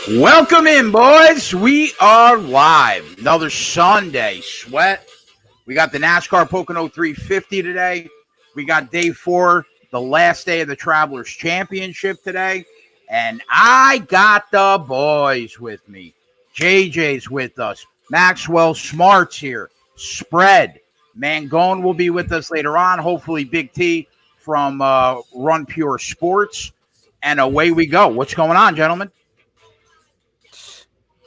Welcome in, boys. We are live. Another Sunday sweat. We got the NASCAR Pocono 350 today. We got day 4, the last day of the Travelers Championship today. And I got the boys with me. JJ's with us. Maxwell Smart's here. Spread. Mangone will be with us later on. Hopefully Big T from Run Pure Sports. And away we go. What's going on, gentlemen?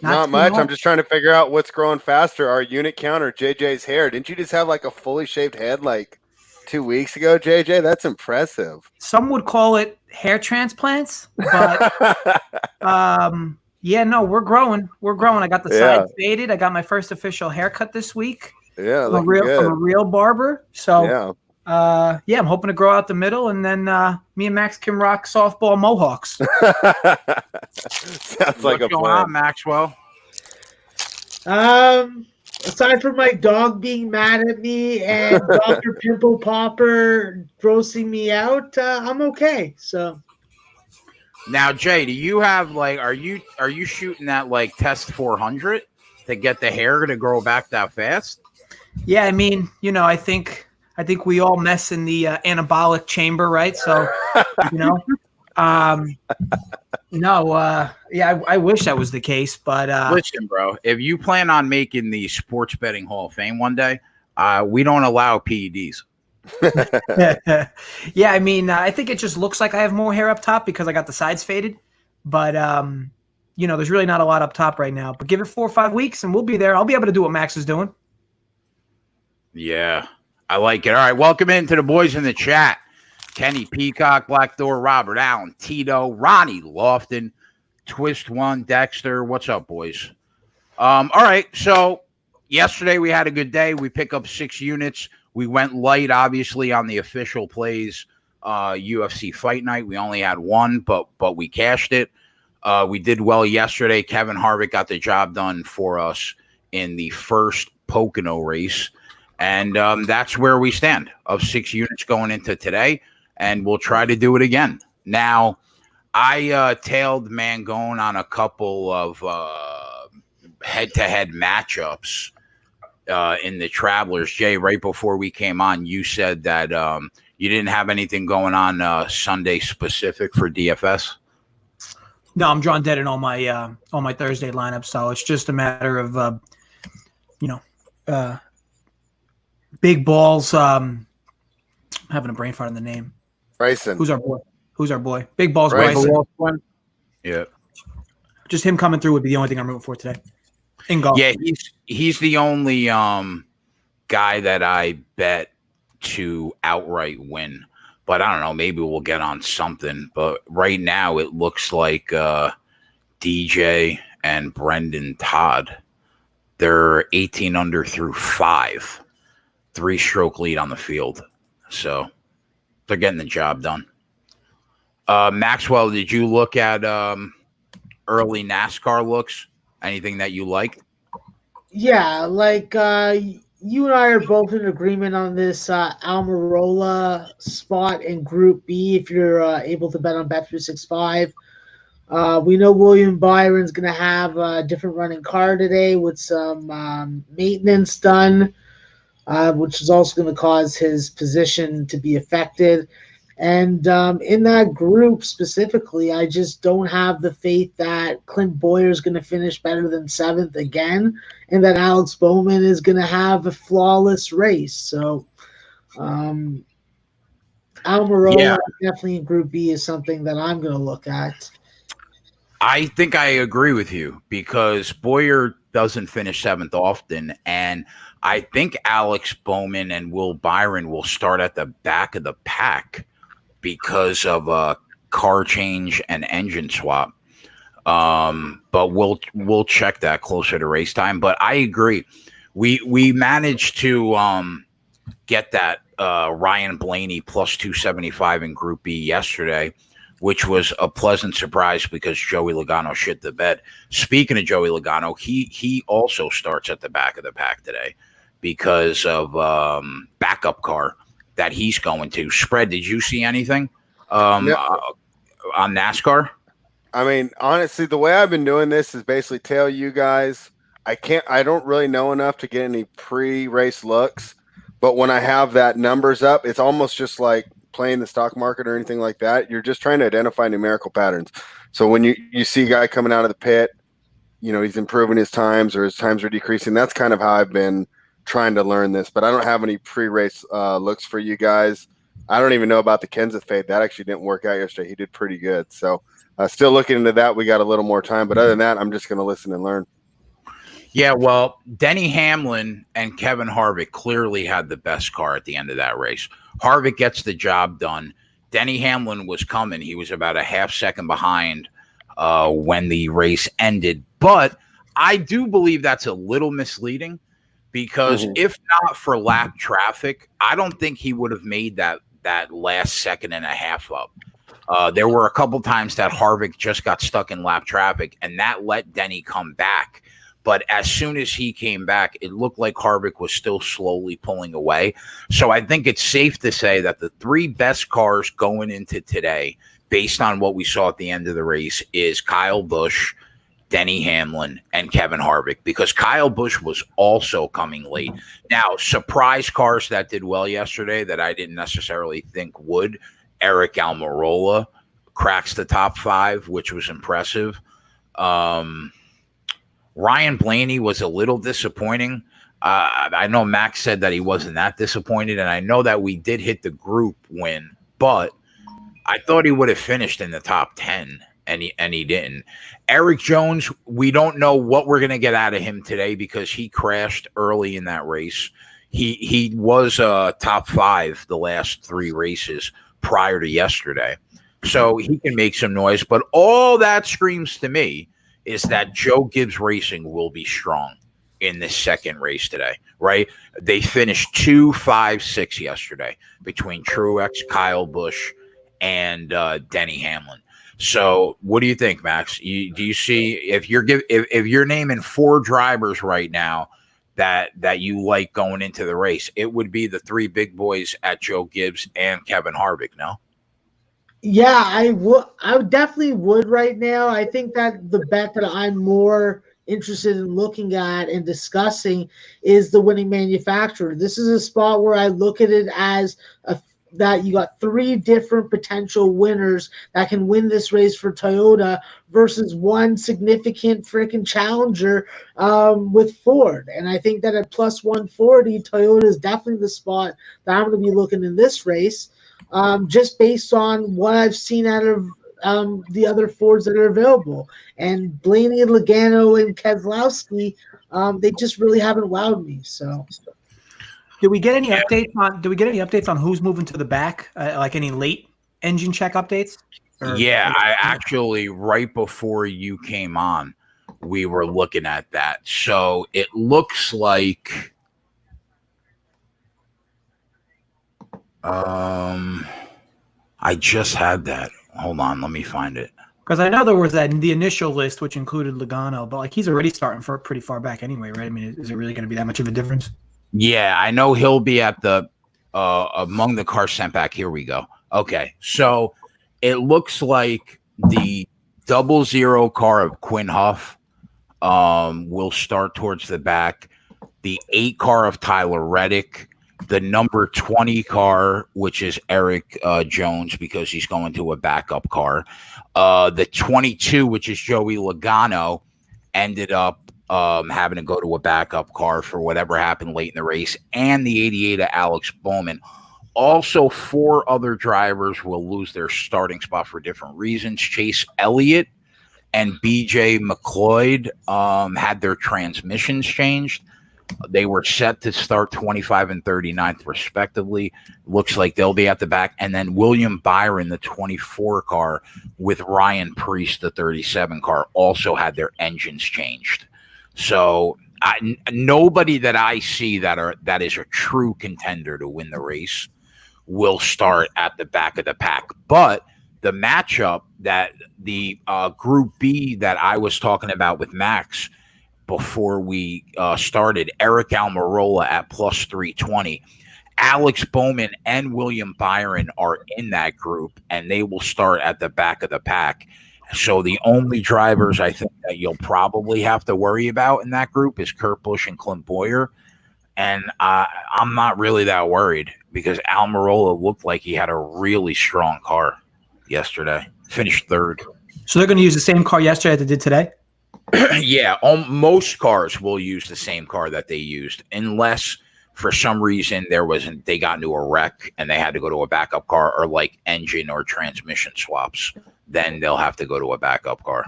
Not much. I'm just trying to figure out what's growing faster, our unit count or JJ's hair. Didn't you just have like a fully shaved head like 2 weeks ago, JJ? That's impressive. Some would call it hair transplants, but yeah, no, we're growing. We're growing. I got the sides faded. I got my first official haircut this week. Yeah, from a real barber. So yeah, I'm hoping to grow out the middle, and then me and Max can rock softball mohawks. Sounds like a What's going plan. on, Maxwell? Aside from my dog being mad at me and Dr. Pimple Popper grossing me out, I'm okay. So Now, Jay, do you have like are you shooting that like test 400 to get the hair to grow back that fast? Yeah, I mean, I think we all mess in the anabolic chamber, right? So, yeah, I wish that was the case, but Listen, bro, if you plan on making the Sports Betting Hall of Fame one day, we don't allow PEDs. yeah, I mean, I think it just looks like I have more hair up top because I got the sides faded, but there's really not a lot up top right now. But give it 4 or 5 weeks, and we'll be there. I'll be able to do what Max is doing. Yeah, I like it. All right, welcome into the boys in the chat. Kenny Peacock, Black Door, Robert Allen, Tito, Ronnie Lofton, Twist One, Dexter. What's up, boys? All right, so yesterday we had a good day. We pick up 6 units. We went light, obviously, on the official plays UFC Fight Night. We only had 1, but we cashed it. We did well yesterday. Kevin Harvick got the job done for us in the first Pocono race. And that's where we stand of 6 units going into today. And we'll try to do it again. Now, I tailed Mangone on a couple of head-to-head matchups in the Travelers. Jay, right before we came on, you said that you didn't have anything going on Sunday specific for DFS. No, I'm drawn dead in all my Thursday lineups, so it's just a matter of big balls. I'm having a brain fart on the name. Bryson. Who's our boy? Big balls, Bryson. Yeah. Just him coming through would be the only thing I'm rooting for today. In golf. Yeah, he's the only guy that I bet to outright win. But I don't know, maybe we'll get on something. But right now it looks like DJ and Brendan Todd, they're 18 under through 5. 3-stroke lead on the field. So they're getting the job done. Maxwell, did you look at early NASCAR looks? Anything that you liked? yeah, like you and I are both in agreement on this Almirola spot in Group B. If you're able to bet on Bet365. We know William Byron's going to have a different running car today with some maintenance done. Which is also going to cause his position to be affected. And in that group specifically, I just don't have the faith that Clint Boyer is going to finish better than 7th again, and that Alex Bowman is going to have a flawless race. So Almirola definitely in Group B is something that I'm going to look at. I think I agree with you because Boyer doesn't finish 7th often, and I think Alex Bowman and Will Byron will start at the back of the pack because of a car change and engine swap. But we'll check that closer to race time. But I agree. We managed to get that Ryan Blaney plus 275 in Group B yesterday, which was a pleasant surprise because Joey Logano shit the bed. Speaking of Joey Logano, he also starts at the back of the pack today because of backup car that he's going to. Spread, did you see anything on NASCAR? I mean, honestly, the way I've been doing this is basically tell you guys I don't really know enough to get any pre-race looks, but when I have that numbers up, it's almost just like playing the stock market or anything like that. You're just trying to identify numerical patterns. So when you see a guy coming out of the pit, he's improving his times or his times are decreasing. That's kind of how I've been trying to learn this, but I don't have any pre-race looks for you guys. I don't even know about the Kenseth fade. That actually didn't work out yesterday. He did pretty good. So still looking into that. We got a little more time, but other than that, I'm just going to listen and learn. Yeah, well, Denny Hamlin and Kevin Harvick clearly had the best car at the end of that race. Harvick gets the job done. Denny Hamlin was coming. He was about a half second behind when the race ended. But I do believe that's a little misleading because if not for lap traffic, I don't think he would have made that last second and a half up. There were a couple times that Harvick just got stuck in lap traffic, and that let Denny come back. But as soon as he came back, it looked like Harvick was still slowly pulling away. So I think it's safe to say that the three best cars going into today, based on what we saw at the end of the race, is Kyle Busch, Denny Hamlin, and Kevin Harvick, because Kyle Busch was also coming late. Now, surprise cars that did well yesterday that I didn't necessarily think would. Eric Almirola cracks the top 5, which was impressive. Ryan Blaney was a little disappointing. I know Max said that he wasn't that disappointed, and I know that we did hit the group win, but I thought he would have finished in the top 10, and he didn't. Eric Jones, we don't know what we're going to get out of him today because he crashed early in that race. He was top 5 the last 3 races prior to yesterday, so he can make some noise. But all that screams to me is that Joe Gibbs Racing will be strong in this second race today, right? They finished 2, 5, 6 yesterday between Truex, Kyle Busch, and Denny Hamlin. So what do you think, Max? Do you see if you're naming 4 drivers right now that you like going into the race, it would be the 3 big boys at Joe Gibbs and Kevin Harvick, no? Yeah, I would definitely would right now. I think that the bet that I'm more interested in looking at and discussing is the winning manufacturer. This is a spot where I look at it as that you got 3 different potential winners that can win this race for Toyota versus one significant freaking challenger with Ford. And I think that at plus 140, Toyota is definitely the spot that I'm going to be looking in this race. Just based on what I've seen out of the other Fords that are available. And Blaney and Logano and Keselowski, they just really haven't wowed me. So, do we get any updates on who's moving to the back? Like any late engine check updates? Yeah, I actually, right before you came on, we were looking at that. So it looks like I just had that. Hold on, let me find it. Because I know there was the initial list, which included Logano, but like he's already starting for pretty far back anyway, right? I mean, is it really going to be that much of a difference? Yeah, I know he'll be at the among the cars sent back. Here we go. Okay, so it looks like the 00 car of Quinn Huff will start towards the back. The 8 car of Tyler Reddick. The number 20 car, which is Eric Jones, because he's going to a backup car. The 22, which is Joey Logano, ended up having to go to a backup car for whatever happened late in the race. And the 88 of Alex Bowman. Also, 4 other drivers will lose their starting spot for different reasons. Chase Elliott and BJ McLeod had their transmissions changed. They were set to start 25 and 39th, respectively. Looks like they'll be at the back. And then William Byron, the 24 car, with Ryan Preece, the 37 car, also had their engines changed. So nobody that I see that is a true contender to win the race will start at the back of the pack. But the matchup that the Group B that I was talking about with Max before we started, Eric Almirola at plus 320. Alex Bowman and William Byron are in that group, and they will start at the back of the pack. So the only drivers I think that you'll probably have to worry about in that group is Kurt Busch and Clint Boyer. And I'm not really that worried because Almirola looked like he had a really strong car yesterday. Finished third. So they're going to use the same car yesterday that they did today? Yeah, most cars will use the same car that they used unless for some reason they got into a wreck and they had to go to a backup car or like engine or transmission swaps. Then they'll have to go to a backup car.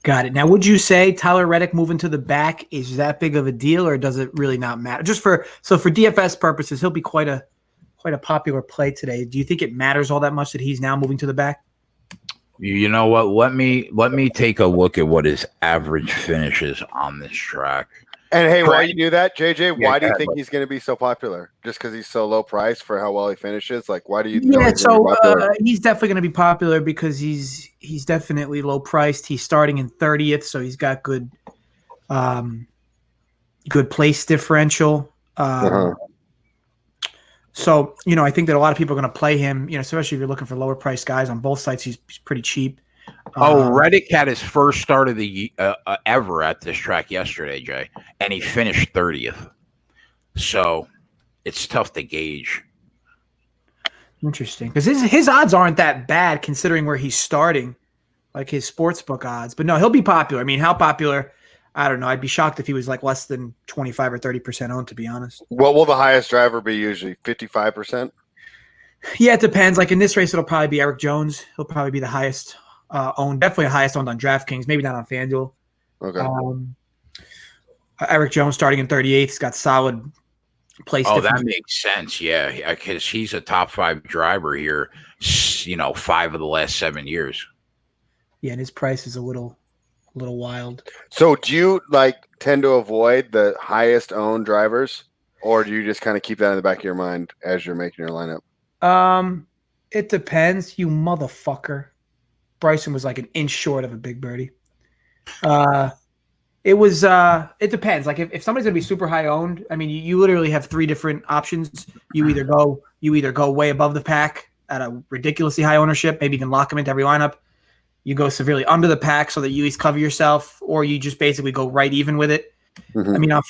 Got it. Now, would you say Tyler Reddick moving to the back is that big of a deal, or does it really not matter? For DFS purposes, he'll be quite a popular play today. Do you think it matters all that much that he's now moving to the back? You know what? Let me take a look at what his average finish is on this track. And hey, why you do that, JJ? Why do you think he's going to be so popular? Just because he's so low priced for how well he finishes? Like, why do you? He's definitely going to be popular because he's definitely low priced. He's starting in 30th, so he's got good place differential. So I think that a lot of people are going to play him. Especially if you're looking for lower priced guys on both sides, he's pretty cheap. Reddick had his first start of the ever at this track yesterday, Jay, and he finished 30th. So it's tough to gauge. Interesting, because his odds aren't that bad considering where he's starting, like his sportsbook odds. But no, he'll be popular. I mean, how popular? I don't know. I'd be shocked if he was like less than 25 or 30% owned, to be honest. What will the highest driver be usually? 55%? Yeah, it depends. Like in this race, it'll probably be Eric Jones. He'll probably be the highest owned, definitely the highest owned on DraftKings, maybe not on FanDuel. Okay. Eric Jones starting in 38th. He's got solid place. Oh, that makes sense. Yeah, because he's a top 5 driver here. 5 of the last 7 years. Yeah, and his price is a little wild. So, do you tend to avoid the highest owned drivers, or do you just kind of keep that in the back of your mind as you're making your lineup? It depends, you motherfucker. Bryson was like an inch short of a big birdie. It depends. Like if somebody's gonna be super high owned, I mean, you literally have 3 different options. You either go way above the pack at a ridiculously high ownership, maybe you can lock them into every lineup. You go severely under the pack so that you at least cover yourself, or you just basically go right even with it. Mm-hmm. I mean, on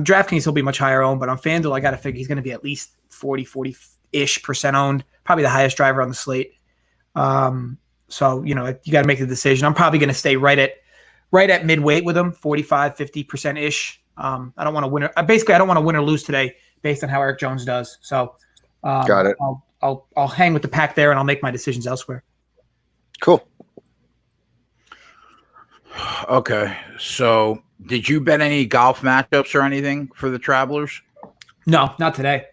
DraftKings he'll be much higher owned, but on FanDuel I got to figure he's going to be at least 40-ish% owned, probably the highest driver on the slate. So you got to make the decision. I'm probably going to stay right at mid-weight with him, 45-50% ish. I don't want to win. Basically, I don't want to win or lose today based on how Eric Jones does. So got it. I'll hang with the pack there, and I'll make my decisions elsewhere. Cool. Okay, so did you bet any golf matchups or anything for the Travelers? No, not today.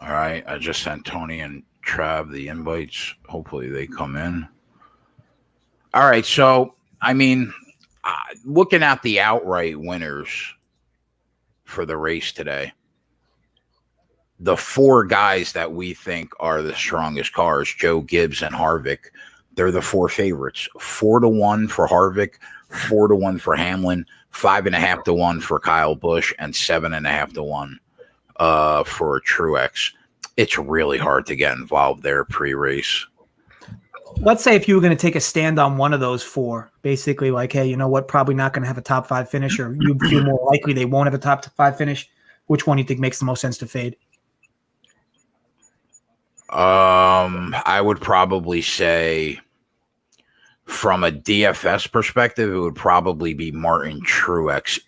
All right, I just sent Tony and Trav the invites. Hopefully they come in. All right, so, I mean, looking at the outright winners for the race today, the 4 guys that we think are the strongest cars, Joe Gibbs and Harvick, they're the 4 favorites. 4-1 for Harvick, 4-1 for Hamlin, 5.5-1 for Kyle Busch, and 7.5-1 for Truex. It's really hard to get involved there pre-race. Let's say if you were going to take a stand on one of those 4, basically like, hey, you know what, probably not going to have a top 5 finish, or you feel more likely they won't have a top 5 finish, which one do you think makes the most sense to fade? I would probably say from a DFS perspective, it would probably be Martin Truex,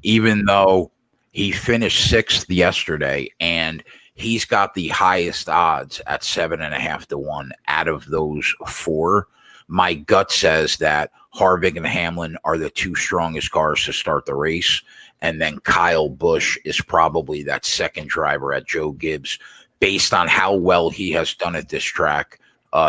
even though he finished 6th yesterday and he's got the highest odds at 7.5-1 out of those 4. My gut says that Harvick and Hamlin are the 2 strongest cars to start the race. And then Kyle Busch is probably that second driver at Joe Gibbs, based on how well he has done at this track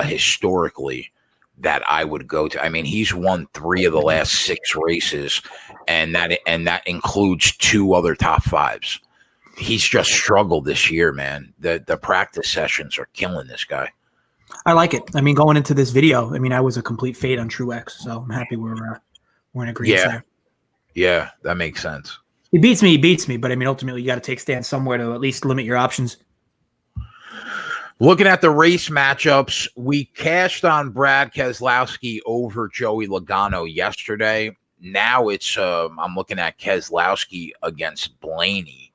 historically, that I would go to. I mean, he's won 3 of the last 6 races, and that includes 2 other top 5s. He's just struggled this year, man. The practice sessions are killing this guy. I like it. I mean, going into this video, I mean, I was a complete fade on Truex, so I'm happy we're in agreement there. Yeah, that makes sense. He beats me, but I mean, ultimately, you got to take stands somewhere to at least limit your options. Looking at the race matchups, we cashed on Brad Keselowski over Joey Logano yesterday. Now it's I'm looking at Keselowski against Blaney.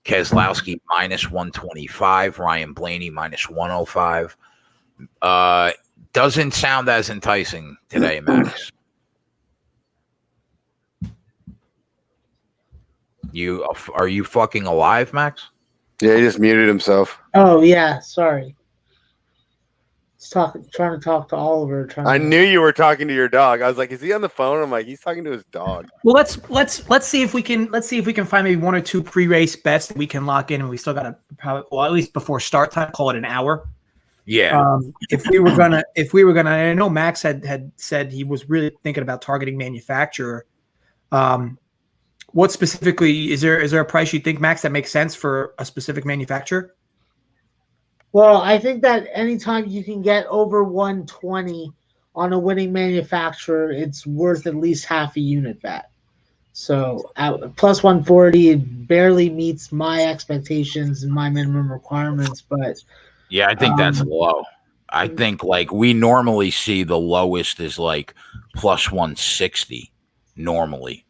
Keselowski minus 125, Ryan Blaney minus 105. Doesn't sound as enticing today, Max. Are you fucking alive, Max? Yeah, he just muted himself. Oh yeah, sorry. He's trying to talk to Oliver. I knew you were talking to your dog. I was like, is he on the phone? I'm like, he's talking to his dog. Well, let's see if we can find maybe one or two pre-race bets that we can lock in, and we still got to probably, well, at least before start time, call it an hour. Yeah. If we were gonna, I know Max had said he was really thinking about targeting manufacturer. What specifically is there a price you think, Max, that makes sense for a specific manufacturer? Well, I think that anytime you can get over 120 on a winning manufacturer, it's worth at least half a unit bet. So at plus 140, it barely meets my expectations and my minimum requirements. But yeah, I think that's low. I think like we normally see the lowest is like plus 160 normally.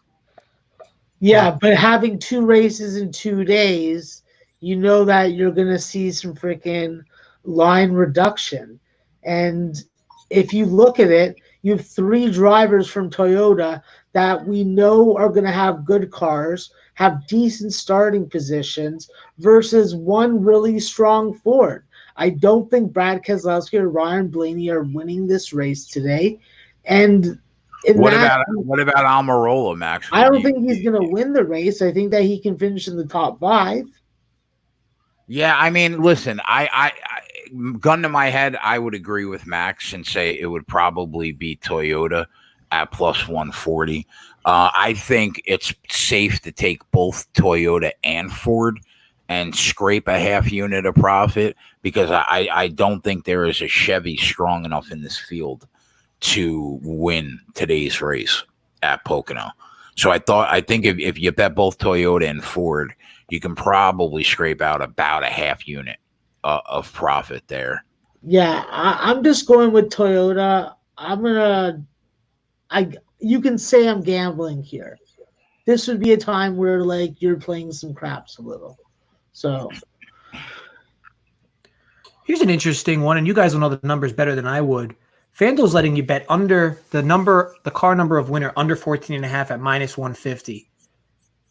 Yeah, but having two races in 2 days, you know that you're going to see some freaking line reduction. And if you look at it, you have 3 drivers from Toyota that we know are going to have good cars, have decent starting positions, versus one really strong Ford. I don't think Brad Keselowski or Ryan Blaney are winning this race today. And what about Almirola, Max? I don't think he's going to win the race. I think that he can finish in the top 5. Yeah, I mean, listen, I gun to my head, I would agree with Max and say it would probably be Toyota at plus 140. I think it's safe to take both Toyota and Ford and scrape a half unit of profit because I don't think there is a Chevy strong enough in this field to win today's race at Pocono. So I think if you bet both Toyota and Ford, you can probably scrape out about a half unit of profit there. Yeah, I'm just going with Toyota. You can say I'm gambling here. This would be a time where like you're playing some craps a little. So here's an interesting one, and you guys will know the numbers better than I would. FanDuel's letting you bet under the car number of winner under 14.5 at minus 150.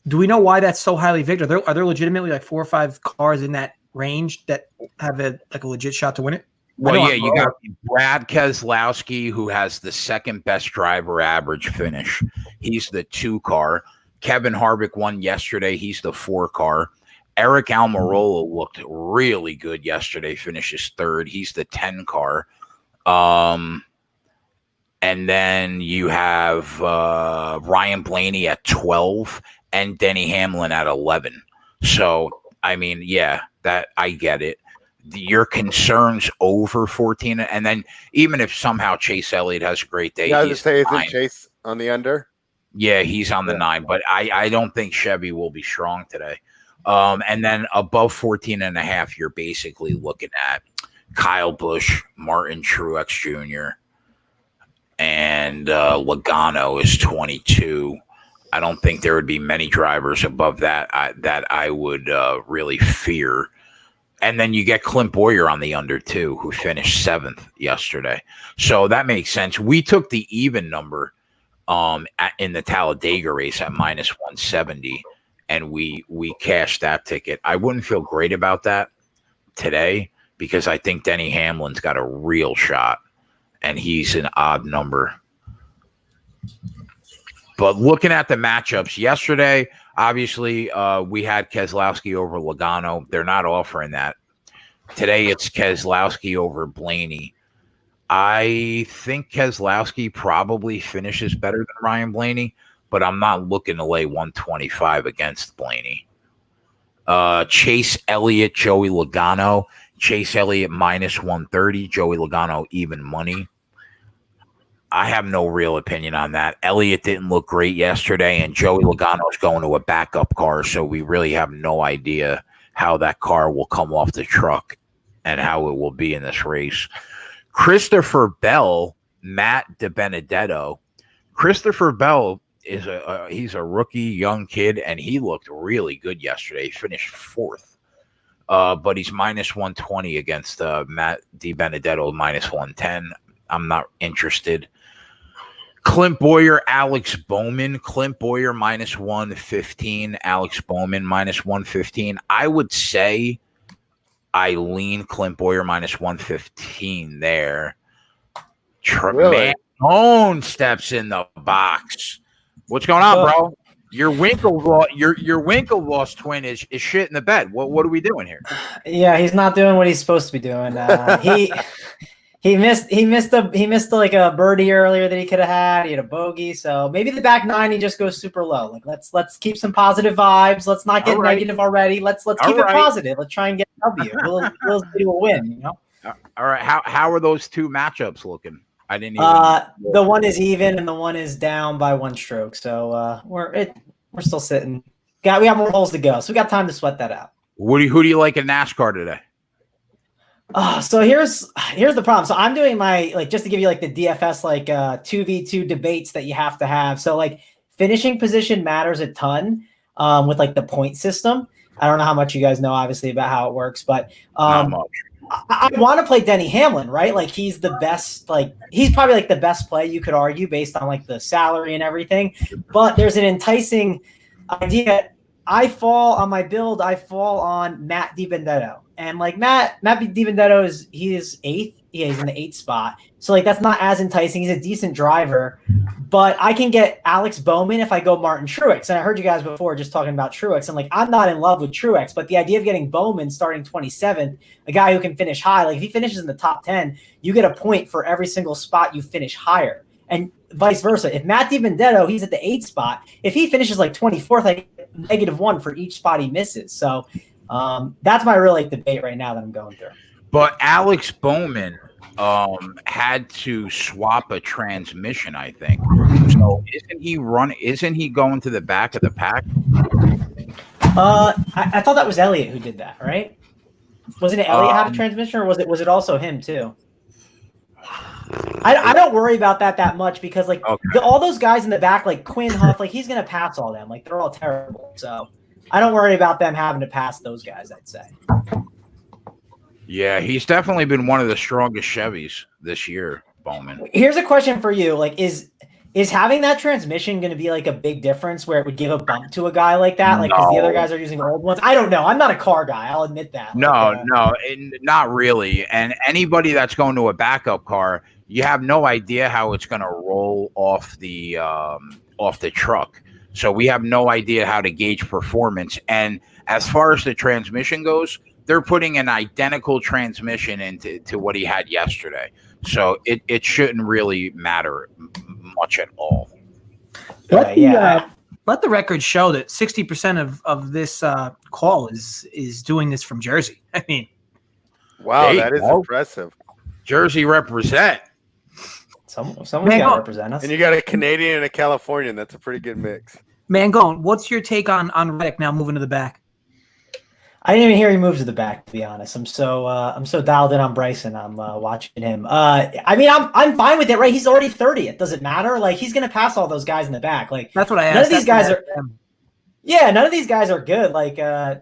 Do we know why that's so highly favored? Are there legitimately like 4 or 5 cars in that range that have a legit shot to win it? Well, yeah, you got Brad Keselowski, who has the second best driver average finish. He's the 2 car. Kevin Harvick won yesterday. He's the 4 car. Eric Almirola looked really good yesterday, finishes 3rd. He's the 10 car. And then you have Ryan Blaney at 12 and Denny Hamlin at 11. So, I mean, yeah, that I get it. Your concerns over 14, and then even if somehow Chase Elliott has a great day, yeah, I was just saying, isn't Chase on the under? Yeah, he's on the 9, but I don't think Chevy will be strong today. And then above 14.5, you're basically looking at Kyle Busch, Martin Truex Jr., and Logano is 22. I don't think there would be many drivers above that that I would really fear. And then you get Clint Boyer on the under too, who finished 7th yesterday. So that makes sense. We took the even number in the Talladega race at minus 170, and we cashed that ticket. I wouldn't feel great about that today because I think Denny Hamlin's got a real shot, and he's an odd number. But looking at the matchups yesterday, obviously we had Keselowski over Logano. They're not offering that. Today it's Keselowski over Blaney. I think Keselowski probably finishes better than Ryan Blaney, but I'm not looking to lay 125 against Blaney. Chase Elliott, Joey Logano. Chase Elliott minus 130, Joey Logano even money. I have no real opinion on that. Elliott didn't look great yesterday, and Joey Logano is going to a backup car, so we really have no idea how that car will come off the truck and how it will be in this race. Christopher Bell, Matt DiBenedetto. Christopher Bell is he's a rookie, young kid, and he looked really good yesterday. He finished fourth, but he's minus 120 against Matt DiBenedetto minus 110. I'm not interested. Clint Boyer, Alex Bowman. Clint Boyer minus 115. Alex Bowman minus 115. I would say I lean Clint Boyer minus 115 there. Really? Tremaine steps in the box. What's going on, bro? Your Winklevoss twin is shit in the bed. What are we doing here? Yeah, he's not doing what he's supposed to be doing. He missed like a birdie earlier that he could have had. He had a bogey, so maybe the back nine he just goes super low. Like let's keep some positive vibes. Let's not get negative already. Let's keep it positive. Let's try and get a W. We'll win. You know. All right. How are those two matchups looking? I didn't even. The one is even and the one is down by 1 stroke. So we're still sitting. We got more holes to go, so we got time to sweat that out. Who do you like in NASCAR today? So here's the problem. So I'm doing my just to give you the DFS 2v2 debates that you have to have. So finishing position matters a ton with the point system. I don't know how much you guys know obviously about how it works, but Not much. I want to play Denny Hamlin, right? He's the best, he's probably the best play you could argue based on the salary and everything. But there's an enticing idea. I fall on my build. I fall on Matt DiBenedetto. And Matt DiBenedetto he's eighth. Yeah, he's in the 8th spot. So that's not as enticing. He's a decent driver, but I can get Alex Bowman if I go Martin Truex. And I heard you guys before just talking about Truex. And I'm not in love with Truex, but the idea of getting Bowman starting 27th, a guy who can finish high, if he finishes in the top 10, you get a point for every single spot you finish higher. And vice versa. If Matt DiBenedetto, he's at the 8th spot. If he finishes 24th, I get -1 for each spot he misses. So that's my real debate right now that I'm going through. But Alex Bowman had to swap a transmission, I think. So isn't he going to the back of the pack? I thought that was Elliott who did that, right? Wasn't it Elliott had a transmission, or was it also him too? I don't worry about that much because all those guys in the back, Quinn Huff, he's gonna pass all them. They're all terrible. So I don't worry about them having to pass those guys, I'd say. Yeah, he's definitely been one of the strongest Chevys this year, Bowman. Here's a question for you. Is having that transmission going to be a big difference where it would give a bump to a guy like that? Because the other guys are using old ones. I don't know. I'm not a car guy. I'll admit that. No, not really. And anybody that's going to a backup car, you have no idea how it's going to roll off the truck. So we have no idea how to gauge performance. And as far as the transmission goes, they're putting an identical transmission into what he had yesterday. So it shouldn't really matter much at all. Let the record show that 60% of this call is doing this from Jersey. I mean, wow, that is impressive. Jersey represent. Someone's got to represent us. And you got a Canadian and a Californian. That's a pretty good mix. Mangone, what's your take on Reddick now moving to the back? I didn't even hear he moved to the back, to be honest. I'm so dialed in on Bryson. I'm watching him. I'm fine with it, right? He's already 30th. Does it matter? He's gonna pass all those guys in the back. That's what I asked. None of these guys are. Yeah, none of these guys are good. I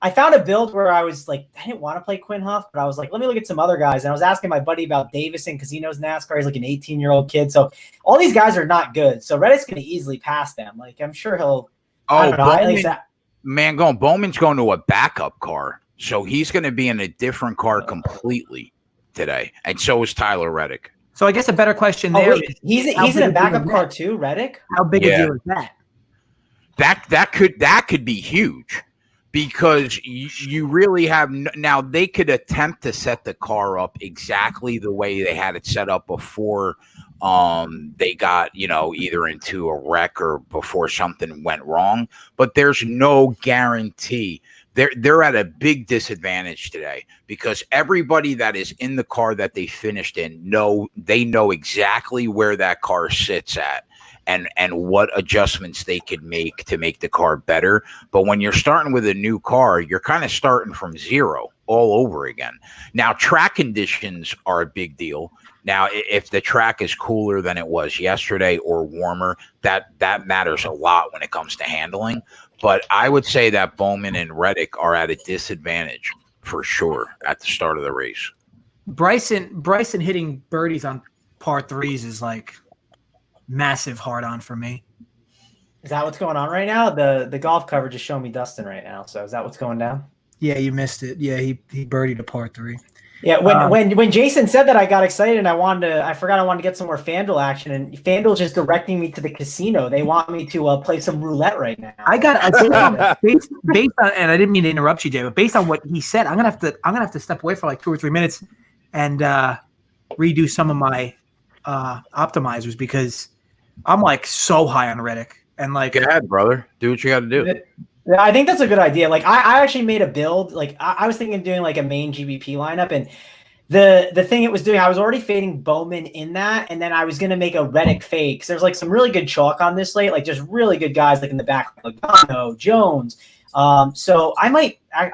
found a build where I was I didn't want to play Quinn Huff, but I was let me look at some other guys. And I was asking my buddy about Davison because he knows NASCAR. He's an 18-year-old kid. So all these guys are not good. So Reddick's gonna easily pass them. I'm sure he'll. Bowman's going to a backup car, so he's going to be in a different car completely today, and so is Tyler Reddick. So I guess a better question there is he's in a backup car too, Reddick? How big a deal is that? That could be huge because you really have now they could attempt to set the car up exactly the way they had it set up before they got either into a wreck or before something went wrong, but there's no guarantee. They're at a big disadvantage today because everybody that is in the car that they finished in know exactly where that car sits at and what adjustments they could make to make the car better. But when you're starting with a new car, you're kind of starting from zero all over again. Now, track conditions are a big deal. Now, if the track is cooler than it was yesterday or warmer, that matters a lot when it comes to handling. But I would say that Bowman and Reddick are at a disadvantage for sure at the start of the race. Bryson hitting birdies on par threes is like massive hard on for me. Is that what's going on right now? The golf coverage is showing me Dustin right now. So is that what's going down? Yeah, you missed it. Yeah, he birdied a par three. Yeah, when Jason said that, I got excited and I forgot I wanted to get some more FanDuel action, and FanDuel just directing me to the casino. They want me to play some roulette right now. Based on, and I didn't mean to interrupt you, Jay, but based on what he said, I'm gonna have to step away for like 2 or 3 minutes and redo some of my optimizers because I'm like so high on Reddick and like. Go ahead, brother. Do what you got to do. Yeah, I think that's a good idea. Like I actually made a build. Like I was thinking of doing like a main GBP lineup, and the thing it was doing, I was already fading Bowman in that, and then I was gonna make a Reddick fade because there's like some really good chalk on this slate, like just really good guys like in the back, like Logano, Jones. So I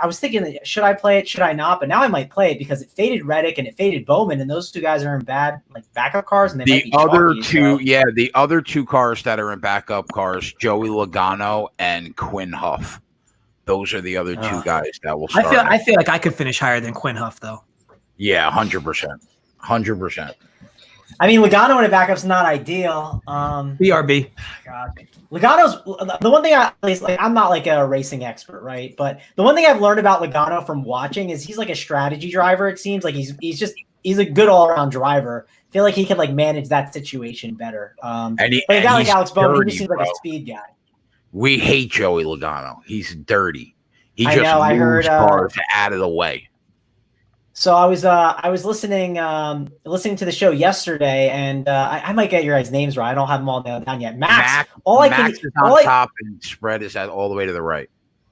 was thinking, should I play it? Should I not? But now I might play it because it faded Reddick and it faded Bowman, and those two guys are in bad like backup cars, and they might be the other two cars that are in backup cars, Joey Logano and Quinn Huff. Those are the other two guys that will start. I feel like I could finish higher than Quinn Huff though. Yeah, 100%. I mean, Logano in a backup's not ideal. BRB. God. Logano's the one thing I'm not like a racing expert, right? But the one thing I've learned about Logano from watching is he's like a strategy driver. It seems like he's a good all around driver. I feel like he could like manage that situation better. But a guy like Alex Bowman, he seems like a speed guy. We hate Joey Logano. He's dirty. He I just moves cars out of the way. So I was listening to the show yesterday, and I might get your guys' names right. I don't have them all down yet. Max is on top, and spread is all the way to the right.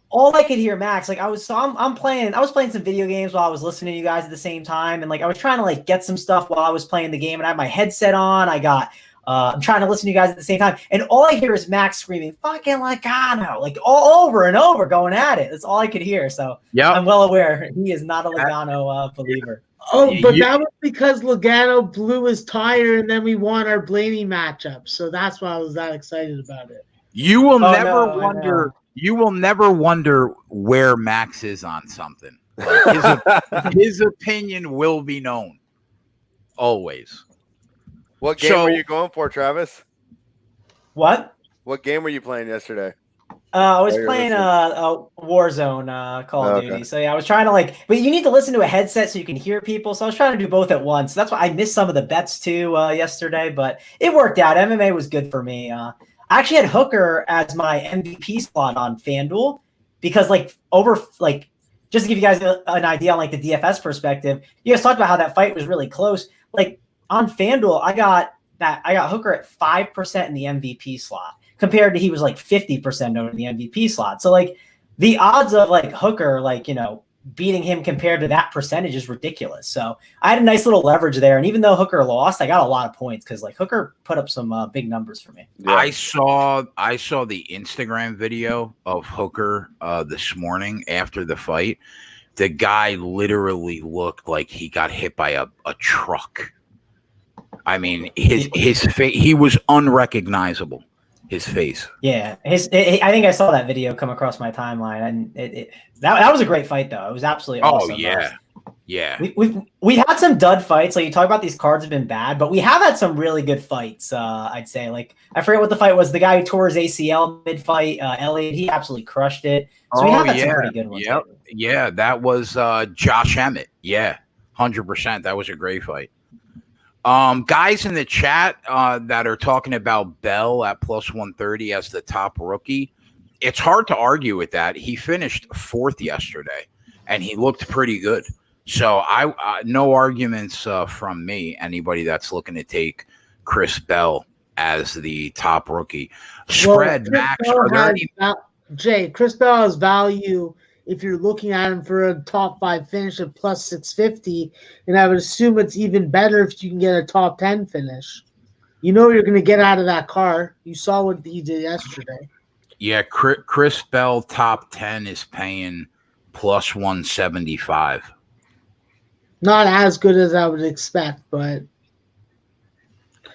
All I could hear Max, like I was playing some video games while I was listening to you guys at the same time, and like I was trying to like get some stuff while I was playing the game, and I had my headset on. I'm trying to listen to you guys at the same time, and all I hear is Max screaming "fucking Logano" like all over and over, going at it. That's all I could hear. So yeah, I'm well aware he is not a Logano believer. Oh, but that was because Logano blew his tire, and then we won our blaming matchup. So that's why I was that excited about it. You will never wonder. You will never wonder where Max is on something. Like his opinion will be known always. What game were you going for, Travis? What game were you playing yesterday? I was playing a Warzone Call of Duty. So yeah, I was trying to but you need to listen to a headset so you can hear people. So I was trying to do both at once. That's why I missed some of the bets too yesterday, but it worked out. MMA was good for me. I actually had Hooker as my MVP slot on FanDuel because just to give you guys an idea on like the DFS perspective, you guys talked about how that fight was really close. Like on FanDuel, I got Hooker at 5% in the MVP slot compared to he was like 50% over the MVP slot. So like the odds of like Hooker, beating him compared to that percentage is ridiculous. So I had a nice little leverage there. And even though Hooker lost, I got a lot of points because like Hooker put up some big numbers for me. Yeah. I saw the Instagram video of Hooker this morning after the fight. The guy literally looked like he got hit by a truck. I mean, his face, he was unrecognizable. His face. Yeah, I think I saw that video come across my timeline, and that was a great fight, though. It was absolutely awesome. Oh yeah, yeah. We've had some dud fights. Like you talk about, these cards have been bad, but we have had some really good fights. I'd say, like I forget what the fight was. The guy who tore his ACL mid-fight, Elliott, he absolutely crushed it. So we have had some pretty good ones. Yep. Yeah, that was Josh Emmett. Yeah, 100%. That was a great fight. Guys in the chat that are talking about Bell at plus 130 as the top rookie, it's hard to argue with that. He finished 4th yesterday, and he looked pretty good. So no arguments from me. Anybody that's looking to take Chris Bell as the top rookie. Spread, Max. Jay, Chris Bell has value if you're looking at him for a top 5 finish at plus 650, and I would assume it's even better if you can get a top 10 finish. You know you're going to get out of that car. You saw what he did yesterday. Yeah, Chris Bell top 10 is paying plus 175. Not as good as I would expect, but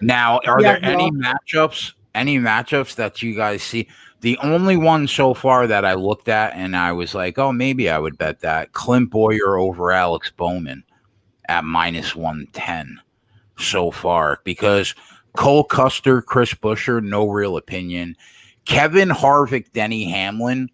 Now, are Yeah, there any matchups that you guys see? The only one so far that I looked at and I was like, oh, maybe I would bet that Clint Boyer over Alex Bowman at minus 110 so far, because Cole Custer, Chris Buescher, no real opinion. Kevin Harvick, Denny Hamlin.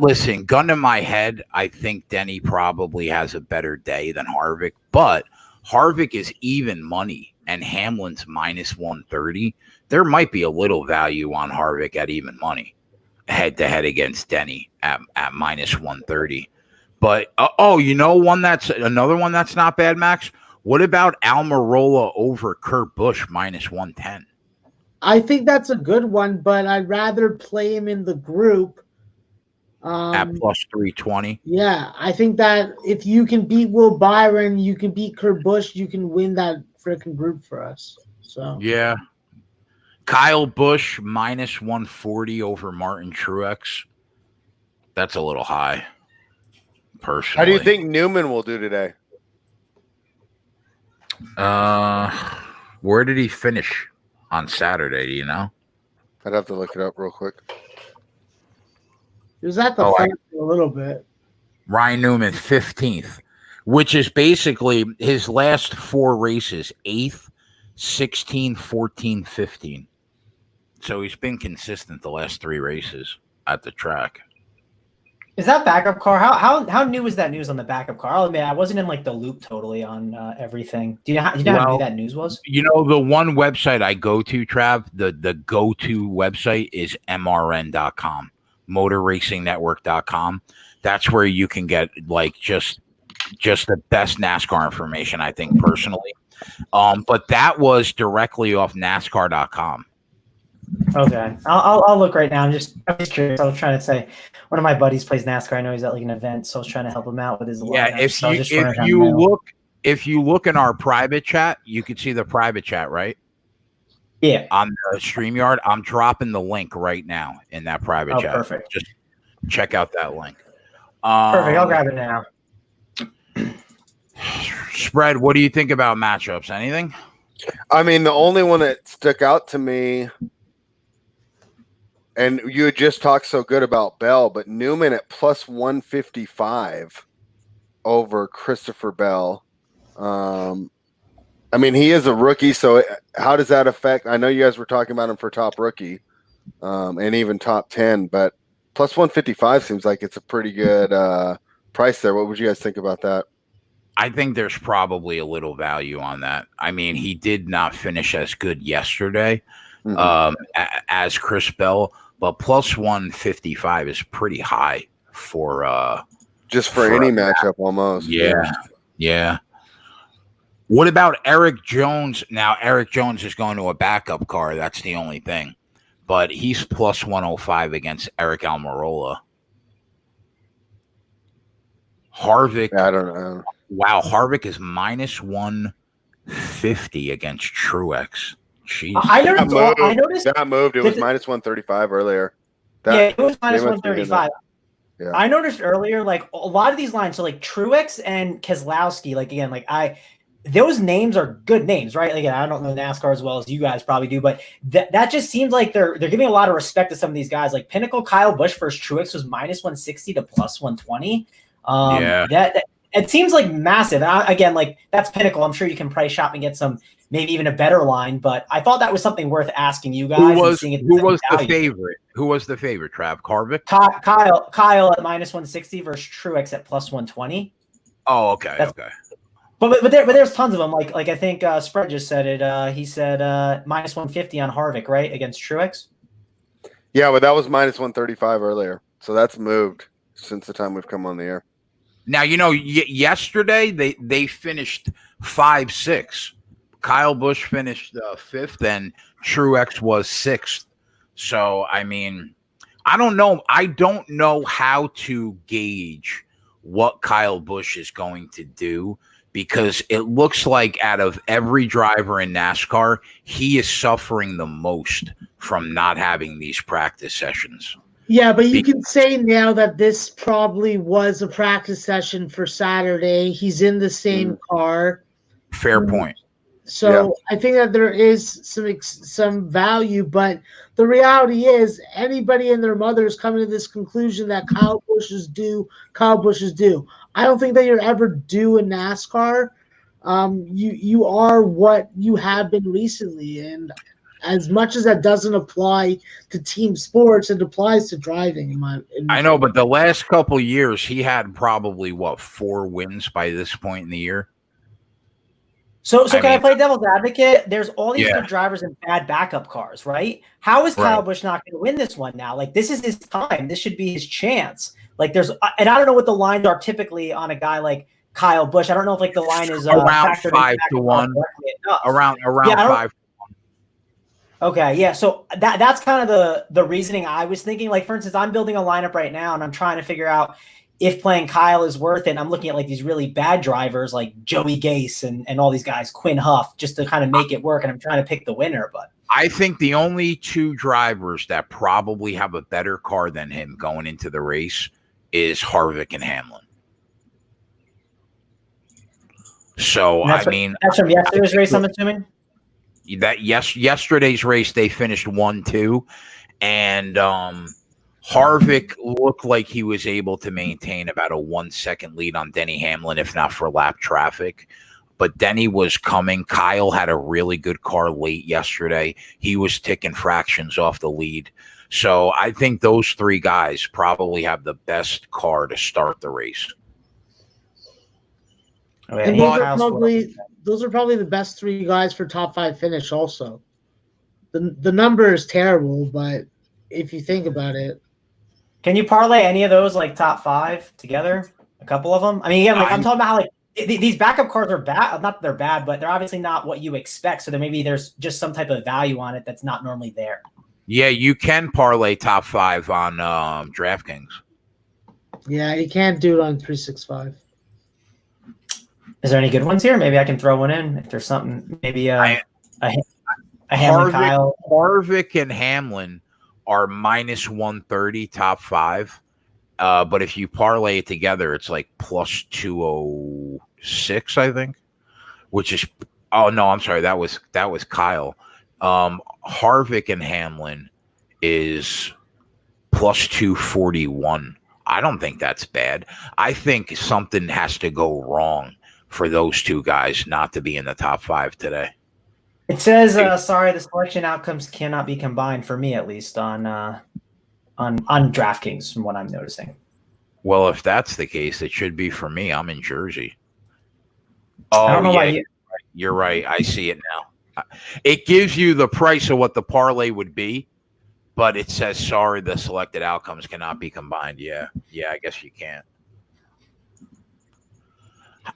Listen, gun to my head, I think Denny probably has a better day than Harvick, but Harvick is even money and Hamlin's minus 130. There might be a little value on Harvick at even money head to head against Denny at minus 130. But another one that's not bad, Max. What about Almirola over Kurt Busch minus 110? I think that's a good one, but I'd rather play him in the group. At plus 320. Yeah, I think that if you can beat Will Byron, you can beat Kurt Busch, you can win that freaking group for us. So yeah. Kyle Busch minus 140 over Martin Truex. That's a little high, personally. How do you think Newman will do today? Where did he finish on Saturday? Do you know? I'd have to look it up real quick. he was at the front for a little bit. Ryan Newman 15th, which is basically his last 4 races: 8th, 16, 14, 15. So he's been consistent the last 3 races at the track. Is that backup car? How new is that news on the backup car? I'll admit, I wasn't in like the loop totally on everything. Do you know how new that news was? You know, the one website I go to, Trav, the go-to website is MRN.com, MotorRacingNetwork.com. That's where you can get like just the best NASCAR information, I think, personally. But that was directly off NASCAR.com. Okay, I'll look right now. I'm just curious. I was trying to say, one of my buddies plays NASCAR. I know he's at like an event, so I was trying to help him out with his. Yeah, lineup. if you look in our private chat, you can see the private chat, right? Yeah, on the StreamYard. I'm dropping the link right now in that private chat. Perfect. Just check out that link. Perfect. I'll grab it now. Spread. What do you think about matchups? Anything? I mean, the only one that stuck out to me. And you had just talked so good about Bell, but Newman at plus 155 over Christopher Bell. I mean, he is a rookie, so how does that affect? I know you guys were talking about him for top rookie and even top 10, but plus 155 seems like it's a pretty good price there. What would you guys think about that? I think there's probably a little value on that. I mean, he did not finish as good yesterday as Chris Bell. But plus 155 is pretty high for just for any matchup almost. Yeah. What about Eric Jones? Now, Eric Jones is going to a backup car. That's the only thing. But he's plus 105 against Eric Almirola. Harvick. I don't know. Wow, Harvick is minus 150 against Truex. Jeez. I noticed that moved. It was minus 135 earlier. It was minus 135. Yeah. I noticed earlier, like a lot of these lines. So like Truex and Keselowski, like again, like those names are good names, right? Again, I don't know NASCAR as well as you guys probably do, but that just seems like they're giving a lot of respect to some of these guys. Like Pinnacle Kyle Busch versus Truex was minus 160 to plus 120. That it seems like massive. Again, like that's Pinnacle. I'm sure you can price shop and get some. Maybe even a better line, but I thought that was something worth asking you guys. Who was the favorite? Who was the favorite? Trav Harvick? Kyle at minus 160 versus Truex at plus 120. Oh, okay, okay. But there's tons of them. Like I think Spread just said it. He said minus 150 on Harvick, right, against Truex. Yeah, but that was minus 135 earlier, so that's moved since the time we've come on the air. Now yesterday they finished 5-6. Kyle Busch finished 5th, and Truex was 6th. So, I mean, I don't know. I don't know how to gauge what Kyle Busch is going to do because it looks like out of every driver in NASCAR, he is suffering the most from not having these practice sessions. Yeah, but you can say now that this probably was a practice session for Saturday. He's in the same car. Fair point. So I think that there is some value, but the reality is anybody and their mother is coming to this conclusion that Kyle Busch is due. Kyle Busch is due. I don't think that you're ever due in NASCAR. You are what you have been recently, and as much as that doesn't apply to team sports, it applies to driving. I know, but the last couple years, he had probably 4 wins by this point in the year. So can I play devil's advocate? There's all these good drivers and bad backup cars, right? How is Kyle Busch not going to win this one now? Like, this is his time. This should be his chance. Like, and I don't know what the lines are typically on a guy like Kyle Busch. I don't know if like the line is around 5-1. Around 5. Okay, yeah. So that's kind of the reasoning I was thinking. Like, for instance, I'm building a lineup right now, and I'm trying to figure out if playing Kyle is worth it. And I'm looking at like these really bad drivers like Joey Gase and all these guys, Quinn Huff, just to kind of make it work. And I'm trying to pick the winner. But I think the only 2 drivers that probably have a better car than him going into the race is Harvick and Hamlin. So, that's from yesterday's race, I'm assuming? Yesterday's race, they finished 1-2. And Harvick looked like he was able to maintain about a 1 second lead on Denny Hamlin, if not for lap traffic. But Denny was coming. Kyle had a really good car late yesterday. He was ticking fractions off the lead. So I think those 3 guys probably have the best car to start the race. And those are probably the best 3 guys for top 5 finish also. The number is terrible, but if you think about it. Can you parlay any of those like top 5 together? A couple of them? I mean, again, like I'm talking about how like these backup cars are bad. Not that they're bad, but they're obviously not what you expect. So there's just some type of value on it that's not normally there. Yeah, you can parlay top 5 on DraftKings. Yeah, you can't do it on 365. Is there any good ones here? Maybe I can throw one in if there's something. Maybe a Hamlin Kyle. Harvick and Hamlin are minus 130 top 5. But if you parlay it together, it's like plus 206, I think. Which is I'm sorry, that was Kyle. Harvick and Hamlin is plus 241. I don't think that's bad. I think something has to go wrong for those 2 guys not to be in the top 5 today. It says, sorry, the selection outcomes cannot be combined for me, at least on DraftKings, from what I'm noticing. Well, if that's the case, it should be for me. I'm in Jersey. I don't know why you're right. I see it now. It gives you the price of what the parlay would be, but it says, sorry, the selected outcomes cannot be combined. Yeah, I guess you can't.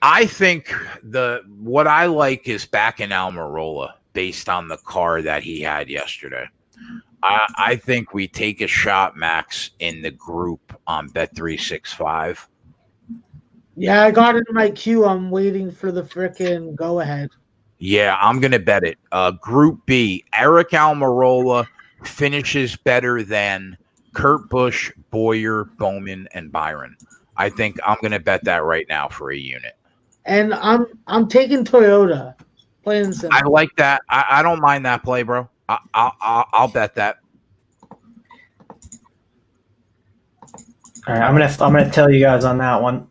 I think what I like is backing Almirola based on the car that he had yesterday. I think we take a shot, Max, in the group on Bet365. Yeah, I got it in my queue. I'm waiting for the frickin' go ahead. Yeah, I'm going to bet it. Group B, Eric Almirola finishes better than Kurt Busch, Boyer, Bowman, and Byron. I think I'm going to bet that right now for a unit. And I'm taking Toyota. Plain and simple. I like that. I don't mind that play, bro. I'll bet that. All right, I'm gonna tell you guys on that one.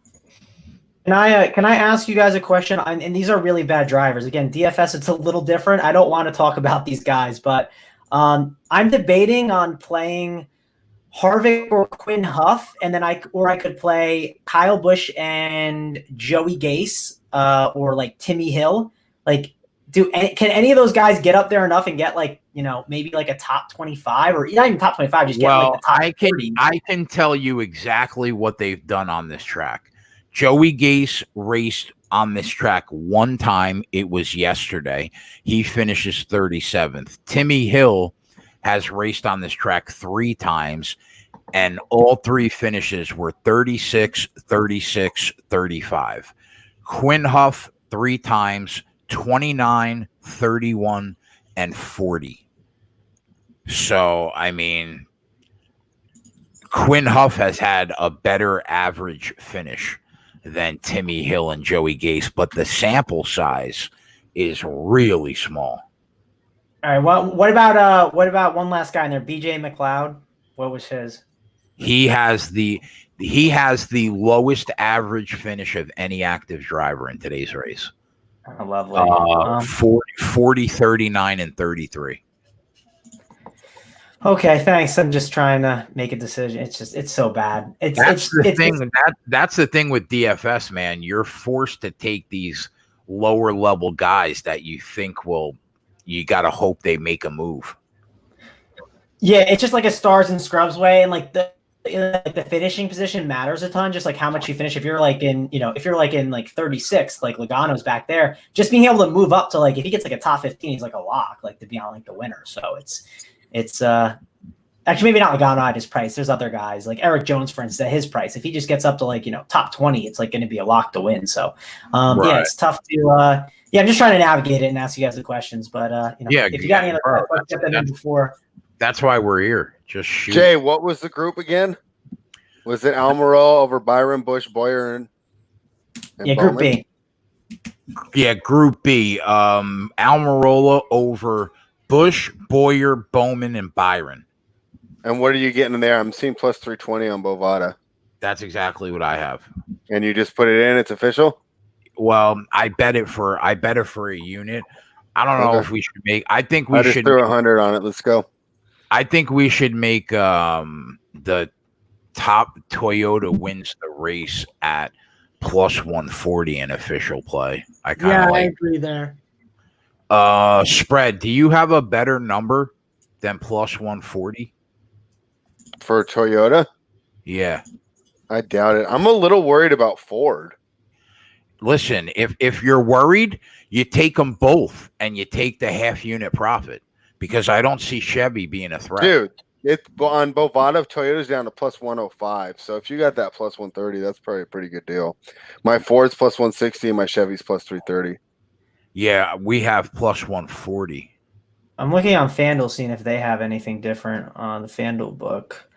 Can I ask you guys a question? And these are really bad drivers. Again, DFS, it's a little different. I don't want to talk about these guys, but I'm debating on playing Harvick or Quinn Huff, and then I could play Kyle Busch and Joey Gase, or like Timmy Hill. Like, can any of those guys get up there enough and get like, maybe like a top 25 or not even top 25, just get like the top 30? I can tell you exactly what they've done on this track. Joey Gase raced on this track one time. It was yesterday. He finishes 37th. Timmy Hill has raced on this track 3 times, and all 3 finishes were 36, 36, 35. Quinn Huff 3 times, 29, 31, and 40. So, I mean, Quinn Huff has had a better average finish than Timmy Hill and Joey Gase, but the sample size is really small. All right. Well, what about one last guy in there? BJ McLeod. What was his? He has the lowest average finish of any active driver in today's race. Oh, lovely. 40, 39, and 33. Okay, thanks. I'm just trying to make a decision. It's so bad. That's the thing with DFS, man. You're forced to take these lower level guys that you think you got to hope they make a move. Yeah, it's just like a stars and scrubs way, and like the finishing position matters a ton. Just like how much you finish. If you're like in 36, like Logano's back there, just being able to move up to like if he gets like a top 15, he's like a lock, like to be on like the winner. So it's actually maybe not Logano at his price. There's other guys like Eric Jones, for instance, at his price. If he just gets up to like top 20, it's like going to be a lock to win. So Right. Yeah, it's tough to I'm just trying to navigate it and ask you guys the questions. But if you got any other questions, get that in before. That's why we're here. Just shoot. Jay, what was the group again? Was it Almirola over Byron, Busch, Boyer, and Yeah, Group Bowman? B. Yeah, Group B. Almirola over Busch, Boyer, Bowman, and Byron. And what are you getting in there? I'm seeing plus 320 on Bovada. That's exactly what I have. And you just put it in, it's official? Well, I bet it for a unit. I don't know if we should make. I think we I just should threw 100 on it. Let's go. I think we should make the top Toyota wins the race at plus 140 in official play. I agree there. Spread. Do you have a better number than plus 140? For Toyota? Yeah. I doubt it. I'm a little worried about Ford. Listen, if you're worried, you take them both and you take the half unit profit because I don't see Chevy being a threat. Dude, it's on Bovada, Toyota's down to plus 105. So if you got that plus 130, that's probably a pretty good deal. My Ford's plus 160 and my Chevy's plus 330. Yeah, we have plus 140. I'm looking on FanDuel, seeing if they have anything different on the FanDuel book.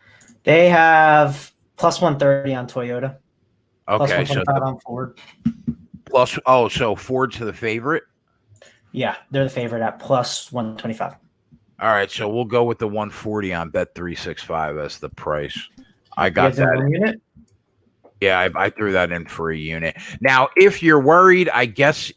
They have plus 130 on Toyota. Okay, plus 125 on Ford. So Ford's the favorite? Yeah, they're the favorite at plus 125. All right, so we'll go with the 140 on Bet365 as the price. I got that. Unit? Yeah, I threw that in for a unit. Now, if you're worried, I guess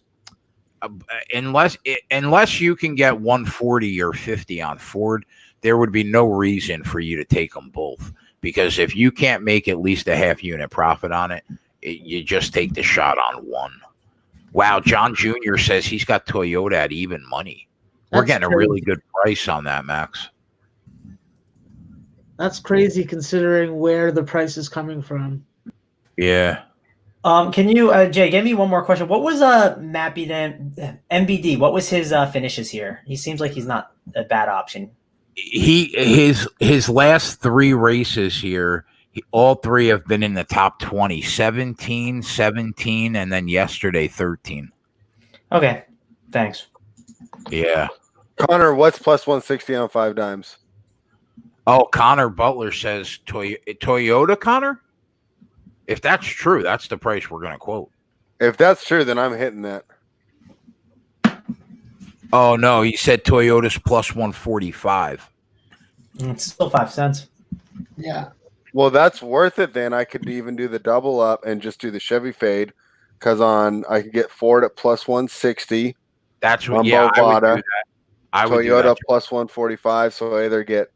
unless you can get 140 or 50 on Ford, there would be no reason for you to take them both. Because if you can't make at least a half unit profit on it, you just take the shot on one. Wow, John Jr. says he's got Toyota at even money. We're getting a really good price on that, Max. That's crazy considering where the price is coming from. Yeah. Can you, Jay, give me one more question? What was Mappy then MBD? What was his finishes here? He seems like he's not a bad option. His last three races here, all three have been in the top 20. 17, and then yesterday 13. Okay, thanks. Yeah. Connor, what's plus 160 on 5 dimes? Oh, Connor Butler says Toyota, Connor? If that's true, that's the price we're going to quote. If that's true, then I'm hitting that. Oh, no, he said Toyota's plus 145. It's still 5 cents. Yeah. Well, that's worth it then. I could even do the double up and just do the Chevy fade because I could get Ford at plus 160. That's what, on yeah, Bovada. I would do that. I would do Toyota that. plus 145, so I either get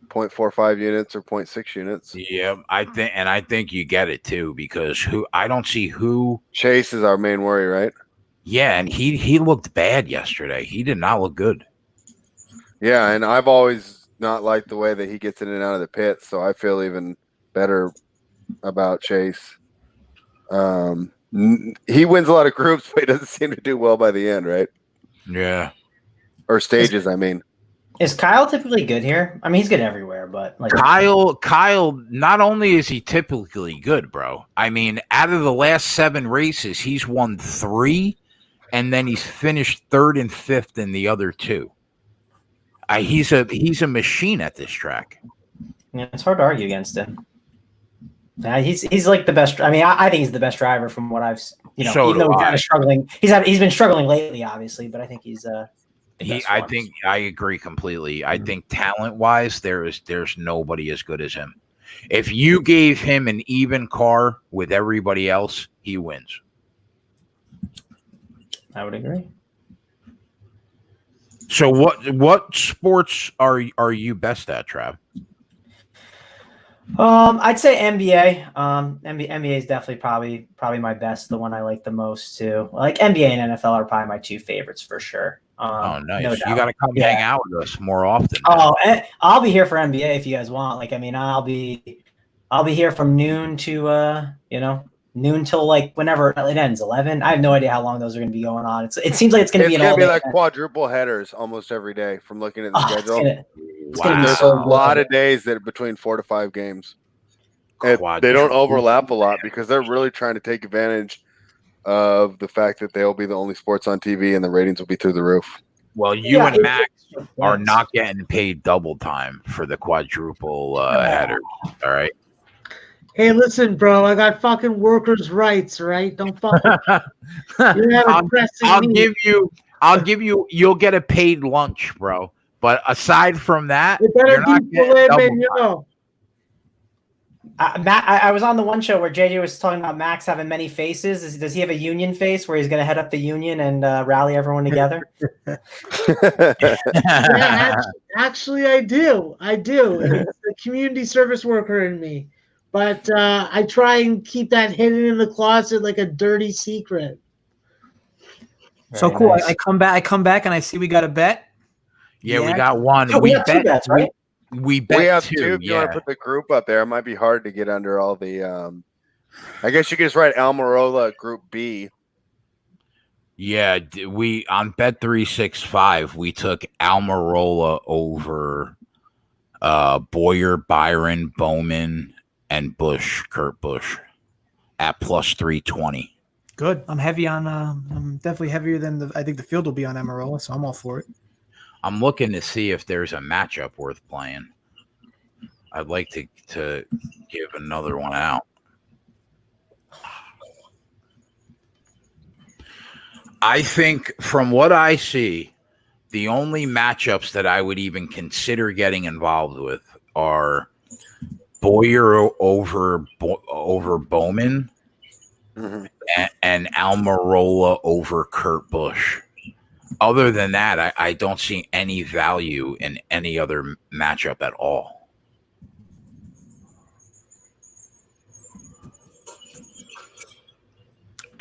0.45 units or 0.6 units. Yeah, I think you get it too because I don't see who. Chase is our main worry, right? Yeah, and he looked bad yesterday. He did not look good. Yeah, and I've always not liked the way that he gets in and out of the pit, so I feel even better about Chase. He wins a lot of groups, but he doesn't seem to do well by the end, right? Yeah. Or stages, I mean. Is Kyle typically good here? I mean, he's good everywhere, but like Kyle, not only is he typically good, bro. I mean, out of the last 7 races, he's won 3, and then he's finished 3rd and 5th in the other 2. He's a machine at this track. Yeah, it's hard to argue against him. Yeah, he's like the best. I mean, I think he's the best driver from what I've So even though do he's I. kind of struggling. He's been struggling lately, obviously, but I think he's I think I agree completely. I think talent wise, there's nobody as good as him. If you gave him an even car with everybody else, he wins. I would agree. So what sports are you best at, Trav? I'd say NBA. NBA is definitely probably my best, the one I like the most too. Like NBA and NFL are probably my two favorites for sure. Oh, nice! No You doubt. got to come hang out with us more often. Oh, and I'll be here for NBA if you guys want. Like, I mean, I'll be here from noon to noon till like whenever it ends, 11. I have no idea how long those are going to be going on. It seems like it's going to be an all be day like event. quadruple headers almost every day from looking at the schedule. It's gonna be There's so a lot good. of days that are between 4 to 5 games. And they don't overlap a lot because they're really trying to take advantage of the fact that they'll be the only sports on TV and the ratings will be through the roof. Well, you and Max are not getting paid double time for the quadruple header. All right. Hey, listen, bro. I got fucking workers' rights, right? Don't fucking. I'll give you. You'll get a paid lunch, bro. But aside from that, it better you're not be getting filet double mignon. Matt, I was on the one show where JJ was talking about Max having many faces. Does he have a union face where he's going to head up the union and rally everyone together? Yeah, actually, I do. It's the community service worker in me, but I try and keep that hidden in the closet like a dirty secret. So cool. Nice. I come back, and I see we got a bet. Yeah, we got one. Oh, we got two bets, right? We bet we have two. If you want to put the group up there, it might be hard to get under all the. I guess you could just write Almirola Group B. Yeah, we on Bet 365 we took Almirola over Boyer, Byron, Bowman, and Busch, Kurt Busch, at plus 320. Good. I'm heavy on. I'm definitely heavier than I think the field will be on Almirola, so I'm all for it. I'm looking to see if there's a matchup worth playing. I'd like to give another one out. I think from what I see, the only matchups that I would even consider getting involved with are Boyer over Bowman and Almirola over Kurt Busch. Other than that, I don't see any value in any other matchup at all.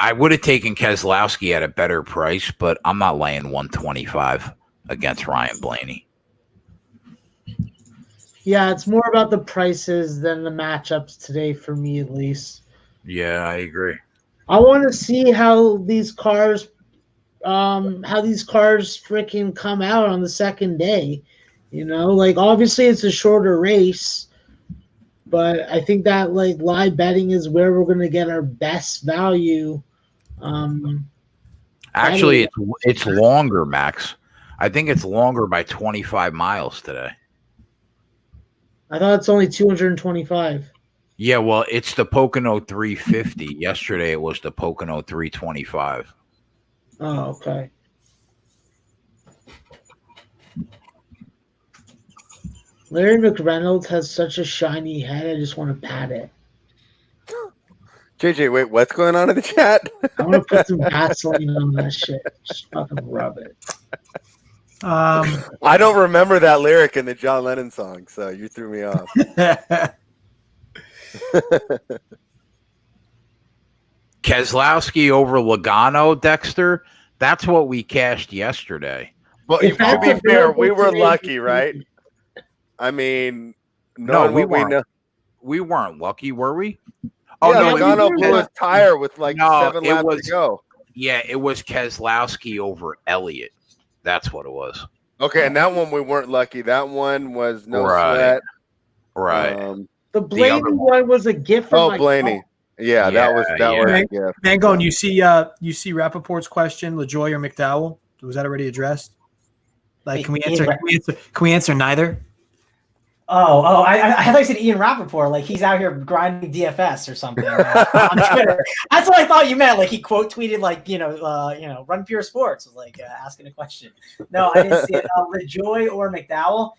I would have taken Keselowski at a better price, but I'm not laying 125 against Ryan Blaney. Yeah, it's more about the prices than the matchups today for me, at least. Yeah, I agree. I want to see how these cars freaking come out on the second day. Like obviously it's a shorter race, but I think that like live betting is where we're going to get our best value. Actually, it's longer, Max. I think it's longer by 25 miles today. I thought it's only 225. Yeah, well, it's the Pocono 350. Yesterday it was the Pocono 325. Oh, okay. Larry McReynolds has such a shiny head. I just want to pat it. JJ, wait, what's going on in the chat? I want to put some Vaseline on that shit. Just fucking rub it. I don't remember that lyric in the John Lennon song, so you threw me off. Keselowski over Logano, Dexter. That's what we cashed yesterday. Well, to be fair, we were lucky, right? I mean, no, we weren't. We weren't lucky, were we? Oh yeah, no, Logano blew his tire with 7 laps to go. Yeah, it was Keselowski over Elliott. That's what it was. Okay, and that one we weren't lucky. That one was no sweat. Right. The Blaney one was a gift from Blaney. Yeah, that was a gift. Mangone, you see Rappaport's question, LaJoy or McDowell? Was that already addressed? Like, can we answer neither? I thought you said Ian Rappaport, like he's out here grinding DFS or something on Twitter. That's what I thought you meant. Like he quote tweeted, like Run Pure Sports was like asking a question. No, I didn't see it. LaJoy or McDowell.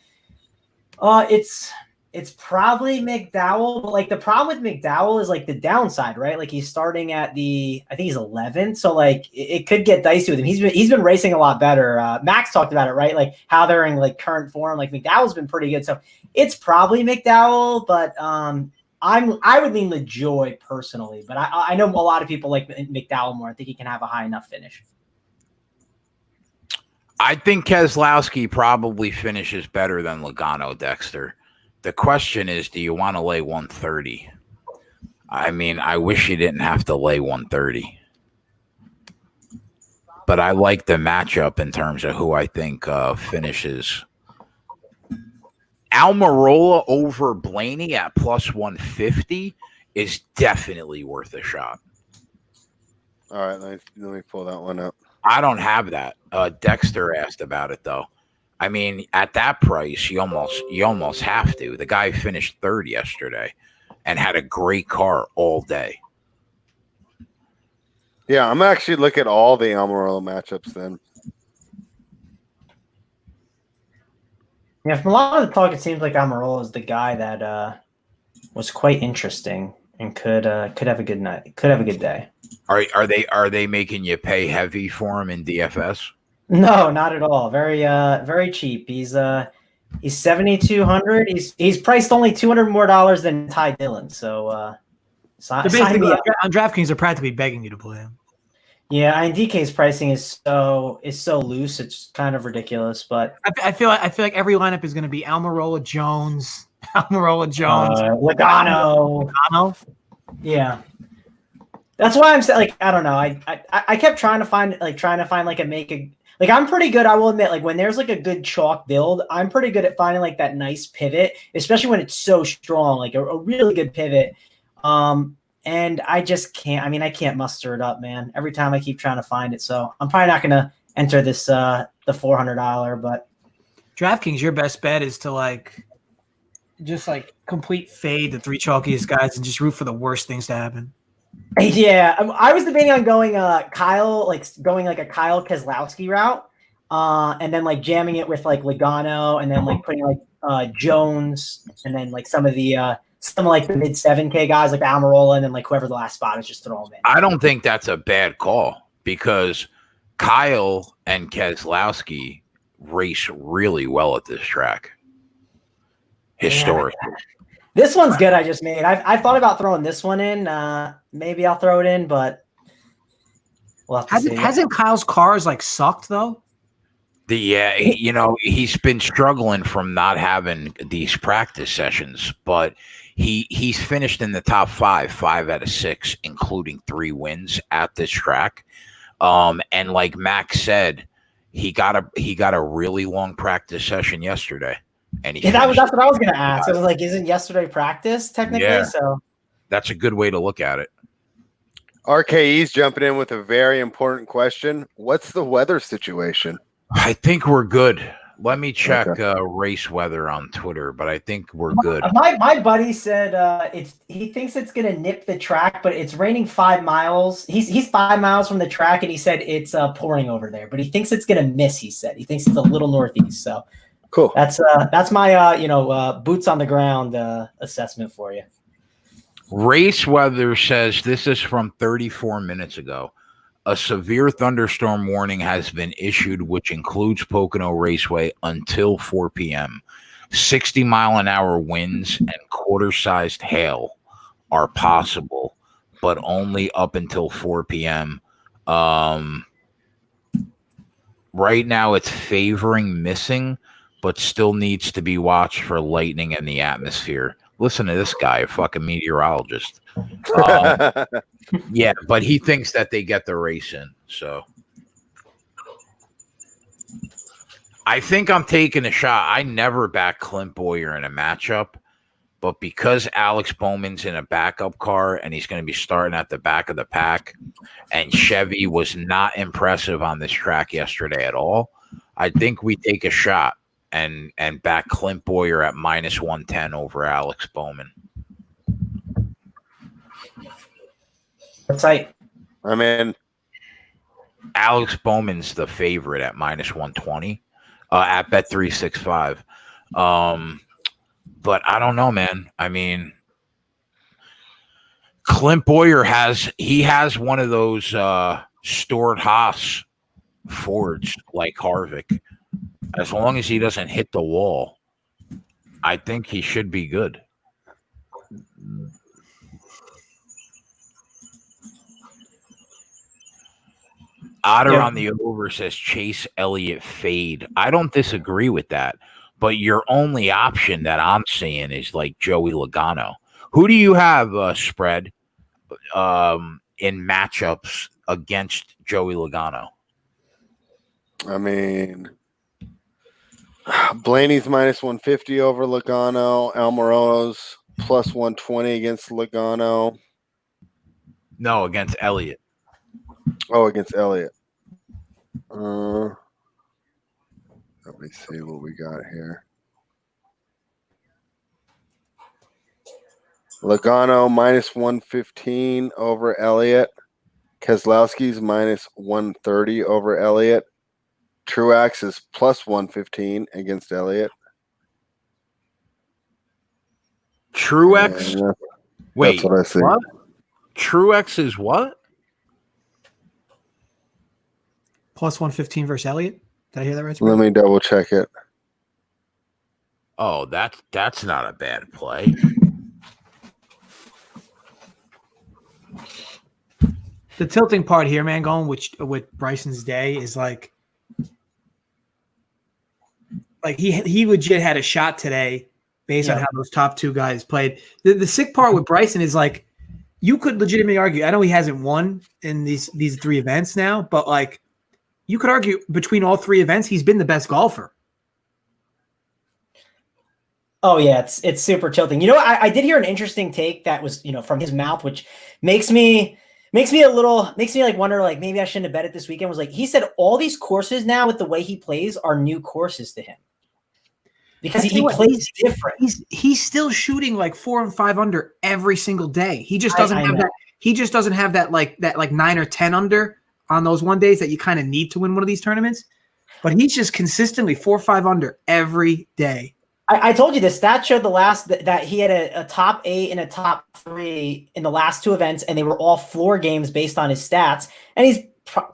It's probably McDowell, but like the problem with McDowell is like the downside, right? Like he's starting at I think he's 11, so like it could get dicey with him. He's been racing a lot better. Max talked about it, right? Like how they're in like current form. Like McDowell's been pretty good, so it's probably McDowell. But I would lean LaJoy personally, but I know a lot of people like McDowell more. I think he can have a high enough finish. I think Keselowski probably finishes better than Logano, Dexter. The question is, do you want to lay 130? I mean, I wish you didn't have to lay 130. But I like the matchup in terms of who I think finishes. Almirola over Blaney at plus 150 is definitely worth a shot. All right, let me pull that one up. I don't have that. Dexter asked about it, though. I mean, at that price, you almost have to. The guy finished third yesterday and had a great car all day. Yeah, I'm actually looking at all the Almirola matchups then. Yeah, from a lot of the talk, it seems like Almirola is the guy that was quite interesting and could have a good night, could have a good day. Are they making you pay heavy for him in DFS? No, not at all. Very cheap. He's 7,200. He's priced only $200 more than Ty Dillon. So, basically on DraftKings, they're practically begging you to play him. Yeah, INDK's pricing is so loose. It's kind of ridiculous. But I feel like every lineup is going to be Almirola Jones, Logano. Yeah. That's why I'm saying, like, I don't know. I kept trying to find like I'm pretty good. I will admit, like when there's like a good chalk build, I'm pretty good at finding like that nice pivot, especially when it's so strong, like a really good pivot. And I just can't. I mean, I can't muster it up, man. Every time I keep trying to find it, so I'm probably not going to enter this the $400. But DraftKings, your best bet is to just complete fade the three chalkiest guys and just root for the worst things to happen. Yeah, I was debating on going Kyle, going a Kyle Keselowski route, and then like jamming it with like Logano, and then like putting like Jones, and then like some of the mid 7K guys like Almirola, and then like whoever the last spot is, just throw them in. I don't think that's a bad call because Kyle and Keselowski race really well at this track historically. Yeah. This one's good. I just made. I thought about throwing this one in. Maybe I'll throw it in, but we'll have to see. Hasn't Kyle's cars sucked though? He's been struggling from not having these practice sessions, but he's finished in the top 5 out of 6, including 3 wins at this track. And like Max said, he got a really long practice session yesterday. And that's what I was going to ask. I was like, isn't yesterday practice technically? Yeah. So that's a good way to look at it. RKE's jumping in with a very important question. What's the weather situation? I think we're good. Let me check race weather on Twitter, but I think we're good. My buddy said he thinks it's going to nip the track, but it's raining 5 miles. He's 5 miles from the track, and he said it's pouring over there, but he thinks it's going to miss. He said he thinks it's a little northeast. So cool. That's my boots on the ground assessment for you. Race weather says this is from 34 minutes ago. A severe thunderstorm warning has been issued, which includes Pocono Raceway until 4 p.m. 60-mile-an-hour winds and quarter-sized hail are possible, but only up until 4 p.m. Right now, it's favoring missing, but still needs to be watched for lightning in the atmosphere. Listen to this guy, a fucking meteorologist. Yeah, but he thinks that they get the race in. So I think I'm taking a shot. I never back Clint Bowyer in a matchup, but because Alex Bowman's in a backup car and he's going to be starting at the back of the pack, and Chevy was not impressive on this track yesterday at all, I think we take a shot and back Clint Boyer at -110 over Alex Bowman. What site? I'm in. Alex Bowman's the favorite at -120 at Bet365. But I don't know, man. I mean, Clint Boyer has one of those Stuart Haas Fords like Harvick. As long as he doesn't hit the wall, I think he should be good. Otter on the over says Chase Elliott fade. I don't disagree with that, but your only option that I'm seeing is like Joey Logano. Who do you have spread in matchups against Joey Logano? I mean, Blaney's -150 over Logano. Almiro's +120 against Logano. No, against Elliott. Oh, against Elliott. Let me see what we got here. Logano -115 over Elliott. Keselowski's -130 over Elliott. Truex is +115 against Elliott. Truex? Yeah, Wait, that's what I see. what? Truex is what? +115 versus Elliott. Did I hear that right? Let me double check it. Oh, that's not a bad play. The tilting part here, man, going with Bryson's day is like he legit had a shot today based on how those top two guys played. The sick part with Bryson is like you could legitimately argue. I know he hasn't won in these three events now, but like you could argue between all three events, he's been the best golfer. Oh yeah, it's super tilting. You know, I did hear an interesting take that was, from his mouth, which makes me like wonder, like maybe I shouldn't have bet it this weekend. Was like he said all these courses now with the way he plays are new courses to him because he plays different. He's still shooting like 4 and 5 under every single day. He just doesn't have that. He just doesn't have that like 9 or 10 under on those one days that you kind of need to win one of these tournaments. But he's just consistently 4 or 5 under every day. I told you the stat showed that he had a top 8 and a top 3 in the last 2 events, and they were all floor games based on his stats. And he's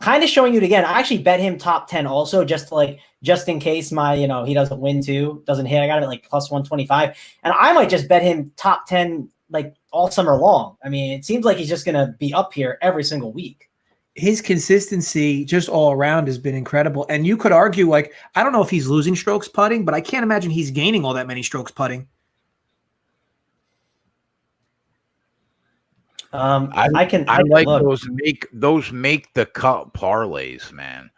kind of showing you it again. I actually bet him top 10 also, just in case he doesn't win doesn't hit. I got him at like +125, and I might just bet him top 10 like all summer long. I mean, it seems like he's just gonna be up here every single week. His consistency just all around has been incredible. And you could argue, like, I don't know if he's losing strokes putting, but I can't imagine he's gaining all that many strokes putting. I like those make the cut parlays, man,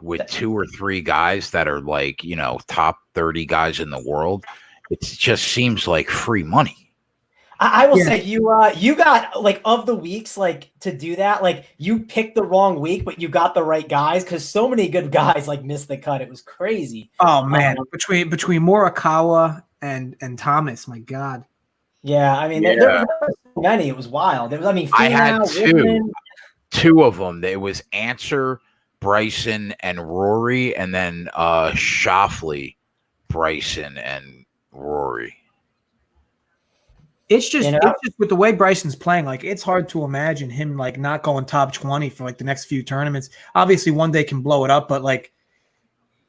with 2 or 3 guys that are like, top 30 guys in the world. It just seems like free money. I will say you got like of the weeks like to do that, like you picked the wrong week, but you got the right guys because so many good guys like missed the cut. It was crazy. Oh man, between Morikawa and Thomas, my God. Yeah, I mean there were so many. It was wild. It was, I had two of them. It was Answer, Bryson, and Rory, and then Schauffele, Bryson, and Rory. It's just with the way Bryson's playing, like it's hard to imagine him like not going top 20 for like the next few tournaments. Obviously, one day can blow it up, but like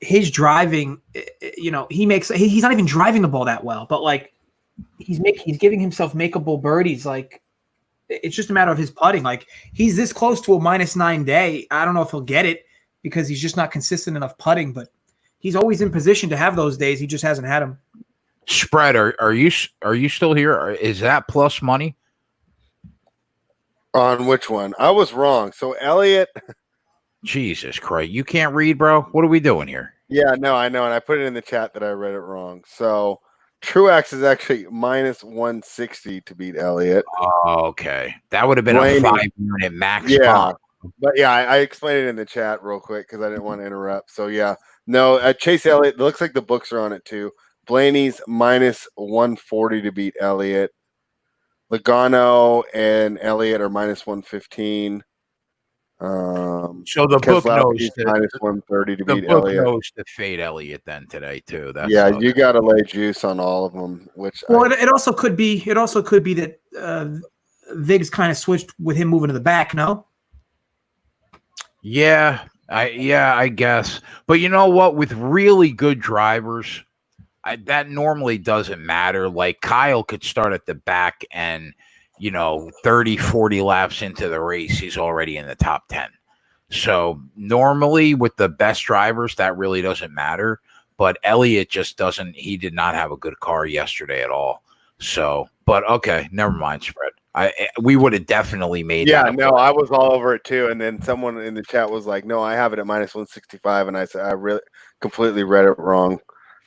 his driving, he's not even driving the ball that well, but like he's giving himself makeable birdies. Like it's just a matter of his putting. Like he's this close to a -9 day. I don't know if he'll get it because he's just not consistent enough putting, but he's always in position to have those days. He just hasn't had them. Spread, are you still here? Is that plus money? On which one? I was wrong. So Elliott. Jesus Christ. You can't read, bro? What are we doing here? Yeah, no, I know. And I put it in the chat that I read it wrong. So Truex is actually -160 to beat Elliott. Oh, okay. That would have been a 5-minute max. Yeah. But yeah, I explained it in the chat real quick because I didn't want to interrupt. So yeah, No, Chase Elliott. It looks like the books are on it too. Blaney's minus 140 to beat Elliott. Logano and Elliott are minus 115. So the book knows Keselowski's that minus 130 to the beat book Elliott. knows to fade Elliott then today too. That's Yeah, you got to lay juice on all of them. Which it also could be. It also could be that Vig's kind of switched with him moving to the back. No. Yeah, I guess. But you know what? With really good drivers, that normally doesn't matter. Like Kyle could start at the back and, 30, 40 laps into the race, he's already in the top 10. So normally with the best drivers, that really doesn't matter. But Elliott just doesn't. He did not have a good car yesterday at all. So, but okay, never mind, spread. We would have definitely made. Yeah, no, I was all over it too. And then someone in the chat was like, "No, I have it at minus 165," and I said, "I really completely read it wrong."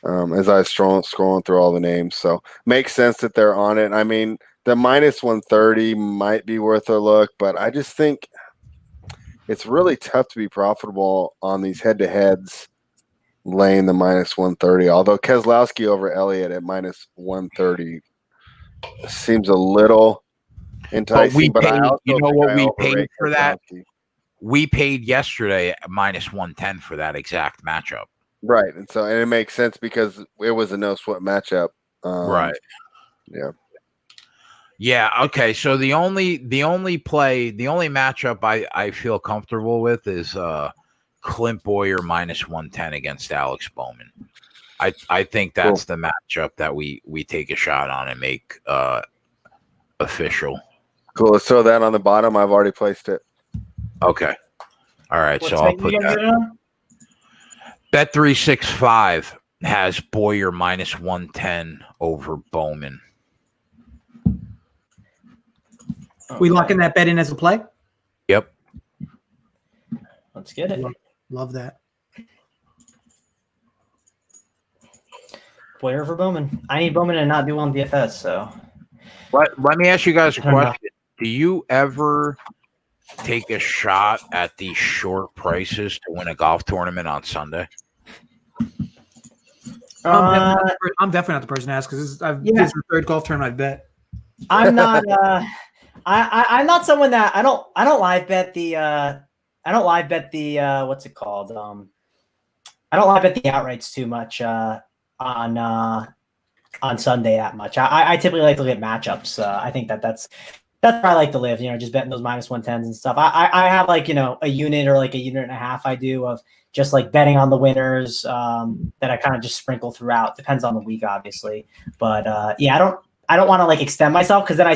As I was scrolling through all the names, so makes sense that they're on it. I mean, the minus 130 might be worth a look, but I just think it's really tough to be profitable on these head-to-heads laying the minus 130. Although Keselowski over Elliott at minus 130 seems a little enticing, but I also you know what we paid overrate for that? Keselowski. We paid yesterday at minus 110 for that exact matchup. Right, and it makes sense because it was a no sweat matchup. Right. Yeah. Yeah. Okay. So the only matchup I feel comfortable with is Clint Boyer minus 110 against Alex Bowman. I think that's the matchup that we take a shot on and make official. Cool. Let's throw that on the bottom. I've already placed it. Okay. All right. So I'll put that. Bet365 has Boyer minus 110 over Bowman. We locking that bet in as a play? Yep. Let's get it. Love that. Boyer for Bowman. I need Bowman to not do on DFS, so. Let me ask you guys a question. Do you ever take a shot at these short prices to win a golf tournament on Sunday? I'm definitely not the person to ask because this is the third golf tournament I bet. I'm not. I'm not someone that I don't live bet the what's it called? I don't live bet the outrights too much on Sunday that much. I typically like to look at matchups. I think that's where I like to live. Just betting those minus 110s and stuff. I have like a unit or like a unit and a half I do of just like betting on the winners that I kind of just sprinkle throughout. Depends on the week, obviously. But I don't want to like extend myself because then I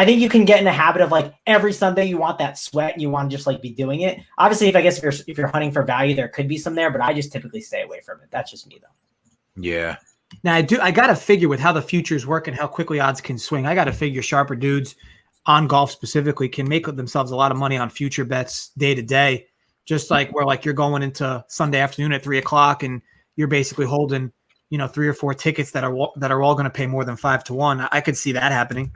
think you can get in a habit of like every Sunday you want that sweat and you want to just like be doing it. Obviously, if you're hunting for value, there could be some there, but I just typically stay away from it. That's just me though. Yeah. Now I got to figure with how the futures work and how quickly odds can swing. I got to figure sharper dudes on golf specifically can make themselves a lot of money on future bets day to day. Just like where like you're going into Sunday afternoon at 3:00 and you're basically holding 3 or 4 tickets that are all going to pay more than 5 to 1. I could see that happening.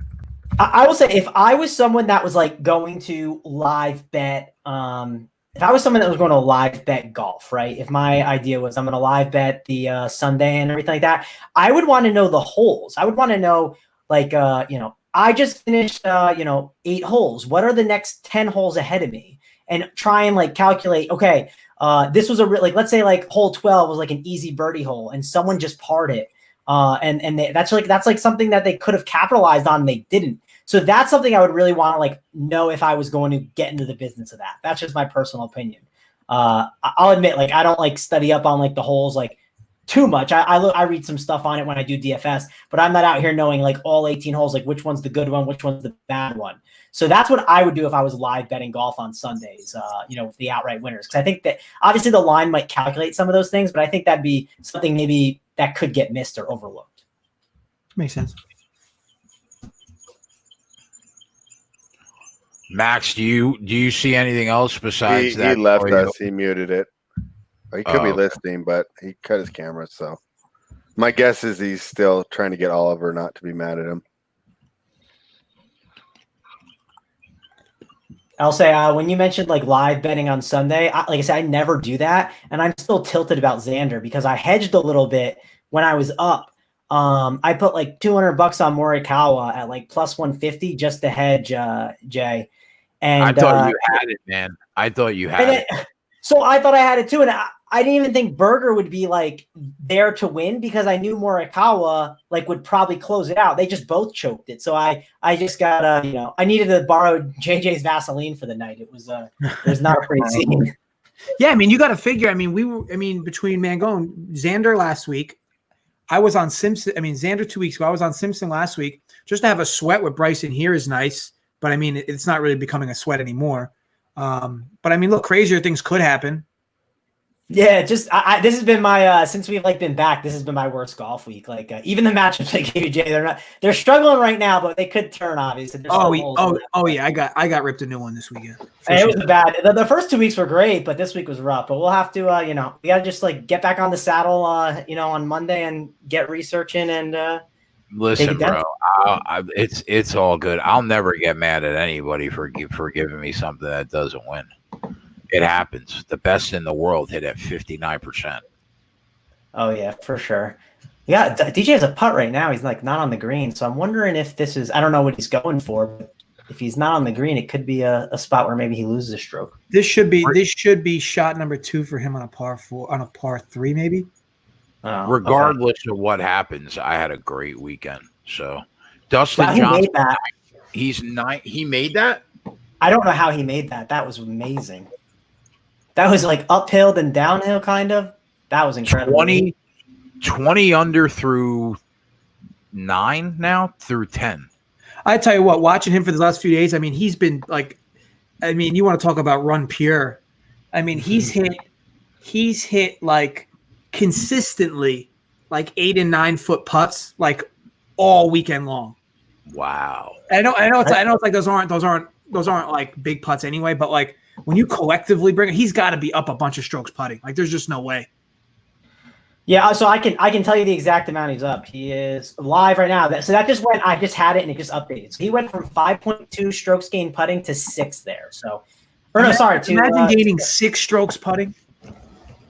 I will say if I was someone that was like going to live bet, if I was someone that was going to live bet golf, right? If my idea was I'm going to live bet the Sunday and everything like that, I would want to know the holes. I would want to know like, I just finished, 8 holes. What are the next 10 holes ahead of me? And try and like calculate, okay, this was let's say like hole 12 was like an easy birdie hole and someone just parred it. That's like something that they could have capitalized on and they didn't. So that's something I would really want to like know if I was going to get into the business of that. That's just my personal opinion. I'll admit, like, I don't like study up on like the holes like too much. I read some stuff on it when I do DFS, but I'm not out here knowing like all 18 holes, like which one's the good one, which one's the bad one. So that's what I would do if I was live betting golf on Sundays, with the outright winners. Because I think that obviously the line might calculate some of those things, but I think that'd be something maybe that could get missed or overlooked. Makes sense. Max, do you see anything else besides that? He left us. He muted it. He could be listening, but he cut his camera. So my guess is he's still trying to get Oliver not to be mad at him. I'll say when you mentioned like live betting on Sunday, like I said, I never do that, and I'm still tilted about Xander because I hedged a little bit when I was up. I put like $200 on Morikawa at like plus 150 just to hedge Jay. And I thought you had it, man. I thought you had it. So I thought I had it too, and I didn't even think Berger would be like there to win because I knew Morikawa like would probably close it out. They just both choked it, so I just got I needed to borrow JJ's Vaseline for the night. It was not a pretty scene. Yeah, I mean you got to figure. I mean between Mango and Xander last week, I was on Simpson. I mean Xander 2 weeks ago. I was on Simpson last week. Just to have a sweat with Bryson here is nice, but I mean it's not really becoming a sweat anymore. But I mean, look, crazier things could happen. Yeah, just this has been my since we've like been back. This has been my worst golf week. Like even the matchups I gave you, Jay, they're struggling right now, but they could turn obviously. Yeah, I got ripped a new one this weekend. It was bad. The first 2 weeks were great, but this week was rough. But we'll have to we got to just like get back on the saddle on Monday and get researching and. Listen, bro, it's all good. I'll never get mad at anybody for giving me something that doesn't win. It happens. The best in the world hit at 59%. Oh yeah, for sure. Yeah, DJ has a putt right now. He's like not on the green, so I'm wondering if this is. I don't know what he's going for. But if he's not on the green, it could be a spot where maybe he loses a stroke. This should be shot number 2 for him on a par 3 maybe. Regardless of what happens, I had a great weekend. So, Dustin Johnson, he made that? I don't know how he made that. That was amazing. That was like uphill then downhill, kind of. That was incredible. 20 under through 9 now, through 10. I tell you what, watching him for the last few days, I mean, he's been like, I mean, you want to talk about run pure. I mean, he's hit like consistently like 8 and 9 foot putts like all weekend long. Wow. I know it's like those aren't like big putts anyway, but like when you collectively bring it, he's got to be up a bunch of strokes putting. Like there's just no way. Yeah, so I can tell you the exact amount he's up. He is live right now. So that just went. I just had it and it just updated. So he went from 5.2 strokes gained putting to 6 there. So, or no, sorry, imagine gaining 6 strokes putting.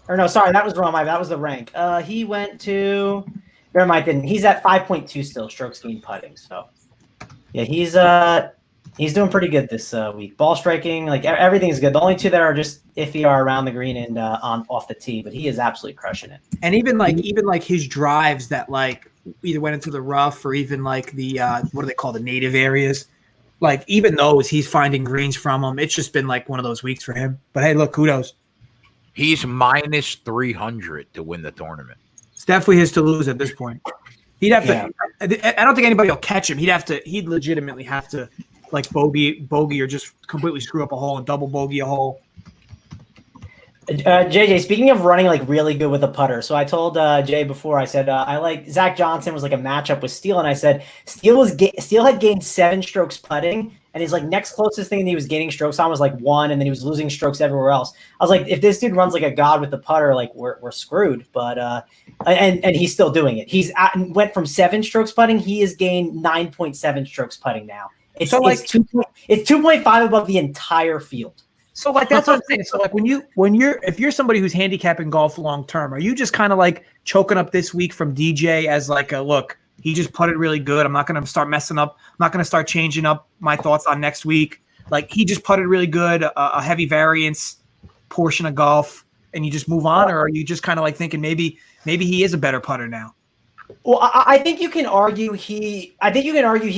Or no, sorry, that was wrong. That was the rank. He went to. Never mind, didn't. He's at 5.2 still strokes gained putting. So, yeah, he's doing pretty good this week. Ball striking, like everything's good. The only 2 that are just iffy are around the green and on off the tee, but he is absolutely crushing it. And even like his drives that like either went into the rough or even like the what do they call the native areas, like even those he's finding greens from them. It's just been like one of those weeks for him. But hey, look, kudos. He's minus 300 to win the tournament. It's definitely his to lose at this point. He'd have to. I don't think anybody will catch him. He'd legitimately have to like bogey or just completely screw up a hole and double bogey a hole. JJ, speaking of running like really good with a putter, so I told Jay before, I said I like Zach Johnson was like a matchup with Steele, and I said Steele had gained 7 strokes putting, and his like next closest thing that he was gaining strokes on was like 1, and then he was losing strokes everywhere else. I was like, if this dude runs like a god with the putter, like we're screwed. But and he's still doing it. Went from 7 strokes putting, he has gained 9.7 strokes putting now. It's 2.5 above the entire field. So like that's what I'm saying. So like if you're somebody who's handicapping golf long term, are you just kind of like choking up this week from DJ as like a look? He just putted really good. I'm not going to start messing up. I'm not going to start changing up my thoughts on next week. Like he just putted really good, a heavy variance portion of golf, and you just move on, or are you just kind of like thinking maybe he is a better putter now? Well, I think you can argue he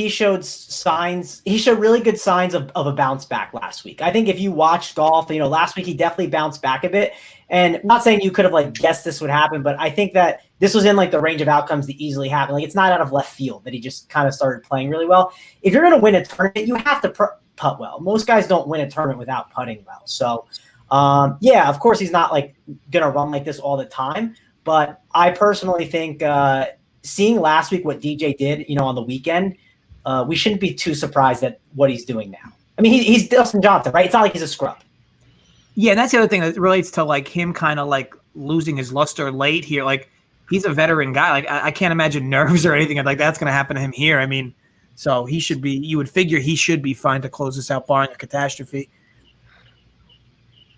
showed signs. He showed really good signs of a bounce back last week. I think if you watched golf, last week he definitely bounced back a bit. And I'm not saying you could have like guessed this would happen, but I think that this was in like the range of outcomes that easily happen. Like it's not out of left field that he just kind of started playing really well. If you're going to win a tournament, you have to putt well. Most guys don't win a tournament without putting well. So, yeah, of course he's not like going to run like this all the time. But I personally think seeing last week what DJ did, on the weekend, we shouldn't be too surprised at what he's doing now. I mean, he's Dustin Johnson, right? It's not like he's a scrub. Yeah, and that's the other thing that relates to like him kind of like losing his luster late here. Like he's a veteran guy. Like I can't imagine nerves or anything like that's going to happen to him here. I mean, so he should be. You would figure he should be fine to close this out, barring a catastrophe.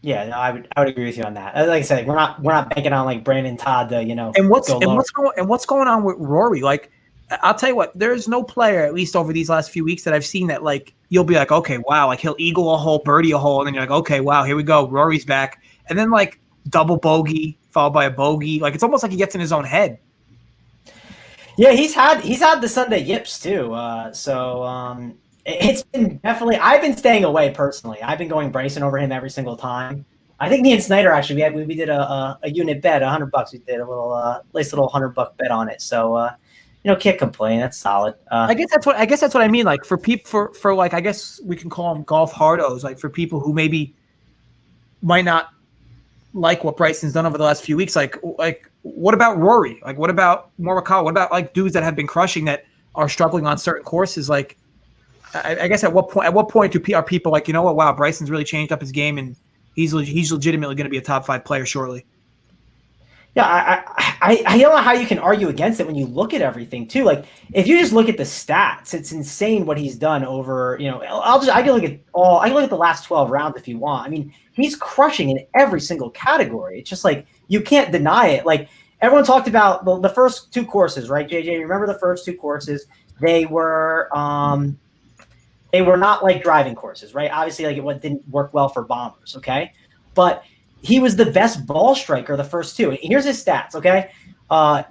Yeah, no, I would agree with you on that. Like I said, we're not banking on like Brandon Todd to And what's going on with Rory? Like, I'll tell you what, there's no player, at least over these last few weeks, that I've seen that like you'll be like, okay, wow, like he'll eagle a hole, birdie a hole, and then you're like, okay, wow, here we go, Rory's back, and then like double bogey followed by a bogey, like it's almost like he gets in his own head. Yeah, he's had the Sunday yips too. It's been definitely. I've been staying away personally. I've been going Bryson over him every single time. I think me and Snyder actually we did a unit bet, $100. We did a little nice little $100 bet on it. So can't complain. That's solid. I guess that's what I mean. Like for people for like, I guess we can call them golf hardos. Like for people who maybe might not like what Bryson's done over the last few weeks. Like what about Rory? Like what about Morikawa? What about like dudes that have been crushing that are struggling on certain courses? Like I guess at what point are people like, you know what? Wow, Bryson's really changed up his game and he's legitimately going to be a top 5 player shortly. Yeah, I don't know how you can argue against it when you look at everything too. Like if you just look at the stats, it's insane what he's done over. I can look at the last 12 rounds if you want. I mean, he's crushing in every single category. It's just like you can't deny it. Like everyone talked about the first 2 courses, right? JJ, remember the first 2 courses? They were not like driving courses, right? Obviously, like it didn't work well for bombers, okay? But he was the best ball striker the first 2. And here's his stats, okay?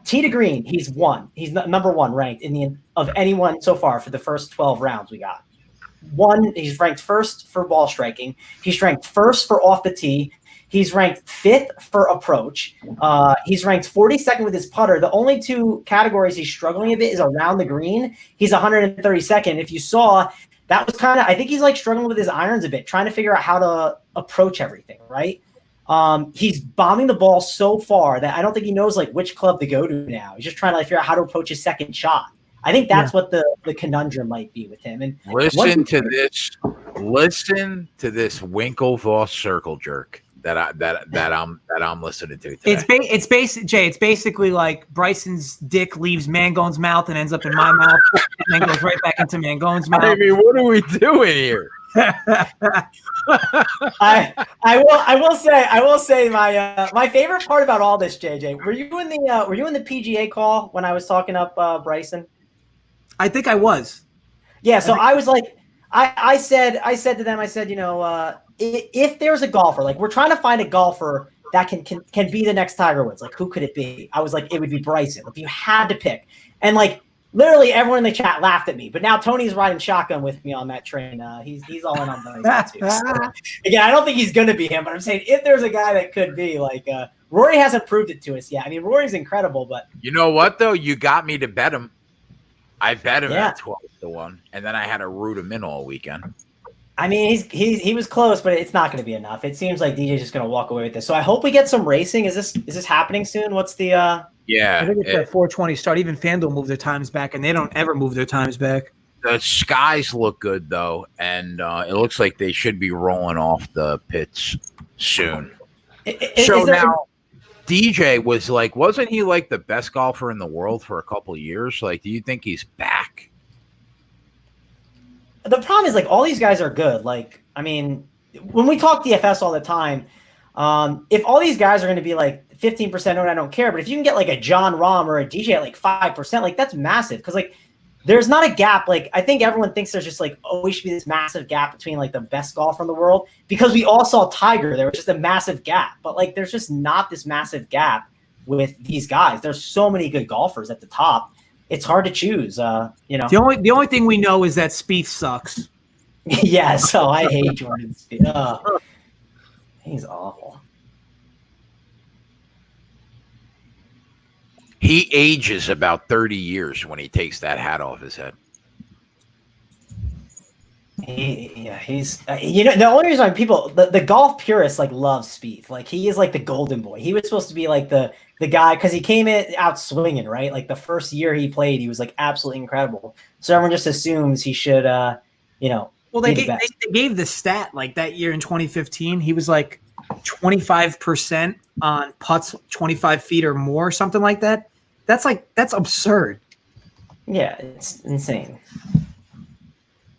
Tee to green, he's 1. He's number 1 ranked of anyone so far for the first 12 rounds we got. 1, he's ranked 1st for ball striking. He's ranked 1st for off the tee. He's ranked 5th for approach. He's ranked 42nd with his putter. The only 2 categories he's struggling a bit is around the green. He's 132nd. If you saw, that was kind of, I think he's like struggling with his irons a bit, trying to figure out how to approach everything, right? He's bombing the ball so far that I don't think he knows like which club to go to now. He's just trying to figure out how to approach his second shot. I think that's what the conundrum might be with him. And listen to this Winklevoss circle jerk that I'm listening to today. It's basically like Bryson's dick leaves Mangone's mouth and ends up in my mouth, and then goes right back into Mangone's mouth. I mean, what are we doing here? I will say my favorite part about all this, JJ. Were you in the PGA call when I was talking up Bryson? I think I was. Yeah, so I was like, I said to them, I said, if there's a golfer, like we're trying to find a golfer that can be the next Tiger Woods, like who could it be? I was like, it would be Bryson. If you had to pick, and like literally everyone in the chat laughed at me, but now Tony's riding shotgun with me on that train. He's all in on Bryson too. So, again, I don't think he's going to be him, but I'm saying if there's a guy that could be, like Rory hasn't proved it to us yet. I mean, Rory's incredible, but you know what though? You got me to bet him. I bet him at 12-1, and then I had to root him in all weekend. I mean, he was close, but it's not going to be enough. It seems like DJ's just going to walk away with this. So I hope we get some racing. Is this happening soon? What's the Yeah, I think it's that 420 start. Even FanDuel moved their times back, and they don't ever move their times back. The skies look good though, and it looks like they should be rolling off the pits soon. Now, DJ was like, wasn't he like the best golfer in the world for a couple of years? Like, do you think he's back? The problem is like all these guys are good. Like, I mean, when we talk DFS all the time, if all these guys are going to be like 15% owned, I don't care. But if you can get like a John Rahm or a DJ at like 5%, like that's massive. Because like there's not a gap. Like I think everyone thinks there's just like always should be this massive gap between like the best golfer in the world. Because we all saw Tiger, there was just a massive gap. But like there's just not this massive gap with these guys. There's so many good golfers at the top. It's hard to choose. The only thing we know is that Spieth sucks. Yeah, so I hate Jordan Spieth. He's awful. He ages about 30 years when he takes that hat off his head. He's the only reason why people the golf purists like love Spieth. Like he is like the golden boy. He was supposed to be like the guy because he came in out swinging, right? Like the first year he played, he was like absolutely incredible. So everyone just assumes he should, Well, they gave the stat like that year in 2015. He was like 25% on putts 25 feet or more, something like that. That's absurd. Yeah, it's insane.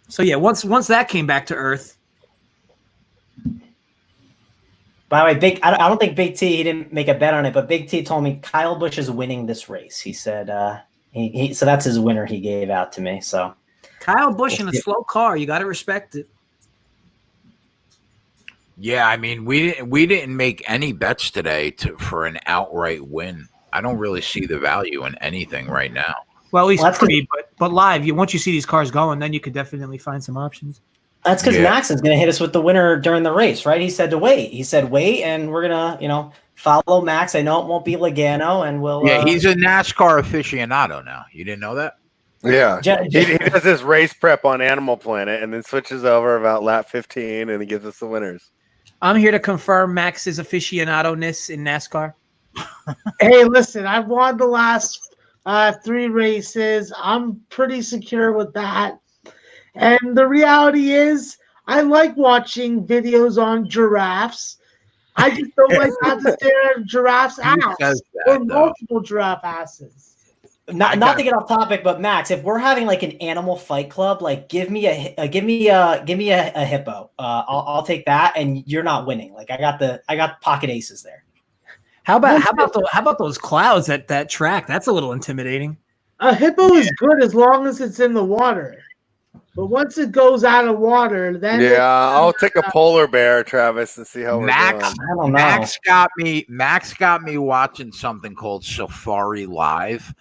So yeah, once that came back to earth. By the way, I don't think Big T, he didn't make a bet on it, but Big T told me Kyle Busch is winning this race. He said so that's his winner he gave out to me. So Kyle Busch in a slow car, you got to respect it. Yeah, I mean, we didn't make any bets today for an outright win. I don't really see the value in anything right now. Well, at least free, but live. Once you see these cars going, then you could definitely find some options. That's because Max is going to hit us with the winner during the race, right? He said to wait. He said wait, and we're gonna, follow Max. I know it won't be Logano, and we'll. Yeah, he's a NASCAR aficionado now. You didn't know that? Yeah, he does his race prep on Animal Planet, and then switches over about lap 15, and he gives us the winners. I'm here to confirm Max's aficionado-ness in NASCAR. Hey, listen, I've won the last 3 races. I'm pretty secure with that. And the reality is, I like watching videos on giraffes. I just don't like how to stare at a giraffe's ass or multiple giraffe asses. Not to get off topic, but Max, if we're having like an animal fight club, like give me a hippo. I'll take that, and you're not winning. Like I got pocket aces there. How about those clouds at that track? That's a little intimidating. A hippo is good as long as it's in the water. But once it goes out of water, then I'll take a polar bear, Travis, and see how we're doing. I don't know. Max got me watching something called Safari Live,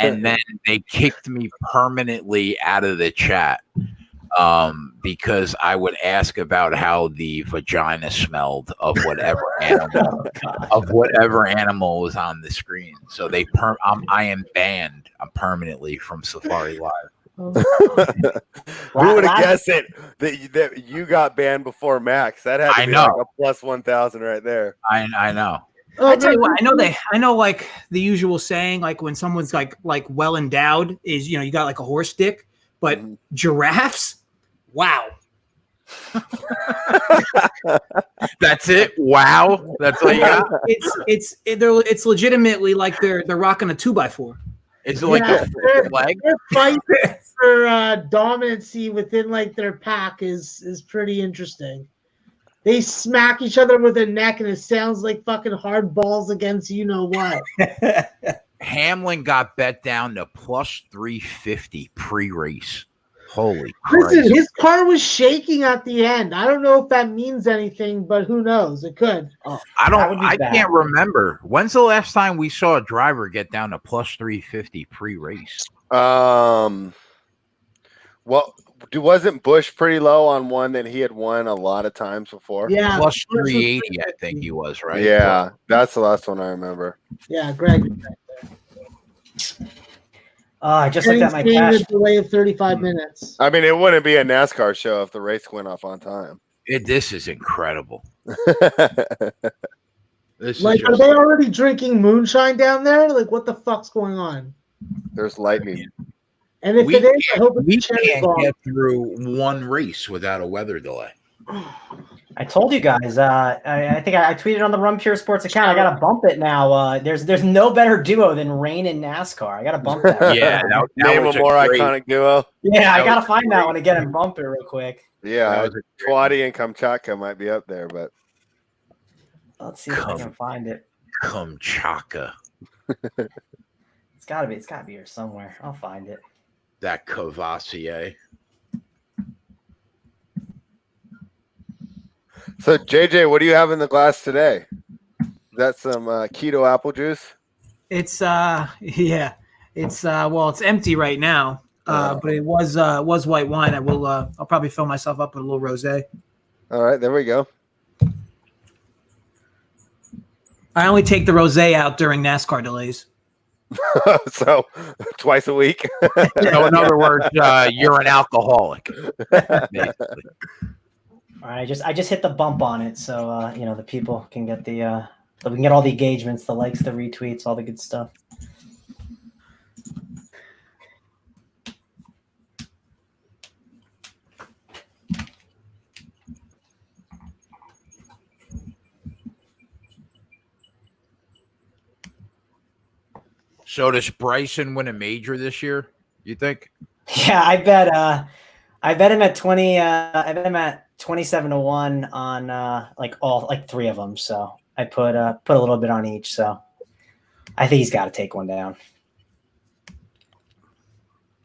and then they kicked me permanently out of the chat because I would ask about how the vagina smelled of whatever animal was on the screen. So I am banned. I'm permanently from Safari Live. Who would have guessed it that you got banned before Max? That had to be like a plus 1,000 right there. I know. I tell you what, I know like the usual saying, like when someone's like well endowed is, you got like a horse dick, but giraffes, wow. That's it. Wow. That's all you got. It's legitimately like they're rocking a 2x4. It's like a flag. Their fight for dominancy within like their pack is pretty interesting. They smack each other with their neck, and it sounds like fucking hard balls against what. Hamlin got bet down to plus 350 pre-race. Holy Christ. Listen, his car was shaking at the end. I don't know if that means anything, but who knows? It could. I can't remember. When's the last time we saw a driver get down to plus 350 pre-race? Well, wasn't Busch pretty low on one that he had won a lot of times before? Yeah. Plus 380, I think he was, right? Yeah, that's the last one I remember. Yeah, Greg. I just looked at my cash. A delay of 35 minutes. I mean, it wouldn't be a NASCAR show if the race went off on time. This is incredible. Are they already drinking moonshine down there? Like, what the fuck's going on? There's lightning. And if it is, I hope it's can't get through one race without a weather delay. I told you guys. I think I tweeted on the Run Pure Sports account. I got to bump it now. There's no better duo than Rain and NASCAR. I got to bump that. Yeah, name a more iconic duo. Yeah, I got to find that one again and bump it real quick. Yeah, Twatty and Kamchatka might be up there, but let's see if I can find it. Kamchatka. It's got to be here somewhere. I'll find it. That Cavassier. So, JJ, what do you have in the glass today? Is that some keto apple juice? It's it's empty right now. But it was white wine. I'll probably fill myself up with a little rosé. All right, there we go. I only take the rosé out during NASCAR delays. So twice a week. So in other words, you're an alcoholic. Basically. All right, I just hit the bump on it, so the people can get we can get all the engagements, the likes, the retweets, all the good stuff. So does Bryson win a major this year, you think? Yeah, I bet I bet him at 20. I bet him at 27-1 on all three of them. So I put a little bit on each. So I think he's got to take one down.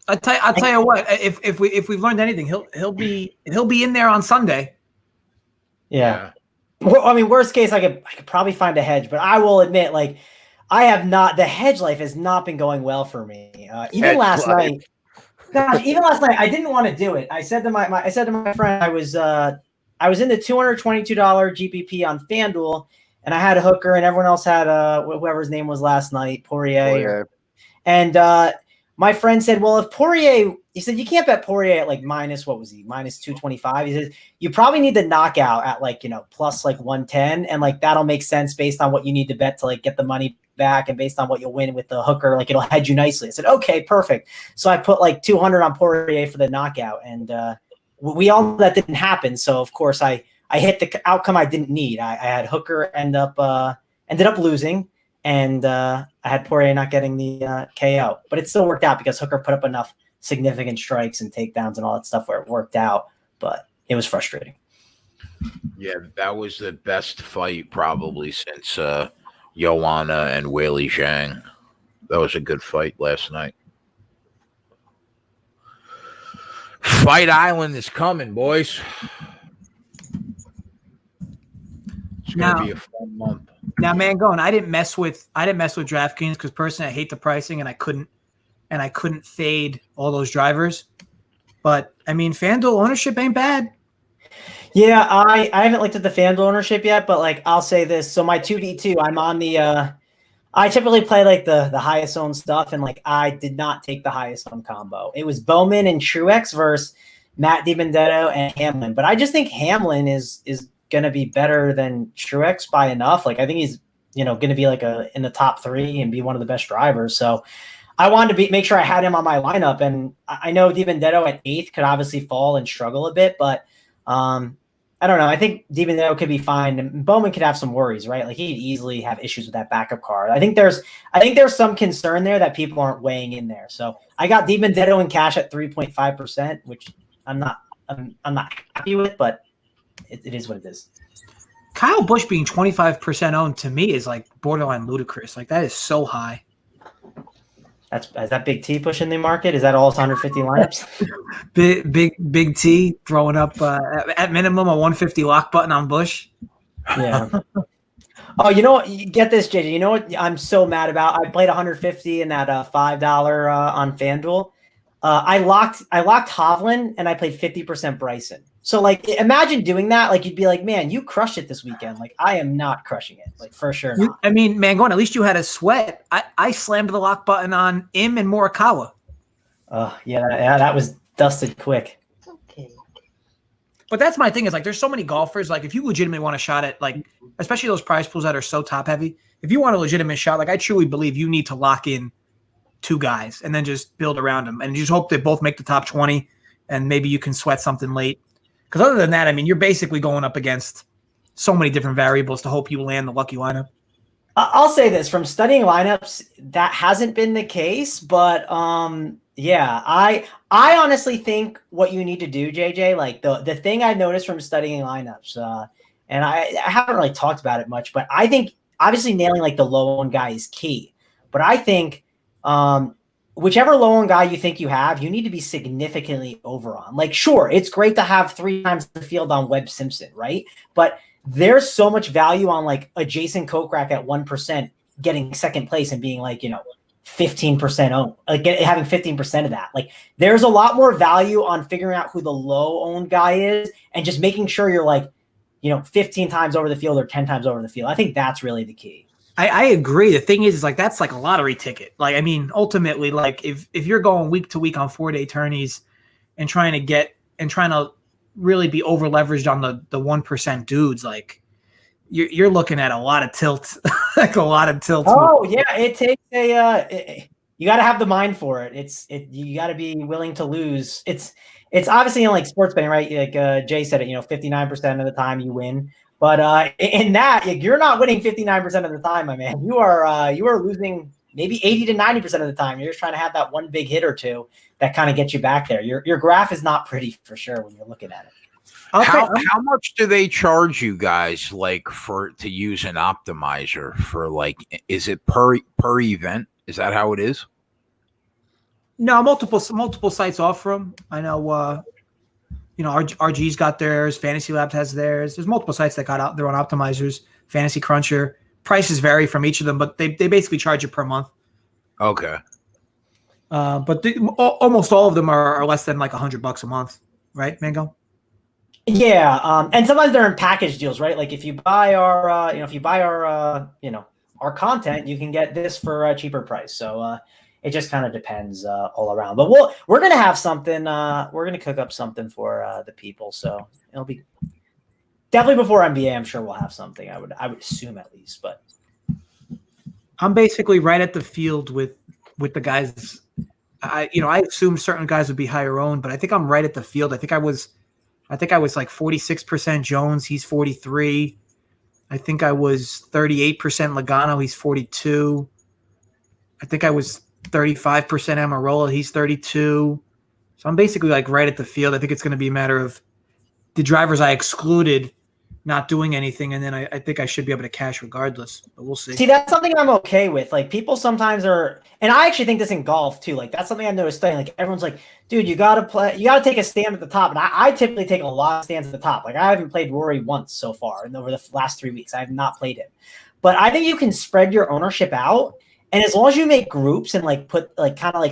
I'll tell you what. If we've learned anything, he'll be in there on Sunday. Yeah. Well, I mean, worst case, I could probably find a hedge, but I will admit, like, I have not. The hedge life has not been going well for me. Even last night, I didn't want to do it. I said to my friend, I was in the $222 GPP on FanDuel, and I had a hooker, and everyone else had whoever his name was last night, Poirier. And my friend said, well, if Poirier, he said, you can't bet Poirier at like minus 225. He says, you probably need the knockout at plus 110. And like, that'll make sense based on what you need to bet to like get the money back and based on what you'll win with the hooker, like it'll hedge you nicely. I said, okay, perfect. So I put like 200 on Poirier for the knockout. And we all know that didn't happen. So of course I hit the outcome I didn't need. I had hooker ended up losing. And I had Poirier not getting the KO, but it still worked out because Hooker put up enough significant strikes and takedowns and all that stuff where it worked out. But it was frustrating. Yeah, that was the best fight probably since Joanna and Weili Zhang. That was a good fight last night. Fight Island is coming, boys. It's gonna be a fun month. Now, Mangone, I didn't mess with DraftKings because personally I hate the pricing and I couldn't fade all those drivers. But I mean, FanDuel ownership ain't bad. Yeah, I haven't looked at the FanDuel ownership yet, but like I'll say this. So my 2v2, I'm on the I typically play like the highest owned stuff, and like I did not take the highest owned combo. It was Bowman and Truex versus Matt DiBenedetto and Hamlin. But I just think Hamlin is going to be better than Truex by enough. Like I think he's, going to be like in the top 3 and be one of the best drivers. So I wanted to make sure I had him on my lineup. And I know DiBenedetto at 8th could obviously fall and struggle a bit, but I don't know. I think DiBenedetto could be fine. And Bowman could have some worries, right? Like he'd easily have issues with that backup car. I think there's some concern there that people aren't weighing in there. So I got DiBenedetto in cash at 3.5%, which I'm not happy with, but it is what it is. Kyle Busch being 25% owned to me is like borderline ludicrous. Like that is so high. Is that Big T pushing the market? Is that all 150 lineups? Big T throwing up at minimum a 150 lock button on Busch. Yeah. Oh, you know what? You get this, JJ. You know what I'm so mad about? I played 150 in that $5 on FanDuel. I locked Hovland and I played 50% Bryson. So like, imagine doing that. Like you'd be like, man, you crushed it this weekend. Like I am not crushing it. Like for sure not. I mean, Mangone, at least you had a sweat. I slammed the lock button on Im and Morikawa. Yeah, that was dusted quick. Okay. But that's my thing is like, there's so many golfers. Like if you legitimately want a shot at like, especially those prize pools that are so top heavy, if you want a legitimate shot, like I truly believe you need to lock in 2 guys and then just build around them and you just hope they both make the top 20 and maybe you can sweat something late. Because other than that, I mean, you're basically going up against so many different variables to hope you land the lucky lineup. I'll say this, from studying lineups, that hasn't been the case, but yeah, I honestly think what you need to do, JJ, like the thing I noticed from studying lineups, and I haven't really talked about it much, but I think obviously nailing like the low owned guy is key. But I think whichever low owned guy you think you have, you need to be significantly over on. Like, sure, it's great to have 3 times the field on Webb Simpson, right? But there's so much value on like a Jason Kokrak at 1% getting second place and being like, 15% owned, like having 15% of that. Like there's a lot more value on figuring out who the low owned guy is and just making sure you're like, 15 times over the field or 10 times over the field. I think that's really the key. I agree. The thing is like that's like a lottery ticket. Like I mean, ultimately, like if you're going week to week on 4-day tourneys and trying to really be over leveraged on the 1% dudes, like you're looking at a lot of tilt, like a lot of tilt. Oh yeah, it takes you got to have the mind for it. You got to be willing to lose. It's obviously like sports betting, right? Like Jay said it, 59% of the time you win. But in that, you're not winning 59% of the time, my man. You are losing maybe 80 to 90% of the time, you're just trying to have that one big hit or two that kind of gets you back there. Your graph is not pretty for sure when you're looking at it. How much do they charge you guys to use an optimizer for is it per event? Is that how it is? No, multiple sites offer them. I know RG's got theirs, Fantasy Labs has theirs. There's multiple sites that got out their own optimizers, Fantasy Cruncher. Prices vary from each of them, but they basically charge you per month. Okay. But almost all of them are less than like $100 a month, right, Mango? Yeah, and sometimes they're in package deals, right? Like if you buy our, our content, you can get this for a cheaper price. So it just kind of depends all around. But we're gonna have something. We're gonna cook up something for the people. So it'll be definitely before NBA. I'm sure we'll have something. I would assume at least. But I'm basically right at the field with the guys. I assume certain guys would be higher owned, but I think I'm right at the field. I think I was like 46% Jones. He's 43. I think I was 38% Logano. He's 42. I think I was 35% Amarola. He's 32. So I'm basically like right at the field. I think it's going to be a matter of the drivers I excluded not doing anything, and then I think I should be able to cash regardless. But we'll see. See, that's something I'm okay with. Like people sometimes are, and I actually think this in golf too. Like that's something I've noticed studying. Like everyone's like, dude, you gotta take a stand at the top. And I typically take a lot of stands at the top. Like I haven't played Rory once so far, and over the last 3 weeks, I have not played him. But I think you can spread your ownership out. And as long as you make groups and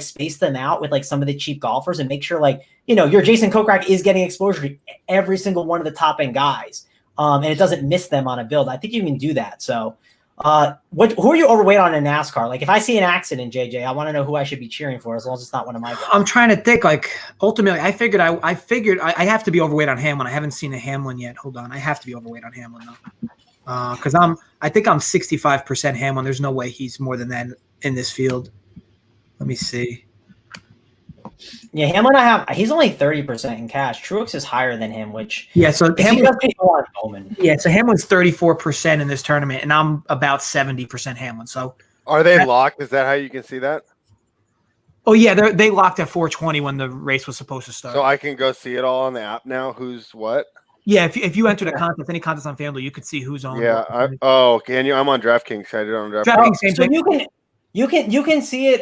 space them out with like some of the cheap golfers and make sure your Jason Kokrak is getting exposure to every single one of the top end guys. And it doesn't miss them on a build. I think you can do that. So who are you overweight on in NASCAR? Like if I see an accident, JJ, I want to know who I should be cheering for as long as it's not one of my guys. I'm trying to think ultimately I figured I have to be overweight on Hamlin. I haven't seen a Hamlin yet. Hold on. I have to be overweight on Hamlin though. Because I think I'm 65% Hamlin. There's no way he's more than that in this field. Let me see. Yeah, Hamlin, he's only 30% in cash. Truex is higher than him, which so Hamlin. Yeah, so Hamlin's 34% in this tournament, and I'm about 70% Hamlin. So are they locked? Is that how you can see that? Oh yeah, they locked at 420 when the race was supposed to start. So I can go see it all on the app now. Who's what? Yeah, if you enter the contest, any contest on FanDuel, you could see who's on. Yeah. Can you? I'm on DraftKings. I did it on DraftKings. Same thing. You can see it.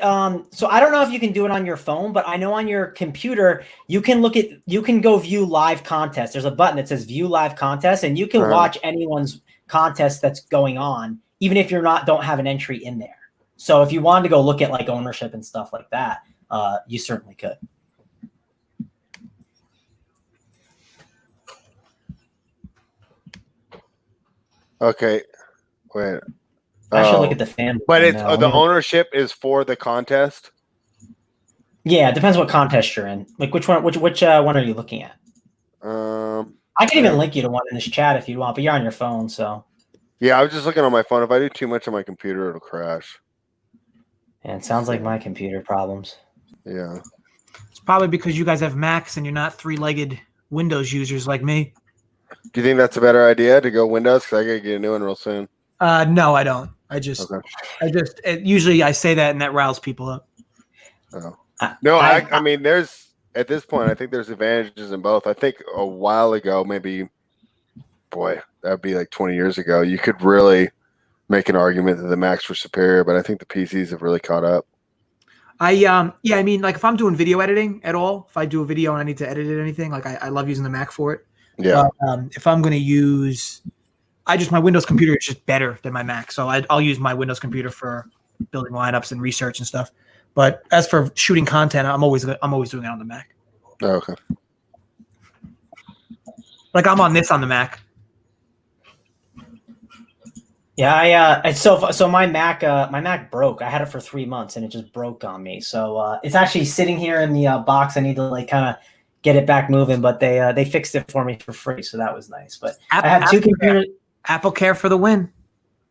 So I don't know if you can do it on your phone, but I know on your computer you can go view live contests. There's a button that says view live contest, and you can watch anyone's contest that's going on, even if don't have an entry in there. So if you wanted to go look at like ownership and stuff like that, you certainly could. Okay, wait. I should look at the fan. But it's the ownership is for the contest. Yeah, it depends what contest you're in. Like which one are you looking at? I can even link you to one in this chat if you want, but you're on your phone, so. Yeah, I was just looking on my phone. If I do too much on my computer, it'll crash. And it sounds like my computer problems. Yeah. It's probably because you guys have Macs and you're not three-legged Windows users like me. Do you think that's a better idea to go Windows? Because I gotta get a new one real soon. No, I don't. Usually I say that and that riles people up. Oh. No, I mean, at this point, I think there's advantages in both. I think a while ago, maybe, that'd be like 20 years ago, you could really make an argument that the Macs were superior, but I think the PCs have really caught up. I mean, like if I'm doing video editing at all, if I do a video and I need to edit it or anything, like I love using the Mac for it. Yeah. But, if I'm going to use, my Windows computer is just better than my Mac. So I'll use my Windows computer for building lineups and research and stuff. But as for shooting content, I'm always doing it on the Mac. Oh, okay. Like I'm on this on the Mac. Yeah, so my Mac broke. I had it for 3 months and it just broke on me. So it's actually sitting here in the box. I need to like kind of get it back moving, but they fixed it for me for free, so that was nice. But I had two computers. Apple Care for the win.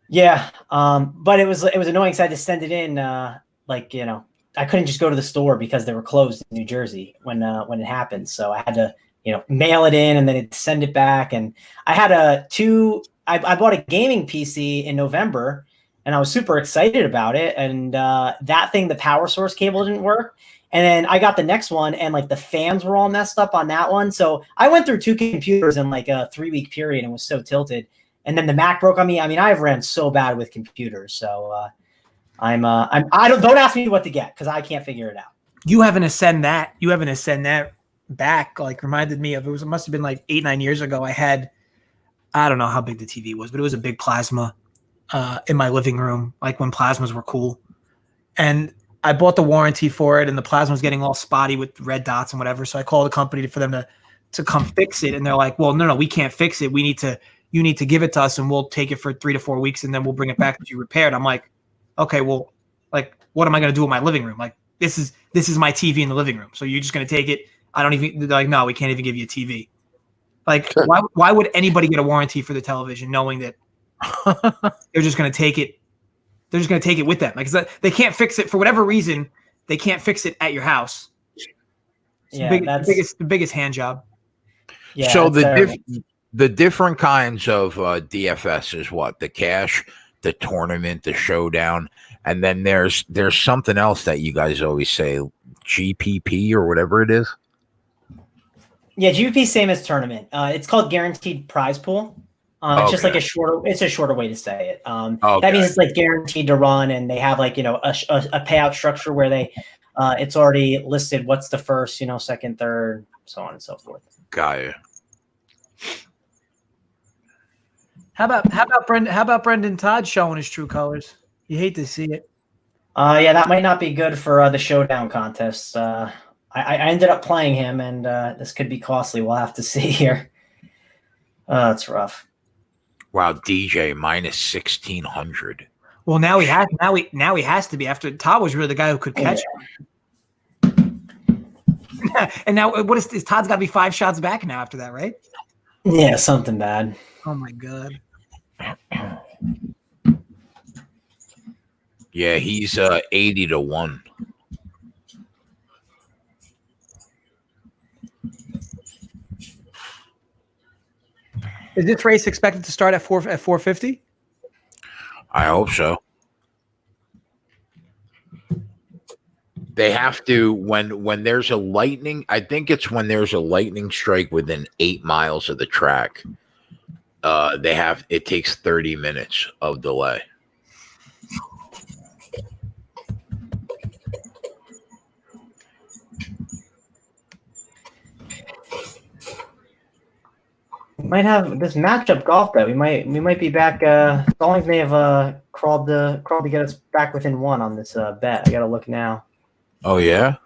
Yeah, but it was annoying because I had to send it in. I couldn't just go to the store because they were closed in New Jersey when it happened. So I had to mail it in and then send it back. And I had I bought a gaming PC in November, and I was super excited about it. And that thing, the power source cable didn't work. And then I got the next one, and like the fans were all messed up on that one. So I went through 2 computers in like a 3-week period and was so tilted. And then the Mac broke on me. I mean, I've ran so bad with computers. So I don't ask me what to get because I can't figure it out. You have an Ascend that back, like reminded me of, it must have been like 8-9 years ago. I don't know how big the TV was, but it was a big plasma in my living room, like when plasmas were cool. And I bought the warranty for it, and the plasma was getting all spotty with red dots and whatever. So I called the company for them to come fix it. And they're like, well, no, we can't fix it. You need to give it to us, and we'll take it for 3 to 4 weeks, and then we'll bring it back to you repaired. I'm like, okay, well, like, what am I going to do with my living room? Like, this is my TV in the living room. So you're just going to take it? I don't even, like, no, we can't even give you a TV. Like, why would anybody get a warranty for the television knowing that they're just going to take it? They're just going to take it with them. Like, they can't fix it for whatever reason. They can't fix it at your house. It's the biggest hand job. Yeah. So the different kinds of DFS is what? The cash, the tournament, the showdown, and then there's something else that you guys always say, GPP or whatever it is. Yeah, GPP same as tournament. It's called guaranteed prize pool. It's just like a shorter way to say it. That means it's like guaranteed to run, and they have like, a payout structure where they it's already listed what's the first, second, third, so on and so forth. Got it. How about Brendan Todd showing his true colors? You hate to see it. Yeah, that might not be good for the showdown contests. I ended up playing him, and this could be costly. We'll have to see here. It's rough. Wow, DJ minus 1,600. Well, now he has to be. After Todd was really the guy who could catch him. And now what is Todd's got to be 5 shots back now after that, right? Yeah, something bad. Oh my god. Yeah, he's 80 to 1. Is this race expected to start at 450? I hope so. They have to when there's a lightning. I think it's when there's a lightning strike within 8 miles of the track. It takes 30 minutes of delay. We might have this matchup golf bet. We might be back. Stallings may have crawled to get us back within 1 on this bet. I gotta look now. Oh yeah,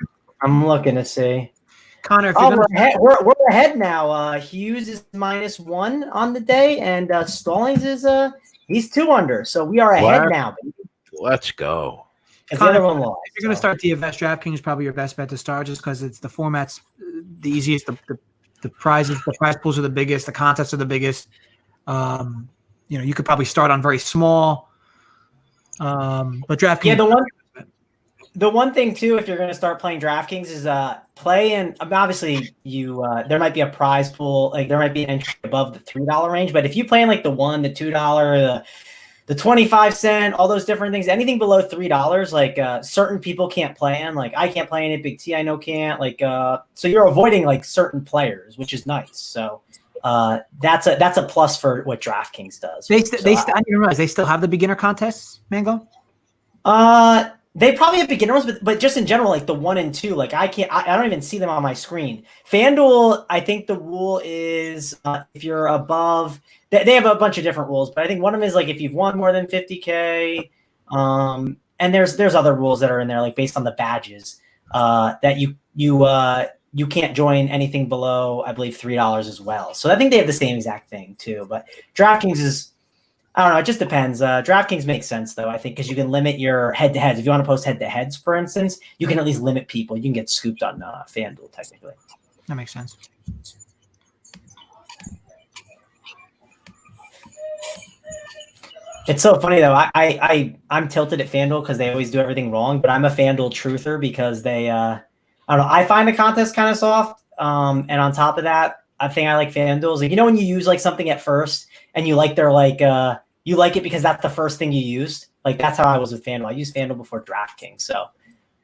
I'm looking to see. Connor, we're ahead now. Hughes is -1 on the day, and Stallings is he's 2 under. So we are ahead now. Baby. Let's go. Connor, the other one lost. If you're gonna start DFS, DraftKings is probably your best bet to start, just because it's the format's the easiest. The prize pools are the biggest. The contests are the biggest. You could probably start on very small. But DraftKings. Yeah, the one thing too, if you're going to start playing DraftKings, is play, and obviously there might be a prize pool, like there might be an entry above the $3 range. But if you play in like the $1, the $2, the 25-cent, all those different things, anything below $3, like certain people can't play in. Like I can't play in it. Big T I know can't. Like so you're avoiding like certain players, which is nice. So that's a plus for what DraftKings does. I didn't realize they still have the beginner contests, Mango. They probably have beginner ones, but just in general, like the 1 and 2, like I don't even see them on my screen. FanDuel, I think the rule is if you're above, they have a bunch of different rules, but I think one of them is like if you've won more than 50K, and there's other rules that are in there, like based on the badges, that you can't join anything below, I believe, $3 as well. So I think they have the same exact thing too. But DraftKings is, I don't know. It just depends. DraftKings makes sense, though, I think, because you can limit your head-to-heads. If you want to post head-to-heads, for instance, you can at least limit people. You can get scooped on FanDuel, technically. That makes sense. It's so funny, though. I'm tilted at FanDuel because they always do everything wrong, but I'm a FanDuel truther because they I don't know. I find the contest kind of soft, and on top of that, I think I like FanDuel is like, when you use like something at first and you like their like you like it because that's the first thing you used. Like that's how I was with FanDuel. I used FanDuel before DraftKings, so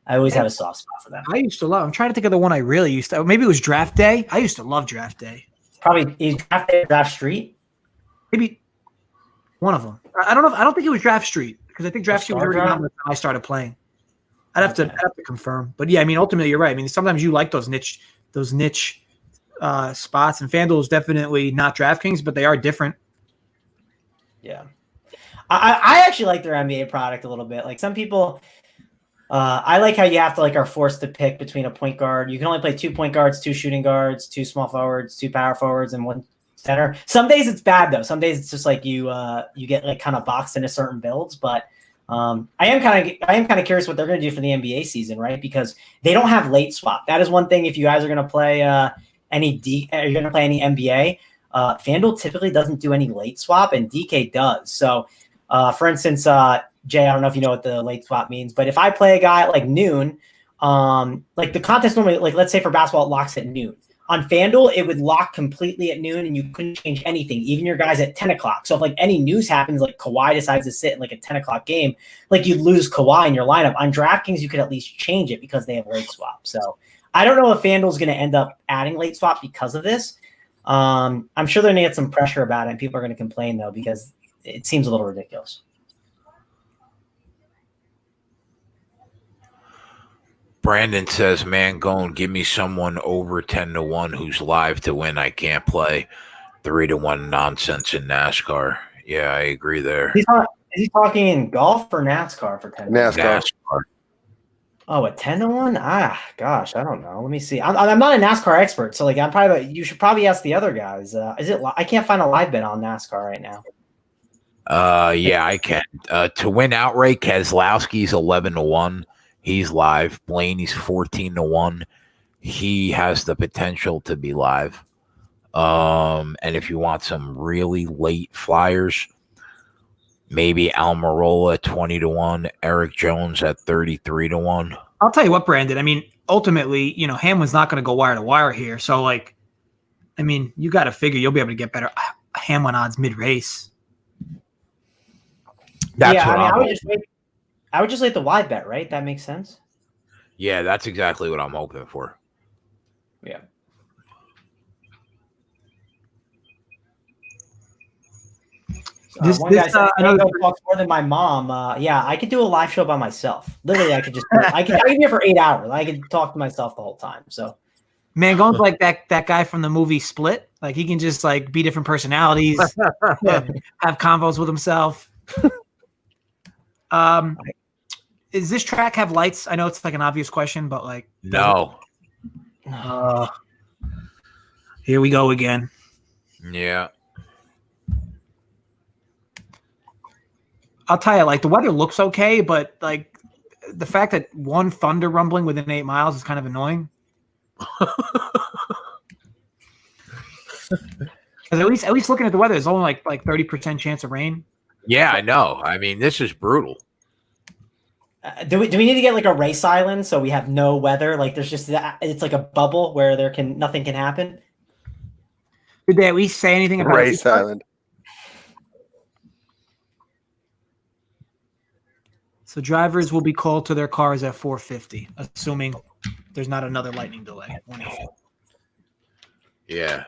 I always have a soft spot for them. I used to love. I'm trying to think of the one I really used to. Maybe it was Draft Day. I used to love Draft Day. Probably is Draft Day or Draft Street. Maybe one of them. I don't know. I don't think it was Draft Street because I think Draft Street was already Draft? on when I started playing. I'd have to confirm. But yeah, I mean, ultimately, you're right. I mean, sometimes you like those niche spots, and FanDuel is definitely not DraftKings, but they are different. Yeah, I actually like their NBA product a little bit. Like some people, I like how you have to are forced to pick between a point guard. You can only play 2 point guards, 2 shooting guards, 2 small forwards, 2 power forwards, and 1 center. Some days it's bad though. Some days it's just like you get kind of boxed into certain builds. But I am kind of curious what they're going to do for the NBA season, right? Because they don't have late swap. That is one thing. If you guys are going to play any NBA. FanDuel typically doesn't do any late swap, and DK does. So, for instance, Jay, I don't know if you know what the late swap means, but if I play a guy at noon, the contest normally, let's say for basketball, it locks at noon. On FanDuel, it would lock completely at noon, and you couldn't change anything, even your guys at 10 o'clock. So if any news happens, like Kawhi decides to sit in a 10 o'clock game, you'd lose Kawhi in your lineup. On DraftKings, you could at least change it because they have late swap. So I don't know if FanDuel's going to end up adding late swap because of this. I'm sure they're going to get some pressure about it, and people are going to complain, though, because it seems a little ridiculous. Brandon says, Mangone, give me someone over 10-1 who's live to win. I can't play 3-1 nonsense in NASCAR. Yeah, I agree there. Is he talking in golf or NASCAR for 10? NASCAR. Oh, a 10-1? Gosh, I don't know. Let me see. I'm not a NASCAR expert, so you should probably ask the other guys. I can't find a live bet on NASCAR right now. Yeah, I can. To win outright, Keselowski's 11-1. He's live. Blaney's 14-1. He has the potential to be live. And if you want some really late flyers, maybe Almirola at 20-1, Eric Jones at 33-1. I'll tell you what, Brandon. I mean, ultimately, Hamlin's not going to go wire to wire here. So, you got to figure you'll be able to get better Hamlin odds mid-race. That's what I would just like the wide bet, right? That makes sense. Yeah, that's exactly what I'm hoping for. Yeah. One guy said, I talk more than my mom. Yeah, I could do a live show by myself. Literally, I could just I could be here for 8 hours. I could talk to myself the whole time. So, Mangone's like that guy from the movie Split. He can just be different personalities, have convos with himself. Does this track have lights? I know it's an obvious question, but no. Here we go again. Yeah. I'll tell you, the weather looks okay, but the fact that one thunder rumbling within 8 miles is kind of annoying. Because at least looking at the weather, there's only 30% chance of rain. Yeah, I know. I mean, this is brutal. Do we need to get a race island so we have no weather? There's just it's a bubble where nothing can happen. Did they at least say anything about race island? So drivers will be called to their cars at 4:50, assuming there's not another lightning delay. Yeah.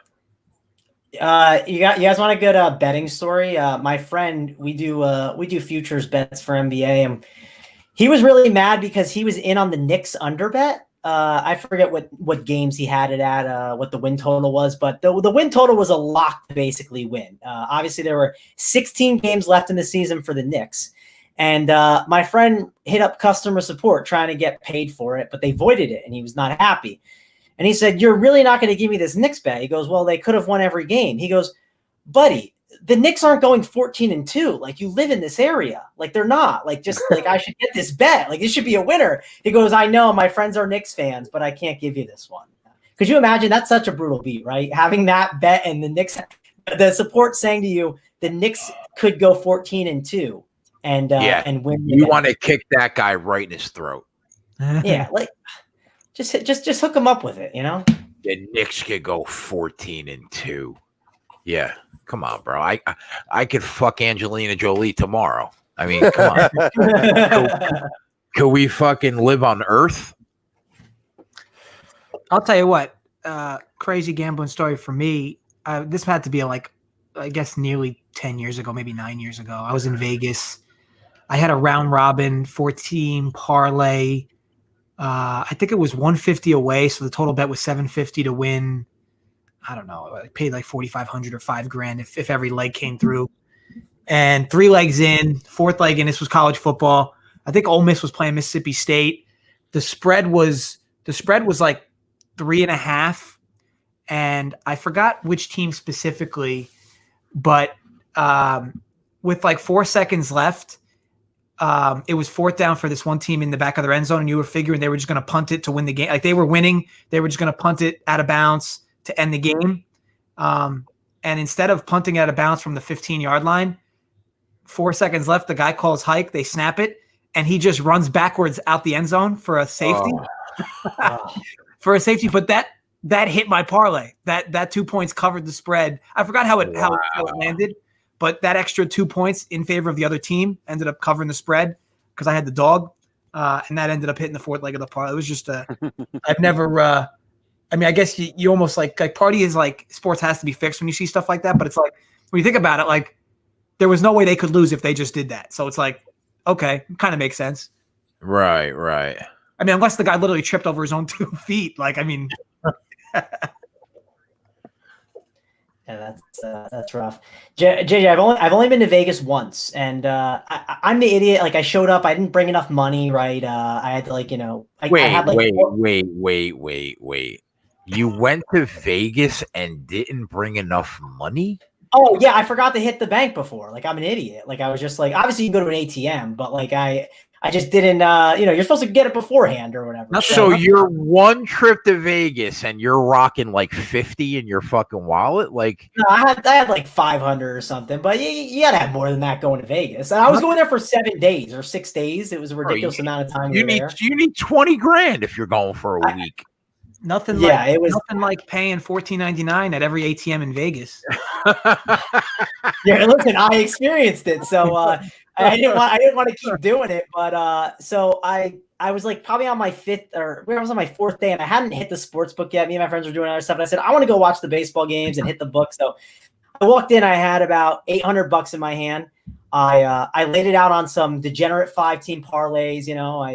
You guys want a good betting story? My friend, we do futures bets for NBA, and he was really mad because he was in on the Knicks under bet. I forget what games he had it at, what the win total was, but the win total was a lock to basically win. Obviously, there were 16 games left in the season for the Knicks. And my friend hit up customer support trying to get paid for it, but they voided it, and he was not happy. And he said, "You're really not going to give me this Knicks bet?" He goes, "Well, they could have won every game." He goes, "Buddy, the Knicks aren't going 14-2. You live in this area. They're not. I should get this bet. This should be a winner." He goes, "I know my friends are Knicks fans, but I can't give you this one." Could you imagine? That's such a brutal beat, right? Having that bet and the Knicks, the support saying to you, the Knicks could go 14-2 and win. You want to kick that guy right in his throat. Yeah, just hook him up with it, The Knicks could go 14-2. Yeah, come on, bro. I could fuck Angelina Jolie tomorrow. I mean, come on. Could we fucking live on Earth? I'll tell you what, crazy gambling story for me. This had to be like, I guess nearly 10 years ago, maybe 9 years ago. I was in Vegas. I had a round robin 14 parlay. I think it was 150 away. So the total bet was 750 to win. I don't know. I paid like 4,500 or $5,000 if every leg came through. And 3 legs in, 4th leg in. This was college football. I think Ole Miss was playing Mississippi State. The spread was like 3.5, and I forgot which team specifically, but with like 4 seconds left, it was 4th down for this one team in the back of their end zone, and you were figuring they were just going to punt it to win the game. Like they were winning, they were just going to punt it out of bounds to end the game. And instead of punting out of bounds from the 15-yard line, 4 seconds left, the guy calls hike, they snap it, and he just runs backwards out the end zone for a safety. For a safety, but that hit my parlay. That 2 points covered the spread. I forgot how it landed, but that extra 2 points in favor of the other team ended up covering the spread because I had the dog, and that ended up hitting the 4th leg of the parlay. It was just I've never. I mean, I guess you almost like party is like sports has to be fixed when you see stuff like that, but it's like when you think about it, like there was no way they could lose if they just did that. So it's like, okay, kind of makes sense. Right. I mean, unless the guy literally tripped over his own 2 feet. Like, I mean. Yeah, that's rough. JJ, I've only been to Vegas once, and I'm the idiot. Like, I showed up, I didn't bring enough money, right? I had to Wait. You went to Vegas and didn't bring enough money? Oh yeah, I forgot to hit the bank before. Like, I'm an idiot. Like, I was just like, obviously you can go to an ATM, but like I just didn't. You're supposed to get it beforehand or whatever. So you're one trip to Vegas and you're rocking like 50 in your fucking wallet. Like, no, I had like 500 or something, but you gotta have more than that going to Vegas. And I was going there for 7 days or 6 days. It was a ridiculous amount of time. You need $20,000 if you're going for a week. Nothing like paying $14.99 at every ATM in Vegas. Yeah, listen, I experienced it, so I didn't want to keep doing it, but so I was like probably on my 5th or I was on my 4th day, and I hadn't hit the sports book yet. Me and my friends were doing other stuff, and I said I want to go watch the baseball games and hit the book. So I walked in, I had about $800 in my hand. I laid it out on some degenerate 5-team parlays.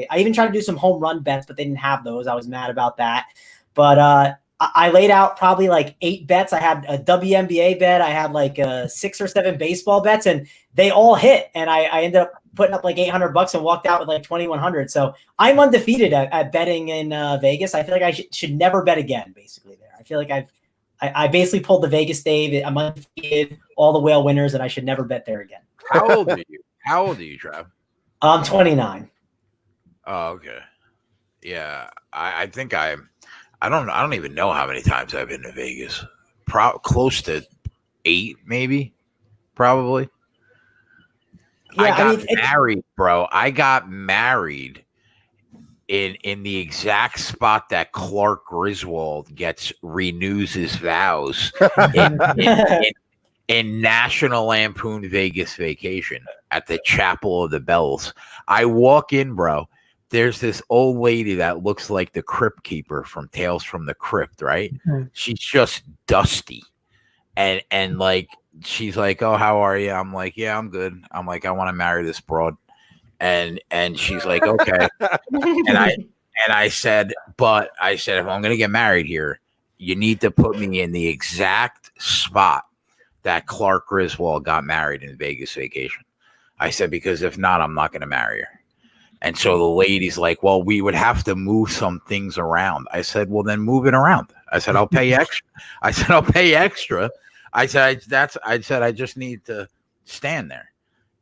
I even tried to do some home run bets, but they didn't have those. I was mad about that. But I laid out probably like 8 bets. I had a WNBA bet. I had like 6 or 7 baseball bets, and they all hit. And I ended up putting up like $800 and walked out with like 2,100. So I'm undefeated at betting in Vegas. I feel like I should never bet again. Basically, there. I feel like I basically pulled the Vegas Dave. I'm undefeated, all the whale winners, and I should never bet there again. How old are you? How old are you, Trav? I'm 29. Oh, okay. Yeah, I think I don't even know how many times I've been to Vegas. Close to 8, maybe. Probably. Yeah, I got married, bro. I got married in the exact spot that Clark Griswold renews his vows in National Lampoon Vegas Vacation at the Chapel of the Bells. I walk in, bro. There's this old lady that looks like the crypt keeper from Tales from the Crypt, right? Mm-hmm. She's just dusty. And like, she's like, "Oh, how are you?" I'm like, "Yeah, I'm good." I'm like, "I want to marry this broad." And she's like, "Okay." and I said, if I'm going to get married here, you need to put me in the exact spot that Clark Griswold got married in Vegas Vacation. I said, because if not, I'm not going to marry her. And so the lady's like, "Well, we would have to move some things around." I said, "Well, then move it around." I said, "I'll pay extra." I said, "I just need to stand there."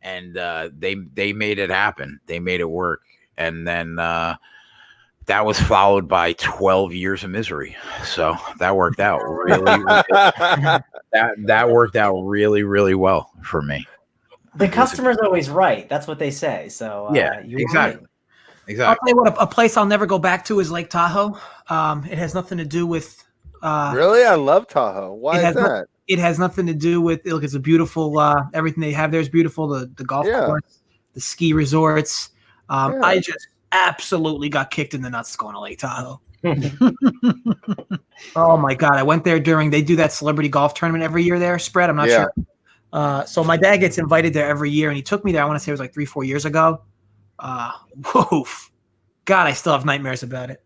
And they made it happen. They made it work. And then that was followed by 12 years of misery. So that worked out really that worked out really, really well for me. The customer's always right. That's what they say. So yeah, exactly. Right. Exactly. I'll tell you what, a place I'll never go back to is Lake Tahoe. It has nothing to do with. Really, I love Tahoe. Why is that? It has nothing to do with. Look, it's a beautiful. Everything they have there is beautiful. The golf course, the ski resorts. Yeah. I just absolutely got kicked in the nuts going to Lake Tahoe. Oh my God. I went there they do that celebrity golf tournament every year there, spread. I'm not sure. So my dad gets invited there every year, and he took me there. I want to say it was like 3-4 years ago. Woof. God, I still have nightmares about it.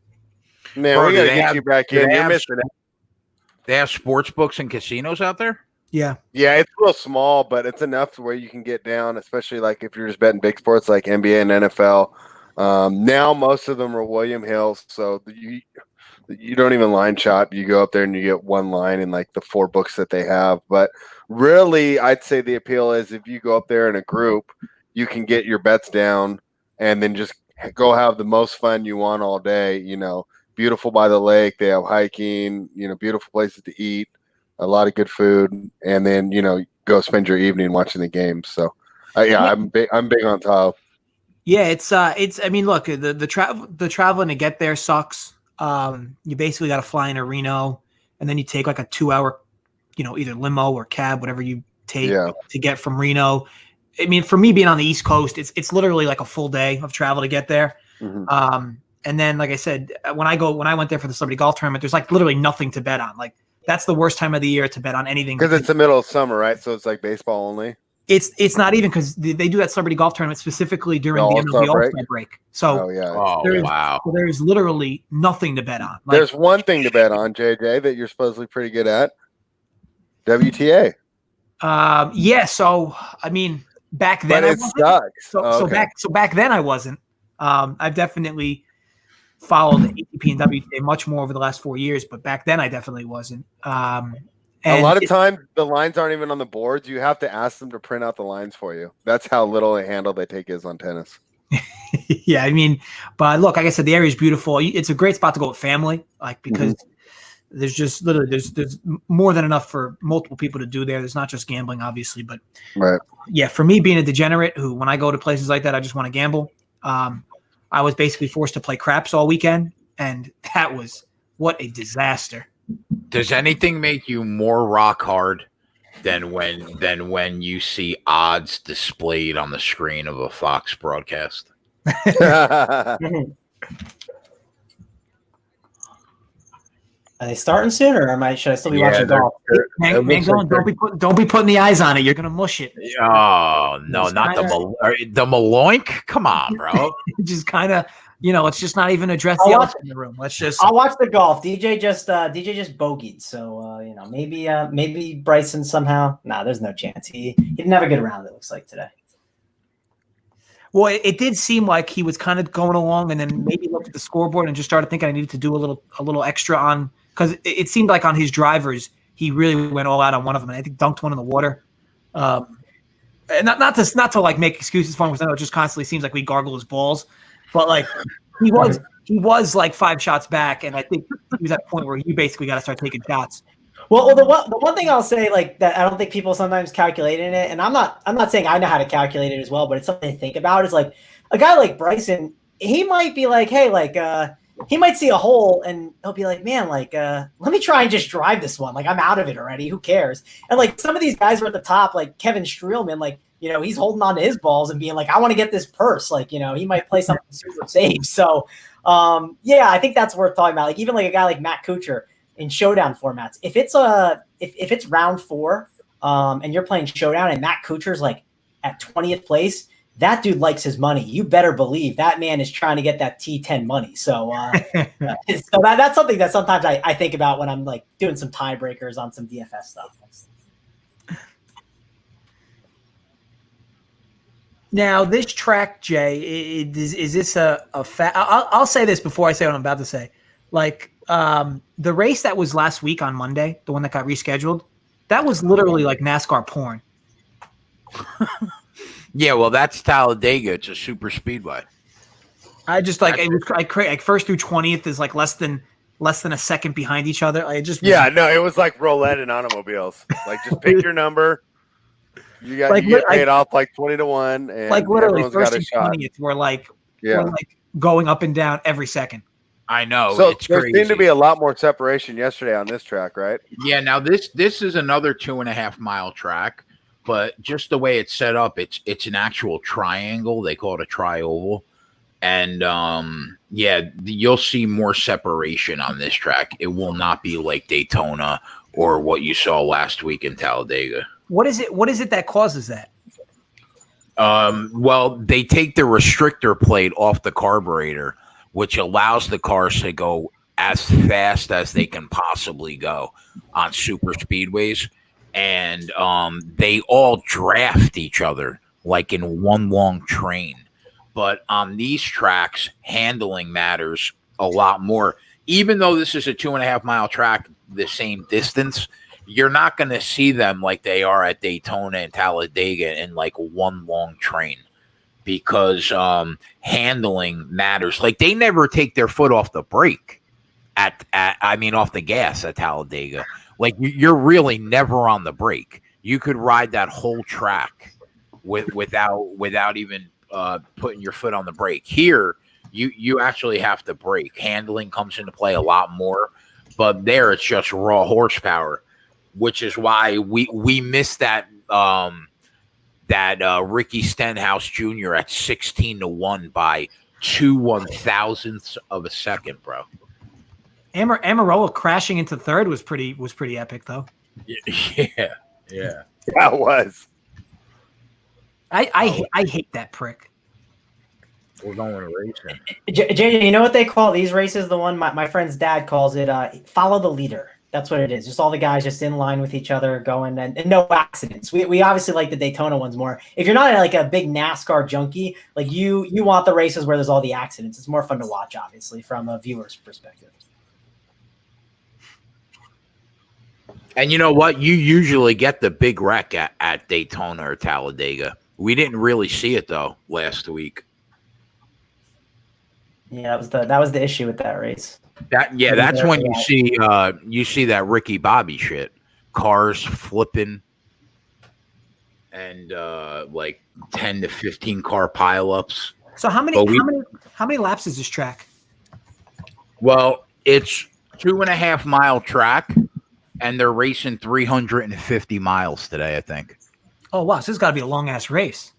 Man, Bro, we do gotta they get have- you back do in. they You're have- missing it. They have sports books and casinos out there? Yeah. Yeah, it's real small, but it's enough to where you can get down, especially like if you're just betting big sports like NBA and NFL. Now most of them are William Hill, so you don't even line shop. You go up there and you get one line in like the 4 books that they have. But really, I'd say the appeal is if you go up there in a group, you can get your bets down and then just go have the most fun you want all day. You know, beautiful by the lake. They have hiking, you know, beautiful places to eat, a lot of good food, and then, you know, go spend your evening watching the games. So, I'm big on Tahoe. Yeah, it's I mean, look, the traveling to get there sucks. You basically got to fly into Reno, and then you take like a 2-hour, you know, either limo or cab, whatever you take to get from Reno. I mean, for me being on the East Coast, it's literally like a full day of travel to get there. Mm-hmm. And then, like I said, when I went there for the celebrity golf tournament, there's like literally nothing to bet on. Like that's the worst time of the year to bet on anything Because it's the middle of summer, right? So it's like baseball only. It's not even because they do that celebrity golf tournament specifically during the All-Star MLB All-Star break. So there's literally nothing to bet on. Like, there's one thing to bet on, JJ, that you're supposedly pretty good at. WTA. Yeah. So I mean, back then But it sucks. So back then I wasn't. I've definitely followed ATP and WTA much more over the last 4 years, but back then I definitely wasn't. A lot of times the lines aren't even on the boards. You have to ask them to print out the lines for you. That's how little a handle they take is on tennis. Yeah, I mean, but look, like I said, the area is beautiful. It's a great spot to go with family, like because there's just literally there's more than enough for multiple people to do there. There's not just gambling, obviously, but yeah, for me being a degenerate who when I go to places like that, I just want to gamble. I was basically forced to play craps all weekend, and that was what a disaster. Does anything make you more rock hard than when you see odds displayed on the screen of a Fox broadcast? Are they starting soon, or should I still be watching golf? Don't be putting the eyes on it. You're gonna mush it. Oh no, not the Maloink. Come on, bro. Just kind of, let's just not even address the elephant in the room. I'll watch the golf. DJ just bogeyed, so maybe Bryson somehow. Nah, there's no chance. He didn't have a good round. It looks like today. Well, it did seem like he was kind of going along, and then maybe looked at the scoreboard and just started thinking I needed to do a little extra on, because it seemed like on his drivers he really went all out on one of them, and I think dunked one in the water. And not to like make excuses for him, because I know it just constantly seems like we gargle his balls, but like he was like 5 shots back, and I think he was at a point where you basically got to start taking shots. Well, the one thing I'll say, like, that I don't think people sometimes calculate in it, and I'm not saying I know how to calculate it as well, but it's something to think about. Is like a guy like Bryson, he might be like, hey, like he might see a hole and he'll be like, man, like let me try and just drive this one. Like I'm out of it already. Who cares? And like some of these guys are at the top, like Kevin Streelman, like he's holding on to his balls and being like, I want to get this purse. Like he might play something super safe. So yeah, I think that's worth talking about. Like even like a guy like Matt Kuchar. In showdown formats, if it's round 4, and you're playing showdown and Matt Kuchar's like at 20th place, that dude likes his money. You better believe that man is trying to get that T10 money. So, so that's something that sometimes I think about when I'm like doing some tiebreakers on some DFS stuff. Now, this track, Jay, is this a fact? I'll say this before I say what I'm about to say. Like, the race that was last week on Monday, the one that got rescheduled, that was literally like NASCAR porn. Yeah, well, that's Talladega. It's a super speedway. I just like it was like first through 20th is like less than a second behind each other. It was like roulette in automobiles. Like just pick your number. You get paid off like 20-1, and like literally everyone's first got a and 20th shot. were like going up and down every second. I know. So it's there crazy. seemed to be a lot more separation yesterday on this track, right? Yeah. Now this is another 2.5 mile track, but just the way it's set up, it's an actual triangle. They call it a tri-oval. And yeah, you'll see more separation on this track. It will not be like Daytona or what you saw last week in Talladega. What is it that causes that? Well, they take the restrictor plate off the carburetor, which allows the cars to go as fast as they can possibly go on super speedways. And they all draft each other like in one long train. But on these tracks, handling matters a lot more. Even though this is a 2.5 mile track, the same distance, you're not going to see them like they are at Daytona and Talladega in like one long train, because handling matters. Like they never take their foot off the brake off the gas at Talladega. Like you're really never on the brake. You could ride that whole track without even putting your foot on the brake. Here, you actually have to brake. Handling comes into play a lot more, but there it's just raw horsepower, which is why we missed that Ricky Stenhouse Jr. at 16-1 by 2/1000ths of a second, bro. Amarola crashing into third was pretty epic though. Yeah. That was. I hate that prick. We're going to racing. JJ, you know what they call these races? The one my friend's dad calls it follow the leader. That's what it is. Just all the guys just in line with each other going and no accidents. We obviously like the Daytona ones more. If you're not like a big NASCAR junkie, like you want the races where there's all the accidents. It's more fun to watch, obviously, from a viewer's perspective. And you know what? You usually get the big wreck at Daytona or Talladega. We didn't really see it though last week. Yeah, that was the issue with that race. That's when you see that Ricky Bobby shit. Cars flipping and like 10 to 15 car pileups. So how many laps is this track? Well, it's 2.5 mile track, and they're racing 350 miles today, I think. Oh wow, so this has got to be a long ass race.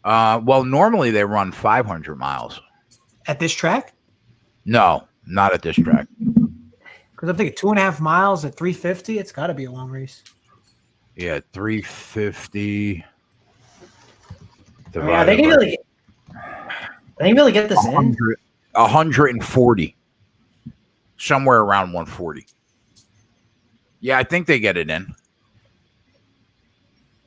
Well, normally they run 500 miles. At this track? No, not at this track. Because I'm thinking 2.5 miles at 350. It's got to be a long race. Yeah, 350. Are they gonna really get this 140. Somewhere around 140. Yeah, I think they get it in.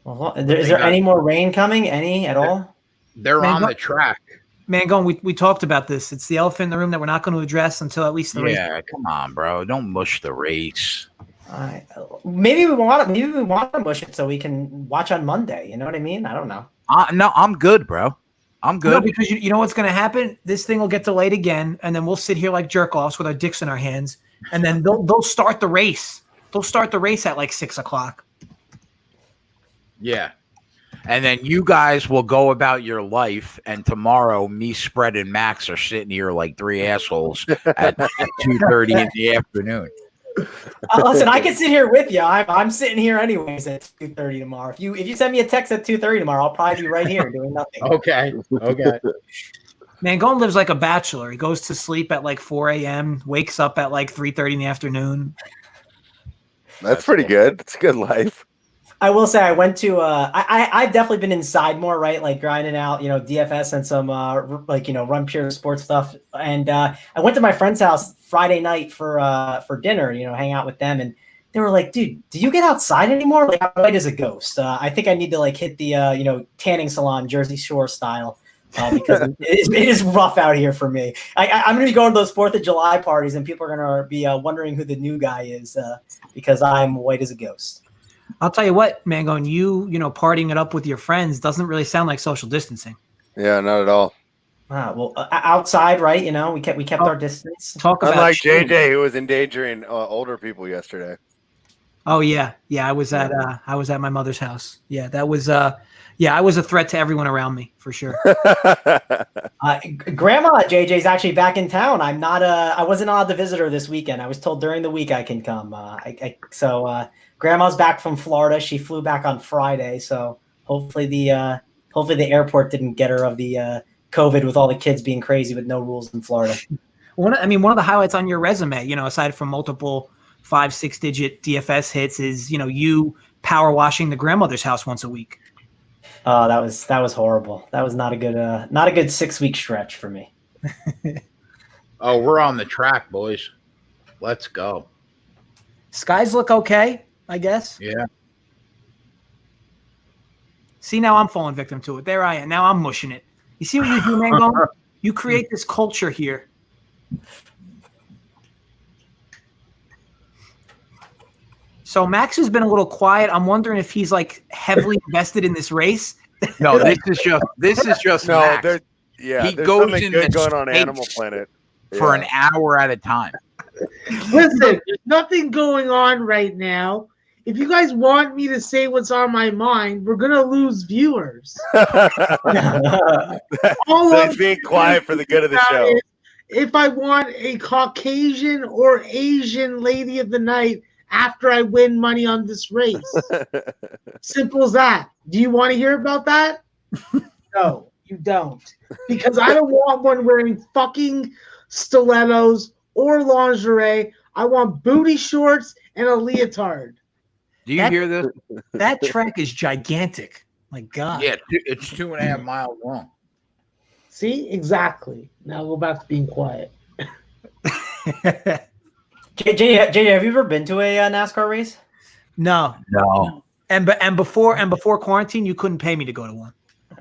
Well, is there any more rain coming? Any at all? They're on the track. Mangone, we talked about this. It's the elephant in the room that we're not going to address until at least the race. Yeah, come on, bro. Don't mush the race. Maybe we want to mush it so we can watch on Monday. You know what I mean? I don't know. No, I'm good, bro. I'm good. No, because you know what's going to happen? This thing will get delayed again, and then we'll sit here like jerk-offs with our dicks in our hands, and then they'll start the race. They'll start the race at like 6 o'clock. Yeah. And then you guys will go about your life, and tomorrow me, Spread, and Max are sitting here like three assholes at 2:30 in the afternoon. Listen, I can sit here with you. I'm sitting here anyways at 2:30 tomorrow. If you send me a text at 2:30 tomorrow, I'll probably be right here doing nothing. Okay. Mangone lives like a bachelor. He goes to sleep at like 4 a.m., wakes up at like 3:30 in the afternoon. That's pretty good. It's a good life. I will say I went to I've definitely been inside more, right? Like grinding out, DFS and some Run Pure sports stuff. And I went to my friend's house Friday night for dinner, hang out with them, and they were like, "Dude, do you get outside anymore? Like I'm white as a ghost. I think I need to like hit the tanning salon Jersey Shore style." Because it is rough out here for me. I'm going to be going to those 4th of July parties, and people are going to be wondering who the new guy is because I'm white as a ghost. I'll tell you what, Mangone, you partying it up with your friends doesn't really sound like social distancing. Yeah, not at all. Well, outside, right? We kept our distance. Talk about unlike JJ, who was endangering older people yesterday. Oh yeah. I was at my mother's house. Yeah, that was I was a threat to everyone around me for sure. Grandma JJ's actually back in town. I wasn't allowed to visit her this weekend. I was told during the week I can come. So Grandma's back from Florida. She flew back on Friday. So hopefully the airport didn't get her of the COVID with all the kids being crazy with no rules in Florida. One of the highlights on your resume, aside from multiple 5-6 digit DFS hits, is you power washing the grandmother's house once a week. Oh, that was horrible. That was not a good 6-week stretch for me. Oh, we're on the track, boys. Let's go. Skies look okay, I guess. Yeah. See, now I'm falling victim to it. There I am. Now I'm mushing it. You see what you do, Mango? You create this culture here. So Max has been a little quiet. I'm wondering if he's like heavily invested in this race. No, this is just No, Max. there's goes something in good the going on space Animal Planet for an hour at a time. Listen, there's nothing going on right now. If you guys want me to say what's on my mind, we're gonna lose viewers. So he's being quiet for the good of the show. If I want a Caucasian or Asian lady of the night after I win money on this race. Simple as that. Do you want to hear about that? No, you don't. Because I don't want one wearing fucking stilettos or lingerie. I want booty shorts and a leotard. Do you hear this? That track is gigantic. My God. Yeah, it's 2.5 miles long. See? Exactly. Now go back to being quiet. JJ, have you ever been to a NASCAR race? No. And before quarantine, you couldn't pay me to go to one.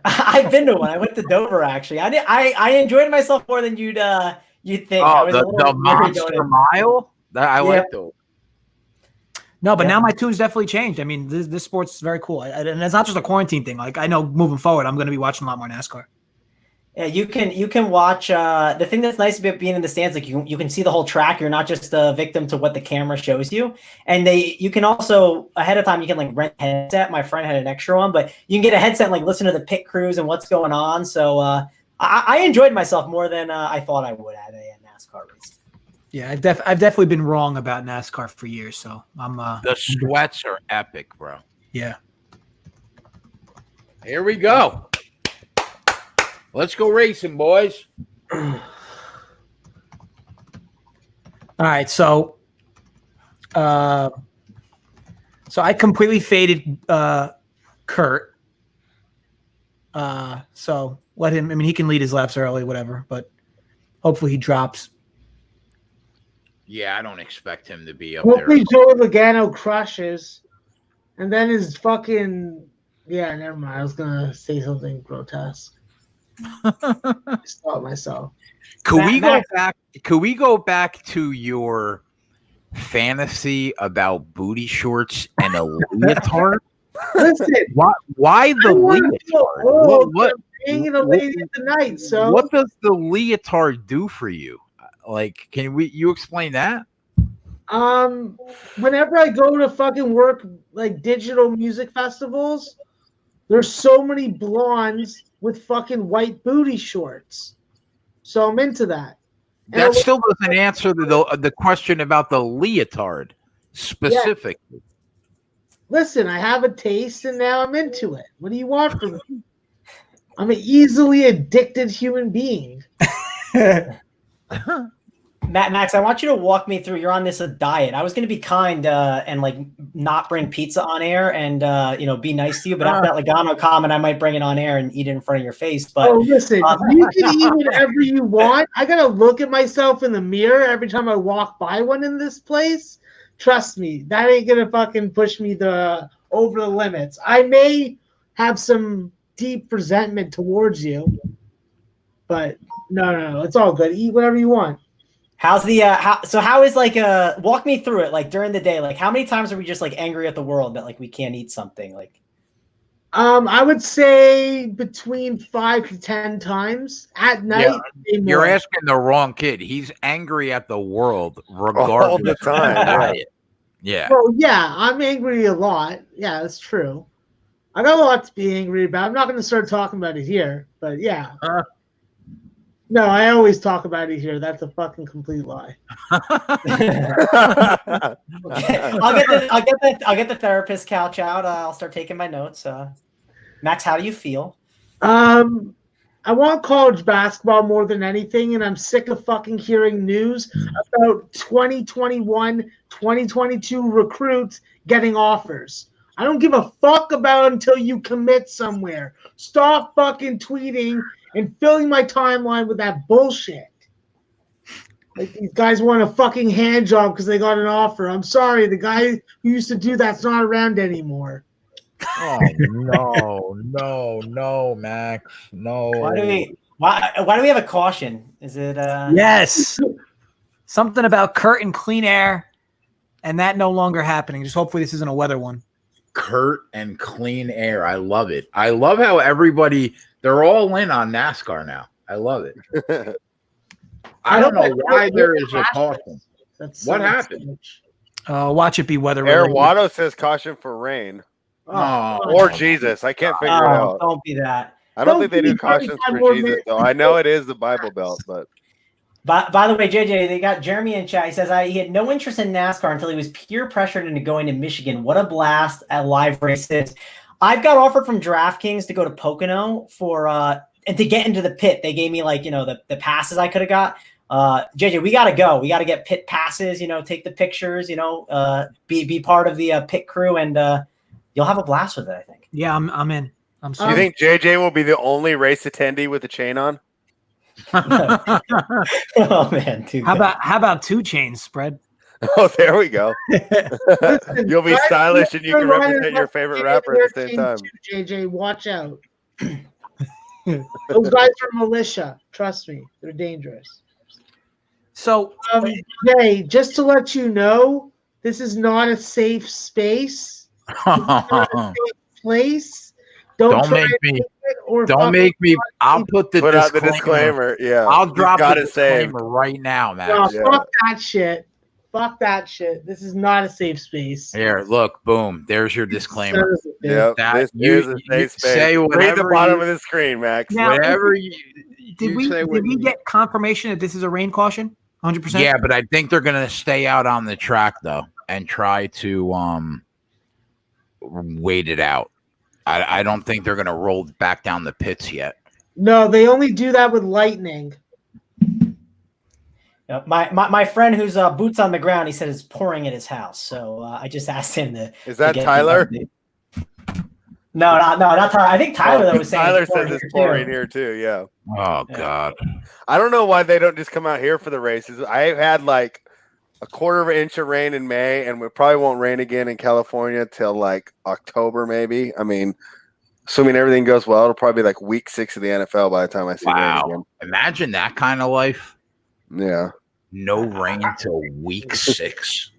I've been to one. I went to Dover actually. I enjoyed myself more than you'd think. Oh, the Monster Mile? I like those. No, but now my tune's definitely changed. I mean, this sport's very cool, and it's not just a quarantine thing. Like I know moving forward, I'm going to be watching a lot more NASCAR. Yeah, you can watch. The thing that's nice about being in the stands, like you can see the whole track. You're not just a victim to what the camera shows you. And you can also ahead of time you can like rent a headset. My friend had an extra one, but you can get a headset and like listen to the pit crews and what's going on. So I enjoyed myself more than I thought I would at a NASCAR race. Yeah, I've definitely been wrong about NASCAR for years. So I'm. The sweats are epic, bro. Yeah. Here we go. Let's go racing, boys. All right, so I completely faded Kurt. So let him. I mean, he can lead his laps early, whatever. But hopefully, he drops. Yeah, I don't expect him to be up there. Hopefully, Joe Logano crushes, and then his fucking never mind. I was gonna say something grotesque. I stopped myself. Could we go back to your fantasy about booty shorts and a leotard? Listen, Why the leotard? What being a lady of the night. So what does the leotard do for you? Like, you explain that? Whenever I go to fucking work like digital music festivals, there's so many blondes with fucking white booty shorts. So I'm into that. And That still doesn't answer the question about the leotard specifically. Yeah. Listen, I have a taste and now I'm into it. What do you want from me? I'm an easily addicted human being. Max, I want you to walk me through. You're on this diet. I was going to be kind and like not bring pizza on air and be nice to you. But after that Logano comment, I might bring it on air and eat it in front of your face. But listen, you can eat whatever you want. I gotta look at myself in the mirror every time I walk by one in this place. Trust me, that ain't gonna fucking push me over the limits. I may have some deep resentment towards you, but no, it's all good. Eat whatever you want. How's the how is like walk me through it, like during the day, like how many times are we just like angry at the world that like we can't eat something? Like I would say between 5 to 10 times at night. Yeah, you're asking the wrong kid. He's angry at the world regardless all the time. of diet. Yeah. Well, yeah, I'm angry a lot. Yeah, that's true. I got a lot to be angry about. I'm not going to start talking about it here, but yeah. No, I always talk about it here. That's a fucking complete lie. I'll get the therapist couch out. I'll start taking my notes. Max, how do you feel? I want college basketball more than anything, and I'm sick of fucking hearing news about 2021, 2022 recruits getting offers. I don't give a fuck about it until you commit somewhere. Stop fucking tweeting and filling my timeline with that bullshit. Like these guys want a fucking hand job because they got an offer. I'm sorry, the guy who used to do that's not around anymore. Oh no, Max, no. Why do we have a caution? Is it Yes. Something about Kurt and clean air, and that no longer happening. Just hopefully this isn't a weather one. Kurt and clean air. I love it. I love how they're all in on NASCAR now. I love it. I don't know why there is a caution. What happened? Watch it be weather Aaron related. Watto says caution for rain. Oh, Or Jesus. I can't figure it out. Don't be that. I don't think they do cautions for Jesus, though. I know it is the Bible Belt, but. By the way, JJ, they got Jeremy in chat. He says he had no interest in NASCAR until he was peer pressured into going to Michigan. What a blast at live races. I've got offered from DraftKings to go to Pocono for and to get into the pit. They gave me the passes I could have got. JJ, we gotta go. We gotta get pit passes, take the pictures, be part of the pit crew, and you'll have a blast with it, I think. Yeah, I'm in. I'm Do sorry. you think JJ will be the only race attendee with a chain on? Oh man, dude. How about 2 chains spread? Oh, there we go. Listen, You'll be guys, stylish and you can Carolina represent your favorite rapper at the same time. JJ, watch out. Those guys are militia. Trust me, they're dangerous. So Jay, just to let you know, this is not a safe space. It's not a safe place. Don't make me. Don't make me. I'll put Put out the disclaimer. Yeah. I'll drop the save. disclaimer right now, man. No, fuck that shit. Fuck that shit. This is not a safe space. Here, look, boom. There's your disclaimer. Yeah, this is a safe space. Say Read the whatever bottom of the screen, Max. Now, whatever did we get confirmation that this is a rain caution? 100%. Yeah, but I think they're gonna stay out on the track though and try to wait it out. I don't think they're gonna roll back down the pits yet. No, they only do that with lightning. My friend who's boots on the ground, he said it's pouring at his house. So I just asked him to. Is that Tyler? No, not Tyler. I think Tyler was saying Tyler says it's pouring here too. Yeah. Oh God. I don't know why they don't just come out here for the races. I had like a quarter of an inch of rain in May, and we probably won't rain again in California till like October, maybe. I mean, assuming everything goes well, it'll probably be like week 6 of the NFL by the time I see rain again. Imagine that kind of life. Yeah. No rain till week 6.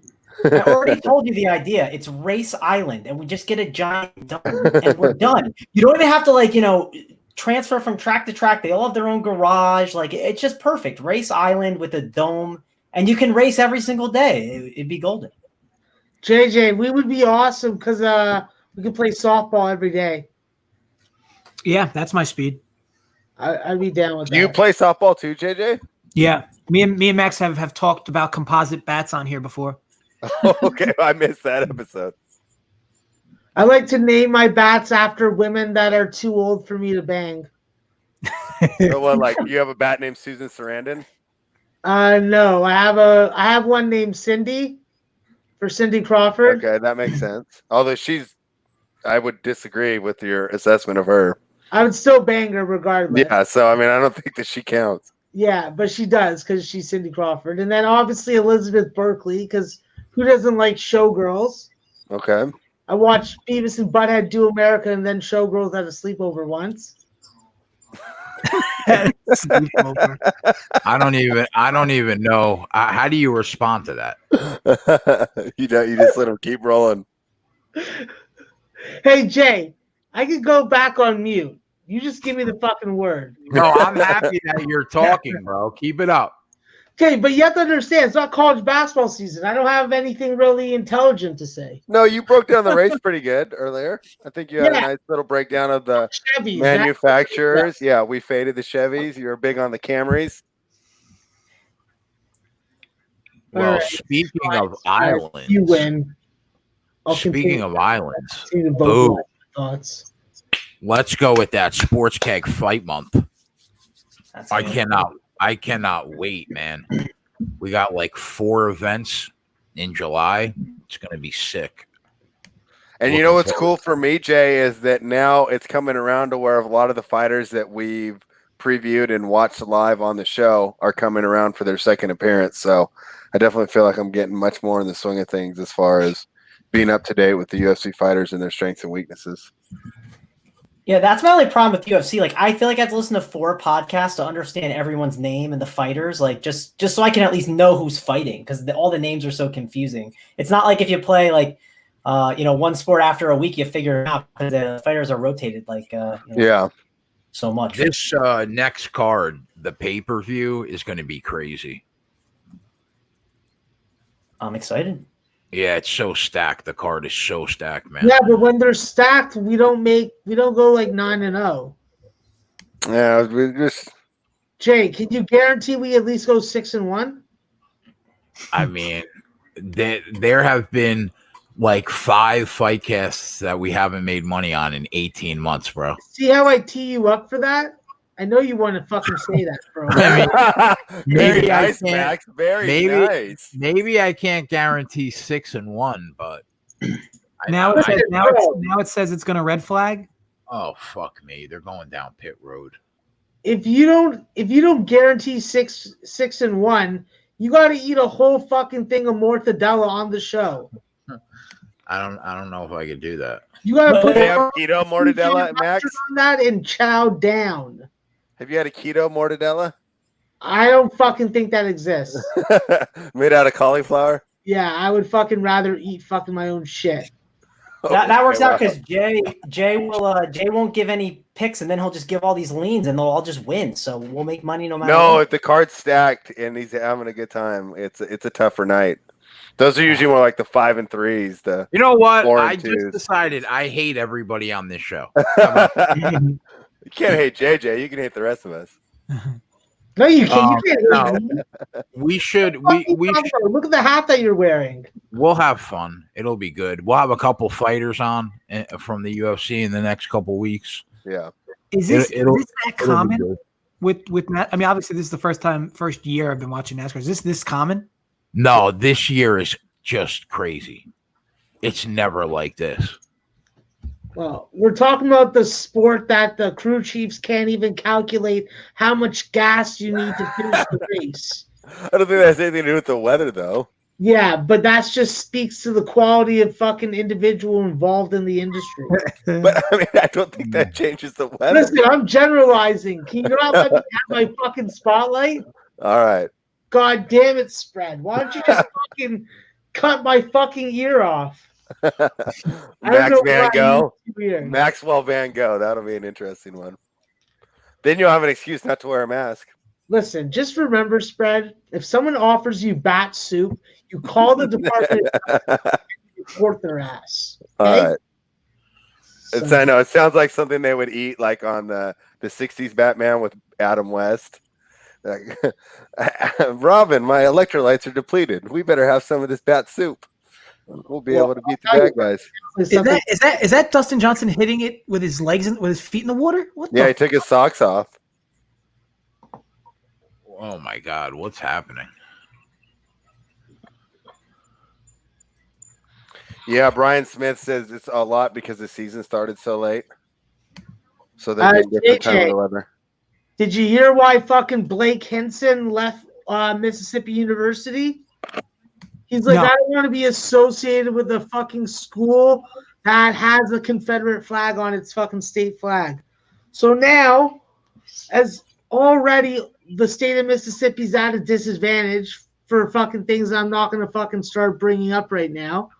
I already told you the idea. It's Race Island, and we just get a giant dome, and we're done. You don't even have to transfer from track to track. They all have their own garage. Like, it's just perfect. Race Island with a dome, and you can race every single day. It'd be golden. JJ, we would be awesome because we could play softball every day. Yeah, that's my speed. I'd be down with that. You play softball too, JJ? Yeah, me and Max have talked about composite bats on here before. Okay, I missed that episode. I like to name my bats after women that are too old for me to bang. So what, like you have a bat named Susan Sarandon? No, I have one named Cindy for Cindy Crawford. Okay, that makes sense. Although I would disagree with your assessment of her. I would still bang her regardless. Yeah, so I mean, I don't think that she counts. Yeah, but she does because she's Cindy Crawford. And then obviously Elizabeth Berkley, because who doesn't like Showgirls? Okay. I watched Beavis and Butthead do America and then Showgirls at a sleepover once. Sleepover. I don't even know. How do you respond to that? You just let them keep rolling. Hey, Jay, I could go back on mute. You just give me the fucking word. No, I'm happy that you're talking, bro. Keep it up. Okay, but you have to understand, it's not college basketball season. I don't have anything really intelligent to say. No, you broke down the race pretty good earlier. I think you had a Yeah. nice little breakdown of the Chevys, manufacturers. Yeah, we faded the Chevys. You were big on the Camrys. Well, All right. speaking of Fine. islands, You win. I'll speaking continue- of islands, continue to boo. vocalize my thoughts. Let's go with that Sports Keg Fight Month. That's I it. cannot wait, man. We got like 4 events in July. It's gonna be sick. And you know what's cool for me, Jay, is that now it's coming around to where a lot of the fighters that we've previewed and watched live on the show are coming around for their second appearance. So I definitely feel like I'm getting much more in the swing of things as far as being up to date with the UFC fighters and their strengths and weaknesses. Yeah, that's my only problem with UFC. Like, I feel like I have to listen to 4 podcasts to understand everyone's name and the fighters. Like, just so I can at least know who's fighting, because all the names are so confusing. It's not like if you play like, one sport after a week, you figure it out because the fighters are rotated. Like, Yeah. so much. This next card, the pay-per-view, is going to be crazy. I'm excited. Yeah, it's so stacked. The card is so stacked, man. Yeah, but when they're stacked, we don't go like 9-0. Yeah, we just Jay, can you guarantee we at least go 6-1? I mean, there have been like 5 fight casts that we haven't made money on in 18 months, bro. See how I tee you up for that? I know you want to fucking say that, bro. very Maybe I nice, can't- Max. Very maybe- nice. Maybe I can't guarantee 6-1, but Now it says it's going to red flag. oh fuck me, they're going down pit road. If you don't guarantee 6-1, you got to eat a whole fucking thing of mortadella on the show. I don't know if I could do that. You got to put They have keto mortadella, Max. on that and chow down. Have you had a keto mortadella I don't fucking think that exists. made out of cauliflower? Yeah, I would fucking rather eat fucking my own shit. That works Okay, out wow. because Jay won't give any picks, and then he'll just give all these leans, and they'll all just win. So we'll make money no matter. No, what. if the card's stacked and he's having a good time, it's a tougher night. Those are usually more like the 5 and 3s. The You know what? 4 and I just 2s. decided I hate everybody on this show. You can't hate JJ. You can hate the rest of us. No, you can't. You can't no. eat me. We should What are you talking about? Look at the hat that you're wearing. we'll have fun. It'll be good. We'll have a couple fighters on from the UFC in the next couple weeks. Yeah. Is this It'll- is this that It'll be common good. with I mean, obviously this is the first year I've been watching NASCAR. Is this common? No, this year is just crazy. It's never like this. Well, we're talking about the sport that the crew chiefs can't even calculate how much gas you need to finish the race. I don't think that has anything to do with the weather, though. Yeah, but that just speaks to the quality of fucking individual involved in the industry. But I mean, I don't think that changes the weather. Listen, I'm generalizing. Can you not let me have my fucking spotlight? All right. God damn it, Spread. Why don't you just fucking cut my fucking ear off? I don't Max know Van why Gogh. you weird. Maxwell Van Gogh. That'll be an interesting one. Then you'll have an excuse not to wear a mask. Listen, just remember, Spread, if someone offers you bat soup, you call the department and report their ass. All Okay? right. It's, So- I know it sounds like something they would eat like on the 60s Batman with Adam West. Like, Robin, my electrolytes are depleted. We better have some of this bat soup. We'll be able to beat the bad guys. Is that Dustin Johnson hitting it with his legs with his feet in the water? What Yeah, the he took his socks off. Oh my God, what's happening? Yeah, Brian Smith says it's a lot because the season started so late. So they're getting different time of the weather. Did you hear why fucking Blake Henson left Mississippi University? He's like, No. I don't want to be associated with a fucking school that has a Confederate flag on its fucking state flag. So now, as already the state of Mississippi's at a disadvantage for fucking things that I'm not going to fucking start bringing up right now.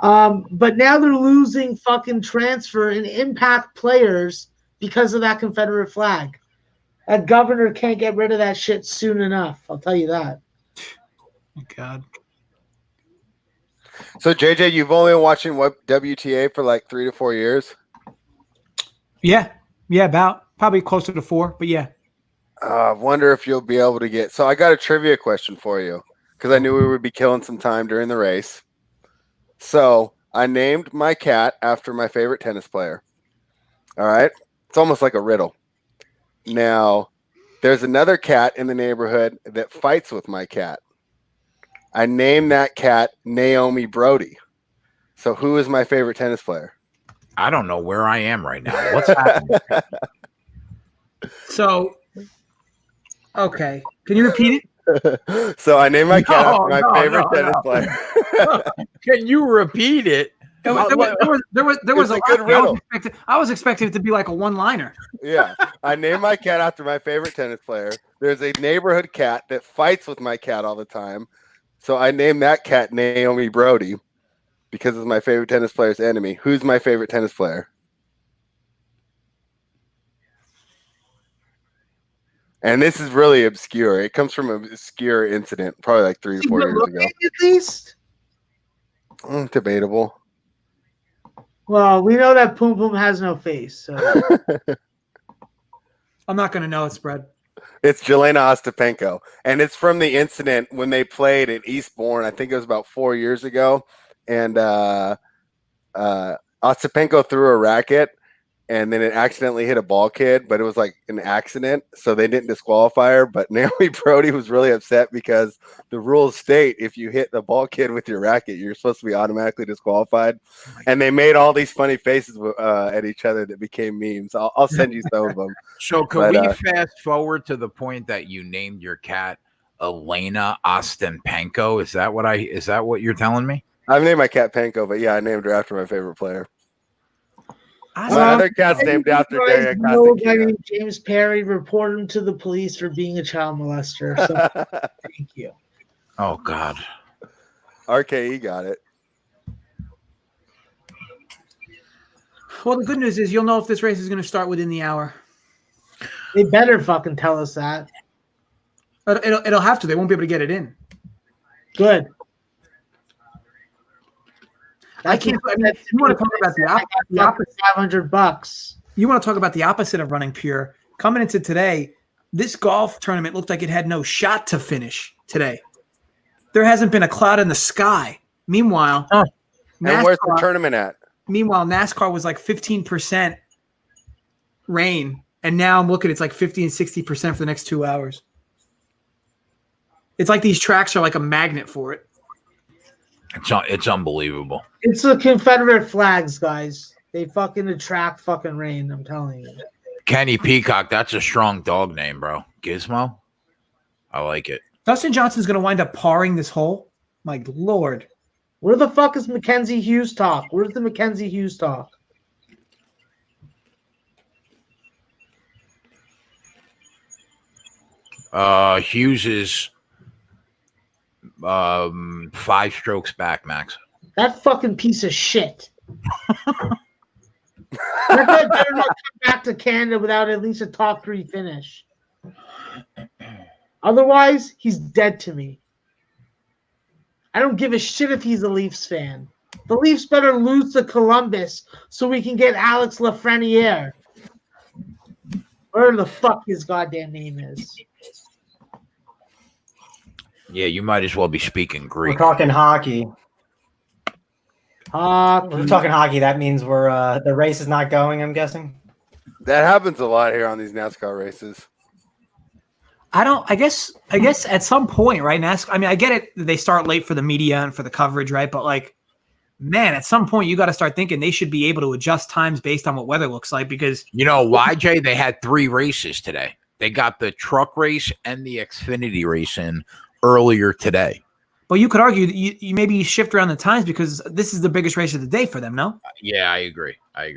But now they're losing fucking transfer and impact players because of that Confederate flag. A governor can't get rid of that shit soon enough. I'll tell you that. Oh, God. So JJ, you've only been watching WTA for like 3 to 4 years. Yeah. Yeah, about probably closer to 4, but yeah. I wonder if you'll be able to get. So I got a trivia question for you because I knew we would be killing some time during the race. So I named my cat after my favorite tennis player. All right. It's almost like a riddle. Now, there's another cat in the neighborhood that fights with my cat. I named that cat Naomi Brody. So who is my favorite tennis player? I don't know where I am right now. What's happening? So, okay. Can you repeat it? So I named my cat after my No, favorite no, tennis no. player. Can you repeat it? There was It's a a good lot. riddle. I was expecting it to be like a one-liner. Yeah, I named my cat after my favorite tennis player. There's a neighborhood cat that fights with my cat all the time. So I named that cat Naomi Brody because it's my favorite tennis player's enemy. Who's my favorite tennis player? And this is really obscure. It comes from an obscure incident, probably like 3 to 4 years ago. At least. Debatable. Well, we know that Poom Poom has no face. So. I'm not going to know it, spread. It's Jelena Ostapenko, and it's from the incident when they played at Eastbourne. I think it was about 4 years ago, and Ostapenko threw a racket, and then it accidentally hit a ball kid, but it was like an accident, so they didn't disqualify her. But Naomi Brody was really upset because the rules state if you hit the ball kid with your racket, you're supposed to be automatically disqualified. And they made all these funny faces at each other that became memes. I'll send you some of them. So can we fast forward to the point that you named your cat Elena Ostapenko? Is that what you're telling me? I've named my cat Penko, but yeah, I named her after my favorite player. My Awesome. other cat's named after Daria No, Costakina. James Perry reported him to the police for being a child molester. So thank you. Oh God. RKE got it. Well, the good news is you'll know if this race is going to start within the hour. They better fucking tell us that. It'll have to. They won't be able to get it in. Good. I can't. I mean, you want to talk about the opposite? $500. You want to talk about the opposite of running pure? Coming into today, this golf tournament looked like it had no shot to finish today. There hasn't been a cloud in the sky. Meanwhile, and where's the tournament at? Meanwhile, NASCAR was like 15% rain, and now I'm looking, it's like 50 and 60% for the next 2 hours. It's like these tracks are like a magnet for it. It's unbelievable. It's the Confederate flags, guys. They fucking attract fucking rain, I'm telling you. Kenny Peacock, that's a strong dog name, bro. Gizmo? I like it. Dustin Johnson's going to wind up parring this hole? My Lord. Where the fuck is Mackenzie Hughes talk? Where's the Mackenzie Hughes talk? Hughes is 5 strokes back, Max. That fucking piece of shit. That guy better not come back to Canada without at least a top 3 finish. Otherwise, he's dead to me. I don't give a shit if he's a Leafs fan. The Leafs better lose to Columbus so we can get Alex Lafreniere. Whatever the fuck his goddamn name is. Yeah, you might as well be speaking Greek. We're talking hockey. Hockey. We're talking hockey. That means we're the race is not going, I'm guessing. That happens a lot here on these NASCAR races. I guess at some point, right? NASCAR, I mean, I get it. They start late for the media and for the coverage, right? But like, man, at some point you got to start thinking they should be able to adjust times based on what weather looks like, because You know why, Jay? They had 3 races today. They got the truck race and the Xfinity race in earlier today. But you could argue that you maybe shift around the times because this is the biggest race of the day for them, no? Yeah, I agree. I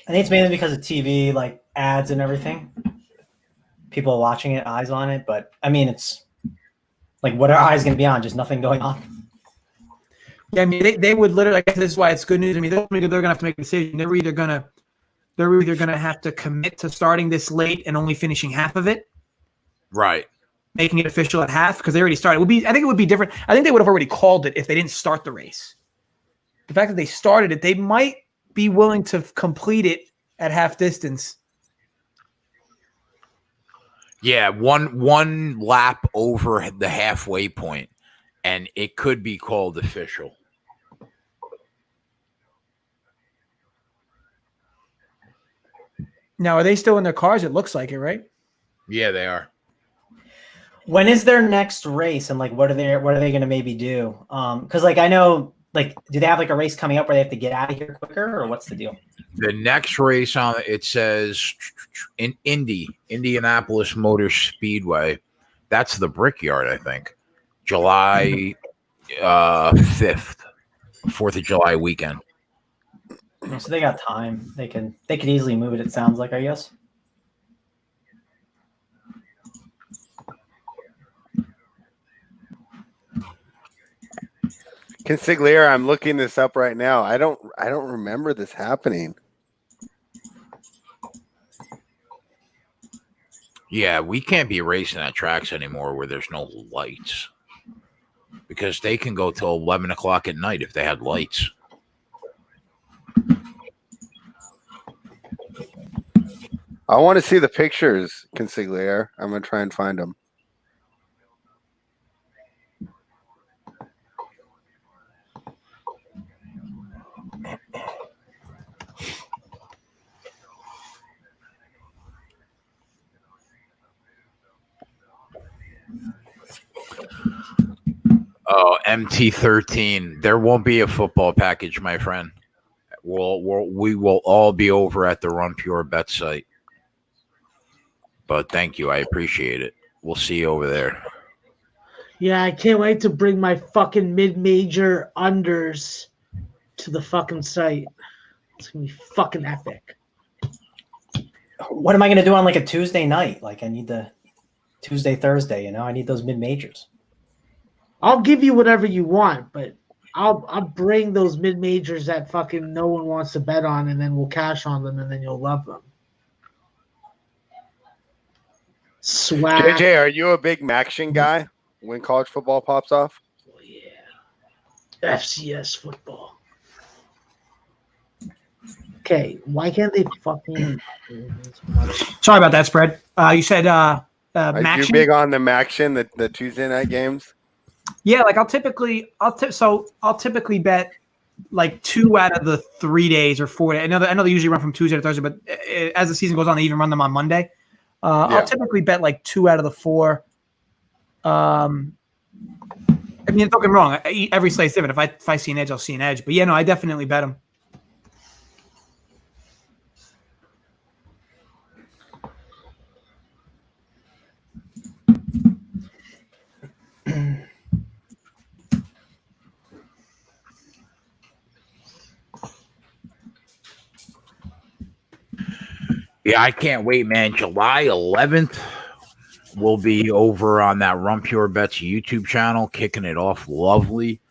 think it's mainly because of TV, like ads and everything. People watching it, eyes on it. But I mean, it's like, what are eyes going to be on? Just nothing going on. Yeah, I mean, they would literally, I guess this is why it's good news. I mean, they're going to have to make a decision. They're either going to they're either going to have to commit to starting this late and only finishing half of it, Right. making it official at half because they already started. I think it would be different. I think they would have already called it if they didn't start the race. The fact that they started it, they might be willing to complete it at half distance. Yeah, one lap over the halfway point, and it could be called official. Now, are they still in their cars? It looks like it, right? Yeah, they are. When is their next race, and like what are they going to maybe do? Because like I know, like, do they have like a race coming up where they have to get out of here quicker, or what's the deal? The next race on it says in Indianapolis Motor Speedway. That's the Brickyard, I think. July 5th, 4th of July weekend. So they got time. They could easily move it. It sounds like, I guess. Consigliere, I'm looking this up right now. I don't remember this happening. Yeah, we can't be racing at tracks anymore where there's no lights because they can go till 11 o'clock at night if they had lights. I want to see the pictures, Consigliere. I'm going to try and find them. Oh, MT13. There won't be a football package, my friend. We will all be over at the Run Pure Bet site. But thank you. I appreciate it. We'll see you over there. Yeah, I can't wait to bring my fucking mid-major unders to the fucking site. It's going to be fucking epic. What am I going to do on like a Tuesday night? Like I need the Tuesday, Thursday, I need those mid-majors. I'll give you whatever you want, but I'll bring those mid-majors that fucking no one wants to bet on, and then we'll cash on them, and then you'll love them. Swag. JJ, are you a big Maction guy when college football pops off? Oh, yeah. FCS football. Okay, why can't they fucking... Sorry about that, Spread. You said Are you Maction? big on the Maction, the Tuesday night games? Yeah, like I'll typically bet like 2 out of the 3 days or 4 days. I know they usually run from Tuesday to Thursday, but as the season goes on, they even run them on Monday. I'll typically bet like 2 out of the 4. I mean, don't get me wrong. Every slate's different. If I see an edge, I'll see an edge. But yeah, no, I definitely bet them. Yeah, I can't wait, man. July 11th, we'll be over on that Run Pure Bets YouTube channel, kicking it off lovely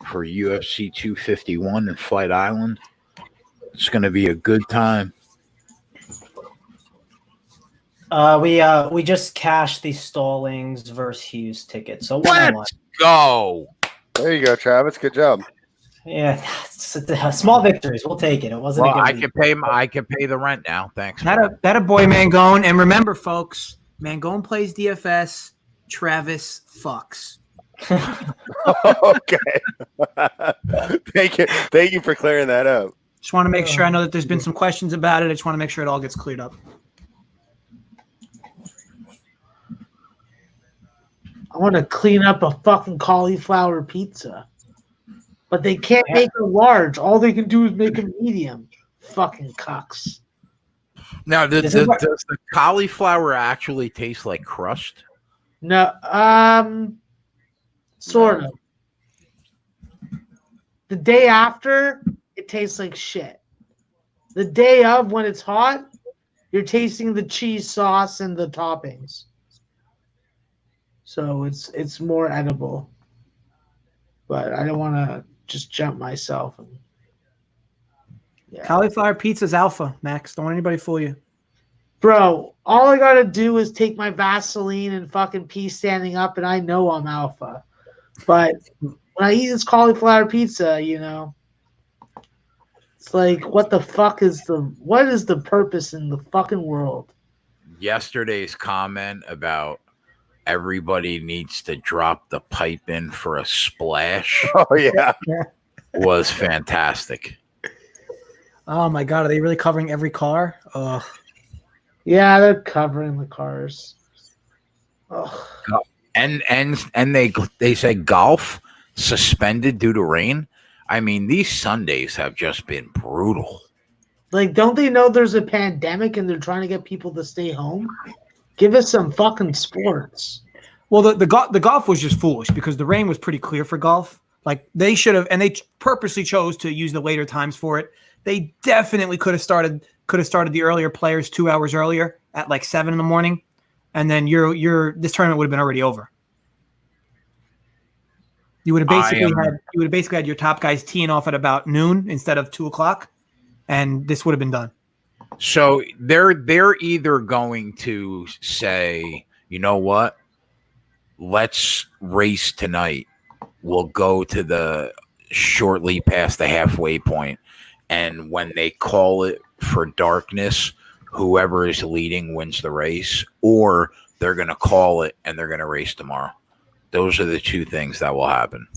for UFC 251 in Fight Island. It's going to be a good time. We just cashed the Stallings versus Hughes ticket. So Let's go. There you go, Travis. Good job. Yeah, small victories. We'll take it. It wasn't. Well, a I good can pay the rent now. Thanks. That a boy, Mangone. And remember, folks, Mangone plays DFS. Travis fucks. Okay. Thank you for clearing that up. Just want to make sure. I know that there's been some questions about it. I just want to make sure it all gets cleared up. I want to clean up a fucking cauliflower pizza. But they can't make a large. All they can do is make a medium. Fucking cucks. Now, does the cauliflower actually taste like crust? No, sort of. The day after, it tastes like shit. The day of, when it's hot, you're tasting the cheese sauce and the toppings. So it's more edible. But I don't want to just jump myself. Yeah. Cauliflower pizza's alpha, Max. Don't let anybody fool you. Bro, all I gotta do is take my Vaseline and fucking pee standing up, and I know I'm alpha. But when I eat this cauliflower pizza, it's like, what is the purpose in the fucking world? Yesterday's comment about everybody needs to drop the pipe in for a splash Oh yeah. was fantastic. Oh my god, are they really covering every car? Ugh. Yeah, they're covering the cars. Ugh. And they say golf suspended due to rain. I mean, these Sundays have just been brutal. Like, don't they know there's a pandemic and they're trying to get people to stay home? Give us some fucking sports. Well, the golf was just foolish because the rain was pretty clear for golf. Like they should have, and they purposely chose to use the later times for it. They definitely could have started the earlier players 2 hours earlier at like 7 a.m, and then this tournament would have been already over. You would have basically had your top guys teeing off at about noon instead of 2:00, and this would have been done. So they're either going to say, you know what, let's race tonight. We'll go to the shortly past the halfway point, and when they call it for darkness, whoever is leading wins the race, or they're going to call it and they're going to race tomorrow. Those are the two things that will happen.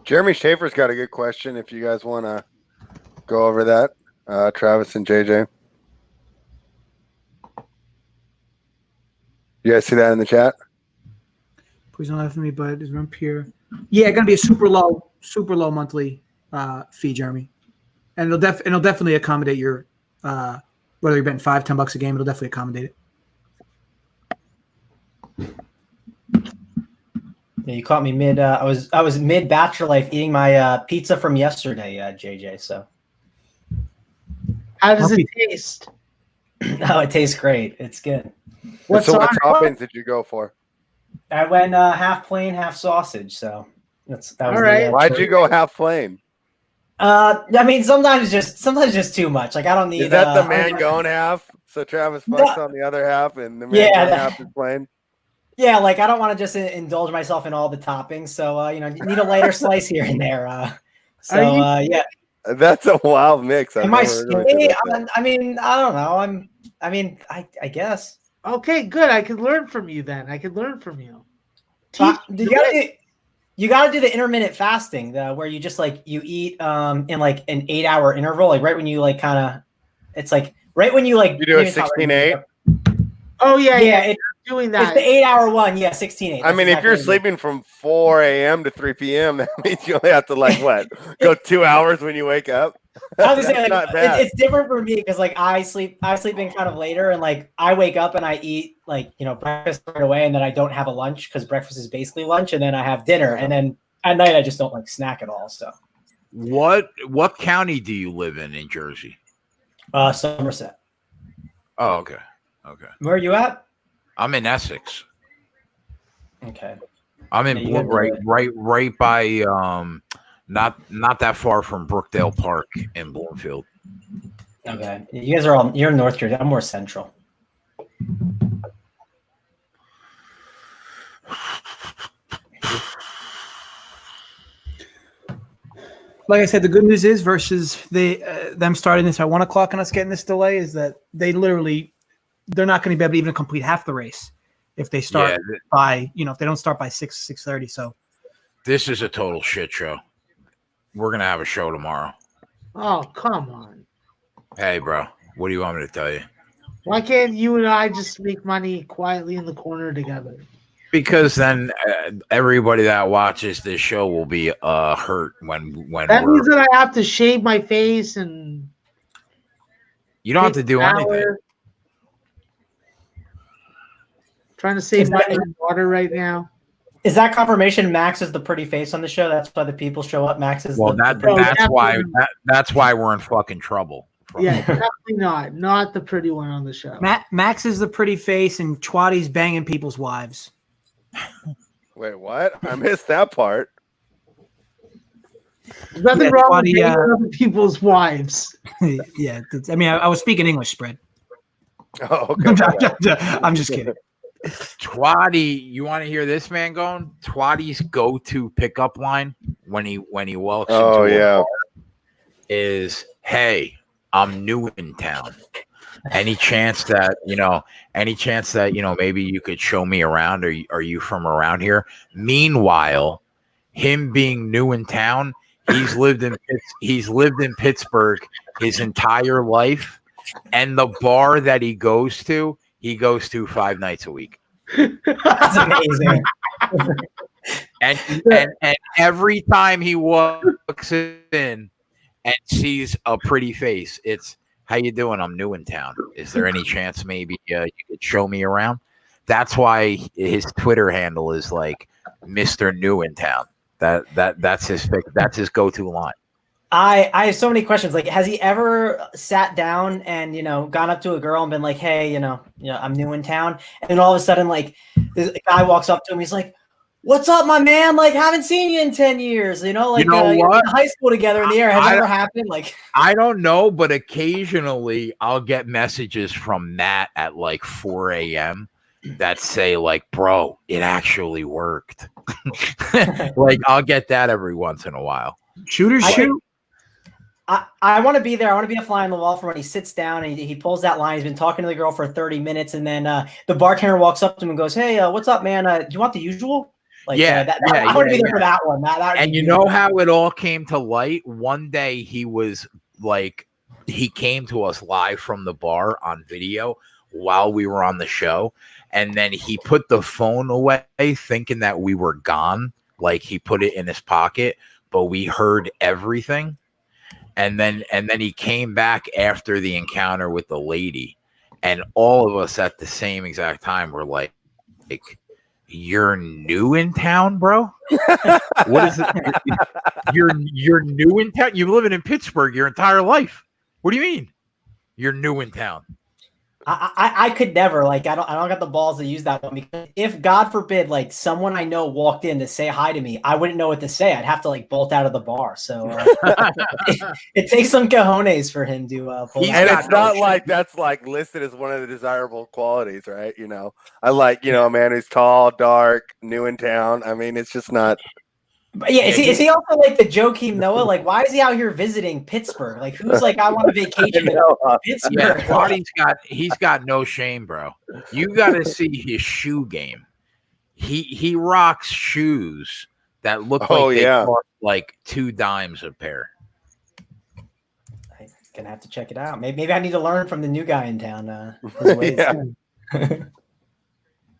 Jeremy Schaefer's got a good question if you guys want to go over that. Travis and JJ. You guys see that in the chat? Please don't laugh at me, but is Rump here? Yeah, gonna be a super low monthly fee, Jeremy, and it'll definitely accommodate your whether you're betting $5-10 a game. It'll definitely accommodate it. Yeah, you caught me mid. I was mid Bachelor Life eating my pizza from yesterday, JJ. So, How does it taste? oh, it tastes great. It's good. What toppings did you go for? I went half plain, half sausage. So that was All right. Why'd you go half plain? I mean, sometimes just too much. Like I don't need. Is that the man going half? So Travis fucks on the other half, and the man going half is plain. Yeah, like I don't want to just indulge myself in all the toppings. So you need a lighter slice here and there. Yeah. That's a wild mix. Am I skinny? I mean, I don't know. I guess. Okay, good. I could learn from you then. You gotta do the intermittent fasting, where you just you eat in like an 8-hour interval, like right when you it's like right when you you do a 16-8. Oh yeah. Doing that. It's the 8-hour one, 16-8. I mean, if you're sleeping from 4 a.m. to 3 p.m., that means you only have to go 2 hours when you wake up. I was saying, it's different for me because I sleep in kind of later, and I wake up and I eat breakfast right away, and then I don't have a lunch because breakfast is basically lunch, and then I have dinner, and then at night I just don't snack at all. So, what county do you live in Jersey? Somerset. Oh, okay. Where are you at? I'm in Essex. Okay. I'm in right by not that far from Brookdale Park in Bloomfield. Okay. You guys you're in North Jersey. I'm more central. Like I said, the good news is versus them starting this at 1:00 and us getting this delay is that they're not going to be able to even complete half the race if they start by if they don't start by 6:30. So this is a total shit show. We're gonna have a show tomorrow. Oh, come on. Hey, bro, what do you want me to tell you? Why can't you and I just make money quietly in the corner together? Because then everybody that watches this show will be hurt when that means that I have to shave my face and you don't have to do anything. Trying to save money and water right now. Is that confirmation Max is the pretty face on the show? That's why the people show up. Max is that's why we're in fucking trouble. Yeah, definitely not the pretty one on the show. Max is the pretty face, and Chwadi's banging people's wives. Wait, what? I missed that part. There's nothing wrong with banging other people's wives. Yeah, I mean, I was speaking English, spread. Oh, okay. I'm just kidding. Twatty, you want to hear this man going? Twatty's go-to pickup line when he walks into a bar is, "Hey, I'm new in town. Any chance that maybe you could show me around? Are you from around here?" Meanwhile, him being new in town, he's lived in Pittsburgh his entire life, and the bar that he goes to 5 nights a week. That's amazing. and every time he walks in and sees a pretty face, it's, "How you doing? I'm new in town. Is there any chance maybe you could show me around?" That's why his Twitter handle is like Mr. New in Town. That's his go-to line. I have so many questions. Like, has he ever sat down and, gone up to a girl and been like, "Hey, I'm new in town," and then all of a sudden, like, this guy walks up to him, he's like, "What's up, my man? Like, haven't seen you in 10 years." What? You're in high school together in the air. Has that ever happened? Like, I don't know, but occasionally I'll get messages from Matt at like 4 a.m. that say like, "Bro, it actually worked." Like, I'll get that every once in a while. Shooters shoot. I want to be there. I want to be a fly on the wall for when he sits down and he pulls that line. He's been talking to the girl for 30 minutes, and then the bartender walks up to him and goes, "Hey, what's up, man? Do you want the usual?" Like, I want to be there for that one. And you know how it all came to light? One day he was like, he came to us live from the bar on video while we were on the show, and then he put the phone away thinking that we were gone. Like, he put it in his pocket, but we heard everything. And then he came back after the encounter with the lady, and all of us at the same exact time were like, "You're new in town, bro? What is it? You're new in town? You've been living in Pittsburgh your entire life. What do you mean? You're new in town?" I could never, like, I don't got the balls to use that one, because if, God forbid, like, someone I know walked in to say hi to me, I wouldn't know what to say. I'd have to like bolt out of the bar. So it takes some cojones for him to pull. And it's not like that's like listed as one of the desirable qualities, right? I like, a man who's tall, dark, new in town. I mean, it's just not. But yeah, is he also like the Joakim Noah? Like, why is he out here visiting Pittsburgh? Like, who's like, "I want a vacation in Pittsburgh"? Yeah, he's got no shame, bro. You got to see his shoe game. He rocks shoes that look like they cost like $2 a pair. I'm gonna have to check it out. Maybe I need to learn from the new guy in town.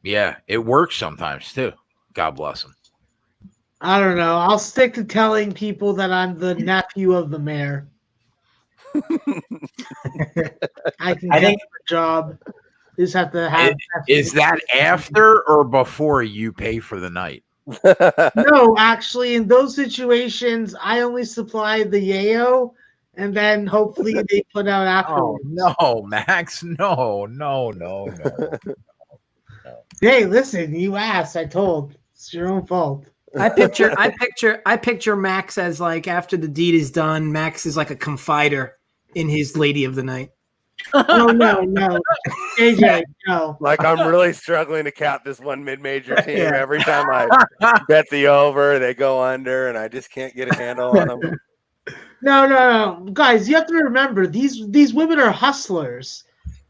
Yeah, it works sometimes too. God bless him. I don't know. I'll stick to telling people that I'm the nephew of the mayor. I think the job. Just have to have. Is that after or before you pay for the night? No, actually, in those situations, I only supply the yayo, and then hopefully they put out afterwards. Oh no, Max! No. Hey, listen, you asked. I told. It's your own fault. I picture Max as, like, after the deed is done, Max is like a confider in his lady of the night. No. AJ, no. Like, I'm really struggling to cap this one mid-major team. Every time I bet the over, they go under, and I just can't get a handle on them. No. Guys, you have to remember, these women are hustlers.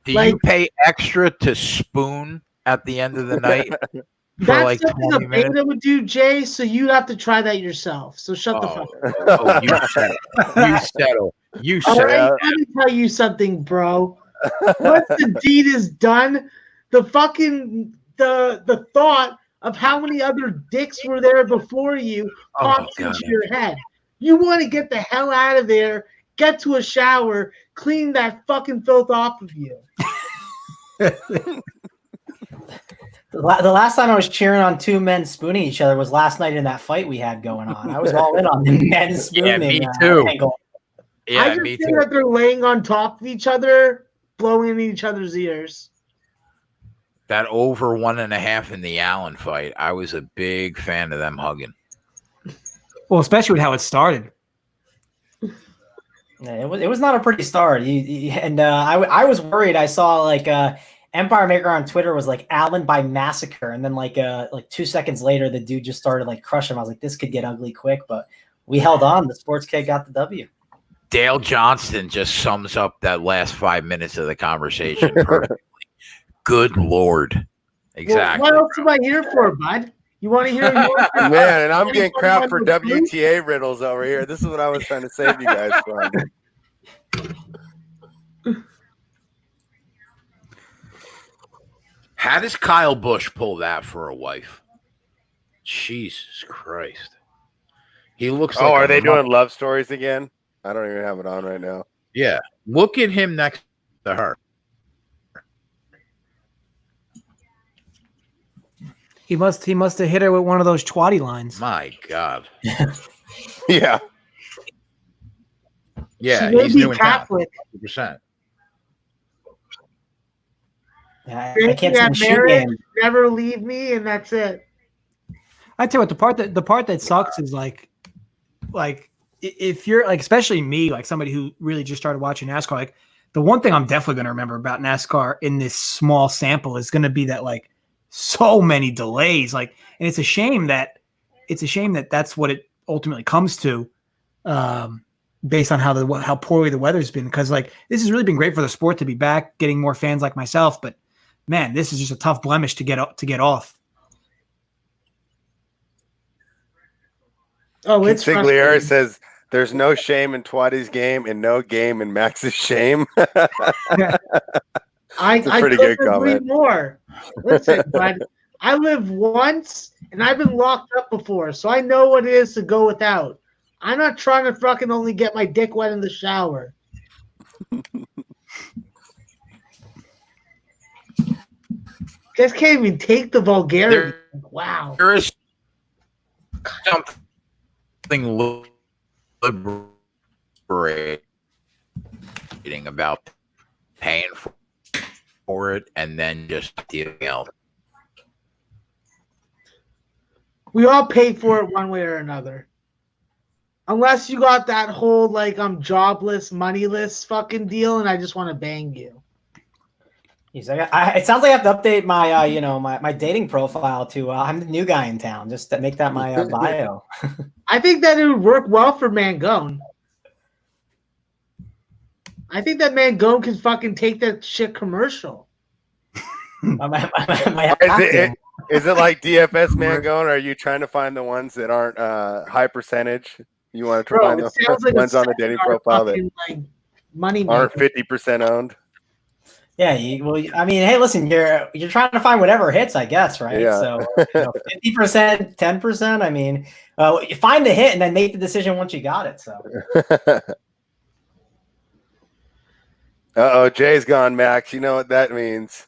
Do you pay extra to spoon at the end of the night? That's like something a beta would do, Jay, so you'd have to try that yourself. So shut the fuck up. You settle. Right, let me tell you something, bro. Once the deed is done, the thought of how many other dicks were there before you pops into your head. You want to get the hell out of there, get to a shower, clean that fucking filth off of you. The last time I was cheering on two men spooning each other was last night in that fight we had going on. I was all in on the men spooning. me too. Angle. Yeah, I just me think too. that they're laying on top of each other, blowing in each other's ears. That over 1.5 in the Allen fight, I was a big fan of them hugging. Well, especially with how it started. Yeah, it was not a pretty start. I was worried. I saw like Empire Maker on Twitter was like Allen by massacre, and then like 2 seconds later, the dude just started like crushing him. I was like, this could get ugly quick, but we held on. The sports kid got the W. Dale Johnston just sums up that last 5 minutes of the conversation perfectly. Good Lord. Exactly. Well, what else am I here for, bud? You want to hear yours? Man, and I'm getting crap for WTA riddles over here. This is what I was trying to save you guys from. How does Kyle Busch pull that for a wife? Jesus Christ. He looks like are they doing love stories again? I don't even have it on right now. Yeah. Look at him next to her. He must have hit her with one of those twatty lines. My God. Yeah. Yeah, She may he's be new in town. Catholic. 100%. I Thinking can't see that the shoe marriage, game. never leave me, and that's it. I tell you what, the part that sucks is like if you're like, especially me, like somebody who really just started watching NASCAR, like the one thing I'm definitely going to remember about NASCAR in this small sample is going to be that like so many delays, like, and it's a shame that that's what it ultimately comes to, based on how poorly the weather's been. Because like this has really been great for the sport to be back, getting more fans like myself. But man, this is just a tough blemish to get off. Oh, it's Consigliere frustrating. says there's no shame in Twatty's game and no game in Max's shame. I pretty couldn't good agree comment. more. Listen, bud, I lived once and I've been locked up before, so I know what it is to go without. I'm not trying to fucking only get my dick wet in the shower. Just can't even take the vulgarity. Wow. There is something liberating about paying for it and then just dealing out. We all pay for it one way or another. Unless you got that whole like I'm jobless, moneyless fucking deal and I just want to bang you. It sounds like I have to update my my dating profile to I'm the new guy in town, just to make that my bio. I think that it would work well for Mangone. I think that Mangone can fucking take that shit commercial. Is it like DFS Mangone, or are you trying to find the ones that aren't high percentage? You want to find the like ones on the dating profile that like money aren't 50% owned? Yeah, I mean, hey, listen, you're trying to find whatever hits, I guess, right? Yeah. So 50%, 10%. I mean, you find the hit and then make the decision once you got it. So. Jay's gone, Max. You know what that means.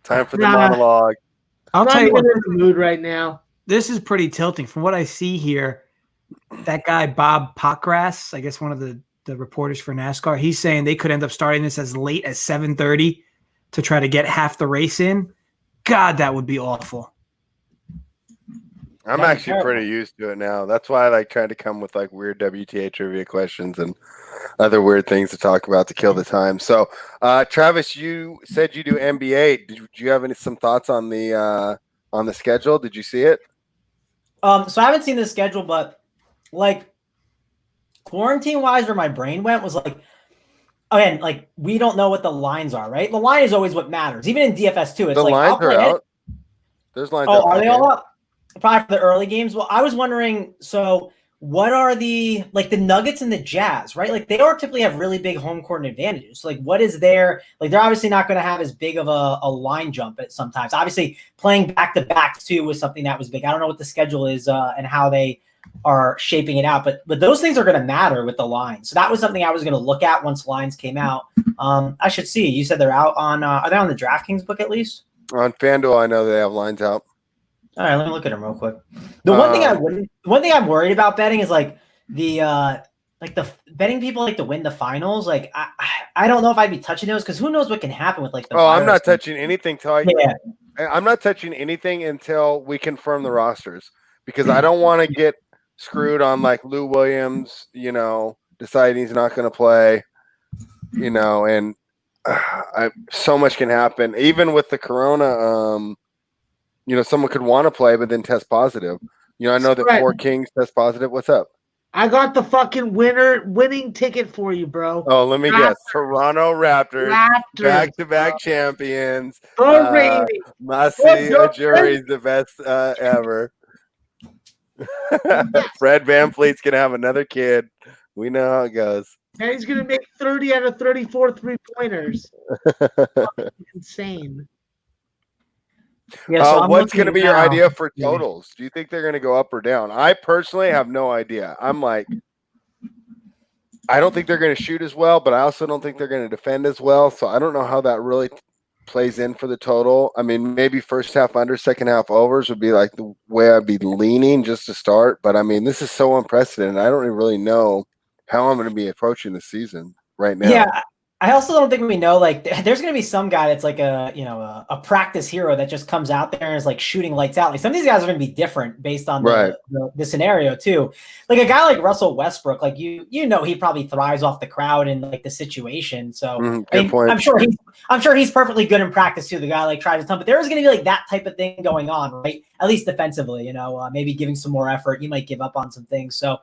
Time for the monologue. I'll I'm tell not you what, even in the mood right now. this is pretty tilting. From what I see here, that guy Bob Pockgrass, I guess one of the reporters for NASCAR, he's saying they could end up starting this as late as 7:30 to try to get half the race in. God, that would be awful. I'm actually pretty used to it now. That's why I like trying to come with like weird WTA trivia questions and other weird things to talk about to kill the time. So, Travis, you said you do NBA. Did you have some thoughts on the schedule? Did you see it? So I haven't seen the schedule, but like quarantine wise, where my brain went was like, again, like we don't know what the lines are, right? The line is always what matters. Even in DFS too, it's The like lines are out. There's lines out. Oh, are they all up? Probably for the early games. Well, I was wondering, so what are the Nuggets and the Jazz, right? Like they are typically have really big home court advantages. So, like what is their, like they're obviously not going to have as big of a line jump at sometimes. Obviously playing back-to-back too was something that was big. I don't know what the schedule is and how they are shaping it out, but those things are going to matter with the line. So that was something I was going to look at once lines came out. I should see. You said they're out on, are they on the DraftKings book at least? On FanDuel, I know they have lines out. All right, let me look at them real quick. The one thing I'm worried about betting is like the betting people like to win the finals. Like I don't know if I'd be touching those because who knows what can happen with like the. I'm not touching anything till Yeah. I'm not touching anything until we confirm the rosters because I don't want to get screwed on like Lou Williams, deciding he's not going to play, and so much can happen. Even with the corona, someone could want to play but then test positive. I know that 4 Kings test positive. What's up? I got the fucking winning ticket for you, bro. Oh, let me guess. Toronto Raptors. Back-to-back champions. Masi Ujiri is the best ever. Fred VanVleet's going to have another kid. We know how it goes. And he's going to make 30 out of 34 3-pointers. Insane. Yeah, so what's going to be your idea for totals? Do you think they're going to go up or down? I personally have no idea. I'm like, I don't think they're going to shoot as well, but I also don't think they're going to defend as well. So I don't know how that really plays in for the total. I mean, maybe first half under, second half overs would be like the way I'd be leaning just to start. But I mean, this is so unprecedented. I don't really know how I'm going to be approaching the season right now. Yeah. I also don't think we know, like, there's going to be some guy that's like a practice hero that just comes out there and is like shooting lights out. Like some of these guys are going to be different based on the scenario too. Like a guy like Russell Westbrook, like he probably thrives off the crowd and like the situation. So I'm sure he's perfectly good in practice too. The guy like tries a ton, but there is going to be like that type of thing going on, right? At least defensively, maybe giving some more effort. You might give up on some things. So,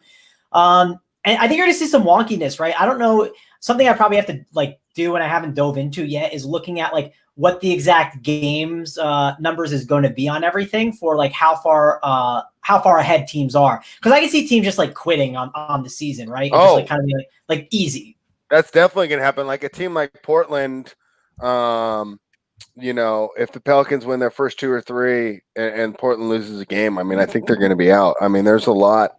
and I think you're going to see some wonkiness, right? I don't know. Something I probably have to like do and I haven't dove into yet is looking at like what the exact games numbers is going to be on everything for like how far ahead teams are. Because I can see teams just like quitting on the season, right? And just like kind of like easy. That's definitely going to happen. Like a team like Portland, if the Pelicans win their first 2 or 3 and Portland loses a game, I mean, I think they're going to be out. I mean, there's a lot.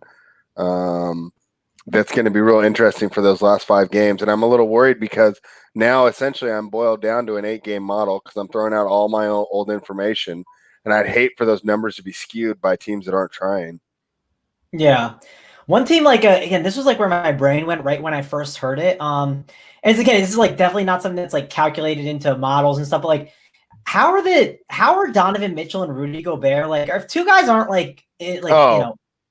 That's going to be real interesting for those last 5 games. And I'm a little worried because now essentially I'm boiled down to an 8-game model because I'm throwing out all my old information. And I'd hate for those numbers to be skewed by teams that aren't trying. Yeah. One team, like, again, this was like where my brain went right when I first heard it. And again, this is like definitely not something that's like calculated into models and stuff, but like, how are Donovan Mitchell and Rudy Gobert, like, if 2 guys aren't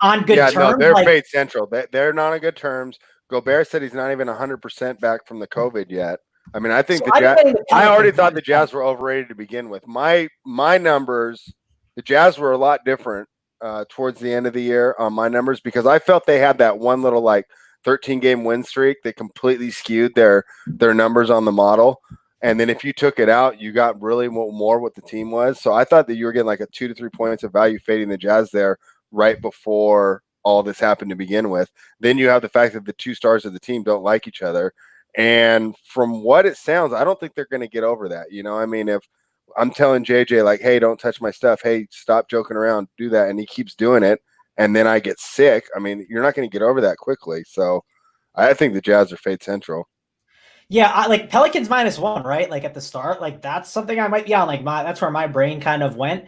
on good terms. No, they're paid central. They're not on good terms. Gobert said he's not even 100% back from the COVID yet. I mean, I think I already thought the Jazz were overrated to begin with. My numbers, the Jazz were a lot different towards the end of the year on my numbers because I felt they had that one little like 13-game win streak that completely skewed their numbers on the model. And then if you took it out, you got really more what the team was. So I thought that you were getting like a 2 to 3 points of value fading the Jazz there right before all this happened to begin with. Then you have the fact that the 2 stars of the team don't like each other. And from what it sounds, I don't think they're going to get over that. I mean, if I'm telling JJ like, hey, don't touch my stuff. Hey, stop joking around, do that. And he keeps doing it. And then I get sick. I mean, you're not going to get over that quickly. So I think the Jazz are fade central. Yeah, like Pelicans -1, right? Like at the start, like that's something I might be on. Like that's where my brain kind of went.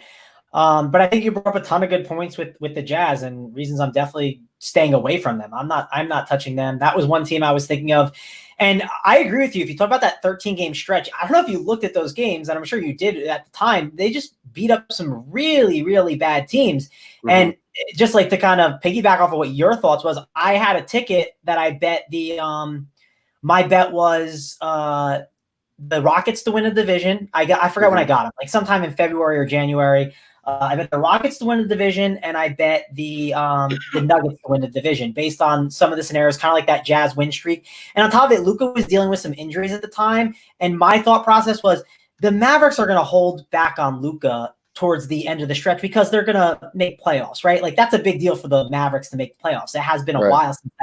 But I think you brought up a ton of good points with the Jazz and reasons I'm definitely staying away from them. I'm not touching them. That was one team I was thinking of. And I agree with you. If you talk about that 13-game stretch, I don't know if you looked at those games, and I'm sure you did at the time. They just beat up some really, really bad teams. Mm-hmm. And just like to kind of piggyback off of what your thoughts was, I had a ticket that I bet my bet was the Rockets to win the division. I forgot when I got them, like sometime in February or January. I bet the Rockets to win the division, and I bet the Nuggets to win the division based on some of the scenarios, kind of like that Jazz win streak. And on top of it, Luka was dealing with some injuries at the time, and my thought process was the Mavericks are going to hold back on Luka towards the end of the stretch because they're going to make playoffs, right? Like that's a big deal for the Mavericks to make the playoffs. It has been a while since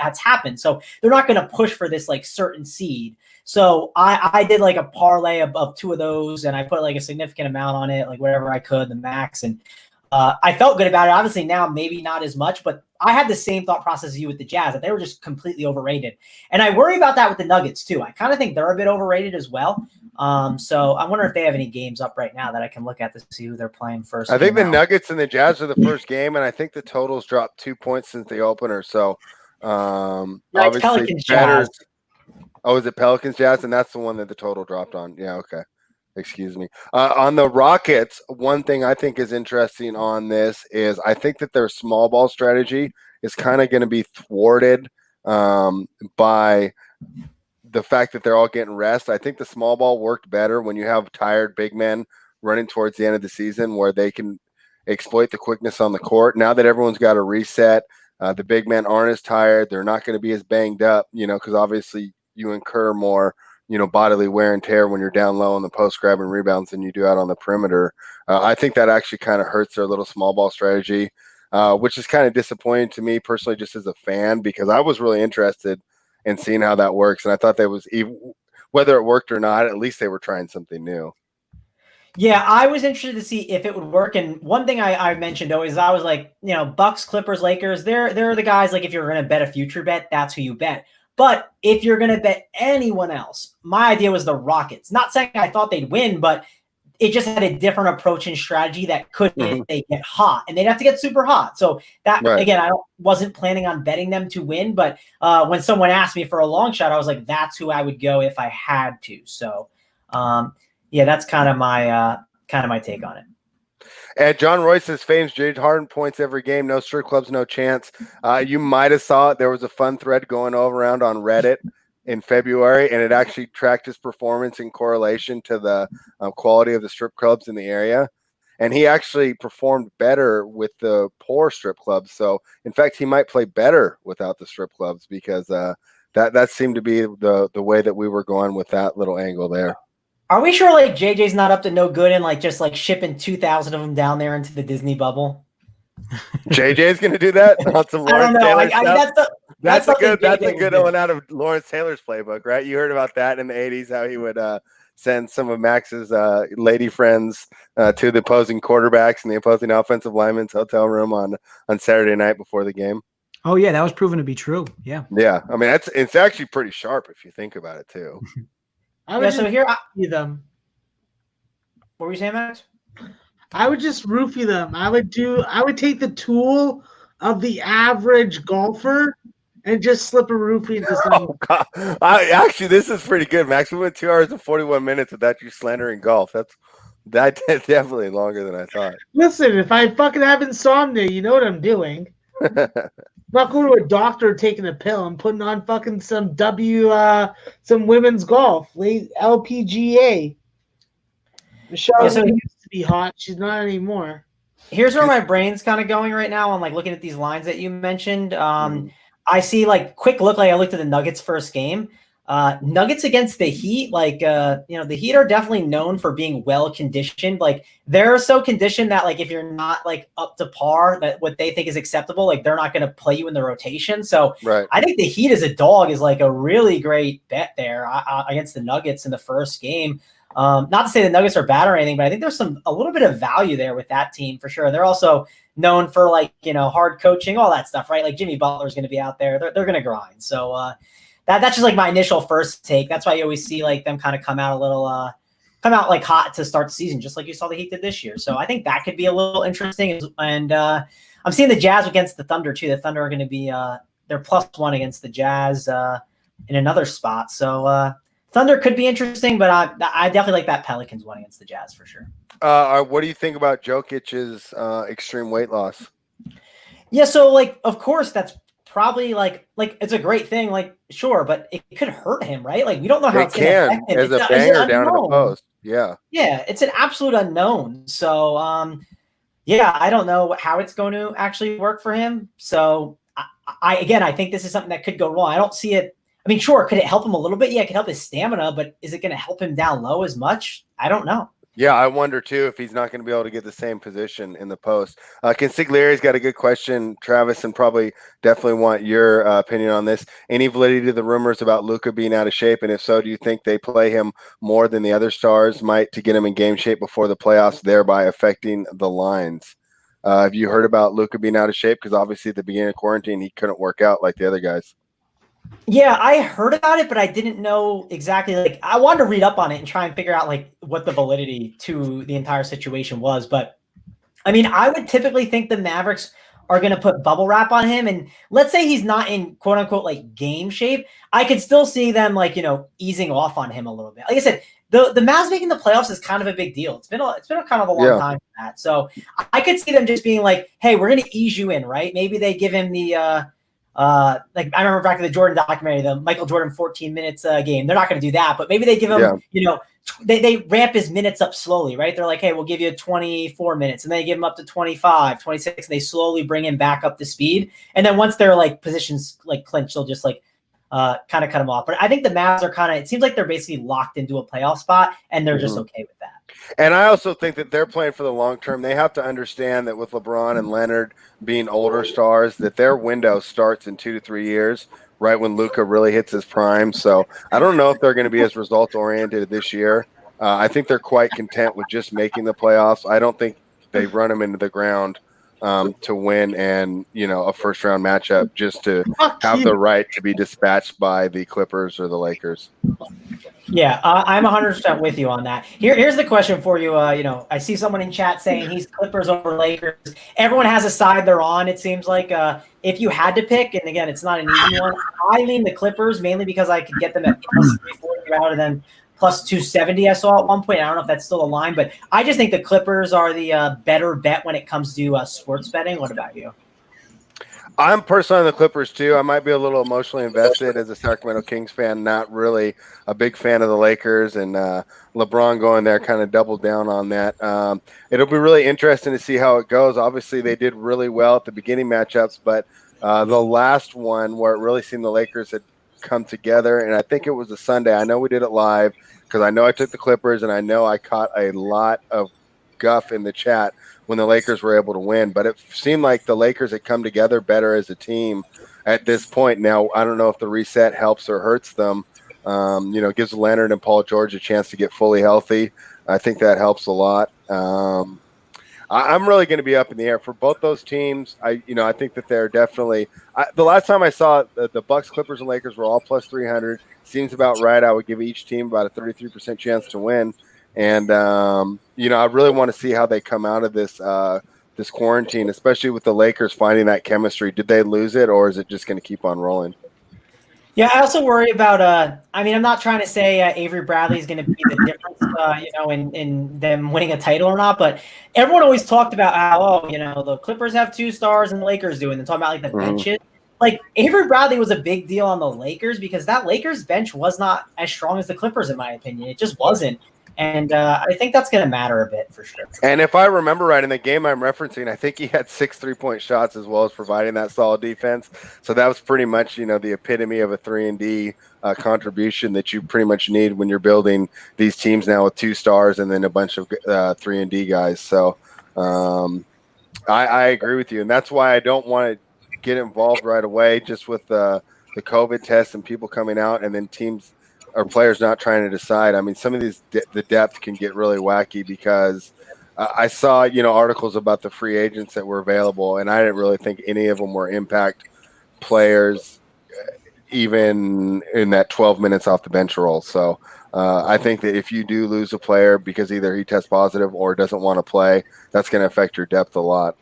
that's happened. So they're not going to push for this like certain seed. So I did like a parlay of 2 of those, and I put like a significant amount on it, like whatever I could, the max. And I felt good about it. Obviously now maybe not as much, but I had the same thought process as you with the Jazz, that they were just completely overrated. And I worry about that with the Nuggets too. I kind of think they're a bit overrated as well. So I wonder if they have any games up right now that I can look at to see who they're playing first. I think the game out. Nuggets and the Jazz are the first game, and I think the totals dropped 2 points since the opener. So obviously Pelicans better. Jazz. Oh, is it Pelicans Jazz? And that's the one that the total dropped on. Yeah, okay. Excuse me. On the Rockets, one thing I think is interesting on this is I think that their small ball strategy is kind of going to be thwarted by the fact that they're all getting rest. I think the small ball worked better when you have tired big men running towards the end of the season where they can exploit the quickness on the court. Now that everyone's got a reset, the big men aren't as tired. They're not going to be as banged up, because obviously you incur more, bodily wear and tear when you're down low on the post grab and rebounds than you do out on the perimeter. I think that actually kind of hurts their little small ball strategy, which is kind of disappointing to me personally, just as a fan, because I was really interested in seeing how that works. And I thought that was, whether it worked or not, at least they were trying something new. Yeah, I was interested to see if it would work. And one thing I mentioned always, I was like, Bucks, Clippers, Lakers, they're the guys, like if you're going to bet a future bet, that's who you bet. But if you're going to bet anyone else, my idea was the Rockets. Not saying I thought they'd win, but it just had a different approach and strategy that could if they get hot, and they'd have to get super hot. So that, again, I wasn't planning on betting them to win, but when someone asked me for a long shot, I was like, that's who I would go if I had to. So yeah, that's kind of my take on it. And John Royce says Fame's James Harden points every game, no strip clubs, no chance. You might have saw it. There was a fun thread going around on Reddit in February, and it actually tracked his performance in correlation to the quality of the strip clubs in the area. And he actually performed better with the poor strip clubs. So, in fact, he might play better without the strip clubs because that seemed to be the way that we were going with that little angle there. Are we sure like JJ's not up to no good and just shipping 2,000 of them down there into the Disney bubble? JJ's going to do that on some Lawrence Taylor stuff? That's a good one out of Lawrence Taylor's playbook, right? You heard about that in the 80s, how he would send some of Max's lady friends to the opposing quarterbacks and the opposing offensive linemen's hotel room on Saturday night before the game. Oh yeah, that was proven to be true. Yeah. Yeah, I mean it's actually pretty sharp if you think about it too. I would so here roofie them. What were you saying, Max? I would just roofie them. I would take the tool of the average golfer and just slip a roofie into something. Oh, God. Actually, this is pretty good, Max. We went 2 hours and 41 minutes without you slandering golf. That's definitely longer than I thought. Listen, if I fucking have insomnia, you know what I'm doing. I'm not going to a doctor taking a pill. I'm putting on fucking some women's golf, late LPGA. Michelle used to be hot. She's not anymore. Here's where my brain's kind of going right now. I'm looking at these lines that you mentioned. I see quick look. I looked at the Nuggets first game. Nuggets against the Heat. The Heat are definitely known for being well conditioned. They're so conditioned that if you're not up to par, that what they think is acceptable, they're not going to play you in the rotation. So I think the Heat as a dog is a really great bet there against the Nuggets in the first game. Not to say the Nuggets are bad or anything, but I think there's a little bit of value there with that team for sure. They're also known for hard coaching, all that stuff, right? Jimmy Butler's going to be out there. They're going to grind. So that's just my initial first take. That's why you always see them kind of come out hot to start the season, just like you saw the Heat did this year. So I think that could be a little interesting. And I'm seeing the Jazz against the Thunder too. The Thunder are going to be they're +1 against the Jazz in another spot. So Thunder could be interesting, but I definitely like that Pelicans one against the Jazz for sure. What do you think about Jokic's extreme weight loss? Yeah, so of course that's probably it's a great thing, sure, but it could hurt him, right? We don't know how it's going to affect him. As a banger down in the post. Yeah, it's an absolute unknown. So yeah, I don't know how it's going to actually work for him. So I think this is something that could go wrong. I don't see it. I mean, sure, could it help him a little bit? Yeah, it could help his stamina, but is it going to help him down low as much? I don't know. Yeah, I wonder too if he's not going to be able to get the same position in the post. Consiglieri's got a good question, Travis, and probably definitely want your opinion on this. Any validity to the rumors about Luka being out of shape? And if so, do you think they play him more than the other stars might to get him in game shape before the playoffs, thereby affecting the lines? Have you heard about Luka being out of shape? Because obviously at the beginning of quarantine, he couldn't work out like the other guys. Yeah, I heard about it, but I didn't know exactly. Like, I wanted to read up on it and try and figure out like what the validity to the entire situation was. But I mean, I would typically think the Mavericks are going to put bubble wrap on him. And let's say he's not in quote unquote like game shape. I could still see them like, easing off on him a little bit. Like I said, the Mavs making the playoffs is kind of a big deal. It's been a kind of a long time for that. So I could see them just being like, hey, we're going to ease you in, right? Maybe they give him the, like I remember back in the Jordan documentary, the Michael Jordan 14 minutes game. They're not going to do that, but maybe they give him, they ramp his minutes up slowly, right? They're like, hey, we'll give you 24 minutes, and they give him up to 25, 26, and they slowly bring him back up to speed. And then once they're like positions like clinch, they'll just like kind of cut him off. But I think the Mavs are kind of, it seems like they're basically locked into a playoff spot, and they're just okay with that. And I also think that they're playing for the long term. They have to understand that with LeBron and Leonard being older stars, that their window starts in 2 to 3 years, right when Luka really hits his prime. So I don't know if they're going to be as result-oriented this year. I think they're quite content with just making the playoffs. I don't think they run them into the ground to win and, a first-round matchup just to have the right to be dispatched by the Clippers or the Lakers. Yeah, I'm 100% with you on that. Here's the question for you. I see someone in chat saying he's Clippers over Lakers. Everyone has a side they're on, it seems like. If you had to pick, and again, it's not an easy one, I lean the Clippers mainly because I could get them at plus 340 rather than plus 270 I saw at one point. I don't know if that's still a line, but I just think the Clippers are the better bet when it comes to sports betting. What about you? I'm personally on the Clippers too. I might be a little emotionally invested as a Sacramento Kings fan, not really a big fan of the Lakers, and LeBron going there kind of doubled down on that. It'll be really interesting to see how it goes. Obviously, they did really well at the beginning matchups, but the last one where it really seemed the Lakers had come together, and I think it was a Sunday. I know we did it live because I know I took the Clippers, and I know I caught a lot of guff in the chat when the Lakers were able to win, but it seemed like the Lakers had come together better as a team at this point. Now, I don't know if the reset helps or hurts them. Gives Leonard and Paul George a chance to get fully healthy. I think that helps a lot. I'm really going to be up in the air for both those teams. I think that they're definitely the last time I saw the Bucks, Clippers, and Lakers were all plus 300. Seems about right. I would give each team about a 33% chance to win. And, I really want to see how they come out of this this quarantine, especially with the Lakers finding that chemistry. Did they lose it, or is it just going to keep on rolling? Yeah, I also worry about I'm not trying to say Avery Bradley is going to be the difference, in them winning a title or not, but everyone always talked about how, the Clippers have 2 stars and the Lakers do, and they're talking about like the benches. Like Avery Bradley was a big deal on the Lakers because that Lakers bench was not as strong as the Clippers, in my opinion. It just wasn't. And I think that's going to matter a bit for sure. And if I remember right, in the game I'm referencing, I think he had 6 3-point shots as well as providing that solid defense. So that was pretty much, the epitome of a 3-and-D contribution that you pretty much need when you're building these teams now with 2 stars and then a bunch of 3-and-D guys. So I agree with you. And that's why I don't want to get involved right away just with the COVID tests and people coming out and then teams – or players not trying to decide. I mean, some of these the depth can get really wacky because I saw articles about the free agents that were available, and I didn't really think any of them were impact players, even in that 12 minutes off the bench role. So I think that if you do lose a player because either he tests positive or doesn't want to play, that's going to affect your depth a lot.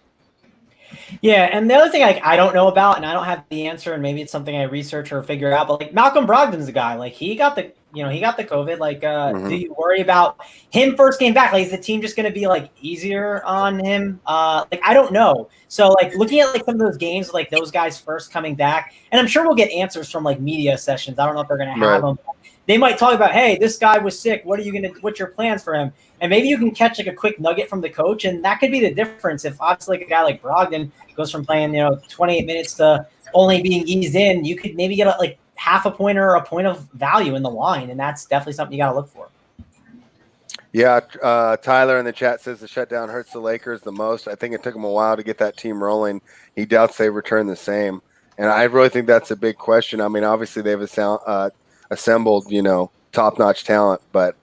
Yeah, and the other thing I don't know about, and I don't have the answer, and maybe it's something I research or figure out, but like Malcolm Brogdon's a guy, like he got the COVID. Like, do you worry about him first game back? Like, is the team just going to be like easier on him? I don't know. So like looking at like some of those games, like those guys first coming back, and I'm sure we'll get answers from like media sessions. I don't know if they're going to have them. They might talk about, hey, this guy was sick. What's your plans for him? And maybe you can catch like a quick nugget from the coach, and that could be the difference. If obviously like a guy like Brogdon goes from playing 28 minutes to only being eased in, you could maybe get like half a point or a point of value in the line, and that's definitely something you got to look for. Yeah, Tyler in the chat says the shutdown hurts the Lakers the most. I think it took them a while to get that team rolling. He doubts they return the same, and I really think that's a big question. I mean, obviously they've assembled top-notch talent, but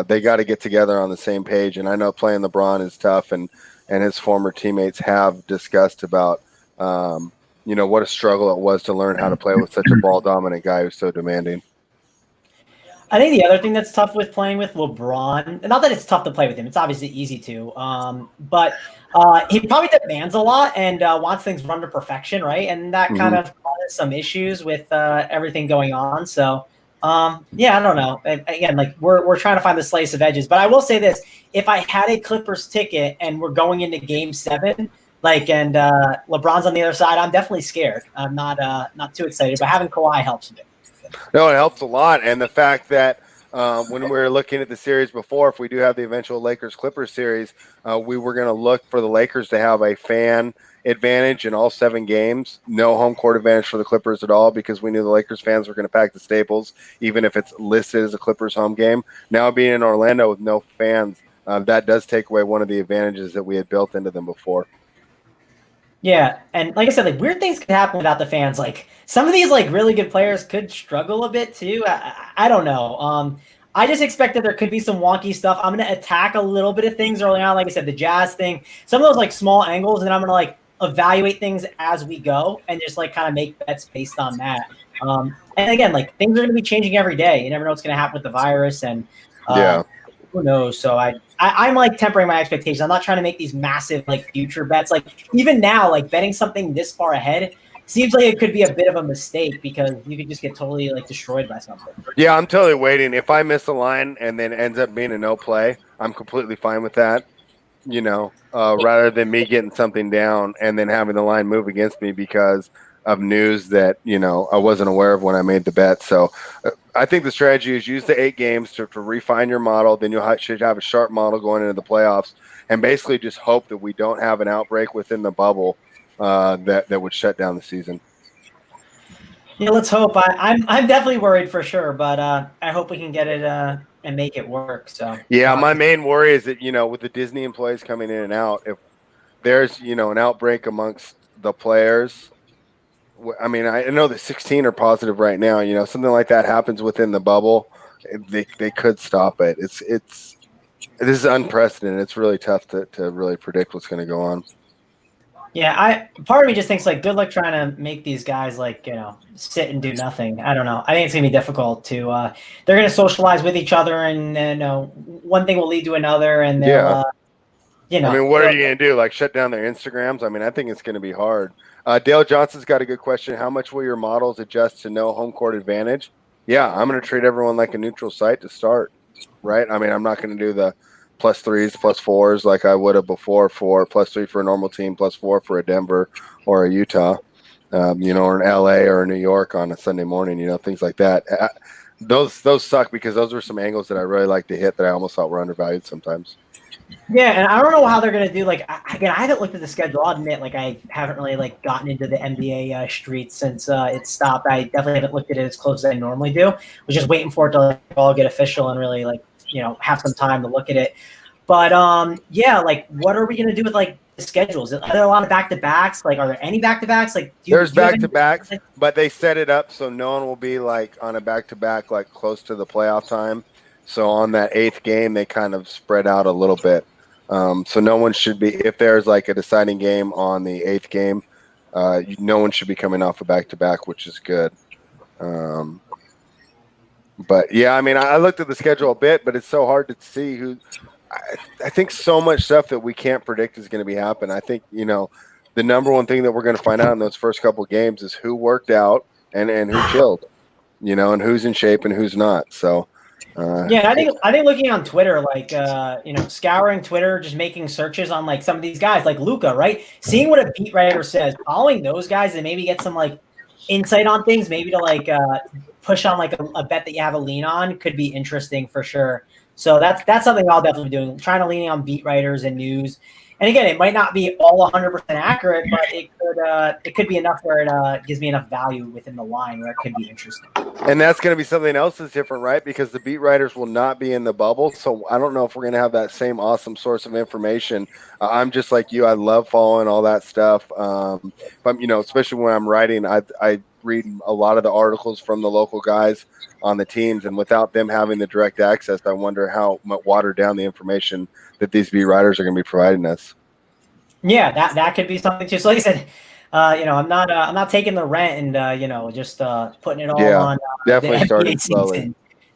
they got to get together on the same page. And I know playing LeBron is tough, and his former teammates have discussed about what a struggle it was to learn how to play with such a ball dominant guy who's so demanding. I think the other thing that's tough with playing with LeBron, not that it's tough to play with him, it's obviously easy to, but he probably demands a lot and wants things run to perfection, right? And that kind of causes some issues with everything going on. So, yeah, I don't know. Again, like we're trying to find the slice of edges. But I will say this: if I had a Clippers ticket and we're going into Game 7, and LeBron's on the other side, I'm definitely scared. I'm not too excited, but having Kawhi helps a bit. No, it helps a lot. And the fact that when we were looking at the series before, if we do have the eventual Lakers-Clippers series, we were going to look for the Lakers to have a fan advantage in all 7 games. No home court advantage for the Clippers at all because we knew the Lakers fans were going to pack the Staples, even if it's listed as a Clippers home game. Now being in Orlando with no fans, that does take away one of the advantages that we had built into them before. Yeah, and like I said, like weird things could happen without the fans. Like some of these like really good players could struggle a bit too. I don't know. I just expected there could be some wonky stuff. I'm gonna attack a little bit of things early on. Like I said, the Jazz thing, some of those like small angles, and I'm gonna like evaluate things as we go and just like kind of make bets based on that. And again, like things are gonna be changing every day. You never know what's gonna happen with the virus, and who knows? So I'm like tempering my expectations. I'm not trying to make these massive like future bets. Like even now, like betting something this far ahead seems like it could be a bit of a mistake because you could just get totally like destroyed by something. Yeah, I'm totally waiting. If I miss a line and then ends up being a no play, I'm completely fine with that. Rather than me getting something down and then having the line move against me because of news that, I wasn't aware of when I made the bet. So I think the strategy is use the 8 games to refine your model. Then you should have a sharp model going into the playoffs and basically just hope that we don't have an outbreak within the bubble that would shut down the season. Yeah, let's hope. I'm definitely worried for sure, but I hope we can get it and make it work. So yeah, my main worry is that, with the Disney employees coming in and out, if there's, an outbreak amongst the players, I mean, I know that 16 are positive right now. Something like that happens within the bubble, they could stop it. This is unprecedented. It's really tough to really predict what's going to go on. Yeah, part of me just thinks like good luck trying to make these guys like sit and do nothing. I don't know. I think it's gonna be difficult to. They're gonna socialize with each other, and one thing will lead to another, and they'll. I mean, what are you going to do? Like shut down their Instagrams? I mean, I think it's going to be hard. Dale Johnson's got a good question. How much will your models adjust to no home court advantage? Yeah, I'm going to treat everyone like a neutral site to start, right? I mean, I'm not going to do the +3s, +4s like I would have before for +3 for a normal team, +4 for a Denver or a Utah, or an LA or a New York on a Sunday morning, things like that. Those suck because those were some angles that I really like to hit that I almost thought were undervalued sometimes. Yeah, and I don't know how they're going to do. Like, again, I haven't looked at the schedule. I'll admit, like, I haven't really like gotten into the NBA streets since it stopped. I definitely haven't looked at it as close as I normally do. I was just waiting for it to like, all get official and really like have some time to look at it. But yeah, like, what are we going to do with like the schedules? Are there a lot of back-to-backs? Like, are there any back-to-backs? Like, there's back-to-backs, but they set it up so no one will be like on a back-to-back like close to the playoff time. So on that 8th game, they kind of spread out a little bit. So no one should be, if there's like a deciding game on the 8th game, no one should be coming off a back-to-back, which is good. But yeah, I mean, I looked at the schedule a bit, but it's so hard to see who. I think so much stuff that we can't predict is going to be happening. I think, the number one thing that we're going to find out in those first couple of games is who worked out and who chilled, and who's in shape and who's not. So. Yeah, I think looking on Twitter, like scouring Twitter, just making searches on like some of these guys, like Luca, right? Seeing what a beat writer says, following those guys, and maybe get some like insight on things, maybe to like push on like a bet that you have a lean on could be interesting for sure. So that's something I'll definitely be doing, trying to lean on beat writers and news. And again, it might not be all 100% accurate, but it could be enough where it gives me enough value within the line where it could be interesting. And that's going to be something else that's different, right? Because the beat writers will not be in the bubble. So I don't know if we're going to have that same awesome source of information. I'm just like you. I love following all that stuff. But, especially when I'm writing, I read a lot of the articles from the local guys on the teams. And without them having the direct access, I wonder how much watered down the information that these beat writers are going to be providing us. Yeah, that could be something too. So like I said, I'm not taking the rent and just putting it all Yeah, on definitely the starting NBA slowly. season.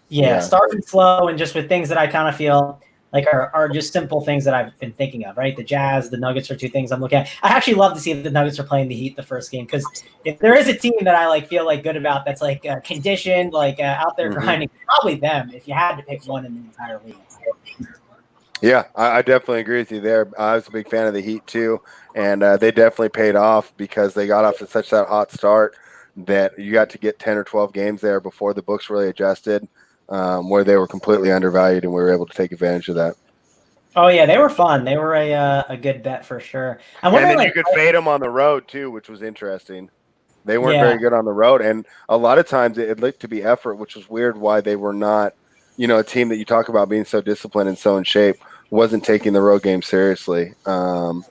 Yeah, starting slow and just with things that I kind of feel like are just simple things that I've been thinking of, right? The Jazz, the Nuggets are two things I'm looking at. I actually love to see that the Nuggets are playing the Heat the first game, because if there is a team that I feel good about that's conditioned, out there grinding, probably them. If you had to pick one in the entire league. Yeah, I definitely agree with you there. I was a big fan of the Heat too, and they definitely paid off because they got off to such that hot start that you got to get 10 or 12 games there before the books really adjusted, where they were completely undervalued, and we were able to take advantage of that. Oh yeah, they were fun. They were a good bet for sure. And then you could fade them on the road too, which was interesting. They weren't very good on the road, and a lot of times it looked to be effort, which was weird why they were not, a team that you talk about being so disciplined and so in shape wasn't taking the road game seriously. And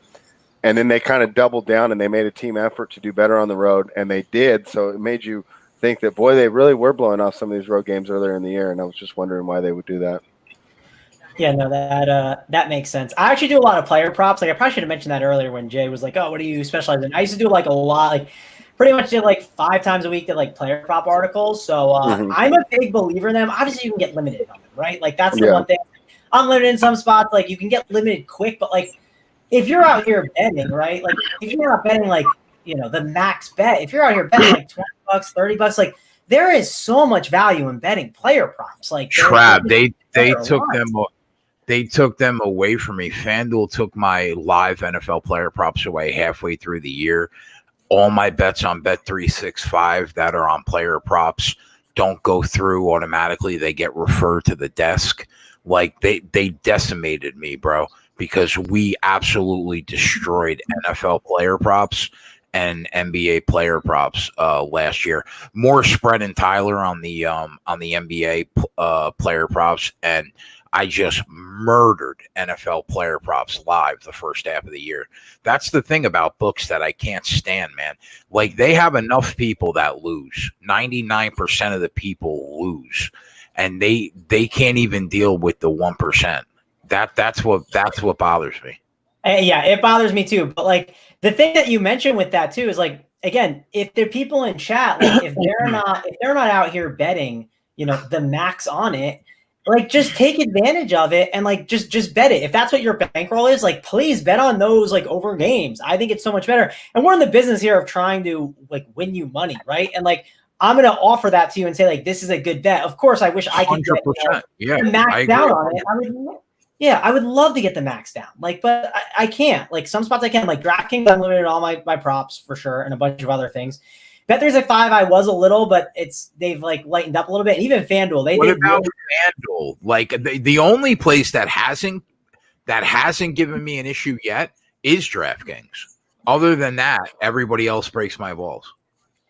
then they kind of doubled down and they made a team effort to do better on the road, and they did. So it made you think that, boy, they really were blowing off some of these road games earlier in the year, and I was just wondering why they would do that. Yeah, no, that makes sense. I actually do a lot of player props. I probably should have mentioned that earlier when Jay was like, "Oh, what do you specialize in?" I used to do a lot, pretty much did 5 times a week did player prop articles. So I'm a big believer in them. Obviously, you can get limited on them, right? That's the one thing. I'm limited in some spots. You can get limited quick, but if you're out here betting, right? If you're not betting the max bet, if you're out here betting $20, $30, there is so much value in betting player props. Trap, they took them away from me. FanDuel took my live NFL player props away halfway through the year. All my bets on Bet365 that are on player props don't go through automatically. They get referred to the desk. They decimated me, bro, because we absolutely destroyed NFL player props and NBA player props last year. More spread and Tyler on the NBA player props, and I just murdered NFL player props live the first half of the year. That's the thing about books that I can't stand, man. They have enough people that lose. 99% of the people lose, and they can't even deal with the 1%. That's what bothers me. Yeah, it bothers me too. But the thing that you mentioned with that too is again, if the people in chat, if they're not out here betting, the max on it, just take advantage of it and just bet it. If that's what your bankroll is, please bet on those over games. I think it's so much better. And we're in the business here of trying to win you money, right? And I'm going to offer that to you and say this is a good bet. Of course, I wish I could get max down on it. I would love to get the max down. But I can't. Some spots I can. DraftKings, I'm limited all my props for sure, and a bunch of other things. Bet365, I was a little, but they've lightened up a little bit. And even FanDuel, what about FanDuel? The only place that hasn't given me an issue yet is DraftKings. Other than that, everybody else breaks my balls.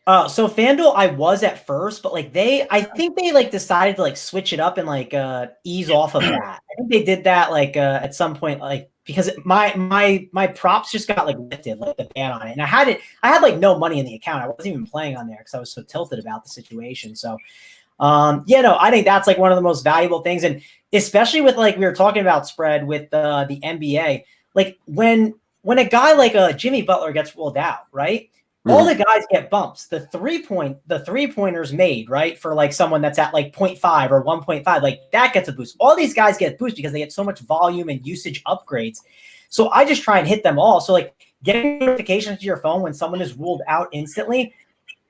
So FanDuel, I was at first, but I think they decided to switch it up and ease off of that. I think they did that at some point, because my props just got lifted, the ban on it, and I had no money in the account. I wasn't even playing on there because I was so tilted about the situation. So, I think that's one of the most valuable things, and especially with we were talking about spread with the NBA, when a guy like Jimmy Butler gets ruled out, right? All the guys get bumps. The 3-pointers made, right, for someone that's at 0.5 or 1.5, that gets a boost. All these guys get boost because they get so much volume and usage upgrades. So I just try and hit them all. So getting notifications to your phone when someone is ruled out instantly.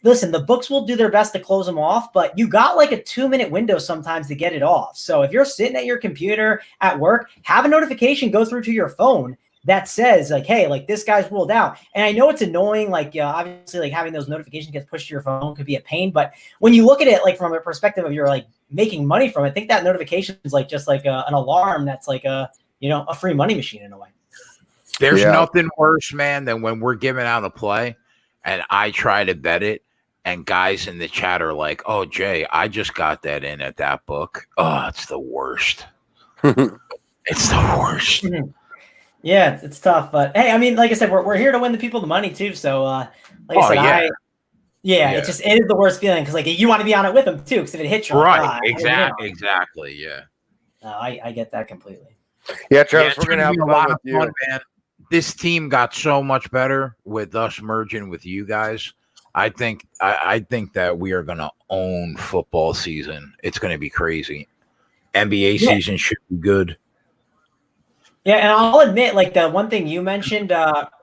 Listen, the books will do their best to close them off, but you got a 2-minute window sometimes to get it off. So if you're sitting at your computer at work, have a notification go through to your phone that says hey, this guy's ruled out. And I know it's annoying, obviously having those notifications get pushed to your phone could be a pain, but when you look at it from a perspective of you're making money from it, I think that notification is just an alarm that's a free money machine in a way. There's nothing worse, man, than when we're giving out a play and I try to bet it and guys in the chat are like, "Oh, Jay, I just got that in at that book." Oh, it's the worst. It's the worst. Yeah, it's tough, but hey, I mean, like I said, we're here to win the people the money too. So, I said, it is the worst feeling because you want to be on it with them too. Because if it hits you, right? Exactly. Yeah. I get that completely. Yeah, Travis, we're gonna have fun with you, man. this team got so much better with us merging with you guys. I think that we are going to own football season. It's going to be crazy. NBA season should be good. Yeah, and I'll admit, like the one thing you mentioned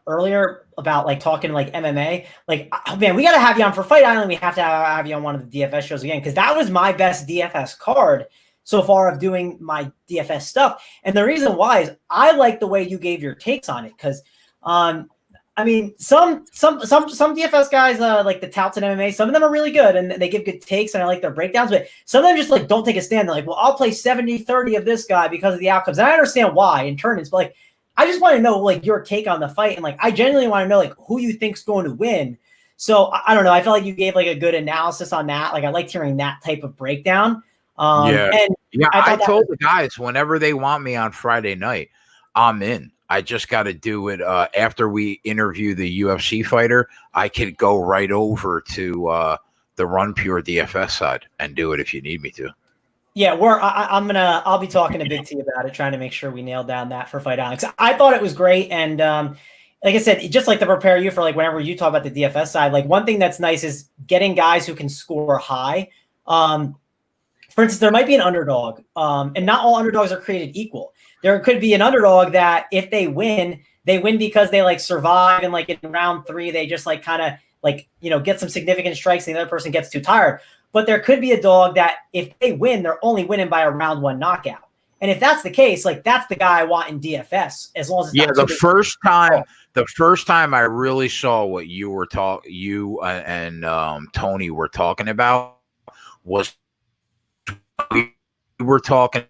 earlier about like talking like MMA, like oh man, we got to have you on for Fight Island. We have to have you on one of the DFS shows again because that was my best DFS card so far of doing my DFS stuff. And the reason why is I like the way you gave your takes on it because, I mean, some DFS guys like the touts in MMA. Some of them are really good and they give good takes and I like their breakdowns. But some of them just like don't take a stand. They're like, well, I'll play 70-30 of this guy because of the outcomes. And I understand why in tournaments, but like I just want to know like your take on the fight and like I genuinely want to know like who you think's going to win. So I don't know. I feel like you gave like a good analysis on that. Like I liked hearing that type of breakdown. And I told the guys whenever they want me on Friday night, I'm in. I just got to do it after we interview the UFC fighter. I could go right over to the Run Pure DFS side and do it if you need me to. Yeah, I'll be talking to Big T about it, trying to make sure we nail down that for Fight Island. I thought it was great, and like I said, just like to prepare you for like whenever you talk about the DFS side. Like one thing that's nice is getting guys who can score high. For instance, there might be an underdog, and not all underdogs are created equal. There could be an underdog that if they win because they like survive and like in round 3, they just like kind of like, you know, get some significant strikes and the other person gets too tired. But there could be a dog that if they win, they're only winning by a round 1 knockout. And if that's the case, like that's the guy I want in DFS as long as it's the first time I really saw what you and Tony were talking about was we were talking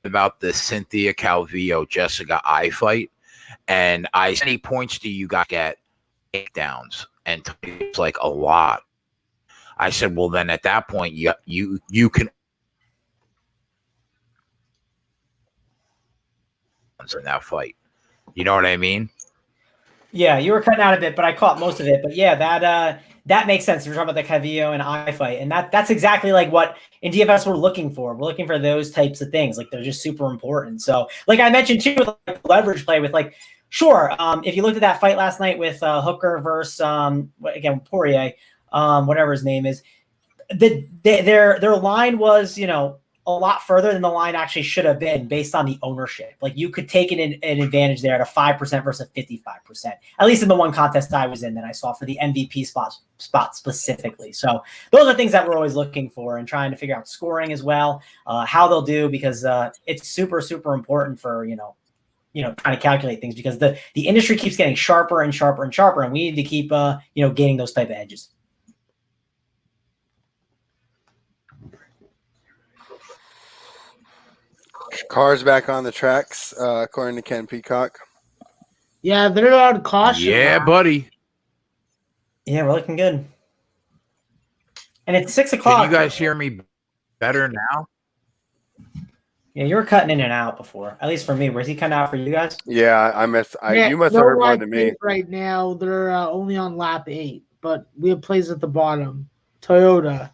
about the Cynthia Calvillo Jessica I fight, and I said, any points do you got get takedowns? And it's like a lot. I said, well, then at that point, you can in that fight. You know what I mean? Yeah, you were cutting out a bit, but I caught most of it. But yeah, that makes sense. We're talking about the Calvillo and I fight, and that's exactly like what in DFS we're looking for. We're looking for those types of things. Like they're just super important. So, like I mentioned too, with like, leverage play with like, sure, if you looked at that fight last night with Hooker versus again Poirier, whatever his name is, their line was, you know, a lot further than the line actually should have been based on the ownership. Like you could take an advantage there at a 5% versus 55%, at least in the one contest I was in that I saw for the MVP spot specifically. So those are things that we're always looking for and trying to figure out scoring as well, how they'll do, because it's super, super important for, you know, trying to calculate things because the industry keeps getting sharper and sharper and sharper. And we need to keep, gaining those type of edges. Cars back on the tracks, according to Ken Peacock. Yeah, they're on caution. Yeah, buddy. Yeah, we're looking good. And it's 6 o'clock. Can you guys hear me better now? Yeah, you were cutting in and out before. At least for me. Was he cutting out for you guys? Yeah, you must have heard more than me. Right now, they're only on lap 8, but we have plays at the bottom. Toyota.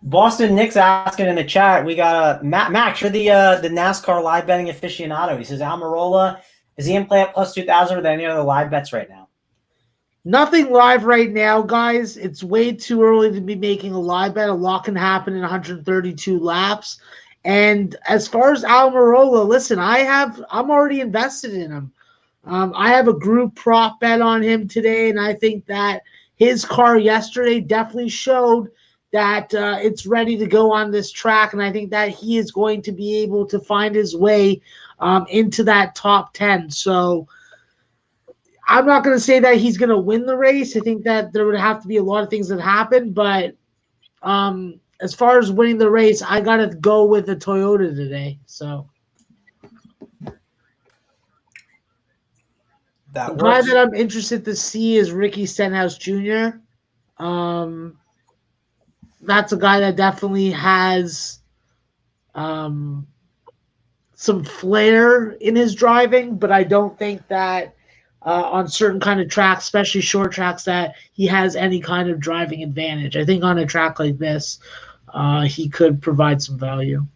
Boston Nick's asking in the chat. We got Max. You're the NASCAR live betting aficionado. He says Almirola, is he in play at plus 2,000 or are there any other live bets right now? Nothing live right now, guys. It's way too early to be making a live bet. A lot can happen in 132 laps. And as far as Almirola, listen, I'm already invested in him. I have a group prop bet on him today, and I think that his car yesterday definitely showed that it's ready to go on this track, and I think that he is going to be able to find his way into that top 10. So I'm not going to say that he's going to win the race. I think that there would have to be a lot of things that happen, but as far as winning the race, I got to go with the Toyota today. So the guy that I'm interested to see is Ricky Stenhouse Jr. That's a guy that definitely has some flair in his driving, but I don't think that on certain kind of tracks, especially short tracks, that he has any kind of driving advantage. I think on a track like this, he could provide some value.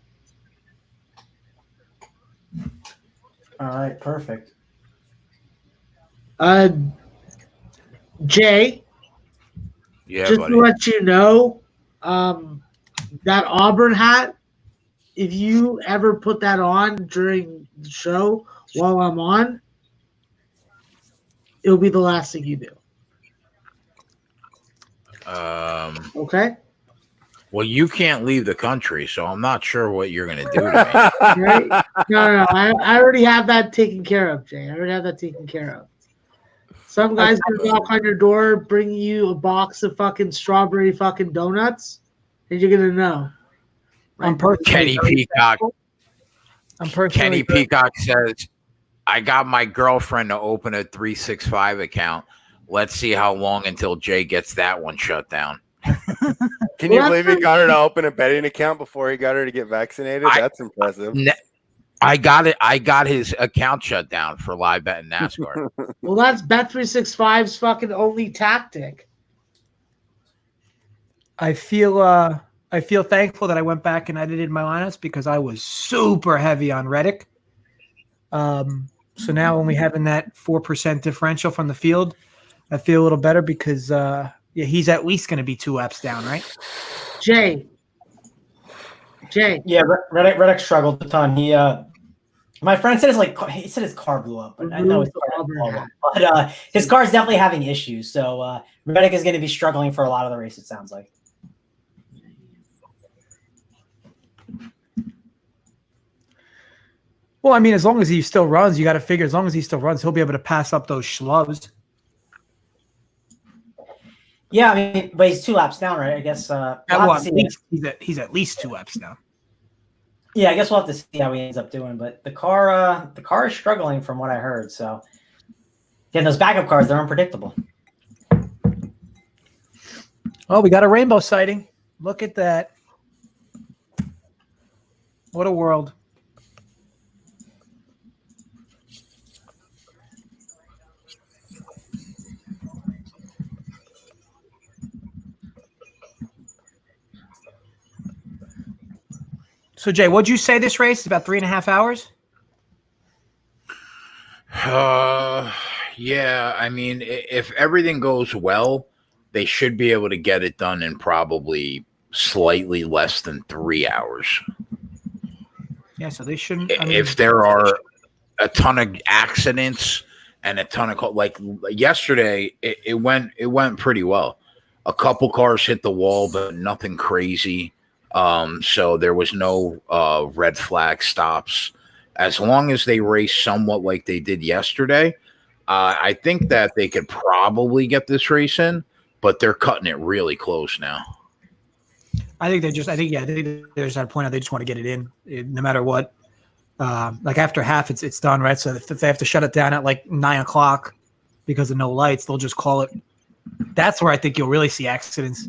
All right, perfect. Jay, Yeah, just buddy. to let you know, that Auburn hat, if you ever put that on during the show while I'm on, it'll be the last thing you do. Okay? Well, you can't leave the country, so I'm not sure what you're going to do to me. Right? No. I already have that taken care of, Jay. I already have that taken care of. Some guy's gonna knock on your door, bring you a box of fucking strawberry fucking donuts, and you're gonna know. I'm personally Kenny very Peacock. thankful. I'm personally Kenny Peacock says, I got my girlfriend to open a 365 account. Let's see how long until Jay gets that one shut down. Can you believe he got her to open a betting account before he got her to get vaccinated? That's impressive. I got it. I got his account shut down for live bet in NASCAR. Well, that's Bet365's fucking only tactic. I feel thankful that I went back and edited my lineups because I was super heavy on Reddick. So now only having that 4% differential from the field, I feel a little better because he's at least going to be 2 laps down, right? Jay. Yeah, Reddick struggled a ton. My friend said his car blew up, but I know his car blew up. But his car's definitely having issues. So Reddick is going to be struggling for a lot of the race. It sounds like. Well, I mean, as long as he still runs, you got to figure as long as he still runs, he'll be able to pass up those schlubs. Yeah, I mean, but he's 2 laps down, right? I guess. He's at least 2 laps down. Yeah, I guess we'll have to see how he ends up doing. But the car is struggling from what I heard. So, yeah, those backup cars, they're unpredictable. Oh, we got a rainbow sighting. Look at that. What a world. So, Jay, what'd you say this race is about 3.5 hours? Yeah, I mean, if everything goes well, they should be able to get it done in probably slightly less than 3 hours. Yeah, so they shouldn't. If there are a ton of accidents and a ton of like yesterday, it went pretty well. A couple cars hit the wall, but nothing crazy. So there was no red flag stops. As long as they race somewhat like they did yesterday, I think that they could probably get this race in, but they're cutting it really close now. I think there's that point out they just want to get it in, no matter what. Like after half, it's done, right? So if they have to shut it down at like 9 o'clock because of no lights, they'll just call it. That's where I think you'll really see accidents.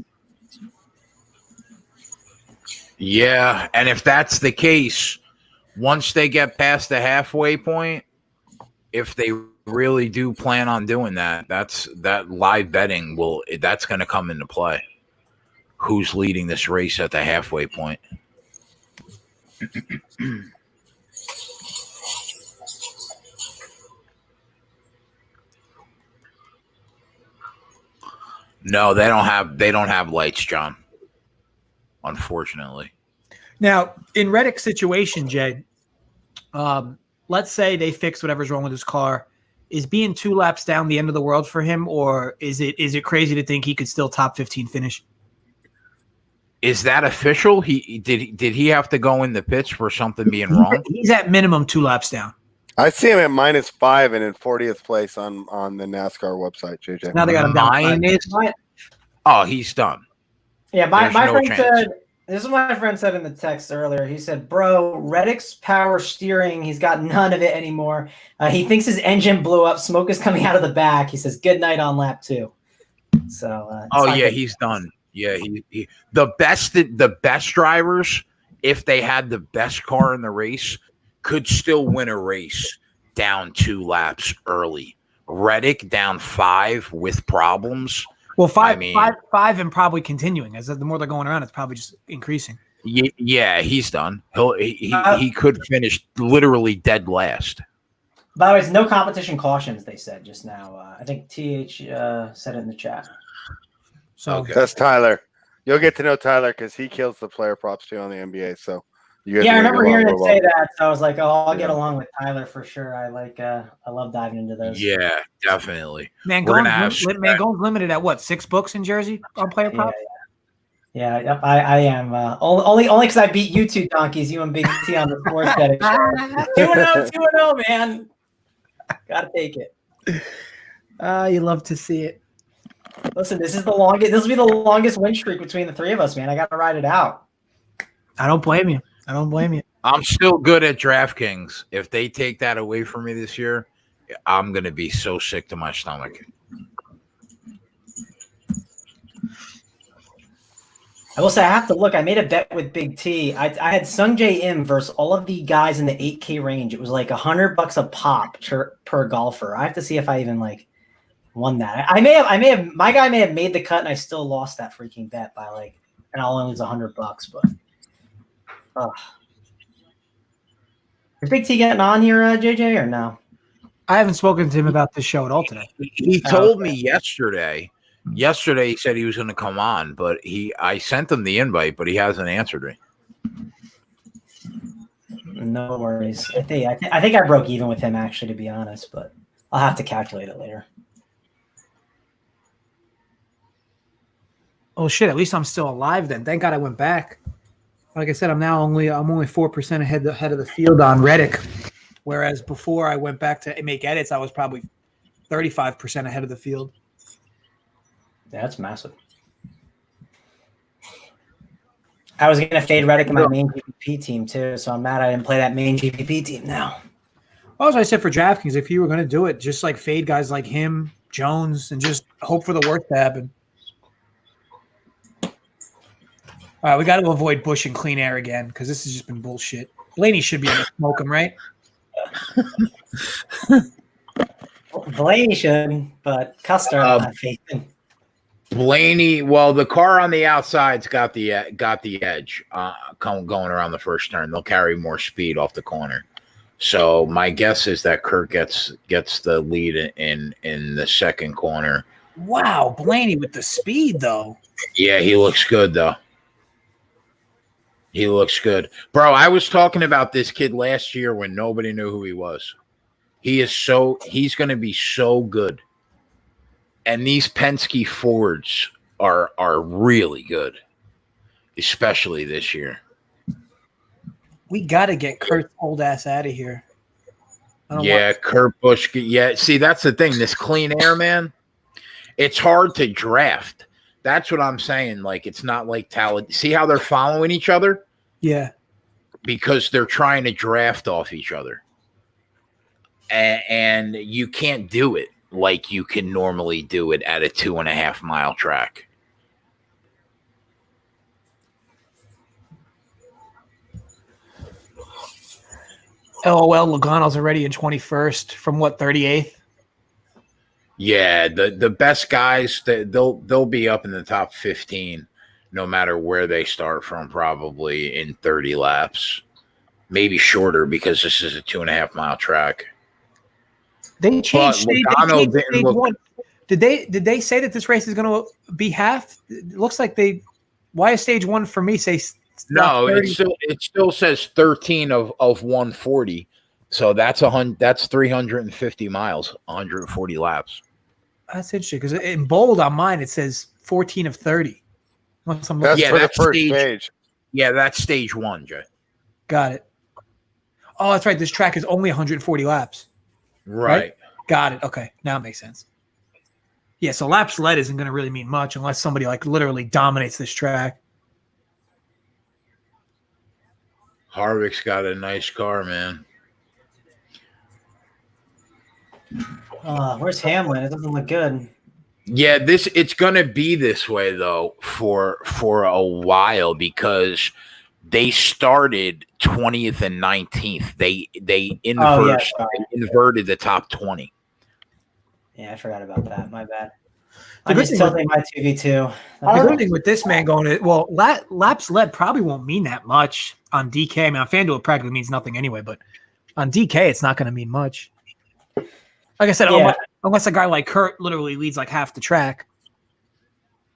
Yeah, and if that's the case, once they get past the halfway point, if they really do plan on doing that, that live betting that's going to come into play. Who's leading this race at the halfway point? No, they don't have lights, John. Unfortunately. Now, in Reddick's situation, Jay, let's say they fix whatever's wrong with his car. Is being 2 laps down the end of the world for him, or is it crazy to think he could still top 15 finish? Is that official? Did he have to go in the pits for something being wrong? He's at minimum 2 laps down. I see him at -5 and in 40th place on the NASCAR website, JJ. Now they got him down. Oh, he's done. Yeah, my friend chance. said, this is what my friend said in the text earlier. He said, bro, Reddick's power steering, he's got none of it anymore. He thinks his engine blew up. Smoke is coming out of the back. He says, good night on lap 2. So, He's done. Yeah, the best drivers, if they had the best car in the race, could still win a race down 2 laps early. Reddick down 5 with problems Well, five I mean- and probably continuing. As the more they're going around, it's probably just increasing. Yeah, he's done. He could finish literally dead last. By the way, it's no competition cautions, they said just now. I think TH said it in the chat. So Okay. That's Tyler. You'll get to know Tyler because he kills the player props too on the NBA. So you guys Yeah, I are gonna remember get along hearing real it say well. that. So I was like, oh, I'll get Yeah. along with Tyler for sure. I love diving into those. Yeah, definitely. Man, We're gonna have Mangone's limited at what, 6 books in Jersey on player prop? Yeah, yep, I am. Only because I beat you two donkeys, you and Big T on the sports betting show. 2-0, man. Gotta take it. You love to see it. Listen, this is the longest. This will be the longest win streak between the three of us, man. I gotta ride it out. I don't blame you. I'm still good at DraftKings. If they take that away from me this year, I'm gonna be so sick to my stomach. I will say I have to look. I made a bet with Big T. I had Sung Jae Im versus all of the guys in the 8K range. It was like $100 a pop per golfer. I have to see if I even won that. I may have. My guy may have made the cut, and I still lost that freaking bet by and I'll only lose $100. But is Big T getting on here, JJ, or no? I haven't spoken to him about this show at all today. He told me yesterday. Yesterday he said he was going to come on, but I sent him the invite, but he hasn't answered me. No worries. I think I broke even with him actually, to be honest, but I'll have to calculate it later. Oh shit! At least I'm still alive then. Thank God I went back. Like I said, I'm only 4% ahead of the field on Reddick, whereas before I went back to make edits, I was probably 35% ahead of the field. Yeah, that's massive. I was going to fade Reddick in my main GPP team too, so I'm mad I didn't play that main GPP team now. Well, as I said for DraftKings, if you were going to do it, just fade guys like him, Jones, and just hope for the worst to happen. All right, we got to avoid Busch and clean air again because this has just been bullshit. Blaney should be able to smoke him, right? Blaney should, but Custer I'm not facing. Blaney, well, the car on the outside's got the edge going around the first turn. They'll carry more speed off the corner. So my guess is that Kurt gets the lead in the second corner. Wow, Blaney with the speed though. Yeah, he looks good though. He looks good. Bro, I was talking about this kid last year when nobody knew who he was. He's going to be so good. And these Penske Fords are really good, especially this year. We got to get Kurt's old ass out of here. Kurt Busch. Yeah, see, that's the thing. This clean air, man, it's hard to draft. That's what I'm saying. It's not like talent. See how they're following each other? Yeah. Because they're trying to draft off each other. And you can't do it like you can normally do it at a 2.5 mile track. LOL, Logano's already in 21st from 38th? Yeah, the best guys, they'll be up in the top 15 no matter where they start from, probably in 30 laps. Maybe shorter because this is a 2.5 mile track. They changed stage one. Did they say that this race is going to be half? It looks like they. Why is stage one for me say? No, it still says 13 of 140. So that's 350 miles, 140 laps. That's interesting because in bold on mine it says 14 of 30. That's for the first stage. Yeah, that's stage one, Jay. Got it. Oh, that's right. This track is only 140 laps. Right. Got it. Okay. Now it makes sense. Yeah, so laps led isn't going to really mean much unless somebody literally dominates this track. Harvick's got a nice car, man. Where's Hamlin? It doesn't look good. Yeah, it's going to be this way though for a while because they started 20th and 19th. They inverted the top 20. Yeah, I forgot about that. My bad. I'm just tilting my TV too. The good thing with this man going to laps led probably won't mean that much on DK. I mean, on FanDuel it practically means nothing anyway, but on DK it's not going to mean much. Like I said, unless a guy like Kurt literally leads like half the track.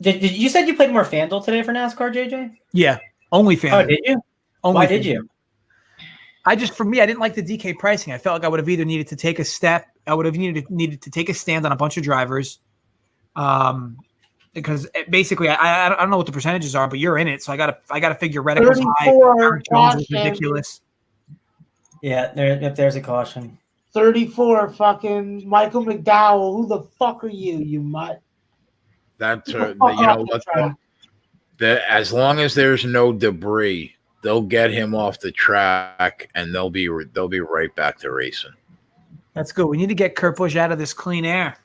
Did you said you played more FanDuel today for NASCAR, JJ? Yeah, only FanDuel. Oh, did you? Why did you? I didn't like the DK pricing. I felt like I would have either needed to take a step. I would have needed to take a stand on a bunch of drivers. Because basically I don't know what the percentages are, but you're in it, so I gotta figure Reddick's high. Jones is ridiculous. Yeah, if there's a caution. 34, fucking Michael McDowell. Who the fuck are you, you mutt? That's you know what? As long as there's no debris, they'll get him off the track, and they'll be right back to racing. That's good. We need to get Kurt Busch out of this clean air.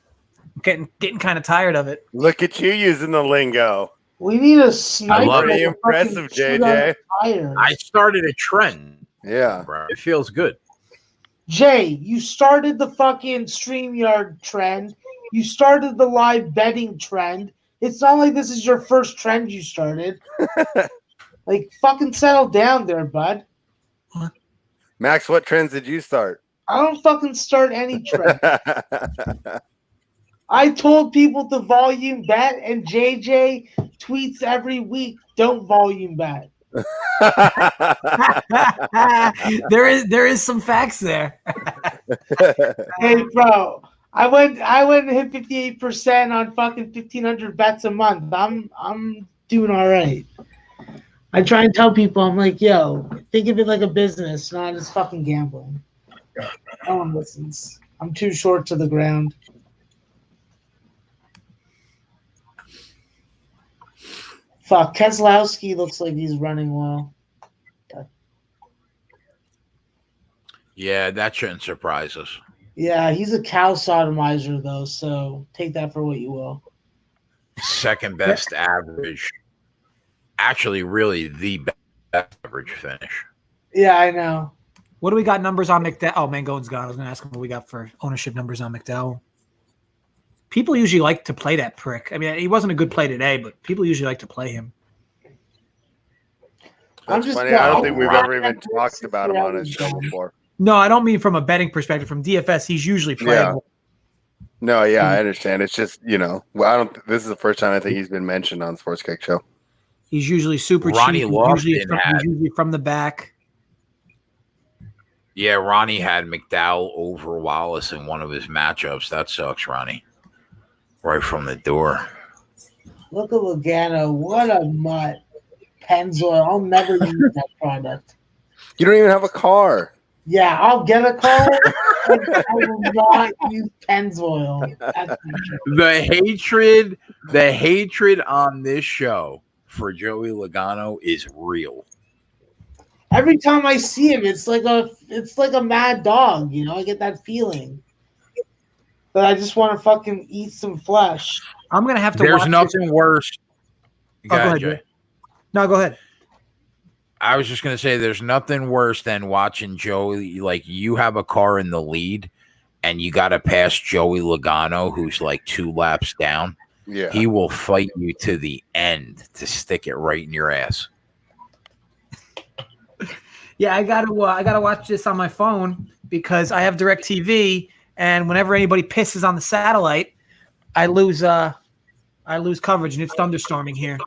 I'm getting kind of tired of it. Look at you using the lingo. We need a sniper. Pretty impressive, JJ. I started a trend. Yeah, bro. It feels good. Jay, you started the fucking StreamYard trend. You started the live betting trend. It's not like this is your first trend you started. Like, fucking settle down there, bud. Max, what trends did you start? I don't fucking start any trend. I told people to volume bet, and JJ tweets every week, don't volume bet. There is some facts there. Hey, bro, I went and hit 58% on fucking 1,500 bets a month. I'm doing all right. I try and tell people, I'm like, yo, think of it like a business, not as fucking gambling. No one listens. I'm too short to the ground. Fuck, Keselowski looks like he's running well. Yeah, that shouldn't surprise us. Yeah, he's a cow sodomizer, though, so take that for what you will. Second best average. Actually, really the best average finish. Yeah, I know. What do we got numbers on McDowell? Oh, Mangone's gone. I was going to ask him what we got for ownership numbers on McDowell. People usually like to play that prick. I mean, he wasn't a good play today, but people usually like to play him. That's funny. I don't think we've ever even talked about him on his show before. No, I don't mean from a betting perspective. From DFS, he's usually playable. Yeah. No, yeah, I understand. It's just, this is the first time I think he's been mentioned on Sports Kick Show. He's usually super Ronnie cheap. He's usually from the back. Yeah, Ronnie had McDowell over Wallace in one of his matchups. That sucks, Ronnie. Right from the door. Look at Logano. What a mutt. Pennzoil. I'll never use that product. You don't even have a car. Yeah, I'll get a car. I will not use Pennzoil. The hatred on this show for Joey Logano is real. Every time I see him, it's like a mad dog, I get that feeling. But I just want to fucking eat some flesh. I'm gonna have to. There's nothing worse. Go ahead, Jay. No, go ahead. I was just gonna say, there's nothing worse than watching Joey. Like, you have a car in the lead, and you got to pass Joey Logano, who's like 2 laps down. Yeah, he will fight you to the end to stick it right in your ass. Yeah, I gotta watch this on my phone because I have DirecTV, and whenever anybody pisses on the satellite, I lose coverage, and it's thunderstorming here.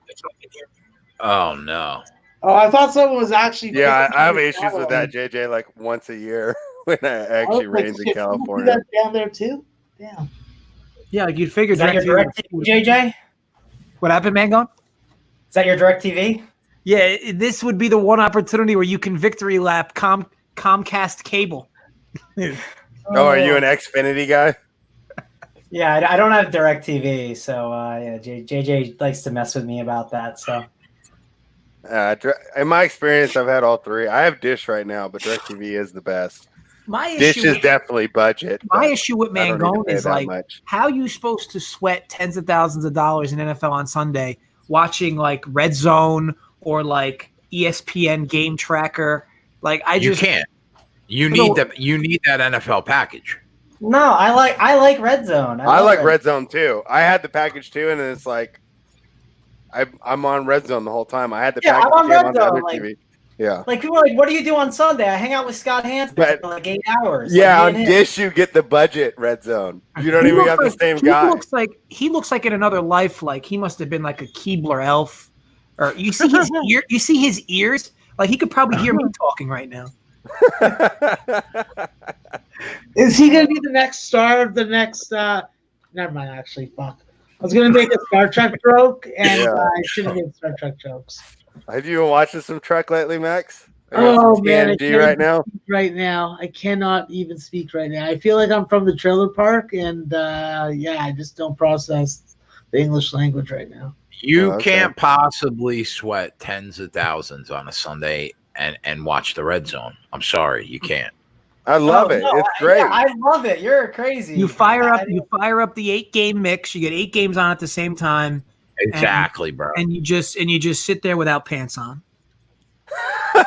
Oh no! Oh, I thought someone was actually. Yeah, I have issues with that, JJ. Like once a year when it actually rains in California. You do that down there too? Yeah. Yeah, like you'd figure. Is that your DirecTV, JJ? What happened, Mangon? Is that your DirecTV? Yeah, this would be the one opportunity where you can victory lap Comcast cable. Oh, are you an Xfinity guy? Yeah, I don't have DirecTV, so yeah, JJ likes to mess with me about that. So, in my experience, I've had all 3. I have Dish right now, but DirecTV is the best. Dish is definitely budget. My issue with Mangone is like, how are you supposed to sweat tens of thousands of dollars in NFL on Sunday watching like Red Zone or like ESPN Game Tracker? Like, you can't. You need that NFL package. No, I like Red Zone. I love like Red Zone too. I had the package too, and it's like I'm on Red Zone the whole time. I had the Yeah, package I'm on game Red on the Zone, other like- TV. Yeah. Like people are like, what do you do on Sunday? I hang out with Scott Hansen But- for like 8 hours. Yeah, like, on me and him. Dish you get the budget Red Zone. You don't He even looks have the like- same he guy. He looks like in another life, like he must have been like a Keebler elf. Or you see his you see his ears? Like he could probably hear me talking right now. Is he going to be the next star of the next? Never mind. Actually, fuck. I was going to make a Star Trek joke, and Yeah. I shouldn't make Star Trek jokes. Have you been watching some Trek lately, Max? I got Oh some man, I TNG can't right now. speak right now. I cannot even speak right now. I feel like I'm from the trailer park, and yeah, I just don't process the English language right now. You Oh, okay. can't possibly sweat tens of thousands on a Sunday and watch the Red Zone. I'm sorry, you can't. I love it. No, It's great. Yeah, I love it. You're crazy. You fire up the 8-game mix. You get 8 games on at the same time, Exactly, bro. and you just sit there without pants on.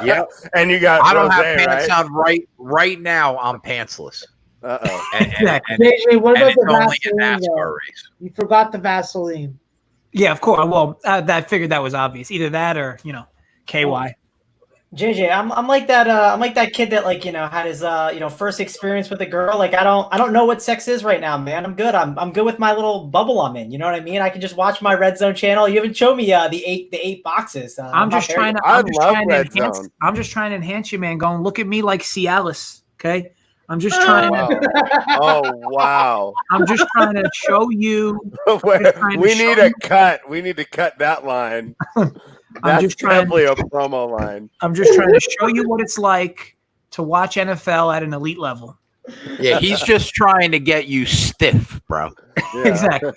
Yeah, And you got I don't have Rosé, pants right? on right now. I'm pantsless. Uh-oh. And JJ, what and about it's the only a Vaseline? NASCAR Though? race. You forgot the Vaseline. Yeah, of course. Well, I figured that was obvious. Either that or KY. JJ, I'm like that. I'm like that kid that had his first experience with a girl. Like I don't know what sex is right now, man. I'm good. I'm good with my little bubble I'm in. You know what I mean? I can just watch my Red Zone channel. You haven't shown me the eight boxes. I'm just trying to. I I'm just love trying to Red enhance. Zone. I'm just trying to enhance you, man. Going, look at me like Cialis. Okay. I'm just trying Wow. to. Oh wow. I'm just trying to show you. Wait, trying to we show need a cut. We need to cut that line. That's just trying- definitely a promo line. I'm just trying to show you what it's like to watch NFL at an elite level. Yeah, he's just trying to get you stiff, bro. Yeah. Exactly.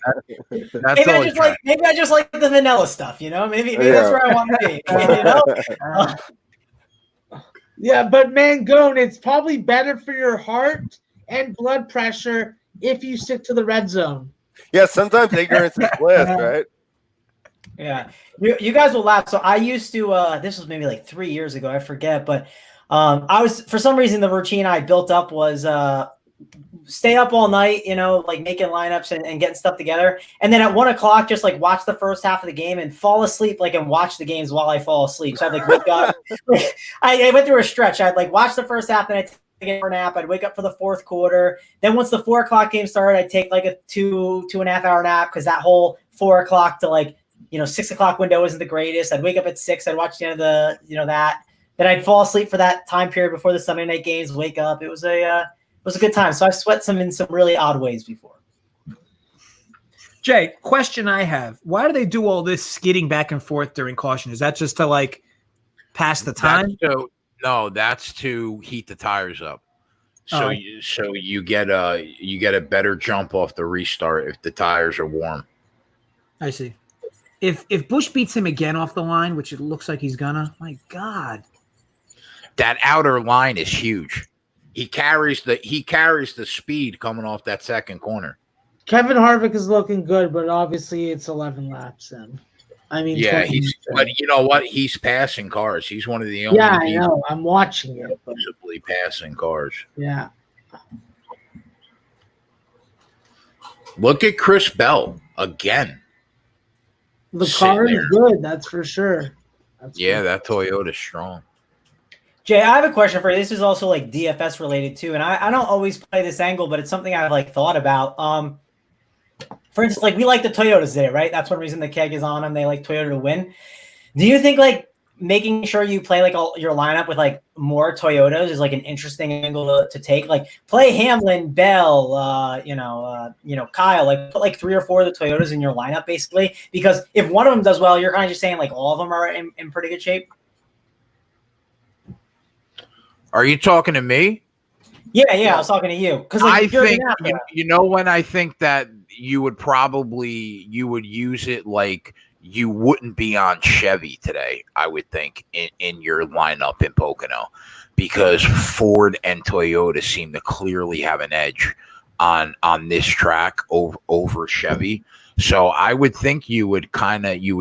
That's all he's trying. Maybe I just like the vanilla stuff. Maybe Yeah. that's where I want to be. Yeah, but Mangone, it's probably better for your heart and blood pressure if you stick to the Red Zone. Yeah, sometimes ignorance is bliss, right? Yeah, you guys will laugh. So I used to. This was maybe like 3 years ago. I forget, but I was for some reason the routine I built up was stay up all night. Like making lineups and getting stuff together, and then at 1 o'clock just like watch the first half of the game and fall asleep and watch the games while I fall asleep. So I'd like wake up. I went through a stretch. I'd like watch the first half, then I'd take a nap. I'd wake up for the fourth quarter. Then once the 4 o'clock game started, I'd take like a 2.5 hour nap because that whole 4 o'clock to 6 o'clock window isn't the greatest. I'd wake up at 6. I'd watch the end of that. Then I'd fall asleep for that time period before the Sunday night games. Wake up. It was a good time. So I sweat in some really odd ways before. Jay, question I have: why do they do all this skidding back and forth during caution? Is that just to pass the time? That's to heat the tires up. So Oh. you get a better jump off the restart if the tires are warm. I see. If Busch beats him again off the line, which it looks like he's gonna, my God, That outer line is huge. He carries the speed coming off that second corner. Kevin Harvick is looking good, but obviously it's 11 laps in. I mean, Yeah, 20 but you know what? He's passing cars. He's one of the only yeah, I people know. I'm watching it. But visibly passing cars. yeah. Look at Chris Bell again. The Sitting car is there. good, that's for sure. Yeah, that Toyota's strong. Jay, I have a question for you. This is also DFS related too, and I don't always play this angle, but it's something I've thought about. For instance, we like the Toyotas today, right? That's one reason the keg is on them. They like Toyota to win. Do you think making sure you play all your lineup with more Toyotas is an interesting angle to take? Play Hamlin, Bell, Kyle. Put 3 or 4 of the Toyotas in your lineup basically, because if one of them does well, you're kind of just saying all of them are in pretty good shape. Are you talking to me? Yeah, I was talking to you because I think when I think that you would use it you wouldn't be on Chevy today. I would think in your lineup in Pocono, because Ford and Toyota seem to clearly have an edge on this track over Chevy. So I would think you would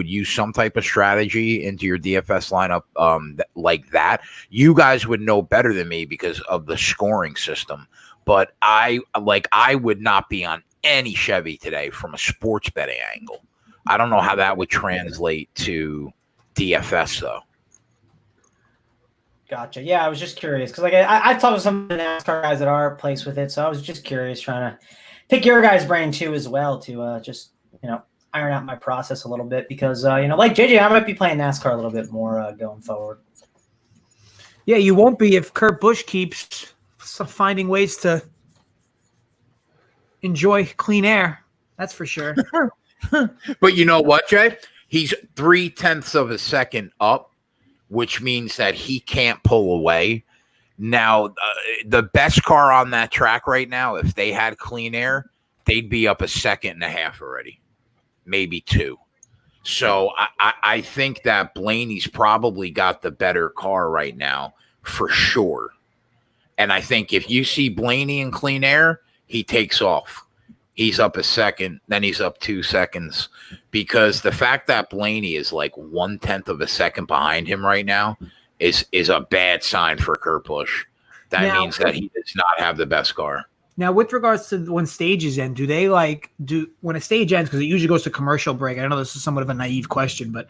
use some type of strategy into your DFS lineup like that. You guys would know better than me because of the scoring system. but I would not be on any Chevy today from a sports betting angle. I don't know how that would translate to DFS though. Gotcha. Yeah, I was just curious because I've talked to some of the NASCAR guys that are placed with it, so I was just curious, trying to pick your guys' brain too as well to just iron out my process a little bit because like JJ, I might be playing NASCAR a little bit more going forward. Yeah, you won't be if Kurt Busch keeps finding ways to enjoy clean air. That's for sure. But you know what, Jay? He's 0.3 of a second up, which means that he can't pull away. Now, the best car on that track right now, if they had clean air, they'd be up 1.5 seconds already, maybe 2. So I think that Blaney's probably got the better car right now for sure. And I think if you see Blaney in clean air, he takes off. He's up 1 second, then he's up 2 seconds. Because the fact that Blaney is like 1/10 of a second behind him right now is a bad sign for Kurt Busch. That means that he does not have the best car. Now, with regards to when stages end, when a stage ends, because it usually goes to commercial break, I know this is somewhat of a naive question, but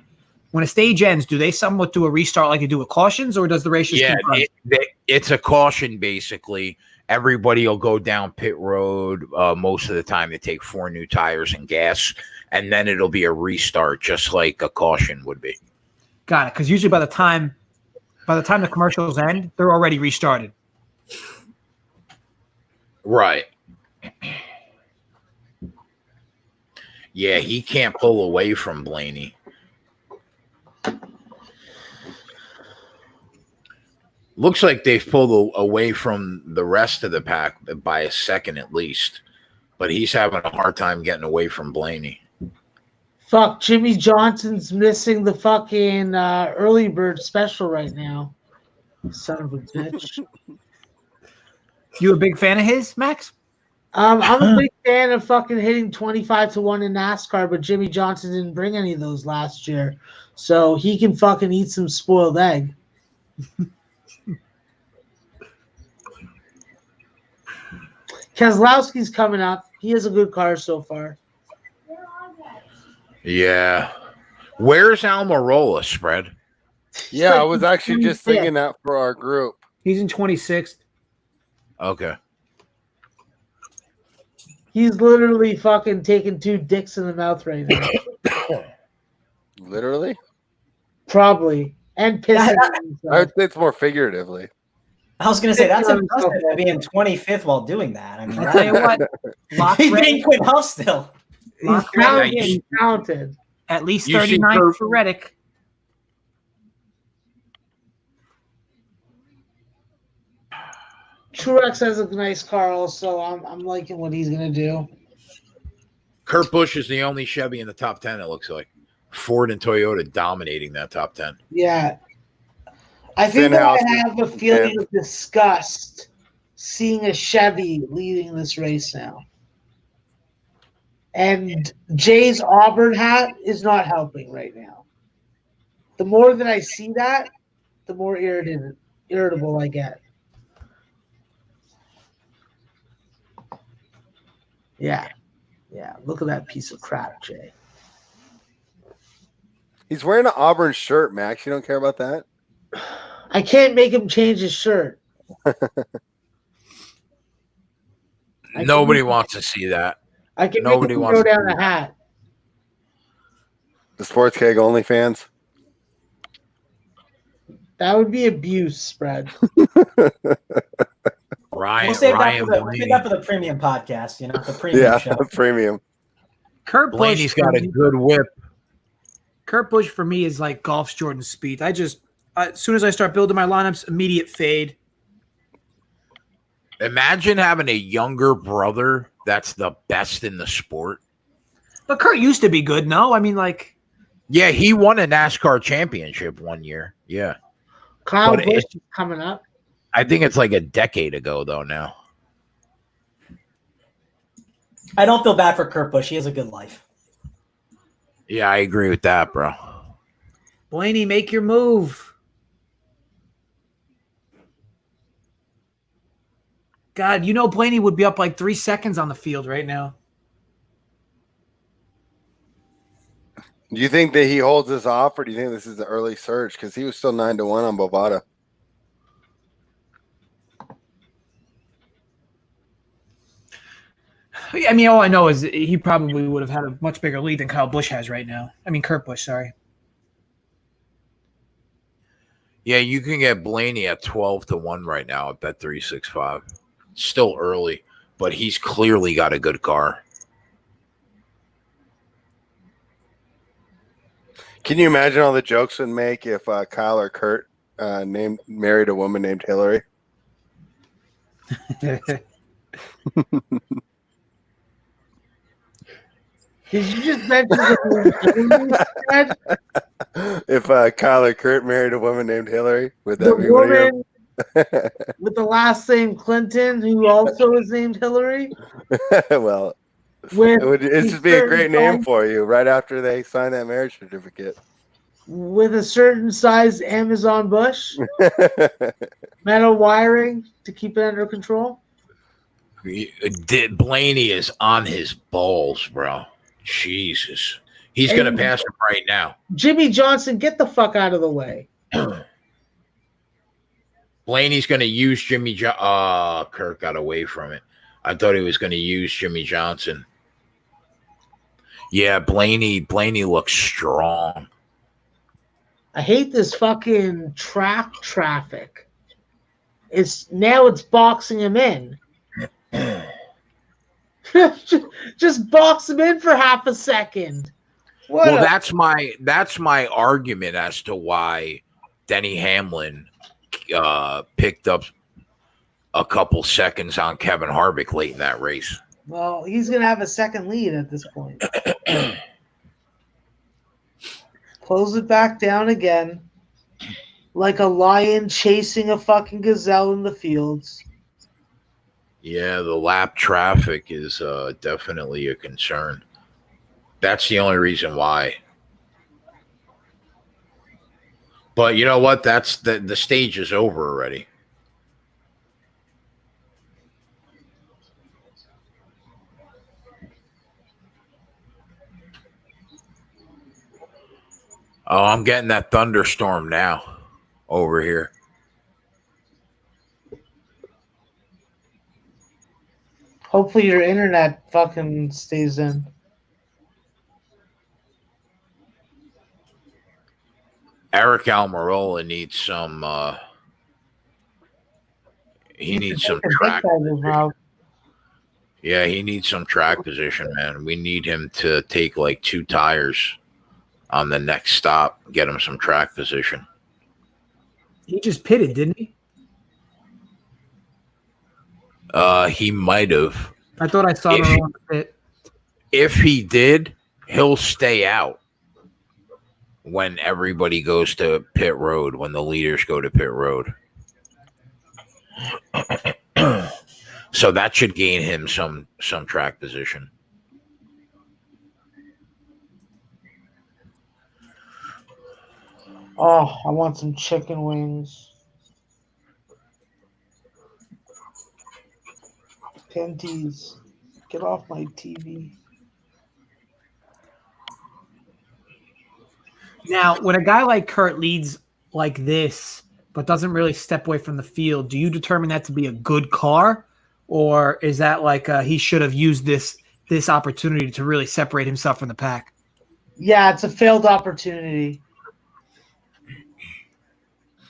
when a stage ends, do they somewhat do a restart like they do with cautions, or does the race just keep running? It's a caution, basically. Everybody will go down pit road. Most of the time, they take 4 new tires and gas, and then it'll be a restart, just like a caution would be. Got it. Because usually by the time the commercials end, they're already restarted. Right. Yeah, he can't pull away from Blaney. Looks like they've pulled away from the rest of the pack by 1 second at least. But he's having a hard time getting away from Blaney. Fuck, Jimmy Johnson's missing the fucking early bird special right now. Son of a bitch. You a big fan of his, Max? I'm a big fan of fucking hitting 25-1 in NASCAR, but Jimmy Johnson didn't bring any of those last year. So he can fucking eat some spoiled egg. Keselowski's coming up. He has a good car so far. Yeah. Where's Almirola spread? Yeah, I was actually just thinking that for our group. He's in 26th. Okay. He's literally fucking taking 2 dicks in the mouth right now. Literally? Probably. And pissing I would say it's more figuratively. I was going to say, that's impressive to be in 25th while doing that. I mean, I'll tell you what. he's being Quinn Huff still. He's talented. At least 39 for Reddick. Truex has a nice car also. I'm liking what he's going to do. Kurt Busch is the only Chevy in the top 10, it looks like. Ford and Toyota dominating that top 10. Yeah. I think that I have a feeling of disgust seeing a Chevy leading this race now. And Jay's Auburn hat is not helping right now. The more that I see that, the more irritable I get. Yeah. Yeah. Look at that piece of crap, Jay. He's wearing an Auburn shirt, Max. You don't care about that? I can't make him change his shirt. Nobody wants to see that. I can Nobody make him wants throw down to a hat. The Sports Keg OnlyFans? That would be abuse, spread. Ryan, We'll save Ryan that for the premium podcast, the premium show. Premium. Kurt Busch. Blaney's got a good whip. Kurt Busch for me is like golf's Jordan Spieth. As soon as I start building my lineups, immediate fade. Imagine having a younger brother that's the best in the sport. But Kurt used to be good, no? I mean, like... Yeah, he won a NASCAR championship one year. Yeah. Kyle Busch is coming up. I think it's like a decade ago, though, now. I don't feel bad for Kurt Busch. He has a good life. Yeah, I agree with that, bro. Blaney, make your move. God, Blaney would be up like 3 seconds on the field right now. Do you think that he holds this off, or do you think this is the early surge? Because he was still 9-1 on Bovada. I mean, all I know is he probably would have had a much bigger lead than Kyle Busch has right now. I mean, Kurt Busch, sorry. Yeah, you can get Blaney at 12-1 right now at Bet365. Still early, but he's clearly got a good car. Can you imagine all the jokes would make if Kyle or Kurt married a woman named Hillary? Did you just mention the If Kyle or Kurt married a woman named Hillary, would that the be one of your... woman with the last name Clinton, who also is named Hillary? Well, With it'd just be a great name for you right after they sign that marriage certificate. With a certain size Amazon bush, metal wiring to keep it under control. Blaney is on his balls, bro. Jesus. He's going to pass him right now. Jimmy Johnson, get the fuck out of the way. Blaney's going to use Jimmy Johnson. Oh, Kirk got away from it. I thought he was going to use Jimmy Johnson. Yeah, Blaney looks strong. I hate this fucking track traffic. It's boxing him in. Just box him in for half a second. That's my argument as to why Denny Hamlin picked up a couple seconds on Kevin Harvick late in that race. Well, he's gonna have a second lead at this point. Close it back down again, like a lion chasing a fucking gazelle in the fields. Yeah, the lap traffic is definitely a concern. That's the only reason why. But you know what? That's the stage is over already. Oh, I'm getting that thunderstorm now over here. Hopefully your internet fucking stays in. Eric Almirola needs some track position. Yeah, he needs some track position, man. We need him to take like 2 tires on the next stop, get him some track position. He just pitted, didn't he? He might have. I thought I saw him on the pit. If he did, he'll stay out when everybody goes to pit road, when the leaders go to pit road. So that should gain him some track position. Oh, I want some chicken wings. Panties. Get off my TV. Now, when a guy like Kurt leads like this, but doesn't really step away from the field, do you determine that to be a good car? Or is that like he should have used this opportunity to really separate himself from the pack? Yeah, it's a failed opportunity.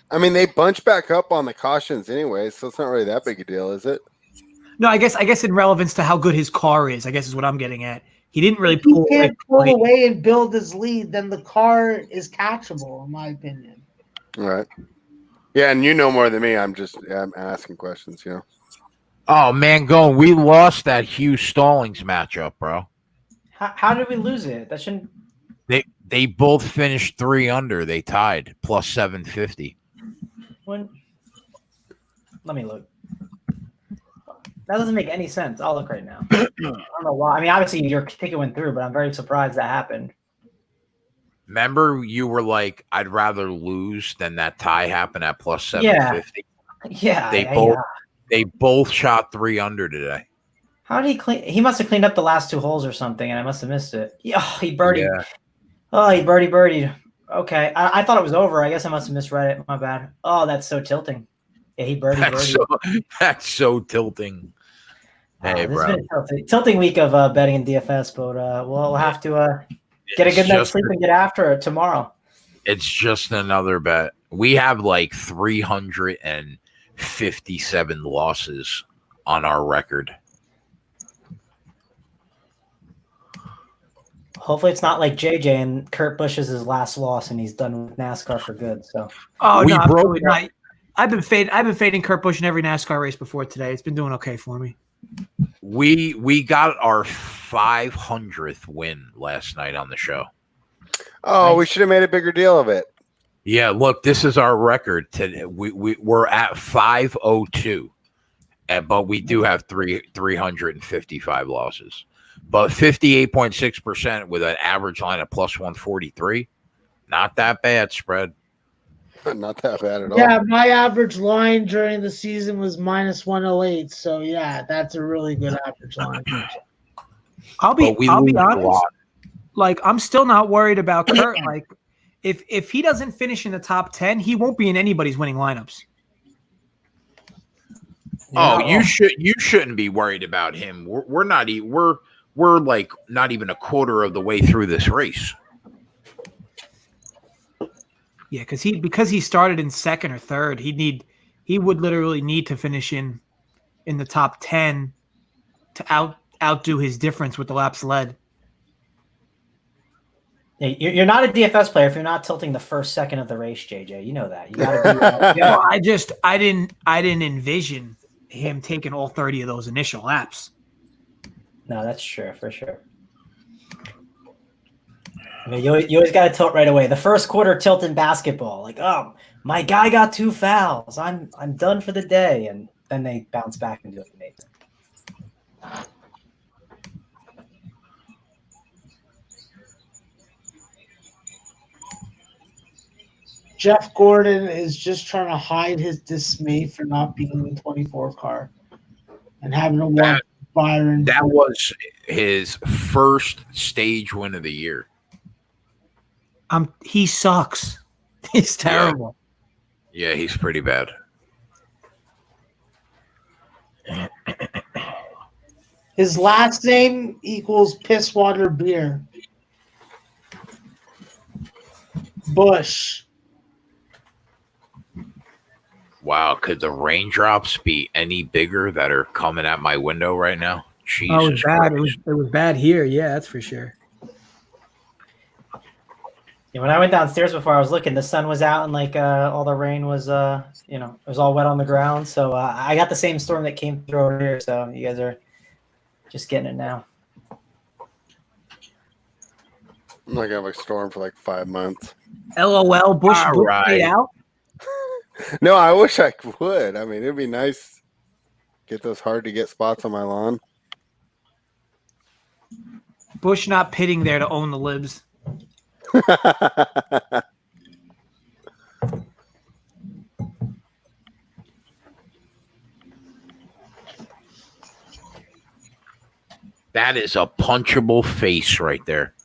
I mean, they bunch back up on the cautions anyway, so it's not really that big a deal, is it? No, I guess in relevance to how good his car is, I guess is what I'm getting at. He didn't really If he can't pull away and build his lead, then the car is catchable, in my opinion. Right. Yeah, and you know more than me. I'm asking questions, you know. Oh, man, we lost that Hugh Stallings matchup, bro. How did we lose it? That shouldn't. They both finished 3 under. They tied plus 750. When? Let me look. That doesn't make any sense. I'll look right now. I don't know why. I mean, obviously your ticket went through, but I'm very surprised that happened. Remember, you were like, "I'd rather lose than that tie happen at plus 750." Yeah. They both shot 3 under today. How did he clean? He must have cleaned up the last 2 holes or something, and I must have missed it. Oh, he birdied. Yeah. Oh, he birdied. Okay, I thought it was over. I guess I must have misread it. My bad. Oh, that's so tilting. Yeah, he birdied. That's so tilting. Hey, this bro. has been a tilting week of betting in DFS, but we'll have to get a good night's sleep and get after it tomorrow. It's just another bet. We have like 357 losses on our record. Hopefully it's not like JJ and Kurt Busch is his last loss and he's done with NASCAR for good. So I've been fading Kurt Busch in every NASCAR race before today. It's been doing okay for me. We got our 500th win last night on the show. Oh, we should have made a bigger deal of it. Yeah, look, this is our record today. We're at 502, but we do have 355 losses. But 58.6% with an average line of plus 143. Not that bad spread. Not that bad at all. Yeah, my average line during the season was minus 108. So yeah, that's a really good average line. I'll be honest. Like, I'm still not worried about Kurt. Like, if he doesn't finish in the top 10, he won't be in anybody's winning lineups. Oh, you shouldn't be worried about him. We're not. We're like not even a quarter of the way through this race. Yeah, because he started in second or third, he would literally need to finish in the top 10 to outdo his difference with the laps led. Yeah, you're not a DFS player if you're not tilting the first second of the race, JJ. You know that. You got to do that. Yeah, well, I didn't envision him taking all 30 of those initial laps. No, that's true for sure. I mean, you always got to tilt right away. The first quarter tilt in basketball, like, oh, my guy got 2 fouls. I'm done for the day, and then they bounce back and do amazing. Jeff Gordon is just trying to hide his dismay for not being in the 24 car and having to watch Byron. That was his first stage win of the year. He sucks. He's terrible. Yeah, he's pretty bad. His last name equals pisswater beer. Busch. Wow, could the raindrops be any bigger that are coming at my window right now? Jesus, it was bad. Christ. It was bad here. Yeah, that's for sure. Yeah, when I went downstairs before, I was looking. The sun was out, and like all the rain was, it was all wet on the ground. So I got the same storm that came through over here. So you guys are just getting it now. I'm not gonna have a storm for like 5 months. LOL. Busch stayed out. No, I wish I would. I mean, it'd be nice. Get those hard to get spots on my lawn. Busch not pitting there to own the libs. That is a punchable face right there.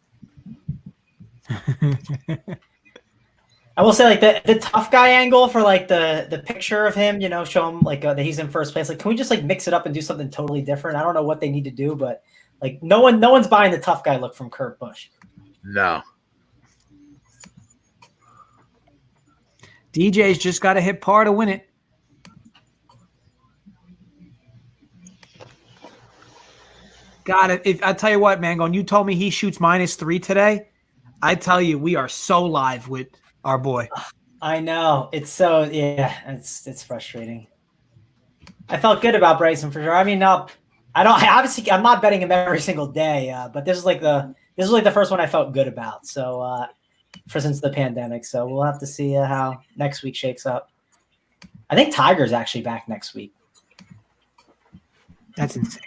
I will say, like, the tough guy angle for like the picture of him, show him like that he's in first place. Like, can we just like mix it up and do something totally different? I don't know what they need to do, but like no one's buying the tough guy look from Kurt Busch. No. DJ's just got to hit par to win it. Got it. If I tell you what, Mango, and you told me he shoots -3 today, I tell you we are so live with our boy. I know. It's it's frustrating. I felt good about Bryson for sure. I mean, I'm not betting him every single day, but this is like the first one I felt good about. So since the pandemic, so we'll have to see how next week shakes up. I think Tiger's actually back next week. That's insane.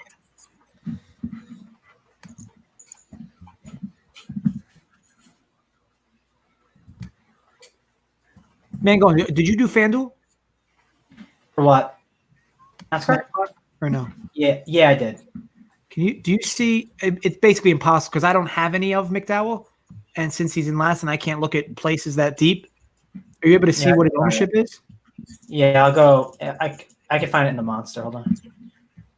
Mango, did you do FanDuel? For what? NASCAR? or no? Yeah, I did. Do you see? It's basically impossible because I don't have any of McDowell, and since he's in last, and I can't look at places that deep. Are you able to see what his ownership is? Yeah, I'll go. I can find it in the monster. Hold on.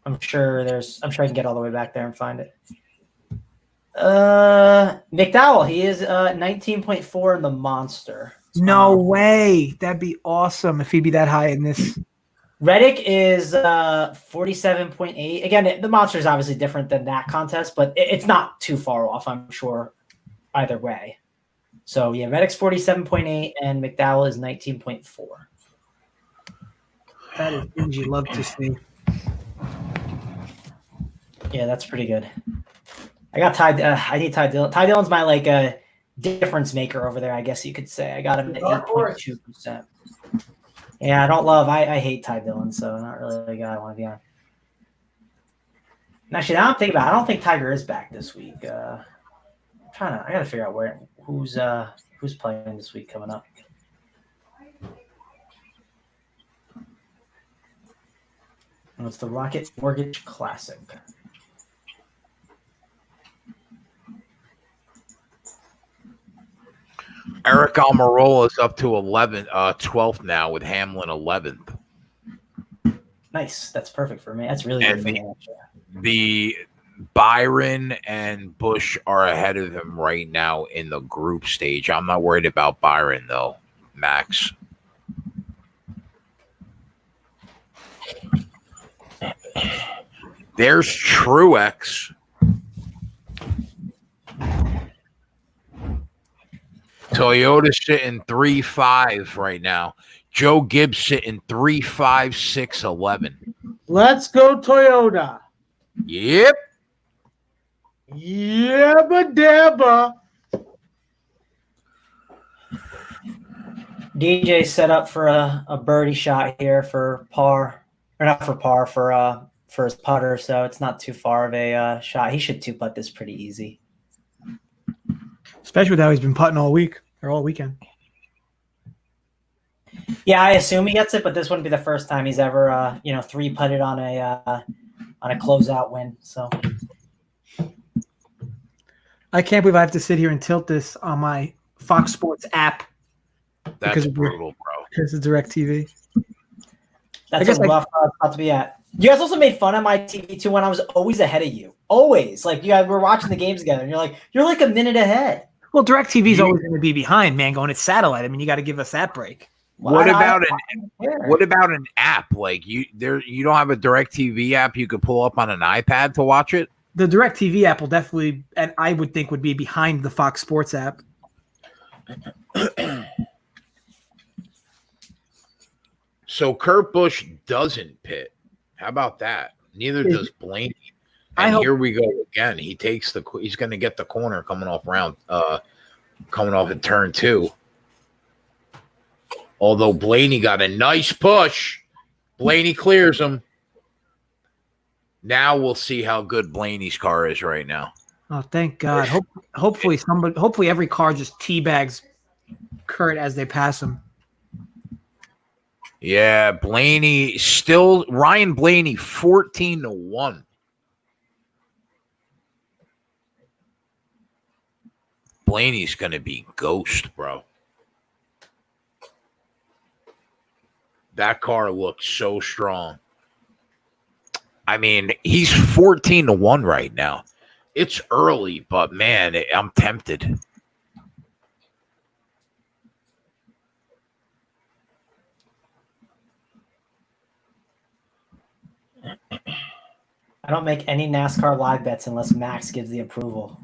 I'm sure I can get all the way back there and find it. McDowell, he is 19.4 in the monster. No way. That'd be awesome if he'd be that high in this. Reddick is 47.8. Again, the monster is obviously different than that contest, but it's not too far off, I'm sure, either way. So, yeah, Reddick's 47.8 and McDowell is 19.4. That is things you love to see. Yeah, that's pretty good. I got I need Ty Dillon. Ty Dillon's my difference maker over there, I guess you could say. I got him at 8.2%. Yeah, I hate Ty Dillon, so not really the guy I want to be on. Actually, now I'm thinking about it, I don't think Tiger is back this week. I gotta figure out who's playing this week coming up. And it's the Rocket Mortgage Classic. Eric Almirola is up to 12th now with Hamlin 11th. Nice. That's perfect for me. That's really good for me. The Byron and Busch are ahead of him right now in the group stage. I'm not worried about Byron, though, Max. There's Truex. Toyota's sitting 3.5 right now. Joe Gibbs sitting 3.56.11. Let's go, Toyota. Yep. Yabba dabba. DJ set up for a birdie shot here for par, or not for par, for his putter, so it's not too far of a shot. He should two-putt this pretty easy. Especially with how he's been putting all week or all weekend. Yeah, I assume he gets it, but this wouldn't be the first time he's ever, three-putted on a closeout win. So I can't believe I have to sit here and tilt this on my Fox Sports app. That's brutal, bro. Because of DirecTV. That's a rough spot to be at. You guys also made fun of my TV too when I was always ahead of you. Always. Like, you guys were watching the games together, and you're like a minute ahead. Well, DirecTV is always going to be behind, man, going it's satellite. I mean, you got to give us that break. Well, what about an app? Like you don't have a DirecTV app you could pull up on an iPad to watch it? The DirecTV app will definitely, and I would think would be behind the Fox Sports app. So Kurt Busch doesn't pit. How about that? Neither does Blaney. And here we go again. He's going to get the corner coming off at turn 2. Although Blaney got a nice push. Blaney clears him. Now we'll see how good Blaney's car is right now. Oh, thank God. Hopefully every car just teabags Kurt as they pass him. Yeah, Ryan Blaney 14-1. Blaney's going to be ghost, bro. That car looks so strong. I mean, he's 14-1 right now. It's early, but man, I'm tempted. I don't make any NASCAR live bets unless Max gives the approval.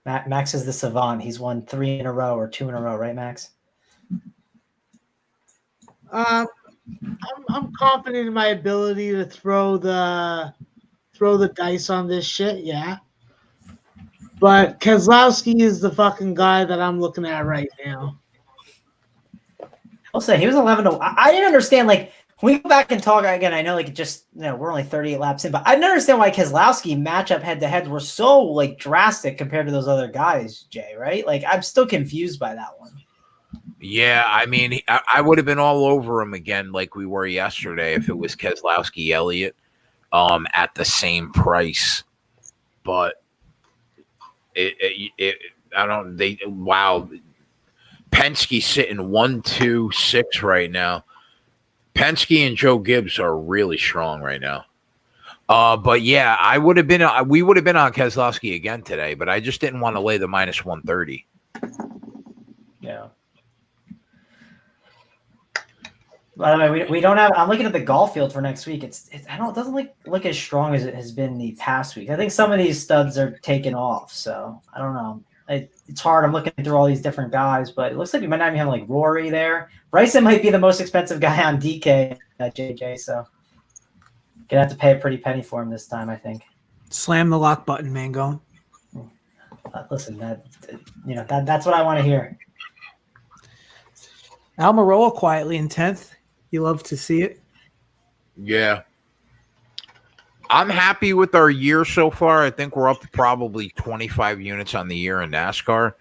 Max is the savant. He's won 3 in a row or 2 in a row, right, Max? I'm confident in my ability to throw the dice on this shit, yeah. But Keselowski is the fucking guy that I'm looking at right now. I'll say he was 11-1. I didn't understand, like, when we go back and talk again, I know, like, we're only 38 laps in, but I didn't understand why Keselowski matchup head-to-heads were so, like, drastic compared to those other guys, Jay, right? Like, I'm still confused by that one. Yeah, I mean, I would have been all over him again like we were yesterday if it was Keselowski Elliott at the same price. But I don't, wow. Penske sitting 1-2-6 right now. Penske and Joe Gibbs are really strong right now. But yeah, we would have been on Keselowski again today, but I just didn't want to lay the minus 130. Yeah. By the way, we don't have. I'm looking at the golf field for next week. It doesn't look as strong as it has been the past week. I think some of these studs are taking off, so I don't know. It's hard. I'm looking through all these different guys, but it looks like we might not even have like Rory there. Bryson might be the most expensive guy on DK JJ, so gonna have to pay a pretty penny for him this time, I think. Slam the lock button, Mango. Listen, that's what I want to hear. Almirola quietly in 10th. You love to see it. Yeah. I'm happy with our year so far. I think we're up to probably 25 units on the year in NASCAR.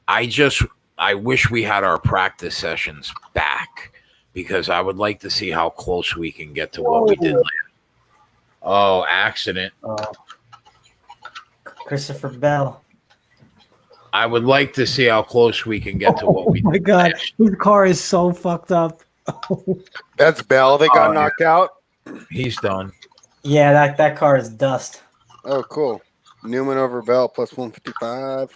I wish we had our practice sessions back because I would like to see how close we can get to what we did last. Oh, accident. Christopher Bell. I would like to see how close we can get to what we did. Oh my God. His car is so fucked up. That's Bell. They got knocked out. He's done. Yeah, that car is dust. Oh, cool. Newman over Bell plus 155.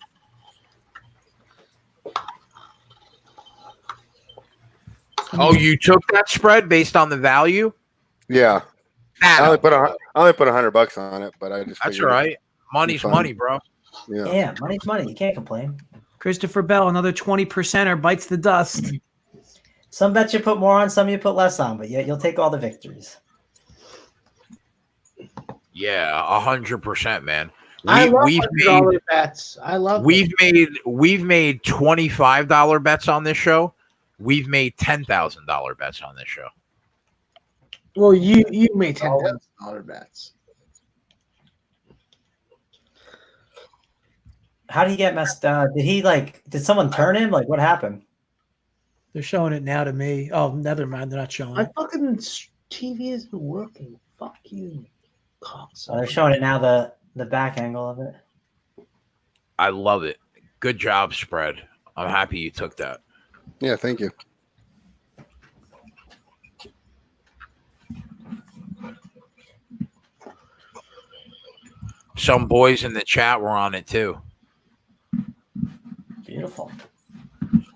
Oh, you took that spread based on the value? Yeah. I only put $100 on it, but I just that's all right. Money's money, bro. Yeah, money's money. You can't complain. Christopher Bell, another 20%er bites the dust. Some bets you put more on, some you put less on, but you'll take all the victories. Yeah, 100%, man. I love $100 bets. I love. We've made $25 bets on this show. We've made $10,000 bets on this show. Well, you made $10,000 bets. How did he get messed up? Did someone turn him? Like, what happened? They're showing it now to me. Oh, never mind. They're not showing My it. fucking TV isn't working. Fuck you. So they're showing it now, the back angle of it. I love it. Good job, spread. I'm happy you took that. Yeah, thank you. Some boys in the chat were on it too. Beautiful.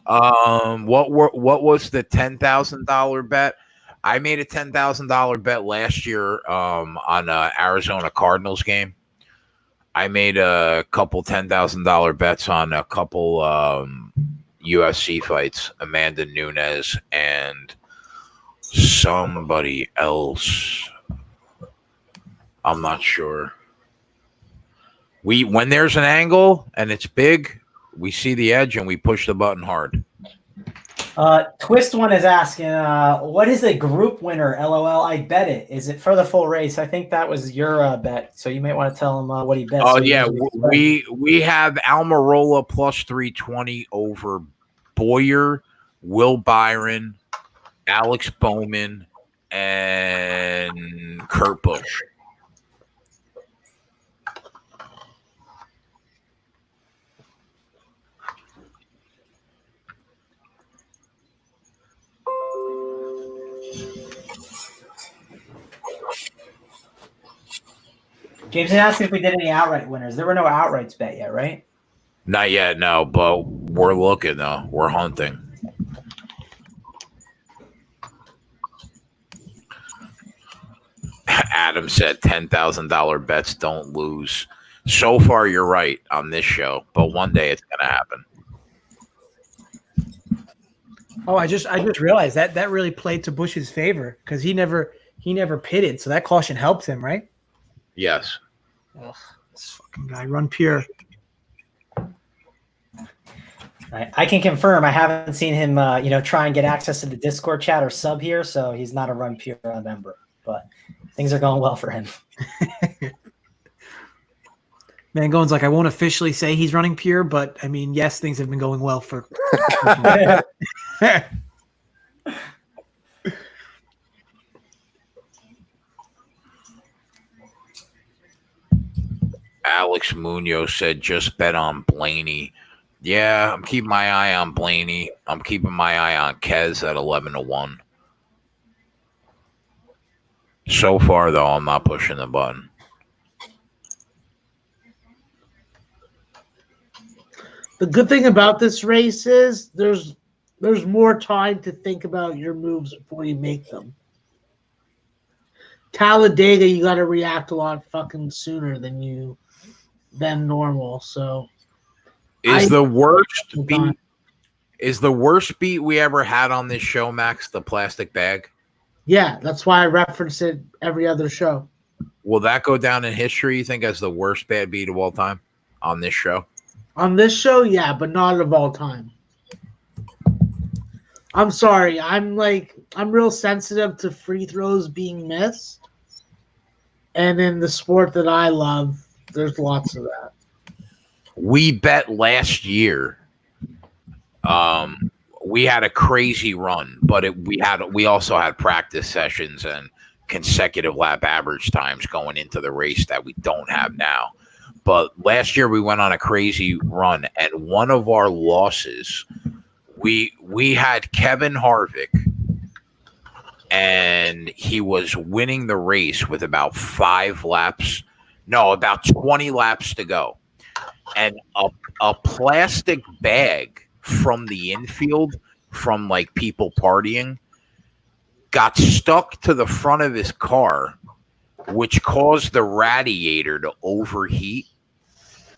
What was the $10,000 bet? I made a $10,000 bet last year on Arizona Cardinals game. I made a couple $10,000 bets on a couple UFC fights, Amanda Nunes and somebody else. I'm not sure. When there's an angle and it's big, we see the edge and we push the button hard. Twist One is asking, what is a group winner? LOL. I bet it. Is it for the full race? I think that was your bet. So you might want to tell him what he bets. Oh yeah, we have Almirola plus 320 over Boyer, Will Byron, Alex Bowman, and Kurt Busch. James asked if we did any outright winners. There were no outrights bet yet, right? Not yet, no, but we're looking though. We're hunting. Adam said $10,000 bets don't lose. So far, you're right on this show, but one day it's gonna happen. Oh, I just realized that really played to Busch's favor because he never pitted, so that caution helped him, right? Yes. Ugh, this fucking guy, run pure. I can confirm I haven't seen him, try and get access to the Discord chat or sub here, so he's not a Run Pure member. But things are going well for him. Mangone's like, I won't officially say he's running pure, but I mean, yes, things have been going well for. Alex Munoz said, just bet on Blaney. Yeah, I'm keeping my eye on Blaney. I'm keeping my eye on Kez at 11-1. So far, though, I'm not pushing the button. The good thing about this race is there's more time to think about your moves before you make them. Talladega, you got to react a lot fucking sooner than normal. So, Is the worst beat we ever had on this show, Max, the plastic bag? Yeah, that's why I reference it every other show. Will that go down in history, you think, as the worst bad beat of all time on this show? On this show, yeah, but not of all time. I'm sorry. I'm real sensitive to free throws being missed. And in the sport that I love, there's lots of that. We bet last year. We had a crazy run, but we also had practice sessions and consecutive lap average times going into the race that we don't have now. But last year we went on a crazy run, and one of our losses, we had Kevin Harvick, and he was winning the race with about 20 laps to go. And a plastic bag from the infield, from like people partying, got stuck to the front of his car, which caused the radiator to overheat.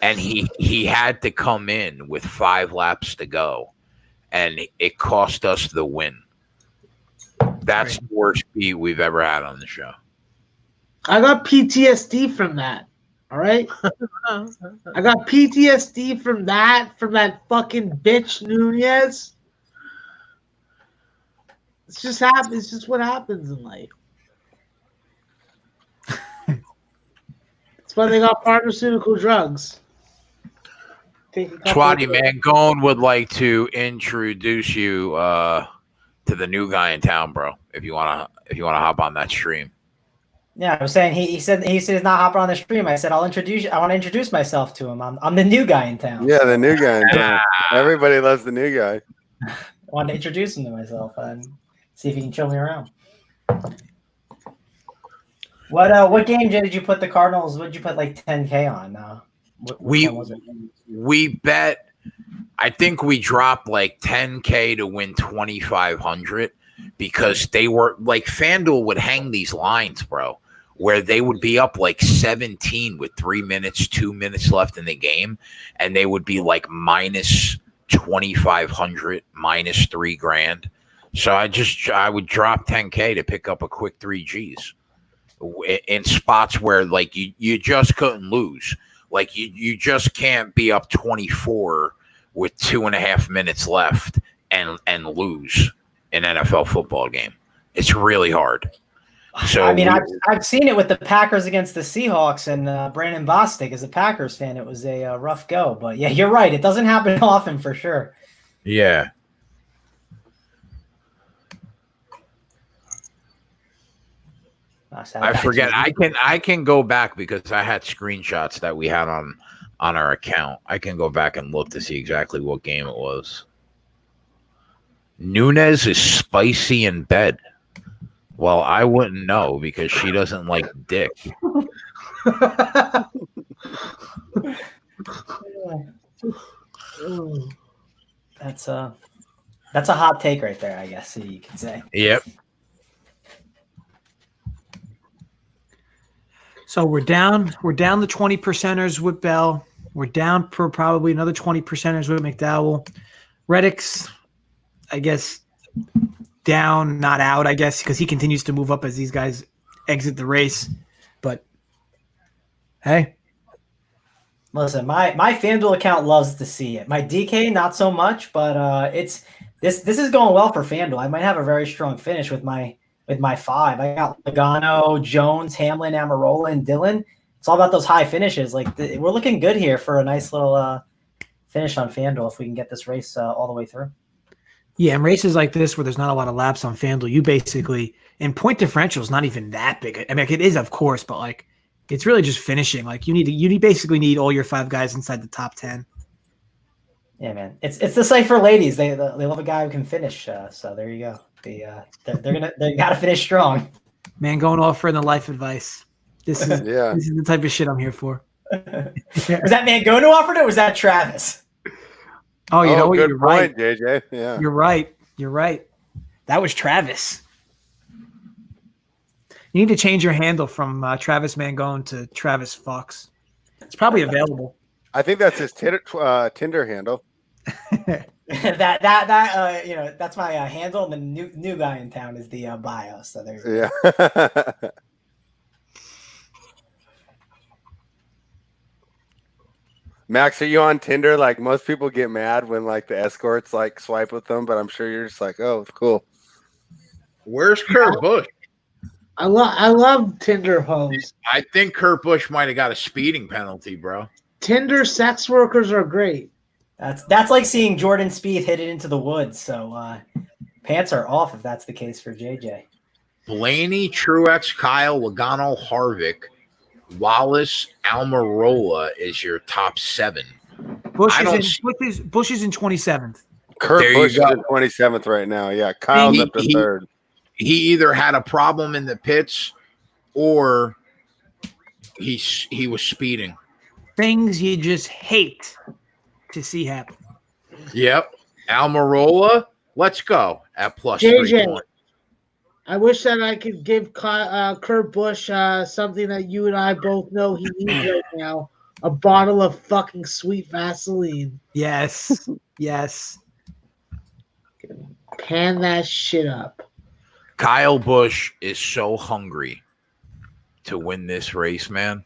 And he had to come in with 5 laps to go, and it cost us the win. That's the worst beat we've ever had on the show. I got PTSD from that. All right? I got PTSD from that fucking bitch Nunez. It's just what happens in life. That's why they got pharmaceutical drugs. Swati Mangone would like to introduce you to the new guy in town, bro. If you wanna hop on that stream. Yeah, I was saying he said he's not hopping on the stream. I said I want to introduce myself to him. I'm the new guy in town. Yeah, the new guy in town. Everybody loves the new guy. I wanted to introduce him to myself and see if he can show me around. What game did you put the Cardinals? What did you put like 10K on? We bet. I think we dropped like 10K to win 2,500 because they were like FanDuel would hang these lines, bro, where they would be up like 17 with 3 minutes, 2 minutes left in the game, and they would be like minus 2,500, minus $3,000. So I would drop 10K to pick up a quick 3 Gs in spots where like you just couldn't lose. Like you just can't be up 24 with 2.5 minutes left and lose an NFL football game. It's really hard. So I mean, I've seen it with the Packers against the Seahawks, and Brandon Bostic, as a Packers fan, it was a rough go. But yeah, you're right. It doesn't happen often for sure. Yeah. I forget. I can go back because I had screenshots that we had on our account. I can go back and look to see exactly what game it was. Nunez is spicy in bed. Well, I wouldn't know because she doesn't like dick. That's a hot take right there, I guess you could say. Yep. So we're down the 20 percenters with Bell. We're down for probably another 20 percenters with McDowell. Reddick's, I guess, down, not out, I guess, because he continues to move up as these guys exit the race. But hey. Listen, my FanDuel account loves to see it. My DK, not so much, but this is going well for FanDuel. I might have a very strong finish with my 5. I got Logano, Jones, Hamlin, Amarola, and Dillon. It's all about those high finishes. Like we're looking good here for a nice little finish on FanDuel if we can get this race all the way through. Yeah, in races like this where there's not a lot of laps on FanDuel, you basically and point differential is not even that big. I mean, like, it is of course, but like it's really just finishing. Like you basically need all your 5 guys inside the top 10. Yeah, man, it's the site for ladies. They love a guy who can finish. So there you go. They gotta finish strong. Man, going off for the life advice. This is this is the type of shit I'm here for. Was that man going to offer it, or was that Travis? Oh, you know what? Good You're point, right. JJ. Yeah, You're right. You're right. That was Travis. You need to change your handle from Travis Mangone to Travis Fox. It's probably available. I think that's his Tinder handle. that you know, that's my handle. And the new guy in town is the bio. So there's Yeah. Max, are you on Tinder? Like most people get mad when like the escorts like swipe with them, but I'm sure you're just like, oh, it's cool. Where's Kurt Busch? I love Tinder hoes. I think Kurt Busch might have got a speeding penalty, bro. Tinder sex workers are great. That's like seeing Jordan Spieth hit it into the woods. So pants are off if that's the case for JJ. Blaney, Truex, Kyle, Logano, Harvick, Wallace, Almirola is your top 7. Busch is in 27th. Kurt There you Busch is go. in 27th right now. Yeah, Kyle's up to 3rd. He either had a problem in the pits or he was speeding. Things you just hate to see happen. Yep. Almirola, let's go at plus JJ. 3 points. I wish that I could give Kurt Busch something that you and I both know he needs right now. A bottle of fucking sweet Vaseline. Yes. Yes. Pan that shit up. Kyle Busch is so hungry to win this race, man.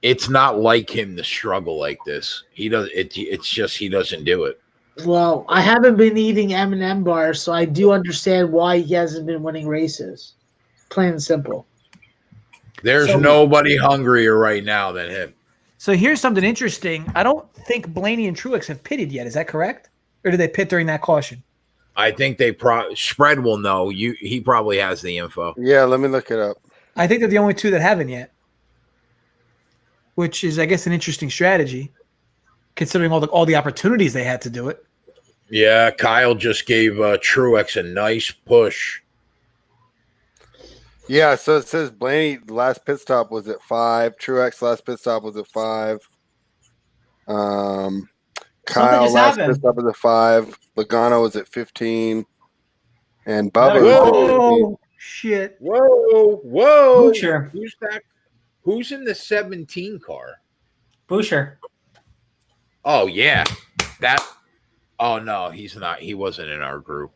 It's not like him to struggle like this. He does it. It's just he doesn't do it. Well, I haven't been eating M&M bars, so I do understand why he hasn't been winning races. Plain and simple. There's nobody hungrier right now than him. So here's something interesting. I don't think Blaney and Truex have pitted yet. Is that correct? Or did they pit during that caution? I think they Spread will know. He probably has the info. Yeah, let me look it up. I think they're the only 2 that haven't yet, which is, I guess, an interesting strategy, considering all the opportunities they had to do it. Yeah, Kyle just gave Truex a nice push. Yeah, so it says Blaney last pit stop was at 5. Truex last pit stop was at 5. Kyle last pit stop was at 5. Logano was at 15. And Bubba was at 15. Whoa, shit. Whoa. Boucher. Who's that? Who's in the 17 car? Boucher. Oh, yeah. Oh, no, he's not. He wasn't in our group.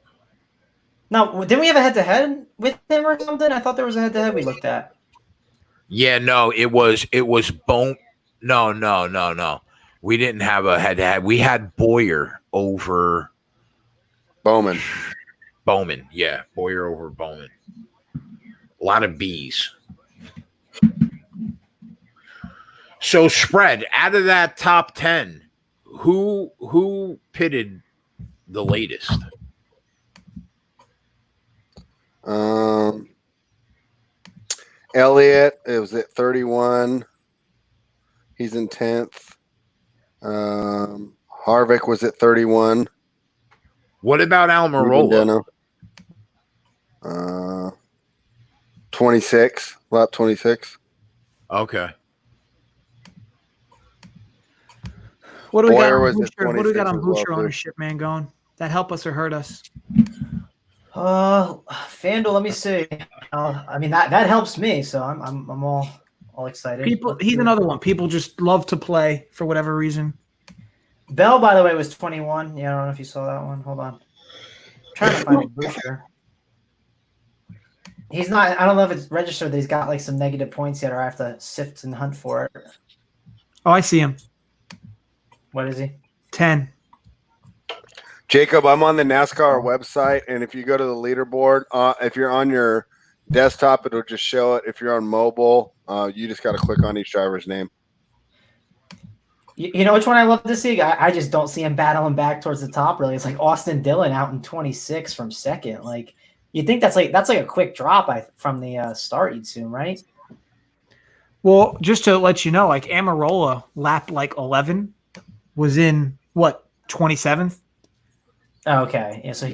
No, didn't we have a head-to-head with him or something? I thought there was a head-to-head we looked at. Yeah, no, it was Bone. No. We didn't have a head-to-head. We had Boyer over Bowman. Yeah, Boyer over Bowman. A lot of B's. So Spread, out of that top 10, who pitted the latest? Elliott, it was at 31. He's in 10th. Harvick was at 31. What about Almirola? 26. Lap 26. Okay. What do we Boyer got was on at Boucher? What do we got 26 on as well, Boucher too. ownership, man? Going that help us or hurt us? FanDuel, let me see. I mean that helps me, so I'm all excited. He's another one. People just love to play for whatever reason. Bell, by the way, was 21. Yeah, I don't know if you saw that one. Hold on. I'm trying to find a Boucher. He's not. I don't know if it's registered that he's got like some negative points yet, or I have to sift and hunt for it. Oh, I see him. What is he? 10. Jacob, I'm on the NASCAR website, and if you go to the leaderboard, if you're on your Desktop, it'll just show it. If you're on mobile, you just got to click on each driver's name. You know which one I love to see? I just don't see him battling back towards the top. Really, it's like Austin Dillon out in 26 from second. Like you think that's like a quick drop from the start. You'd assume, right? Well, just to let you know, like Amarola lap like 11 was in what 27th. Oh, okay. Yeah. So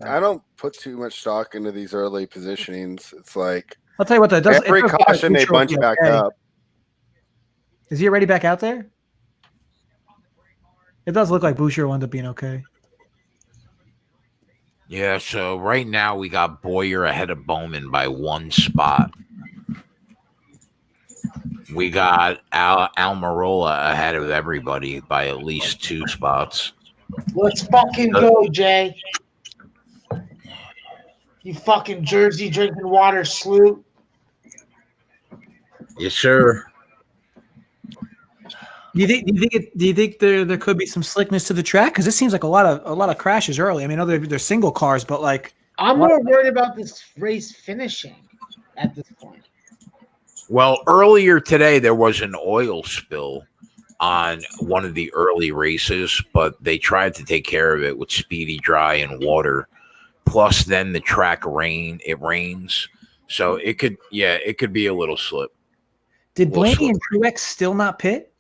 I don't put too much stock into these early positionings. It's like I'll tell you what that does. every caution they bunch back up. Is he already back out there? It does look like Boucher will end up being okay. Yeah, so right now we got Boyer ahead of Bowman by 1 spot. We got Almirola ahead of everybody by at least 2 spots. Let's fucking go, Jay. You fucking Jersey drinking water sloot. Yes, sir. Do you think there could be some slickness to the track? Because it seems like a lot of crashes early. I mean, I know they're single cars, but like I'm more worried about this race finishing at this point. Well, earlier today there was an oil spill on one of the early races, but they tried to take care of it with speedy dry and water. Plus, then the track rains, so it could be a little slip. Did Blaney and Truex still not pit?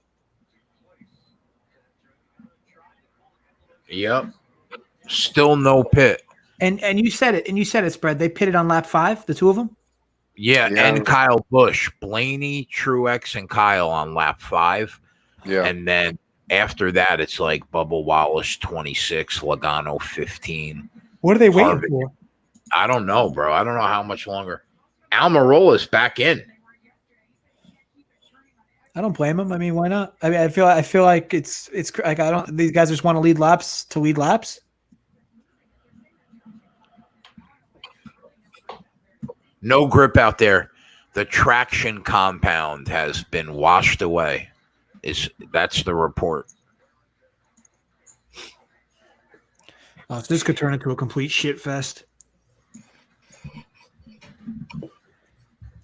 Yep. Still no pit. And you said it, Spread. They pitted on lap 5, the two of them? Yeah, and Kyle Busch. Blaney, Truex, and Kyle on lap 5. Yeah. And then after that, it's like Bubba Wallace 26, Logano 15. What are they waiting for? I don't know, bro. I don't know how much longer. Almirola's back in. I don't blame him. I mean, why not? I mean, I feel like it's like these guys just want to lead laps. No grip out there. The traction compound has been washed away. That's the report. So this could turn into a complete shit fest.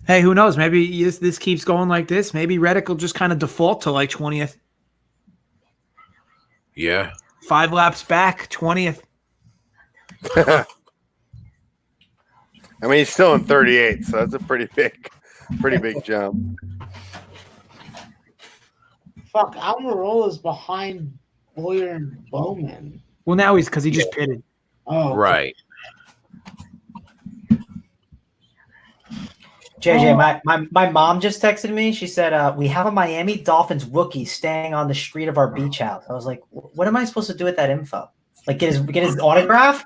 Hey, who knows? Maybe this keeps going like this. Maybe Reddick will just kind of default to like 20th. Yeah. 5 laps back, 20th. I mean, he's still in 38, so that's a pretty big jump. Fuck, Almirola's behind Boyer and Bowman. Well, now because he just pitted. Oh, Right. JJ, my mom just texted me. She said, we have a Miami Dolphins rookie staying on the street of our beach house. I was like, what am I supposed to do with that info? Like get his autograph?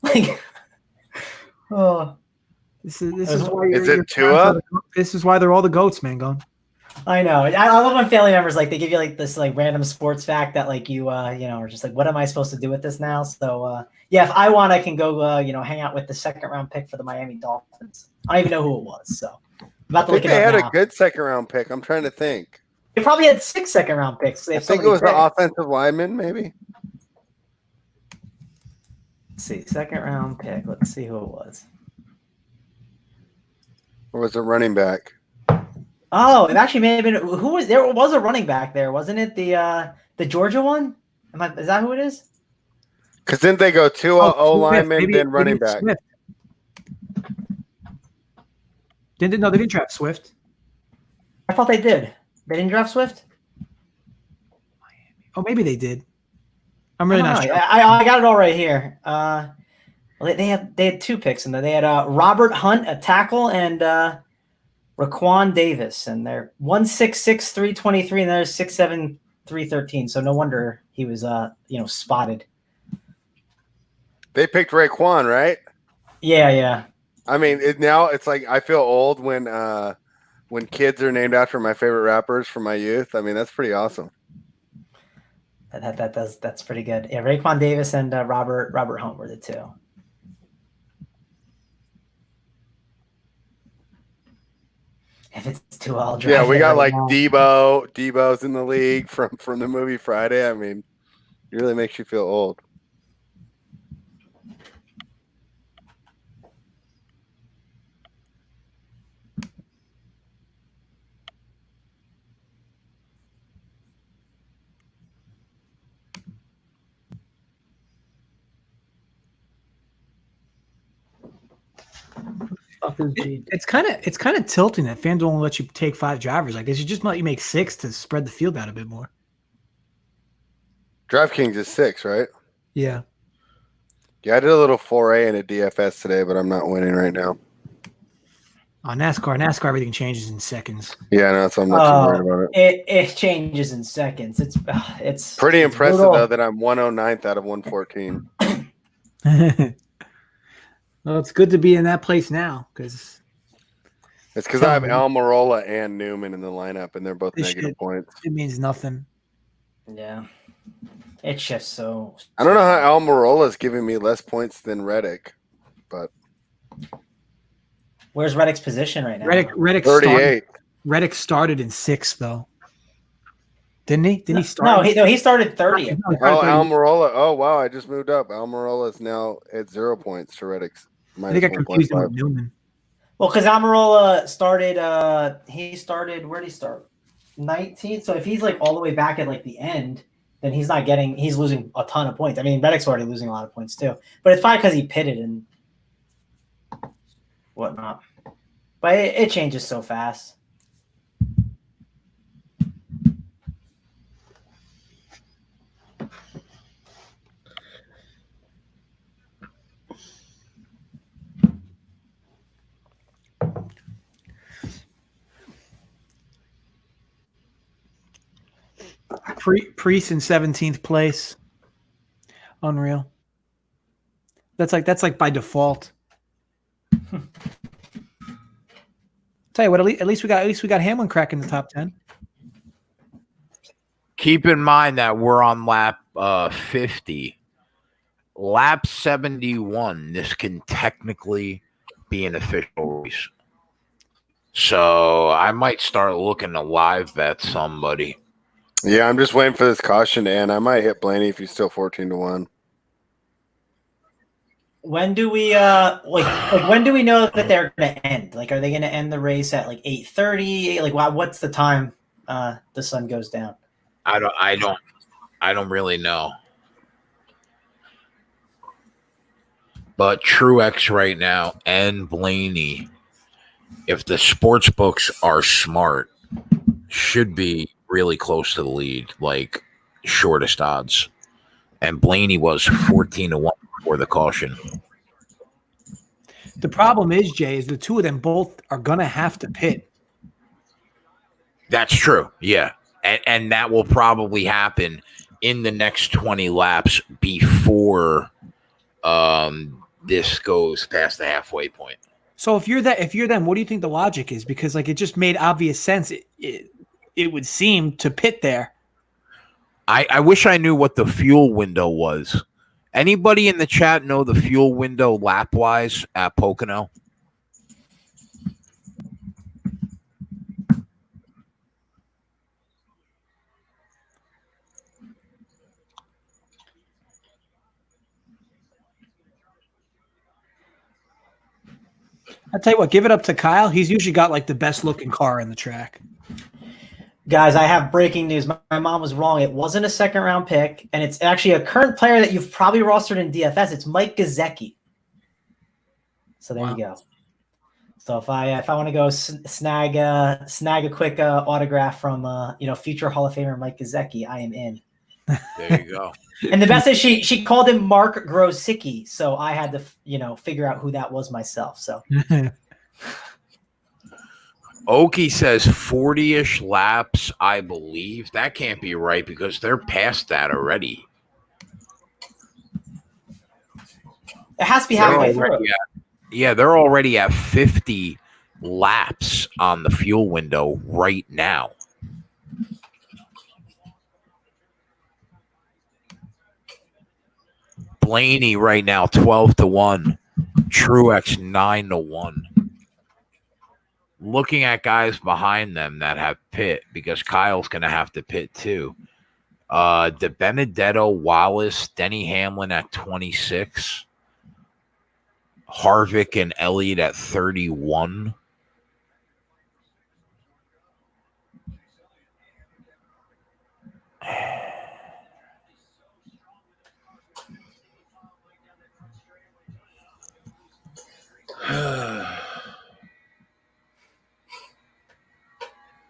Like, oh. This is why is it Tua? This is why they're all the goats, man. Going. I know. I love when family members like they give you like this like random sports fact that like you are just like, what am I supposed to do with this now? So yeah, if I want, I can go hang out with the 2nd round pick for the Miami Dolphins. I don't even know who it was. So I'm about to look it up. They had now. a good 2nd round pick. I'm trying to think. They probably had 6 2nd round picks. I think it was the offensive lineman, maybe. Let's see, 2nd round pick. Let's see who it was. Or was it running back? Oh, it actually may have been who was there was a running back there, wasn't it? The Georgia one? Is that who it is? Because didn't they go Tua, O lineman, then running back? Swift. They didn't draft Swift. I thought they did. They didn't draft Swift? Oh, maybe they did. I'm really not sure. I got it all right here. Well, they had 2 picks in there. They had Robert Hunt, a tackle, and Raquan Davis, and they're 166, 323, and they're 6'7", 313. So no wonder he was spotted. They picked Raekwon, right? Yeah. I mean, it's like I feel old when kids are named after my favorite rappers from my youth. I mean, that's pretty awesome. That's pretty good. Yeah, Raekwon Davis and Robert Hunt were the 2. If it's too old, yeah, we got like Debo. Debo's in the league from the movie Friday. I mean, it really makes you feel old. It's kind of tilting that FanDuel won't let you take 5 drivers. I guess you just let you make 6 to spread the field out a bit more. DraftKings is 6, right? Yeah. Yeah, I did a little foray in a DFS today, but I'm not winning right now. On NASCAR, everything changes in seconds. Yeah, no, so I'm not too worried about it. It changes in seconds. It's Pretty it's impressive, brutal. though, that I'm 109th out of 114. Well, it's good to be in that place now because It's because I have Almirola and Newman in the lineup, and they're both negative points. it means nothing. Yeah. It shifts so. I don't know how Almirola is giving me less points than Reddick, but where's Reddick's position right now? Reddick 38. Reddick started in 6th though. Didn't he? Didn't he start? No, he started 30th. Oh, Almirola. Oh, wow. I just moved up. Almirola is now at 0 points to Reddick's I think I confused him with Newman. Well, because Almirola started, where did he start? 19th. So if he's like all the way back at like the end, then he's losing a ton of points. I mean, Reddick's already losing a lot of points too. But it's probably because he pitted and whatnot. But it changes so fast. Priest in 17th place. Unreal. That's like by default. Tell you what, at least we got Hamlin cracking the top 10. Keep in mind that we're on lap 50. Lap 71, this can technically be an official race. So I might start looking to live bet somebody. Yeah, I'm just waiting for this caution to end. I might hit Blaney if he's still 14-1. When do we when do we know that they're going to end? Like, are they going to end the race at like 8:30? Like, what's the time the sun goes down? I don't really know. But Truex right now and Blaney, if the sports books are smart, should be really close to the lead, like shortest odds. And Blaney was 14-1 before the caution. The problem is, Jay, is the two of them both are gonna have to pit. That's true. Yeah. And that will probably happen in the next 20 laps before this goes past the halfway point. So if you're them, what do you think the logic is? Because like it just made obvious sense. It would seem to pit there. I wish I knew what the fuel window was. Anybody in the chat know the fuel window lap wise at Pocono? I'll tell you what, give it up to Kyle. He's usually got like the best looking car in the track. Guys, I have breaking news. My mom was wrong. It wasn't a second round pick, and it's actually a current player that you've probably rostered in DFS. It's Mike Gesicki. So there you go. So if I want to go snag a quick autograph from future Hall of Famer Mike Gesicki, I am in. There you go. And the best is she called him Mark Grosicki, so I had to figure out who that was myself. So Okie says 40-ish laps, I believe. That can't be right because they're past that already. It has to be halfway through. Yeah, they're already at 50 laps on the fuel window right now. Blaney right now 12-1. Truex 9-1. Looking at guys behind them that have pit because Kyle's going to have to pit too. De Benedetto, Wallace, Denny Hamlin at 26. Harvick and Elliott at 31.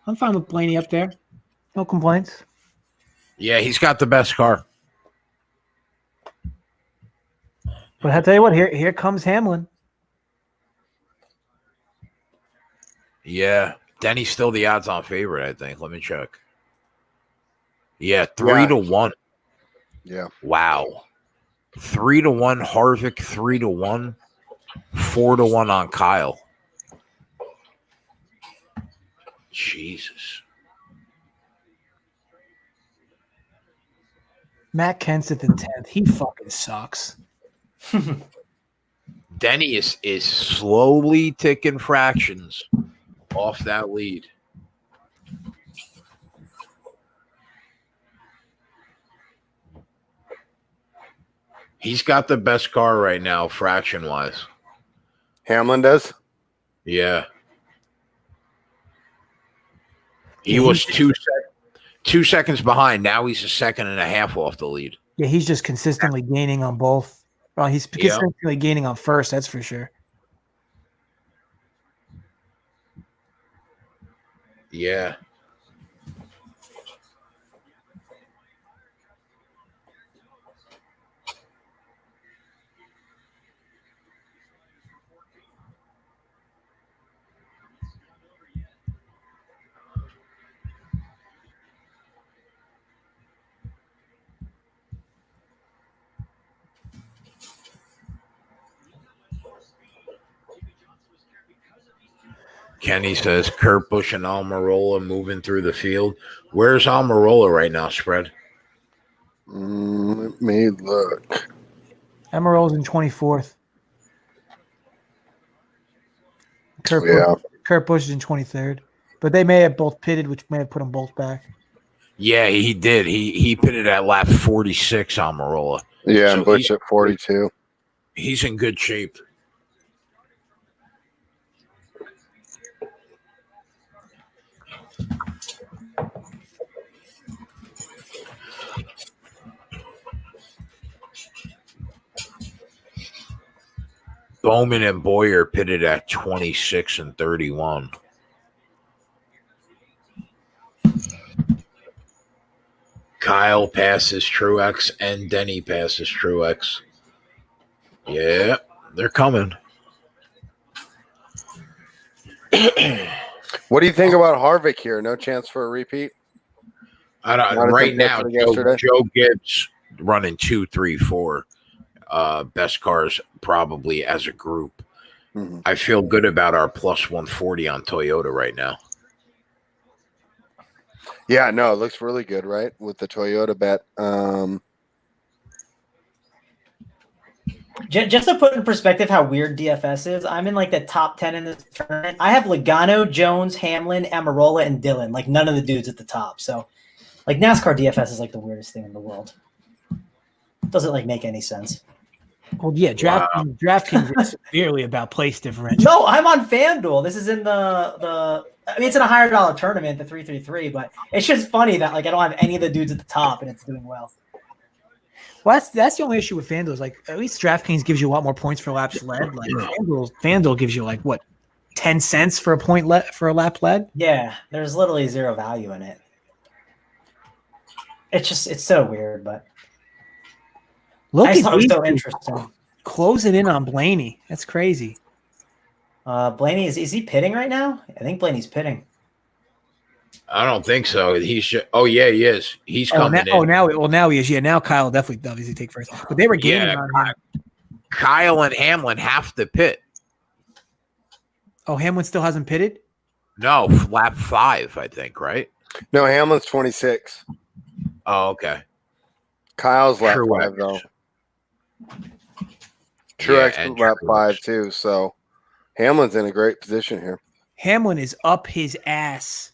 I'm fine with Blaney up there. No complaints. Yeah, he's got the best car. But I'll tell you what, here comes Hamlin. Yeah, Denny's still the odds-on favorite, I think. Let me check. Yeah, 3-1. Yeah. Wow. 3-1 Harvick, 3-1, 4-1 on Kyle. Jesus. Matt Kenseth in 10th. He fucking sucks. Denny is slowly ticking fractions off that lead. He's got the best car right now, fraction-wise. Hamlin does? Yeah. He was 2 seconds behind. Now he's a second and a half off the lead. Yeah, he's just consistently gaining on both. Well, he's consistently gaining on first, that's for sure. Yeah. Kenny says Kurt Busch and Almirola moving through the field. Where's Almirola right now, spread? Let me look. Emerald's in 24th. Kurt Busch is in 23rd. But they may have both pitted, which may have put them both back. Yeah, he did. He pitted at lap 46, Almirola. Yeah, So and Busch at 42. He's in good shape. Bowman and Boyer pitted at 26 and 31. Kyle passes Truex and Denny passes Truex. Yeah, they're coming. What do you think about Harvick here? No chance for a repeat? I don't, Not right now, yesterday? Joe Gibbs running 2, 3, 4. Best cars probably as a group. Mm-hmm. I feel good about our plus 140 on Toyota right now. Yeah, no, it looks really good, right? With the Toyota bet. Just to put in perspective how weird DFS is, I'm in like the top 10 in this tournament. I have Logano, Jones, Hamlin, Amarola, and Dillon. Like none of the dudes at the top. So like NASCAR DFS is like the weirdest thing in the world. Doesn't like make any sense. Well, yeah, DraftKings is severely about place differential. No, I'm on FanDuel. This is in the I mean, it's in a higher dollar tournament, the 333, but it's just funny that like I don't have any of the dudes at the top and it's doing well. Well, that's the only issue with FanDuel is like at least DraftKings gives you a lot more points for laps led. Like FanDuel gives you like what 10 cents for a lap led. Yeah, there's literally zero value in it. It's so weird, but Look I at thought it was these so two interesting. closing in on Blaney. That's crazy. Blaney is he pitting right now? I think Blaney's pitting. I don't think so. He's just, he is. He's coming in. Now he is. Yeah, now Kyle definitely obviously take first. But they were gaining on him. Kyle and Hamlin have to pit. Oh, Hamlin still hasn't pitted? No, lap 5, I think, right? No, Hamlin's 26. Oh, okay. Kyle's lap Truex. 5, though. Truex and lap Truex. 5, too. So Hamlin's in a great position here. Hamlin is up his ass.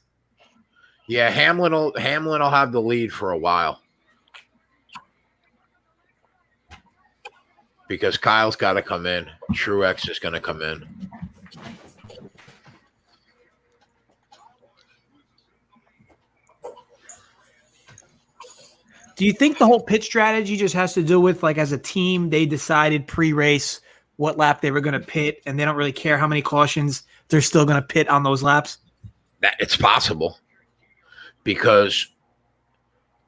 Yeah, Hamlin will have the lead for a while. Because Kyle's got to come in. Truex is going to come in. Do you think the whole pit strategy just has to do with like as a team they decided pre-race what lap they were going to pit and they don't really care how many cautions they're still going to pit on those laps? It's possible. because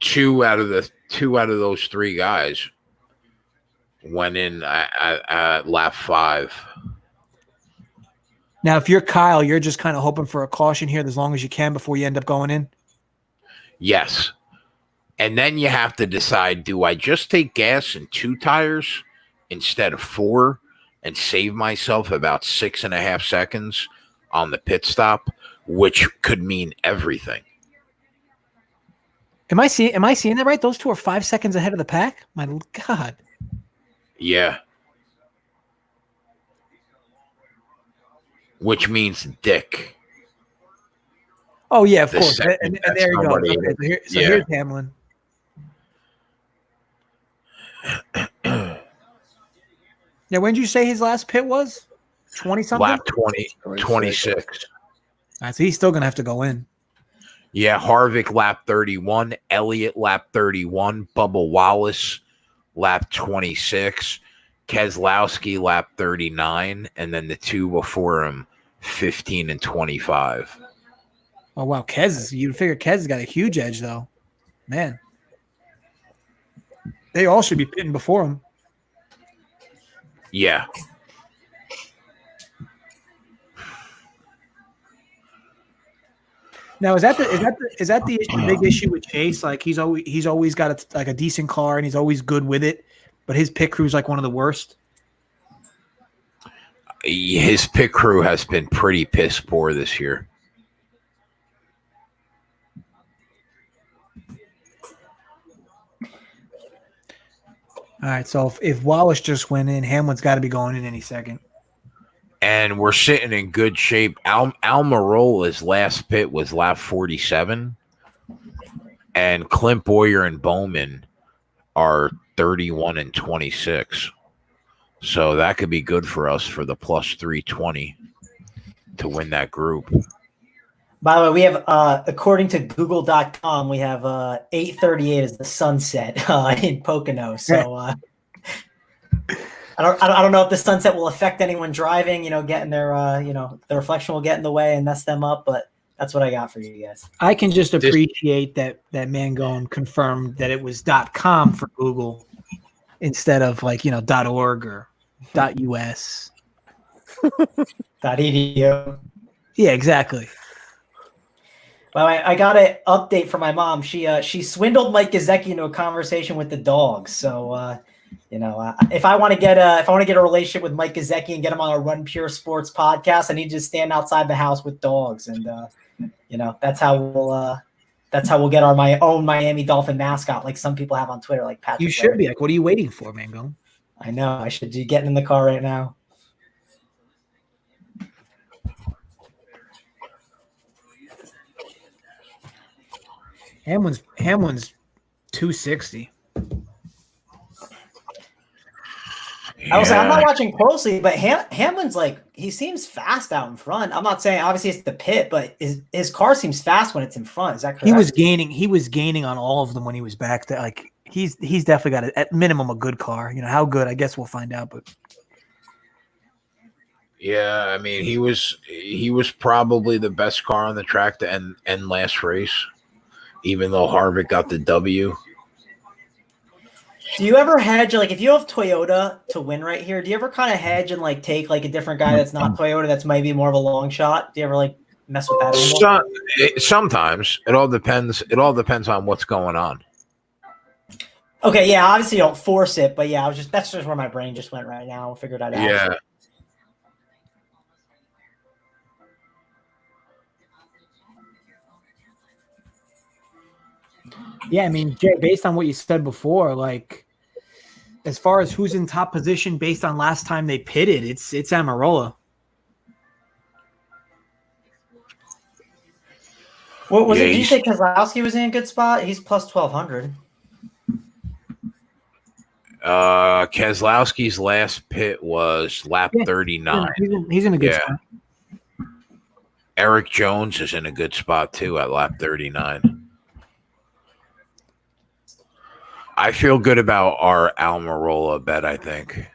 two out of those three guys went in at lap 5. Now, if you're Kyle, you're just kind of hoping for a caution here as long as you can before you end up going in. Yes. And then you have to decide, do I just take gas in 2 tires instead of 4 and save myself about 6.5 seconds on the pit stop, which could mean everything. Am I seeing that right? Those two are 5 seconds ahead of the pack? My God. Yeah. Which means dick. Oh, yeah, of The course. second And that there you go. somebody- Okay, so here's Hamlin. Now, when did you say his last pit was? 20-something? Lap 26. All right, so he's still going to have to go in. Yeah, Harvick lap 31, Elliott lap 31, Bubba Wallace lap 26, Keselowski lap 39, and then the two before him, 15 and 25. Oh, wow. You'd figure Kez has got a huge edge, though. Man. They all should be pitting before him. Yeah. Now, is that the big issue with Chase? Like he's always got a decent car and he's always good with it, but his pit crew's like one of the worst. His pit crew has been pretty piss poor this year. All right, so if Wallace just went in, Hamlin's got to be going in any second. And we're sitting in good shape. Almirola's last pit was lap 47. And Clint Boyer and Bowman are 31 and 26. So that could be good for us for the plus 320 to win that group. By the way, we have, according to Google.com, we have 8:38 as the sunset in Pocono. So I don't know if the sunset will affect anyone driving. Getting their the reflection will get in the way and mess them up. But that's what I got for you guys. I can just appreciate that Mangone confirmed that it was .com for Google instead of .org or .us. .edu. Yeah, exactly. Well, I got an update from my mom. She swindled Mike Gesicki into a conversation with the dogs. So, if I want to get a relationship with Mike Gesicki and get him on a Run Pure Sports podcast, I need to stand outside the house with dogs, and that's how we'll get my own Miami Dolphin mascot, like some people have on Twitter, like Patrick. You should be like, what are you waiting for, Mangone? I know. I should be getting in the car right now. Hamlin's 260. I was like, I'm not watching closely, but Hamlin's he seems fast out in front. I'm not saying obviously it's the pit, but his car seems fast when it's in front. Is that correct? He was gaining on all of them when he was back there. Like he's definitely got at minimum a good car. How good, I guess we'll find out, but yeah, I mean he was probably the best car on the track to end last race, even though Harvick got the W. Do you ever hedge, if you have Toyota to win right here, do you ever kind of hedge and take a different guy that's not Toyota that's maybe more of a long shot? Do you ever mess with that angle? Sometimes. It all depends. It all depends on what's going on. Okay, yeah, obviously you don't force it, but yeah, that's just where my brain just went right now. I figured I'd ask. Yeah. yeah, I mean, Jay, based on what you said before, as far as who's in top position based on last time they pitted, it's Almirola. What was it? Did you say Keselowski was in a good spot? He's plus 1,200. Keselowski's last pit was lap 39. He's in a good spot. Eric Jones is in a good spot too at lap 39. I feel good about our Almirola bet, I think.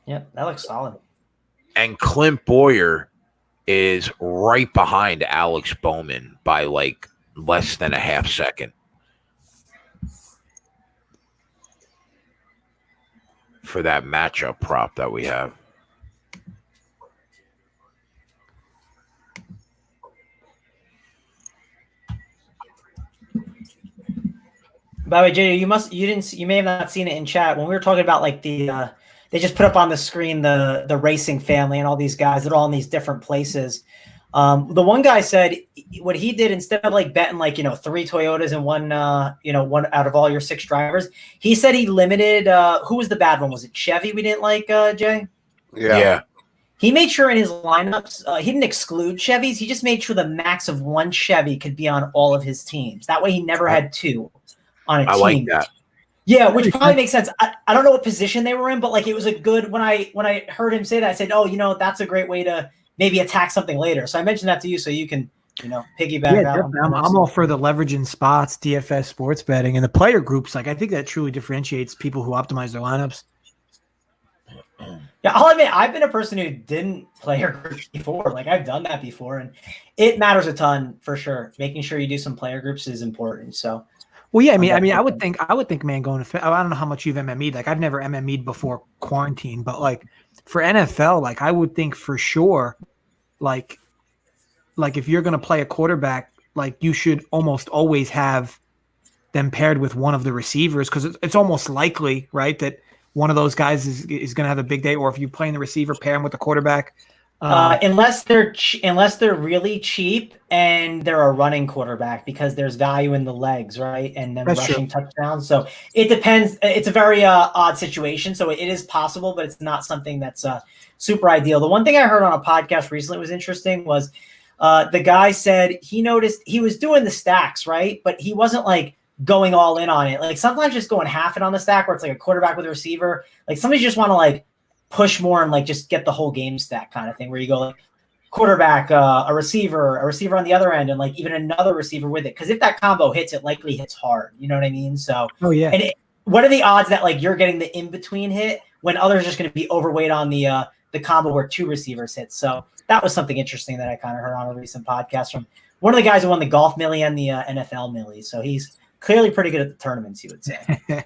Yeah, that looks solid. And Clint Boyer is right behind Alex Bowman by less than a half second. For that matchup prop that we have. By the way, Jay, you may have not seen it in chat when we were talking about like the they just put up on the screen the racing family and all these guys that are all in these different places. The one guy said what he did instead of like betting like 3 Toyotas and one one out of all your 6 drivers, he said he limited who was the bad one? Was it Chevy we didn't like, Jay? Yeah. He made sure in his lineups, he didn't exclude Chevys. He just made sure the max of 1 Chevy could be on all of his teams. That way he never had 2 on a team. I like that. Yeah, which probably makes sense. I don't know what position they were in, but like it was a good when I heard him say that, I said, oh, that's a great way to maybe attack something later. So I mentioned that to you so you can, piggyback out. I'm all for the leveraging spots, DFS sports betting, and the player groups. Like I think that truly differentiates people who optimize their lineups. Yeah, I'll admit I've been a person who didn't player groups before. Like I've done that before, and it matters a ton for sure. Making sure you do some player groups is important. So. Well, yeah, I would think, man, going to, I don't know how much you've MME'd. Like, I've never MME'd before quarantine, but like for NFL, like I would think for sure, like if you're going to play a quarterback, like you should almost always have them paired with one of the receivers because it's almost likely, right, that one of those guys is going to have a big day. Or if you're playing the receiver, pair him with the quarterback. Unless they're really cheap and they're a running quarterback because there's value in the legs, right? And then rushing touchdowns. So it depends. It's a very odd situation. So it is possible, but it's not something that's super ideal. The one thing I heard on a podcast recently was interesting was the guy said he noticed he was doing the stacks, right? But he wasn't like going all in on it. Like sometimes just going half it on the stack where it's like a quarterback with a receiver. Like sometimes you just want to like push more and like just get the whole game stack kind of thing where you go like quarterback, a receiver on the other end, and like even another receiver with it. Because if that combo hits, it likely hits hard. You know what I mean? So, and what are the odds that like you're getting the in between hit when others are just going to be overweight on the combo where 2 receivers hit? So that was something interesting that I kind of heard on a recent podcast from one of the guys who won the golf millie and the NFL millie. So he's clearly pretty good at the tournaments, you would say.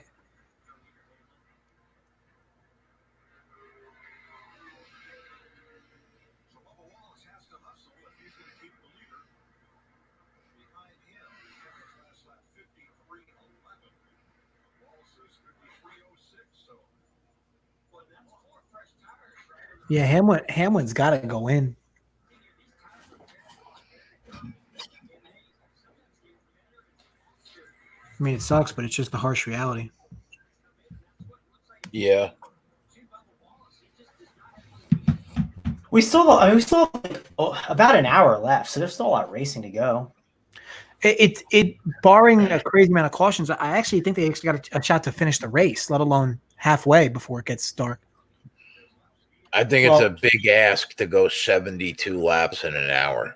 Yeah, Hamlin's got to go in. I mean, it sucks, but it's just the harsh reality. Yeah. We still have like, about an hour left, so there's still a lot of racing to go. It barring a crazy amount of cautions, I actually think they actually got a shot to finish the race, let alone halfway before it gets dark. I think it's a big ask to go 72 laps in an hour.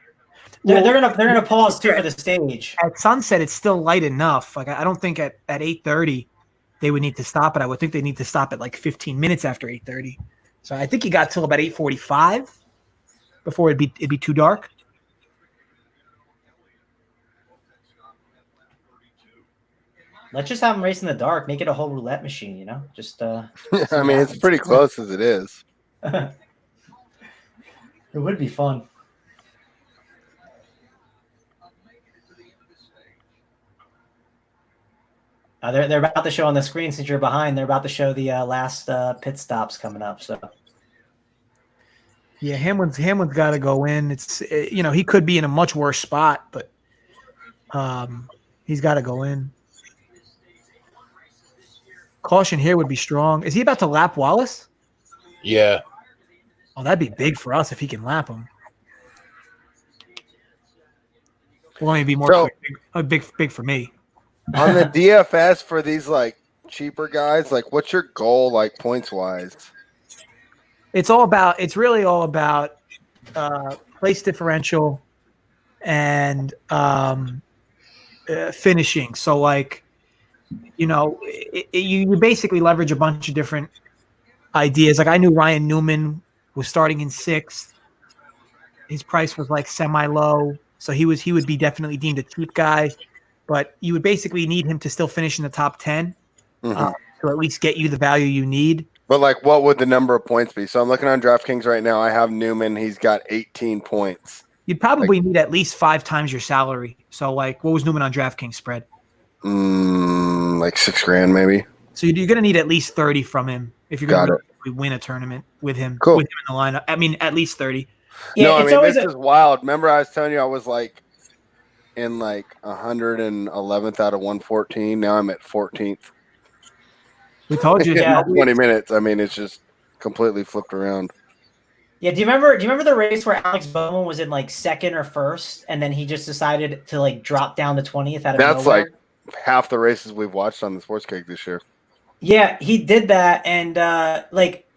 They're gonna pause too for the stage. At sunset, it's still light enough. Like I don't think at 8:30 they would need to stop it. I would think they need to stop at like 15 minutes after 8:30. So I think you got till about 8:45 before it'd be too dark. Let's just have them race in the dark. Make it a whole roulette machine, Just I mean, it's pretty close as it is. It would be fun. They're about to show on the screen since you're behind. They're about to show the last pit stops coming up. So yeah, Hamlin's got to go in. It's he could be in a much worse spot, but he's got to go in. Caution here would be strong. Is he about to lap Wallace? Yeah. Oh, that'd be big for us if he can lap him. Will only be more big for me. On the DFS for these like cheaper guys, like what's your goal like points wise? It's really all about place differential and finishing. So like, you basically leverage a bunch of different ideas. Like I knew Ryan Newman was starting in 6th. His price was like semi-low. So he would be definitely deemed a cheap guy, but you would basically need him to still finish in the top 10 Mhm. to at least get you the value you need. But like, what would the number of points be? So I'm looking on DraftKings right now. I have Newman. He's got 18 points. You'd probably need at least 5 times your salary. So like, what was Newman on DraftKings spread? Like $6,000 maybe. So you're going to need at least 30 from him if you're going Got to win a tournament with him. Cool. With him in the lineup. I mean, at least 30. Yeah, No, I it's mean, always this is wild. Remember, I was telling you I was like in like 111th out of 114. Now I'm at 14th. We told you. Yeah. 20 minutes. I mean, it's just completely flipped around. Yeah, do you remember the race where Alex Bowman was in like second or first, and then he just decided to like drop down to 20th out of That's nowhere? like half the races we've watched on the Sports Cake this year. Yeah, he did that, and like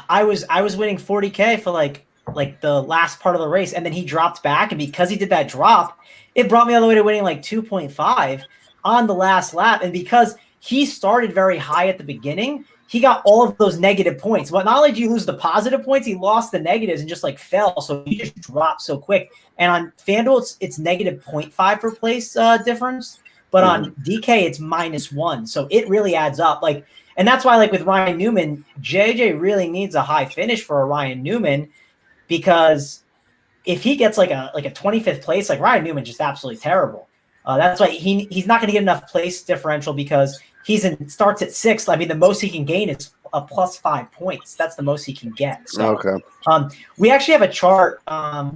I was winning 40K for like the last part of the race, and then he dropped back, and because he did that drop, it brought me all the way to winning like 2.5 on the last lap, and because he started very high at the beginning, he got all of those negative points. But not only did you lose the positive points, he lost the negatives and just like fell, so he just dropped so quick. And on FanDuel, it's negative 0.5 for place difference. But on DK, it's -1. So it really adds up. Like, and that's why, like with Ryan Newman, JJ really needs a high finish for a Ryan Newman, because if he gets like a 25th place, like Ryan Newman, just absolutely terrible. That's why he's not going to get enough place differential, because starts at 6th. I mean, the most he can gain is a +5 points. That's the most he can get. So, Okay. We actually have a chart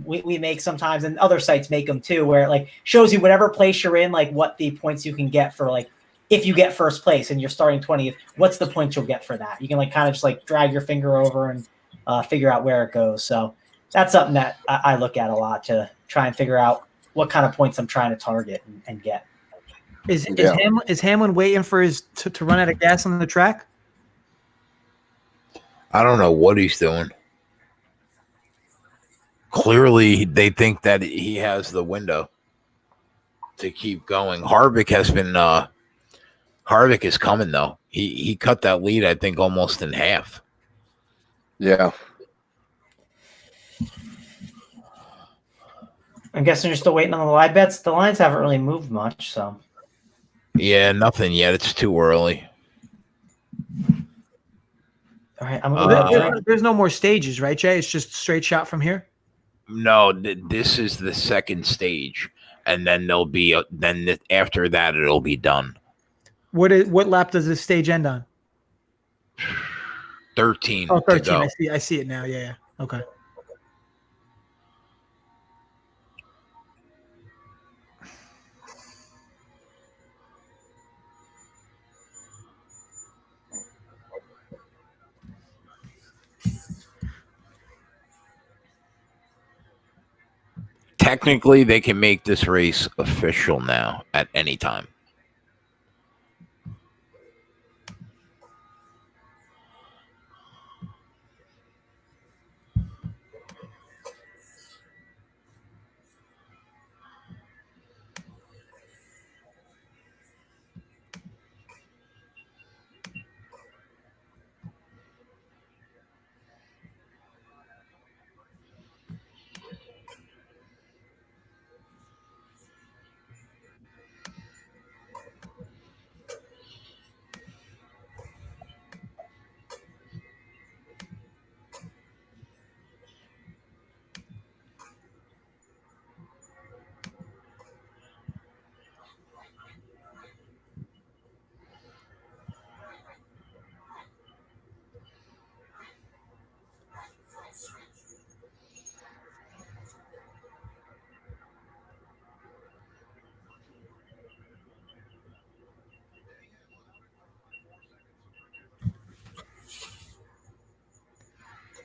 we make sometimes, and other sites make them too, where it like shows you whatever place you're in, like what the points you can get for, like if you get first place and you're starting 20th, what's the points you'll get for that? You can like kind of just like drag your finger over and figure out where it goes. So that's something that I look at a lot to try and figure out what kind of points I'm trying to target and get. Is Hamlin waiting for his to run out of gas on the track? I don't know what he's doing. Clearly, they think that he has the window to keep going. Harvick has been. Harvick is coming though. He cut that lead, I think, almost in half. Yeah. I'm guessing you're still waiting on the live bets. The lines haven't really moved much, so. Yeah, nothing yet. It's too early. All right, I'm gonna There's no more stages, right, Jay? It's just straight shot from here. No, this is the second stage, and then there'll be after that it'll be done. What lap does this stage end on? 13. Oh, 13. To go. I see it now. Yeah. Okay. Technically, they can make this race official now at any time.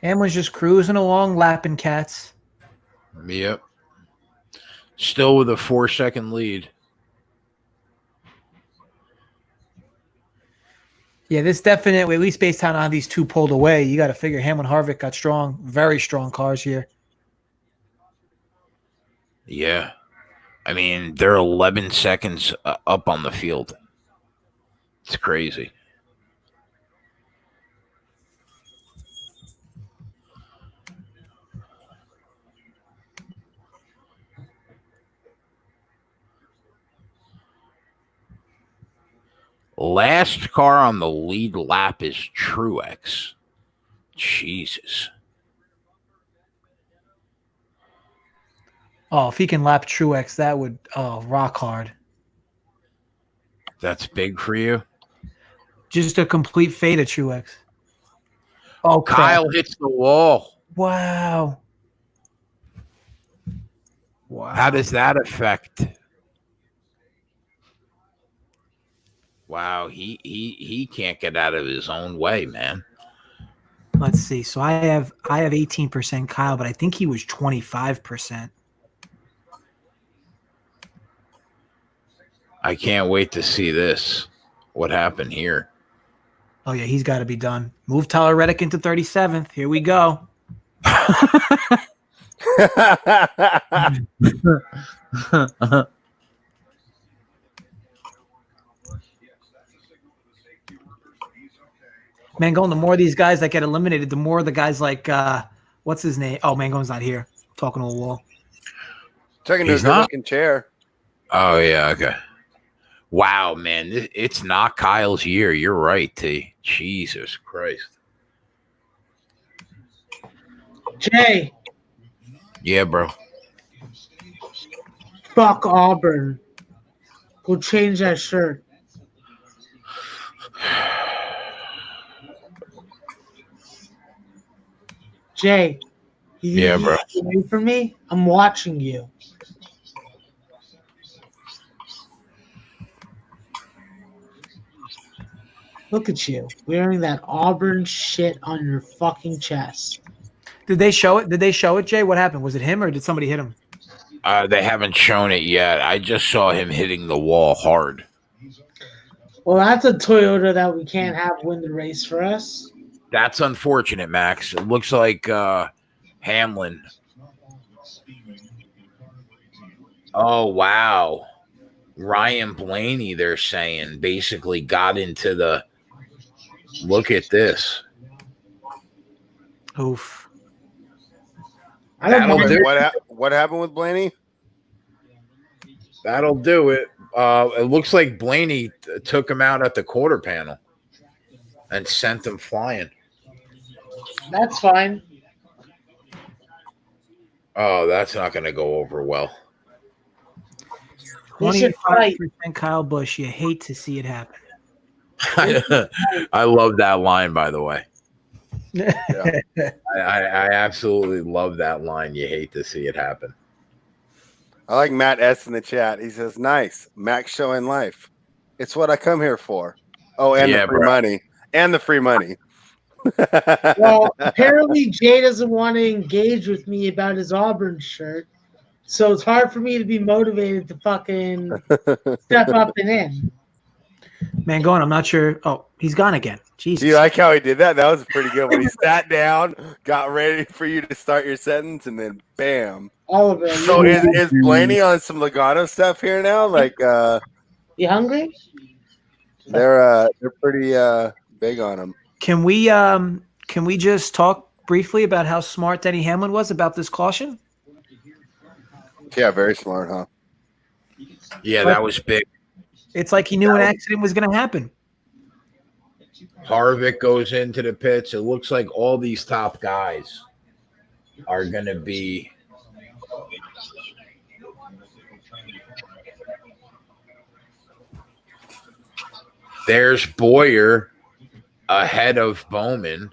Hamlin's just cruising along, lapping cats. Yep. Still with a 4-second lead. Yeah, this definitely, at least based on how these two pulled away, you got to figure Hamlin Harvick got strong, very strong cars here. Yeah. I mean, they're 11 seconds up on the field. It's crazy. Last car on the lead lap is Truex. Jesus. Oh, if he can lap Truex, that would rock hard. That's big for you. Just a complete fade of Truex. Oh, Kyle hits the wall. Wow. Wow. How does that affect? Wow, he can't get out of his own way, man. Let's see. So I have 18% Kyle, but I think he was 25%. I can't wait to see this. What happened here? Oh yeah, he's got to be done. Move Tyler Reddick into 37th. Here we go. Mangone, the more of these guys that get eliminated, the more the guys like what's his name? Oh, Mangone's not here. Talking to a wall. Taking to a He's not? good-looking chair. Oh yeah, okay. Wow, man, it's not Kyle's year. You're right, T. Jesus Christ. Jay, Yeah, bro. fuck Auburn. Go change that shirt. Jay, Yeah, bro. Away from me? I'm watching you. Look at you wearing that Auburn shit on your fucking chest. Did they show it? Did they show it, Jay? What happened? Was it him or did somebody hit him? They haven't shown it yet. I just saw him hitting the wall hard. Well, that's a Toyota that we can't have win the race for us. That's unfortunate, Max. It looks like Hamlin. Oh, wow. Ryan Blaney, they're saying, basically got into the – look at this. Oof. I don't That'll mind. do. What happened with Blaney? That'll do it. It looks like Blaney took him out at the quarter panel and sent him flying. That's fine. Oh, that's not going to go over well. They should fight. 25% Kyle Busch. You hate to see it happen. I love that line, by the way. Yeah. I absolutely love that line. You hate to see it happen. I like Matt S in the chat. He says, "Nice, Max showing life. It's what I come here for." Oh, and Yeah, the free bro. money. And the free money. Well, apparently Jay doesn't want to engage with me about his Auburn shirt, so it's hard for me to be motivated to fucking step up and in. Mangone, I'm not sure. Oh, he's gone again. Jesus. Do you like how he did that? That was pretty good. When he sat down, got ready for you to start your sentence, and then bam. All of it. So is Blaney on some Legato stuff here now? Like You hungry? they're pretty big on him. Can we just talk briefly about how smart Denny Hamlin was about this caution? Yeah, very smart, huh? Yeah, that was big. It's like he knew an accident was going to happen. Harvick goes into the pits. It looks like all these top guys are going to be. There's Boyer ahead of Bowman.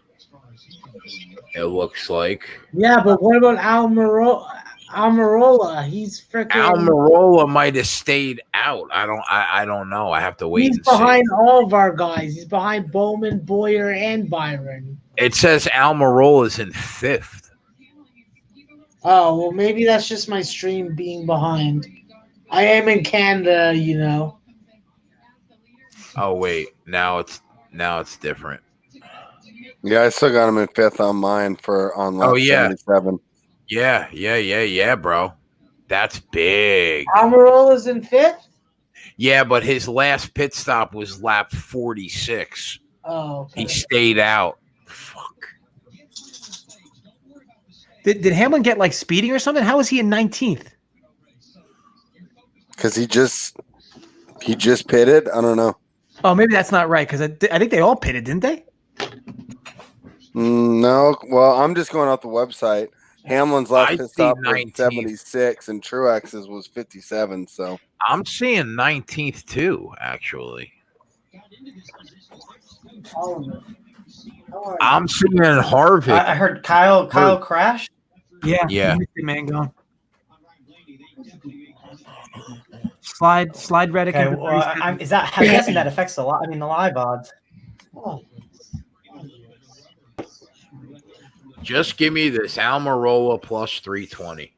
It looks like Yeah, but what about Almirola? He's freaking. Almirola might have stayed out. I don't know. I have to wait He's and see. behind all of our guys. He's behind Bowman, Boyer, and Byron. It says Almirola's in fifth. Oh, well, maybe that's just my stream being behind. I am in Canada, you know. Oh wait, now it's different. Yeah, I still got him in fifth on mine on lap Oh, yeah. 77. Yeah, bro. That's big. Almirola's in fifth? Yeah, but his last pit stop was lap 46. Oh, okay. He stayed out. Fuck. Did Hamlin get like speeding or something? How was he in 19th? Because he just pitted. I don't know. Oh, maybe that's not right because I think they all pitted, didn't they? No, well, I'm just going off the website. Hamlin's last I pit see stop was 19th. 76, and Truex's was 57. So I'm seeing 19th too, actually. I'm seeing Harvick. I heard Kyle crashed. Yeah. Yeah. Man, gone. Slide Reddick. Okay, into well, 37. I'm guessing that affects the lot. I mean, the live odds. Just give me this Almirola plus 320.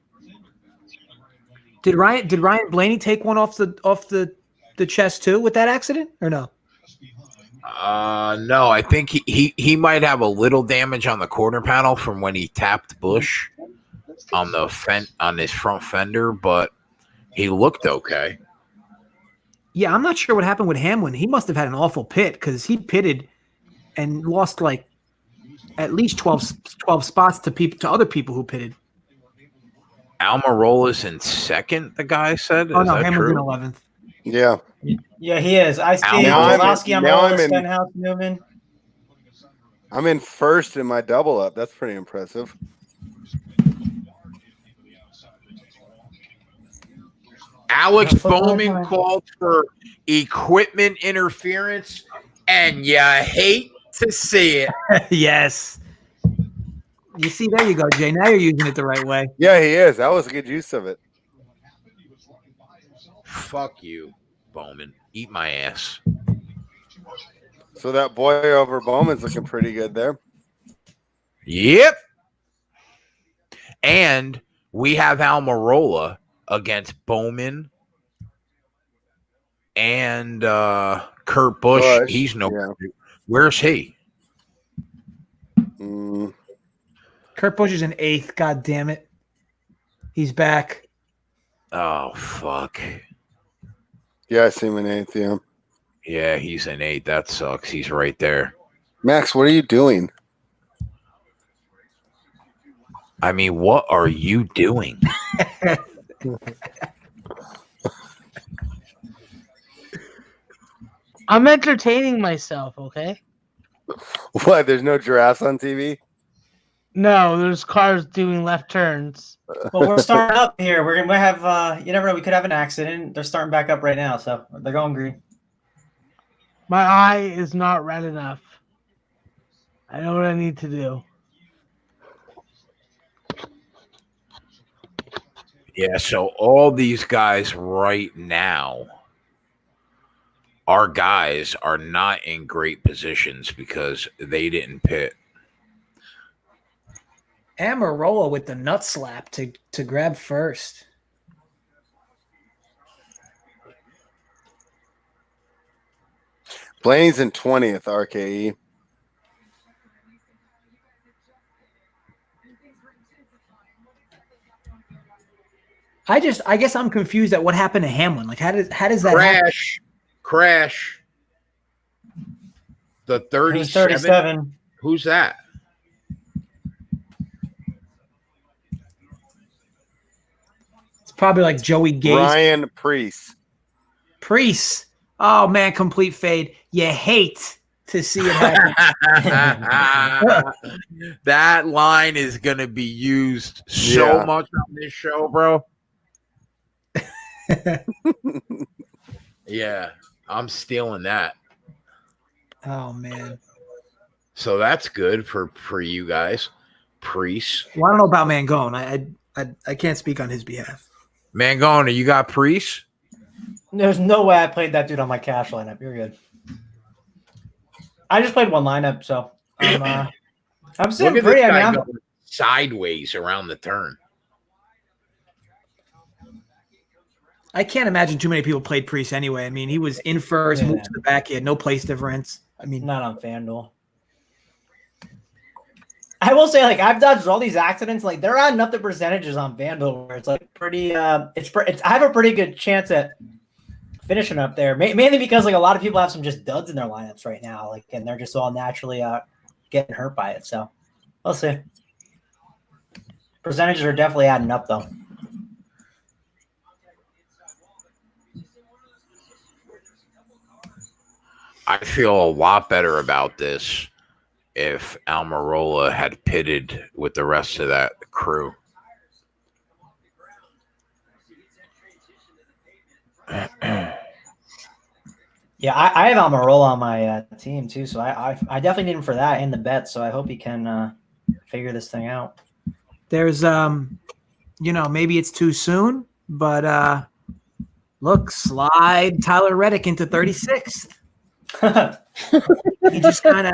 Did Ryan Blaney take one off the chest too with that accident or no? No, I think he might have a little damage on the quarter panel from when he tapped Busch on his front fender, but he looked okay. Yeah, I'm not sure what happened with Hamlin. He must have had an awful pit because he pitted and lost like at least 12 spots to other people who pitted. Almirola's in second, the guy said. Oh Is no, that Hamlin's in true? 11th. yeah, Yeah, he is. I see Now Pulaski, now I'm Amarola, in- Stenhouse, Newman. I'm in first in my double up. That's pretty impressive. Alex Football Bowman time. called for equipment interference, and you hate to see it. Yes. You see, there you go, Jay. Now you're using it the right way. Yeah, he is. That was a good use of it. Fuck you, Bowman. Eat my ass. So that boy over Bowman's looking pretty good there. Yep. And we have Almirola against Bowman and Kurt Busch. Busch, He's no. yeah. Where's he? Kurt Busch is in 8th. God damn it. He's back. Oh fuck. Yeah, I see him in 8th. Yeah, Yeah, he's in 8. That sucks. He's right there. Max, what are you doing? I mean, what are you doing? I'm entertaining myself, okay? What? There's no giraffes on TV? No, there's cars doing left turns. Well, we're starting up here. We're gonna have. You never know. We could have an accident. They're starting back up right now, so they're going green. My eye is not red enough. I know what I need to do. Yeah, so all these guys right now, our guys are not in great positions because they didn't pit. Amarola with the nut slap to grab first. Blaney's in 20th, RKE. I guess I'm confused at what happened to Hamlin. Like how does that happen? Crash. The It was 37. 37. Who's that? It's probably like Joey Gase. Ryan Priest. Priest. Oh man, complete fade. You hate to see it happen. That line is going to be used so Yeah. much on this show, bro. Yeah, I'm stealing that. Oh man. So that's good for you guys. Priest. Well, I don't know about Mangone. I can't speak on his behalf. Mangona, you got Priest? There's no way I played that dude on my cash lineup. You're good. I just played one lineup, so I'm sitting Look at pretty. this I guy mean, going sideways around the turn. I can't imagine too many people played Priest anyway. I mean, he was in first, Yeah. moved to the back. He had no place difference. I I'm mean, not on FanDuel. I will say, like, I've dodged all these accidents. Like, they're adding up the percentages on FanDuel where it's like pretty. I have a pretty good chance at finishing up there, mainly because like a lot of people have some just duds in their lineups right now, like, and they're just all naturally getting hurt by it. So we'll see. Percentages are definitely adding up, though. I feel a lot better about this if Almirola had pitted with the rest of that crew. Yeah, I have Almirola on my team too, so I definitely need him for that in the bet. So I hope he can figure this thing out. There's maybe it's too soon, but look, slide Tyler Reddick into 36th. he just kind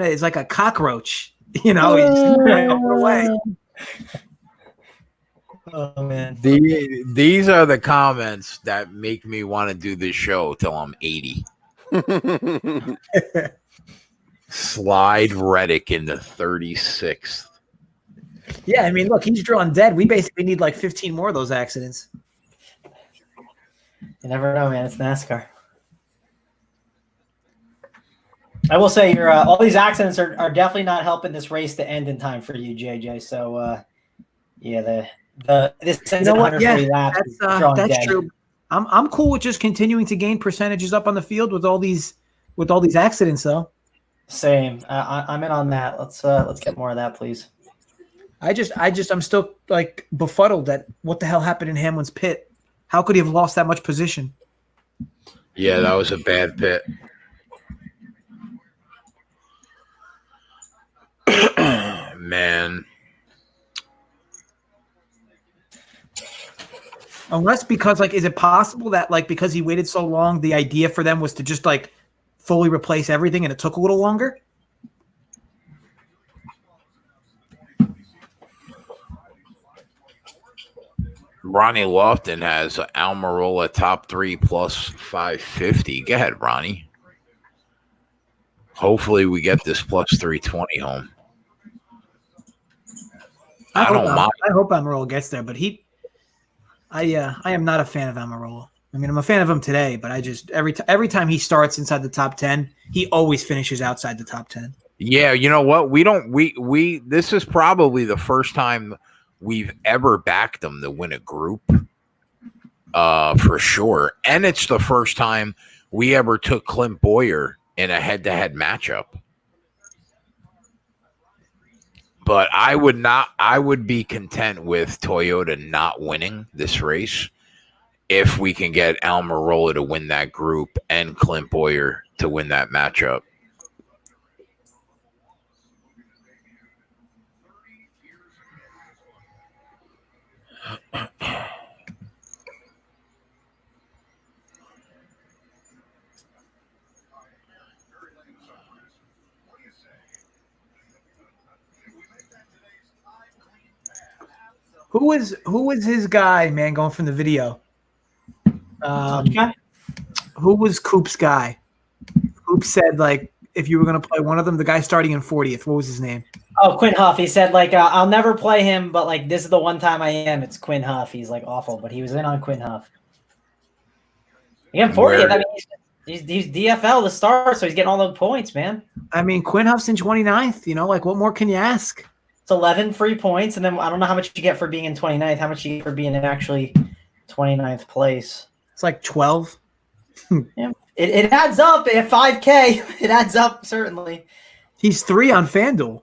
of is like a cockroach, He's away. Oh man, These are the comments that make me want to do this show till I'm 80. Slide Reddick into 36th. Yeah, I mean, look, he's drawn dead. We basically need like 15 more of those accidents. you never know, man. It's NASCAR. I will say, all these accidents are definitely not helping this race to end in time for you, JJ. So, yeah, this ends at 140 laps. That's true. I'm cool with just continuing to gain percentages up on the field with all these accidents, though. Same. I'm in on that. Let's get more of that, please. I'm still like befuddled at what the hell happened in Hamlin's pit. How could he have lost that much position? Yeah, that was a bad pit. Man. Unless because is it possible that because he waited so long, the idea for them was to just fully replace everything and it took a little longer? Ronnie Lofton has Almirola top 3 plus 550. Go ahead, Ronnie. Hopefully we get this plus 320 home. I don't mind. I hope Almirola gets there, but I am not a fan of Almirola. I mean, I'm a fan of him today, but I just every time he starts inside the top 10, he always finishes outside the top 10. Yeah, you know what? We this is probably the first time we've ever backed him to win a group. For sure. And it's the first time we ever took Clint Boyer in a head-to-head matchup. But I would be content with Toyota not winning this race if we can get Almirola to win that group and Clint Boyer to win that matchup. Who was his guy, man, going from the video? Who was Coop's guy? Coop said, if you were going to play one of them, the guy starting in 40th, what was his name? Oh, Quinn Huff. He said, I'll never play him, but, this is the one time I am. It's Quinn Huff. He's, awful, but he was in on Quinn Huff. Again, 40th. I mean, he's DFL to start, so he's getting all the points, man. I mean, Quinn Huff's in 29th. What more can you ask? It's 11 free points, and then I don't know how much you get for being in 29th, how much you get for being in actually 29th place. It's 12. Yeah. It adds up at 5K. It adds up, certainly. He's 3 on FanDuel.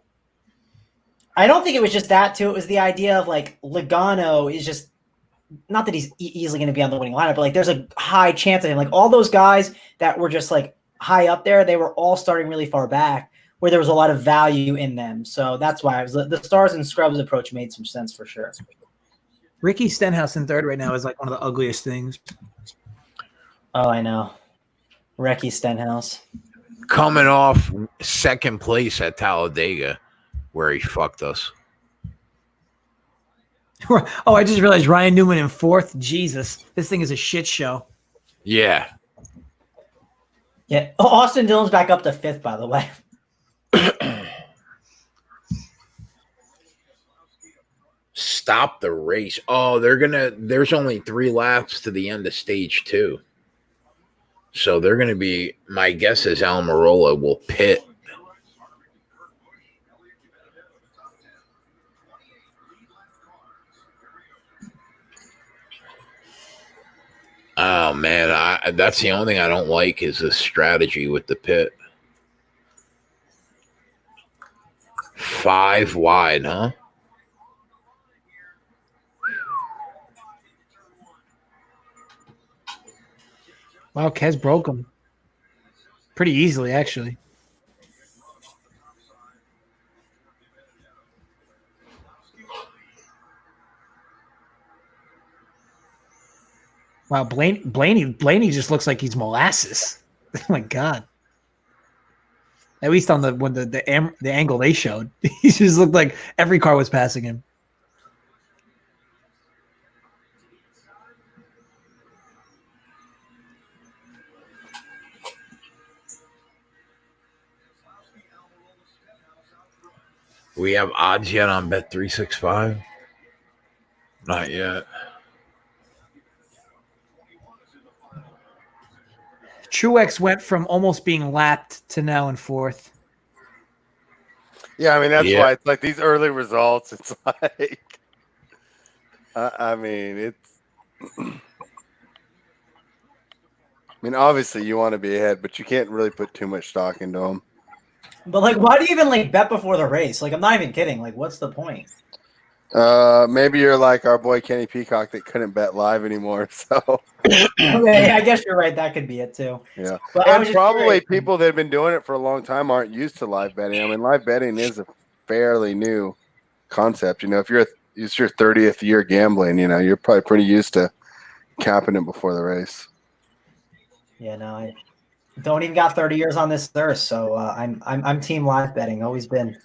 I don't think it was just that, too. It was the idea of, Logano is just – not that he's easily going to be on the winning lineup, but, there's a high chance of him. All those guys that were just, high up there, they were all starting really far back where there was a lot of value in them. So that's why the stars and scrubs approach made some sense for sure. Ricky Stenhouse in third right now is one of the ugliest things. Oh, I know. Ricky Stenhouse. Coming off second place at Talladega where he fucked us. Oh, I just realized Ryan Newman in fourth. Jesus, this thing is a shit show. Yeah. Yeah. Oh, Austin Dillon's back up to fifth, by the way. Stop the race. Oh, there's only 3 laps to the end of stage 2. So they're going to be, my guess is Almirola will pit. Oh man, that's the only thing I don't like is the strategy with the pit. 5 wide, huh? Wow, Kez broke him pretty easily, actually. Wow, Blaney just looks like he's molasses. Oh my god. At least on the angle they showed, he just looked like every car was passing him. We have odds yet on Bet365? Not yet. Truex went from almost being lapped to now in fourth. Yeah, I mean that's Yeah. why it's like these early results. It's like, I mean, it's. I mean, obviously you want to be ahead, but you can't really put too much stock into them. But like, why do you even like bet before the race? Like, I'm not even kidding. Like, what's the point? Maybe you're like our boy Kenny Peacock that couldn't bet live anymore. So Okay, I guess you're right. That could be it too. yeah, But I and was just probably curious. people that have been doing it for a long time aren't used to live betting. I mean, live betting is a fairly new concept. You know, if it's your 30th year gambling, you know, you're probably pretty used to capping it before the race. Yeah, no, I don't even got 30 years on this earth, so I'm team live betting. Always been.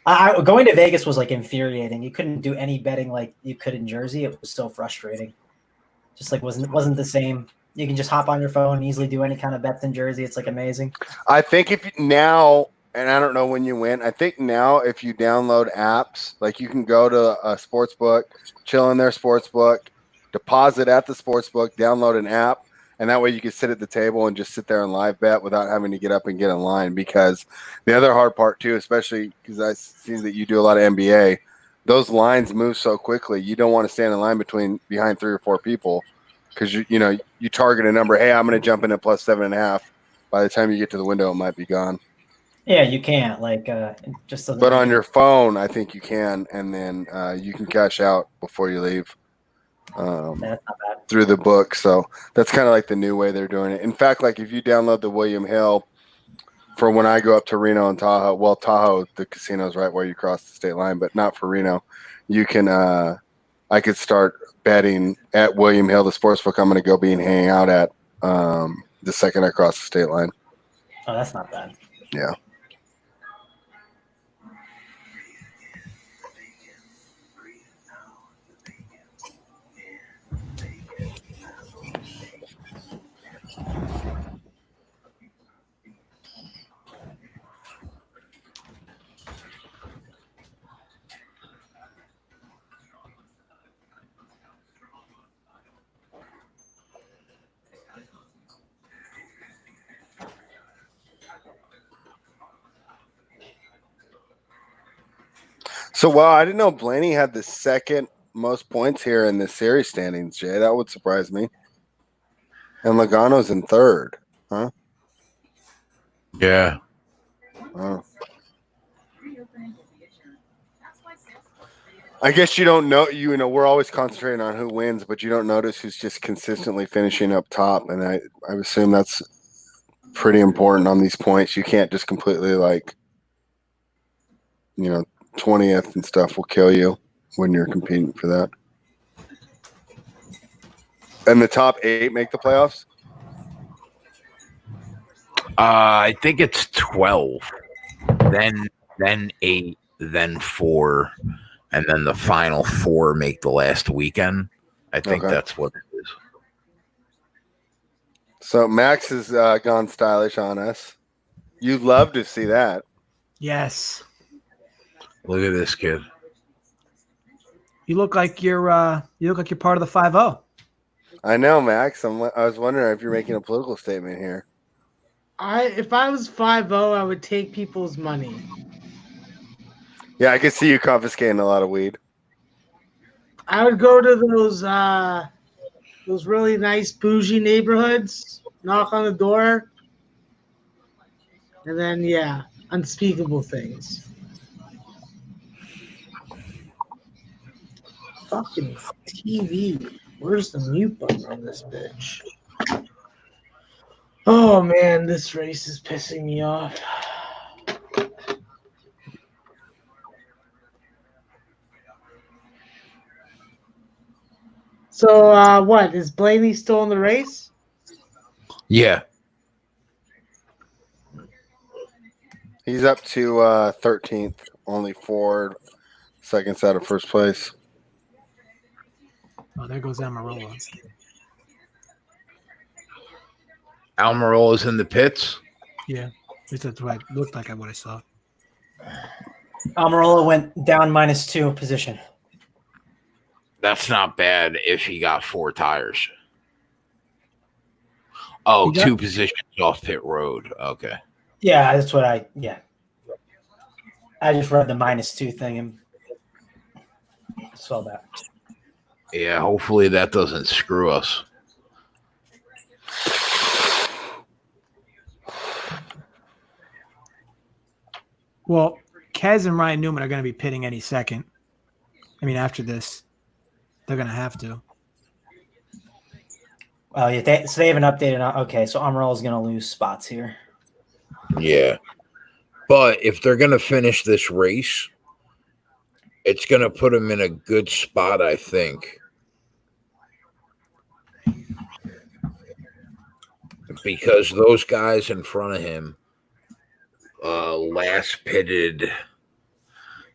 Going to Vegas was like infuriating. You couldn't do any betting like you could in Jersey. It was so frustrating. Just like wasn't the same. You can just hop on your phone and easily do any kind of bets in Jersey. It's like amazing. I think if you, now, and I don't know when you win, I think now if you download apps, like you can go to a sports book, chill in their sports book, deposit at the sports book, download an app, and that way you can sit at the table and just sit there and live bet without having to get up and get in line. Because the other hard part too, especially because I see that you do a lot of NBA, those lines move so quickly. You don't want to stand in line behind 3 or 4 people because you target a number. Hey, I'm going to jump in at plus 7.5. By the time you get to the window, it might be gone. Yeah, you can't just. But on your phone, I think you can, and then you can cash out before you leave. That's not bad. Through the book. So that's kind of like the new way they're doing it. In fact, like if you download the William Hill for when I go up to Reno and Tahoe, well, Tahoe, the casino's right where you cross the state line, but not for Reno. You can, I could start betting at William Hill, the sports book I'm going to go be and hang out at the second I cross the state line. Oh, that's not bad. Yeah. So, well, I didn't know Blaney had the second most points here in the series standings, Jay. That would surprise me. And Logano's in third, huh? Yeah. Oh. I guess you don't know. We're always concentrating on who wins, but you don't notice who's just consistently finishing up top. And I assume that's pretty important on these points. You can't just completely 20th and stuff will kill you when you're competing for that. And the top 8 make the playoffs? I think it's 12. Then 8, then 4, and then the final 4 make the last weekend. I think that's what it is. So Max has gone stylish on us. You'd love to see that. Yes. Look at this kid. You look like you're part of the 5-0. I know, Max. I was wondering if you're making a political statement here. If I was 5-0, I would take people's money. Yeah, I could see you confiscating a lot of weed. I would go to those those really nice bougie neighborhoods, knock on the door, and then unspeakable things. Fucking TV. Where's the mute button on this bitch? Oh man, this race is pissing me off. So, what? Is Blaney still in the race? Yeah. He's up to 13th, only 4 seconds out of first place. Oh, there goes Amarola. Almirola's in the pits. Yeah, at least that's what it looked like. What I saw. Almirola went down -2 position. That's not bad if he got 4 tires. Oh, 2 positions off pit road. Okay. Yeah, that's what I just read the -2 thing and saw that. Yeah, hopefully that doesn't screw us. Well, Kez and Ryan Newman are going to be pitting any second. I mean, after this, they're going to have to. Oh, yeah. So they haven't updated. Okay, so Amarola is going to lose spots here. Yeah. But if they're going to finish this race, it's going to put them in a good spot, I think. Because those guys in front of him last pitted,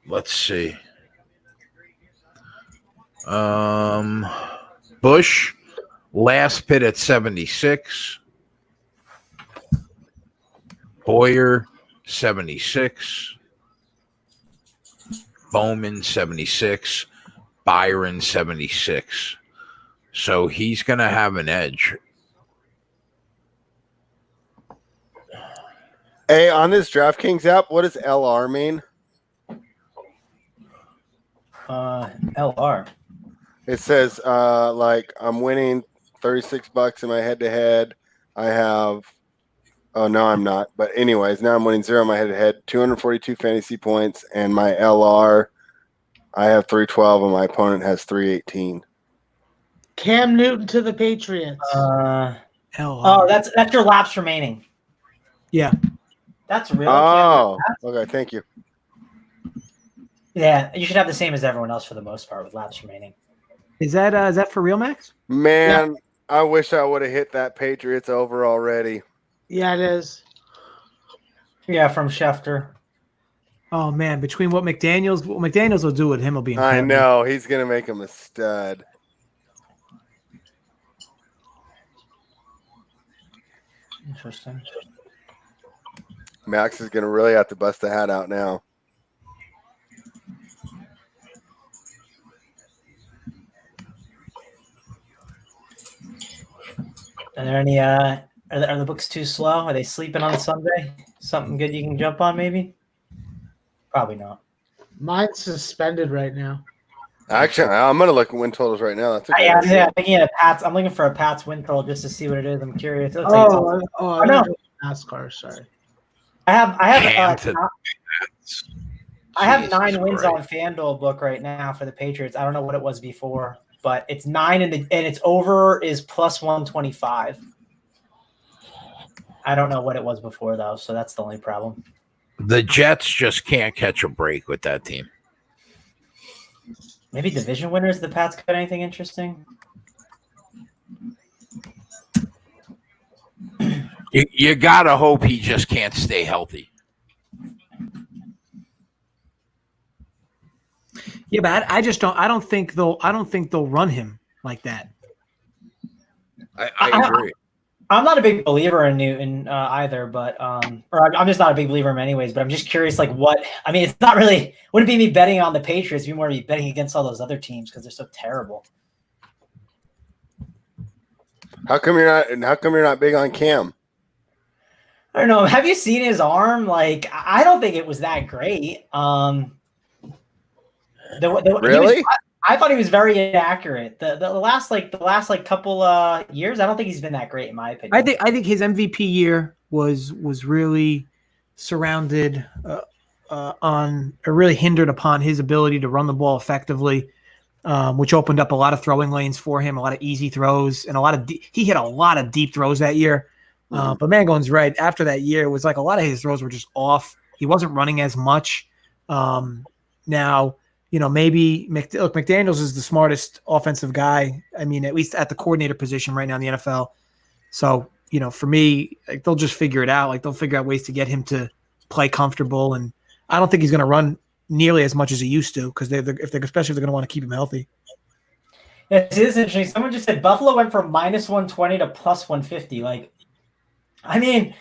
let's see. Busch last pit at 76. Boyer 76. Bowman 76. Byron 76. So he's going to have an edge. Hey, on this DraftKings app, what does LR mean? LR. It says like I'm winning $36 in my head-to-head. I have no, I'm not. But anyways, now I'm winning 0 in my head-to-head, 242 fantasy points, and my LR, I have 312 and my opponent has 318. Cam Newton to the Patriots. Oh, that's your laps remaining. Yeah. That's real. Oh, okay. Thank you. Yeah, you should have the same as everyone else for the most part with laps remaining. Is that for real, Max? Man, yeah. I wish I would have hit that Patriots over already. Yeah, it is. Yeah, from Schefter. Oh man, between what McDaniels will do with him will be incredible. I know he's gonna make him a stud. Interesting. Max is gonna really have to bust the hat out now. Are there any are the books too slow? Are they sleeping on Sunday? Something good you can jump on, maybe? Probably not. Mine's suspended right now. Actually, I'm gonna look at win totals right now. That's a I'm thinking of Pat's. I'm looking for a Pat's win total just to see what it is. I'm curious. I know. NASCAR. Sorry. I have 9 wins Christ. on FanDuel book right now for the Patriots. I don't know what it was before, but it's 9 and it's over is plus 125. I don't know what it was before though, so that's the only problem. The Jets just can't catch a break with that team. Maybe division winners. The Pats got anything interesting? You gotta hope he just can't stay healthy. Yeah, but I don't think they'll run him like that. I agree. I'm not a big believer in Newton either, but or I'm just not a big believer in him anyways. But I'm just curious, like what? I mean, it's not really wouldn't be me betting on the Patriots. It'd be more me betting against all those other teams because they're so terrible. How come you're not big on Cam? I don't know. Have you seen his arm? Like, I don't think it was that great. Really? I thought he was very inaccurate. The last couple years, I don't think he's been that great in my opinion. I think his MVP year was really surrounded on or really hindered upon his ability to run the ball effectively, which opened up a lot of throwing lanes for him, a lot of easy throws, and he hit a lot of deep throws that year. But Mangone's right. After that year, it was like a lot of his throws were just off. He wasn't running as much. Now, maybe McDaniels is the smartest offensive guy. I mean, at least at the coordinator position right now in the NFL. So, for me, like, they'll just figure it out. Like, they'll figure out ways to get him to play comfortable. And I don't think he's going to run nearly as much as he used to, because especially if they're going to want to keep him healthy. Yeah, it is interesting. Someone just said Buffalo went from -120 to +150. Like, I mean,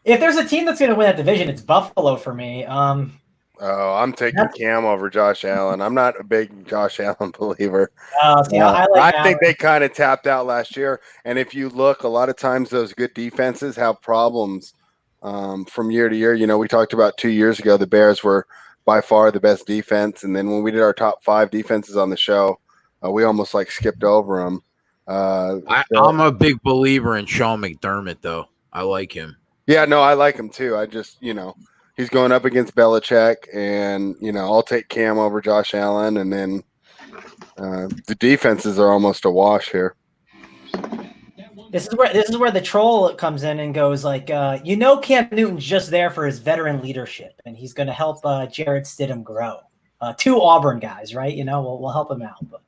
if there's a team that's going to win that division, it's Buffalo for me. I'm taking Cam over Josh Allen. I'm not a big Josh Allen believer. I think they kind of tapped out last year. And if you look, a lot of times those good defenses have problems from year to year. We talked about 2 years ago, the Bears were by far the best defense. And then when we did our top 5 defenses on the show, we almost skipped over them. I'm a big believer in Sean McDermott, though. I like him. Yeah, no, I like him too. I just, he's going up against Belichick, and I'll take Cam over Josh Allen, and then the defenses are almost a wash here. This is where the troll comes in and goes like, Cam Newton's just there for his veteran leadership, and he's going to help Jarrett Stidham grow. 2 Auburn guys, right? We'll help him out, but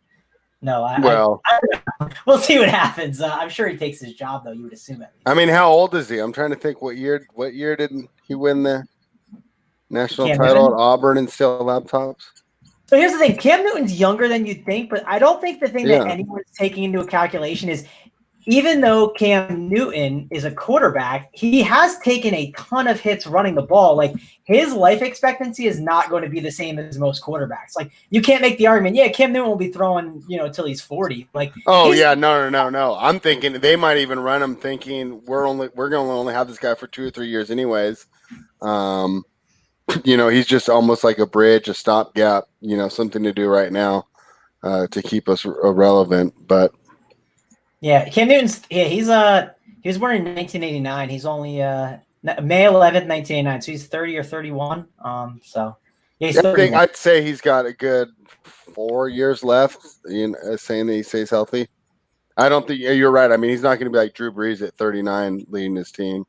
no, we'll see what happens. I'm sure he takes his job, though. You would assume it. I mean, how old is he? I'm trying to think. What year did he win the national title at Auburn and still laptops? So here's the thing. Cam Newton's younger than you'd think, but I don't think the thing that anyone's taking into a calculation is, even though Cam Newton is a quarterback, he has taken a ton of hits running the ball. Like, his life expectancy is not going to be the same as most quarterbacks. Like, you can't make the argument, Cam Newton will be throwing, till he's 40. Like, no. I'm thinking they might even run him thinking we're going to only have this guy for 2 or 3 years anyways. He's just almost like a bridge, a stopgap, something to do right now to keep us relevant. But yeah, Cam Newton's he was born in 1989. He's only May 11th, 1989. So he's 30 or 31. He's 31. I'd say he's got a good 4 years left. Saying that he stays healthy. I don't think you're right. I mean, he's not going to be like Drew Brees at 39 leading his team.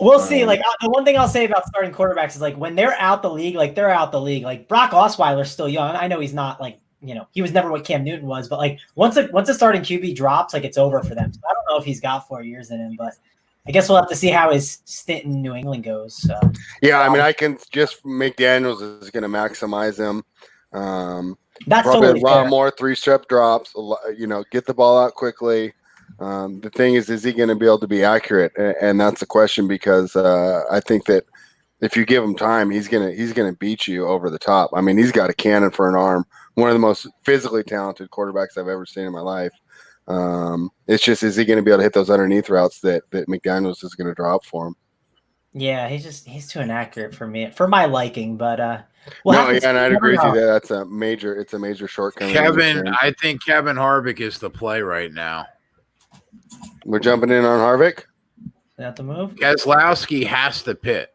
We'll see. Like, the one thing I'll say about starting quarterbacks is, like, when they're out the league, they're out the league. Like, Brock Osweiler's still young. I know he's not he was never what Cam Newton was, but once a starting QB drops, it's over for them. So I don't know if he's got 4 years in him, but I guess we'll have to see how his stint in New England goes. So. Yeah, I mean, I can just McDaniels is going to maximize him. That's probably totally a lot fair. more 3-step drops. Get the ball out quickly. The thing is he going to be able to be accurate? And that's the question, because I think that if you give him time, he's gonna beat you over the top. I mean, he's got a cannon for an arm. One of the most physically talented quarterbacks I've ever seen in my life. It's just, is he going to be able to hit those underneath routes that McDaniels is going to drop for him? Yeah, he's too inaccurate for my liking. But and I'd agree with you that it's a major shortcoming. I think Kevin Harvick is the play right now. We're jumping in on Harvick. Is that the move? Keselowski has to pit.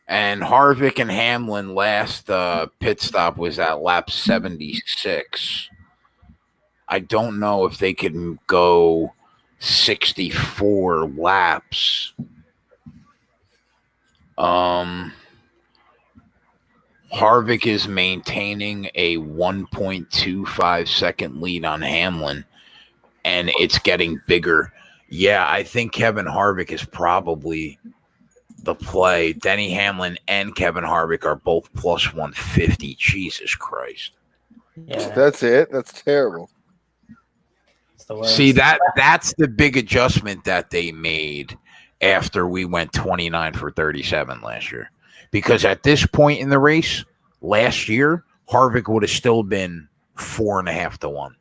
And Harvick and Hamlin last pit stop was at lap 76. I don't know if they can go 64 laps. Harvick is maintaining a 1.25 second lead on Hamlin, and it's getting bigger. Yeah, I think Kevin Harvick is probably the play. Denny Hamlin and Kevin Harvick are both plus 150. Jesus Christ. Yeah. That's it. That's terrible. See, that's the big adjustment that they made after we went 29 for 37 last year. Because at this point in the race, last year, Harvick would have still been 4.5 to 1.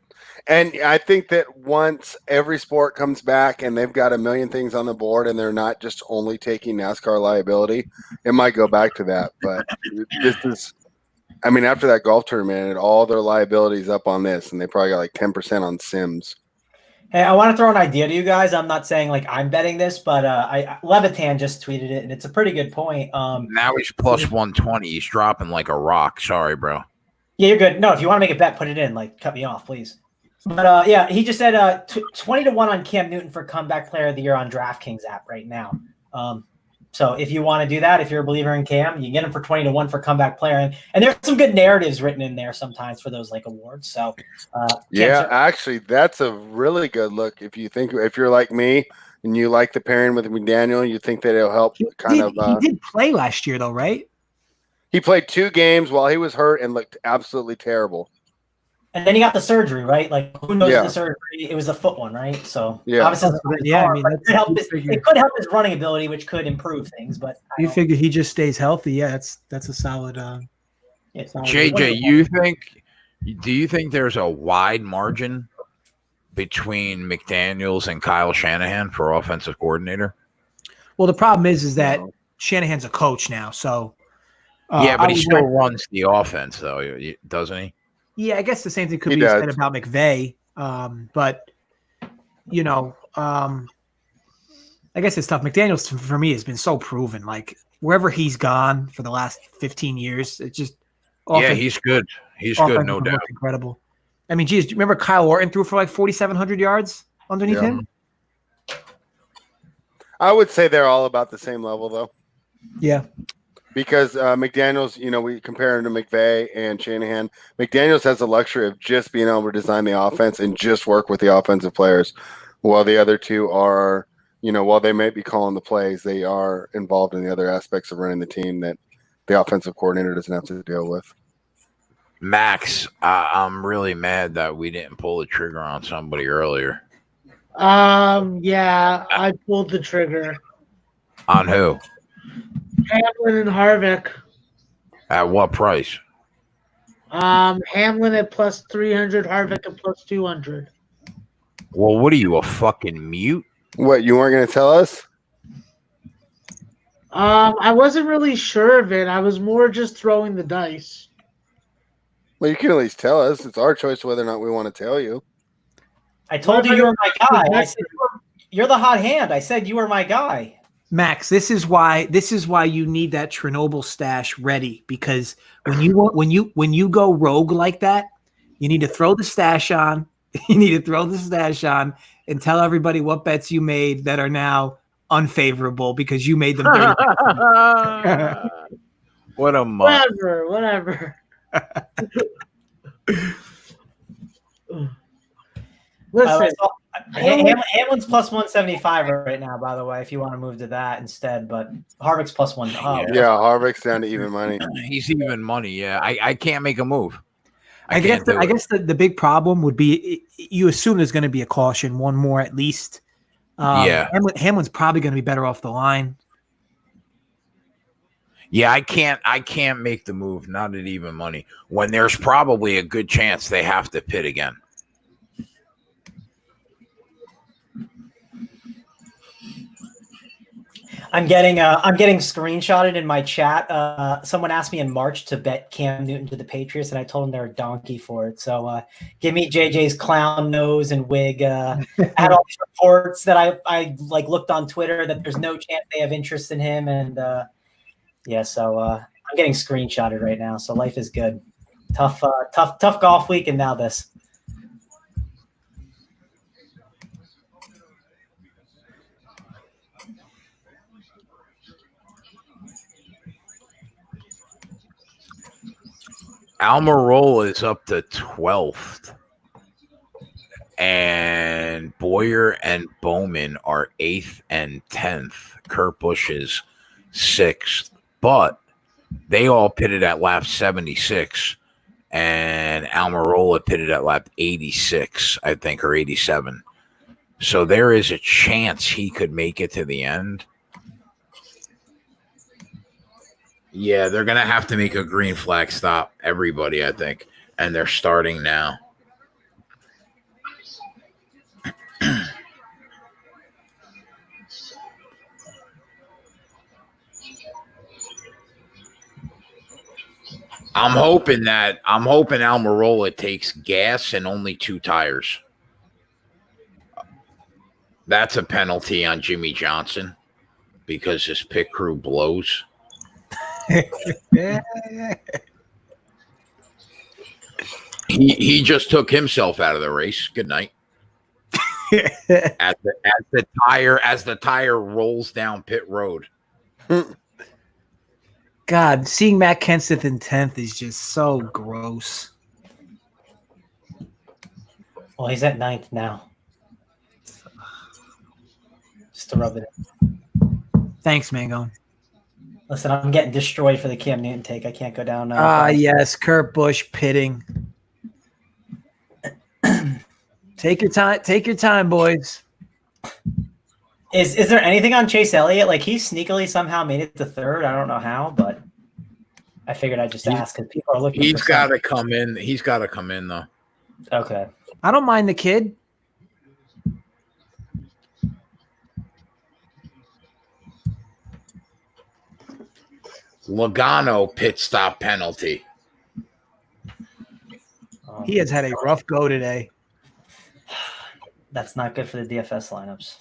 And I think that once every sport comes back and they've got a million things on the board and they're not just only taking NASCAR liability, it might go back to that. But I mean, after that golf tournament, all their liabilities up on this, and they probably got like 10% on Sims. Hey, I want to throw an idea to you guys. I'm not saying like I'm betting this, but Levitan just tweeted it, and it's a pretty good point. Now he's plus 120. He's dropping like a rock. Sorry, bro. Yeah, you're good. No, if you want to make a bet, put it in. Like, cut me off, please. But yeah, he just said 20 to 1 on Cam Newton for comeback player of the year on DraftKings app right now. So if you want to do that, if you're a believer in Cam, you can get him for 20 to 1 for comeback player. And there's some good narratives written in there sometimes for those like awards. So yeah, actually, that's a really good look. If you're like me and you like the pairing with McDaniel, you think that it'll help He did play last year though, right? He played 2 games while he was hurt and looked absolutely terrible. And then he got the surgery, right? Like, who knows the surgery? It was a foot one, right? So obviously, it could help his running ability, which could improve things. But you figure he just stays healthy. Yeah, that's a solid. JJ, do you think there's a wide margin between McDaniels and Kyle Shanahan for offensive coordinator? Well, the problem is that Shanahan's a coach now, so yeah, but he still runs the offense, though, doesn't he? Yeah, I guess the same thing could be said about McVay. But I guess it's tough. McDaniels for me has been so proven. Like wherever he's gone for the last 15 years, it's just he's good. He's good, no doubt. Incredible. I mean, geez, do you remember Kyle Orton threw for like 4,700 yards underneath him? I would say they're all about the same level, though. Yeah. Because McDaniels, we compare him to McVay and Shanahan. McDaniels has the luxury of just being able to design the offense and just work with the offensive players, while the other two are, while they may be calling the plays, they are involved in the other aspects of running the team that the offensive coordinator doesn't have to deal with. Max, I'm really mad that we didn't pull the trigger on somebody earlier. Yeah, I pulled the trigger. On who? Hamlin and Harvick. At what price? Hamlin at plus 300, Harvick at plus 200. Well, what are you, a fucking mute? What, you weren't going to tell us? I wasn't really sure of it. I was more just throwing the dice. Well, you can at least tell us. It's our choice whether or not we want to tell you. I told you were my guy. I said you're the hot hand. I said you were my guy. Max, this is why you need that Chernobyl stash ready, because when you go rogue like that, you need to throw the stash on. You need to throw the stash on and tell everybody what bets you made that are now unfavorable because you made them. What a month. Whatever. Listen. Hamlin's plus 175 right now, by the way, if you want to move to that instead. But Harvick's plus 1. Yeah, Harvick's down to even money. He's even money. Yeah, I can't make a move. I guess the big problem would be you assume there's going to be a caution, one more at least. Hamlin's probably going to be better off the line. Yeah, I can't make the move, not at even money, when there's probably a good chance they have to pit again. I'm getting screenshotted in my chat. Someone asked me in March to bet Cam Newton to the Patriots, and I told them they're a donkey for it. So give me JJ's clown nose and wig. I had all these reports that I like looked on Twitter that there's no chance they have interest in him, and so I'm getting screenshotted right now. So life is good. Tough golf week, and now this. Almirola is up to 12th, and Boyer and Bowman are 8th and 10th. Kurt Busch is 6th, but they all pitted at lap 76, and Almirola pitted at lap 86, I think, or 87. So there is a chance he could make it to the end. Yeah, they're going to have to make a green flag stop, everybody, I think. And they're starting now. I'm hoping Almirola takes gas and only 2 tires. That's a penalty on Jimmy Johnson because his pit crew blows. He just took himself out of the race. Good night. as the tire rolls down pit road. God, seeing Matt Kenseth in 10th is just so gross. Well, he's at 9th now. Just to rub it in. Thanks, Mango. Listen, I'm getting destroyed for the Cam Newton take. I can't go down. Yes, Kurt Busch pitting. Take your time, boys. Is there anything on Chase Elliott? Like, he sneakily somehow made it to 3rd. I don't know how, but I figured I'd just ask because people are looking. He's got to come in. He's got to come in though. Okay. I don't mind the kid. Logano pit stop penalty. He has had a rough go today. That's not good for the DFS lineups.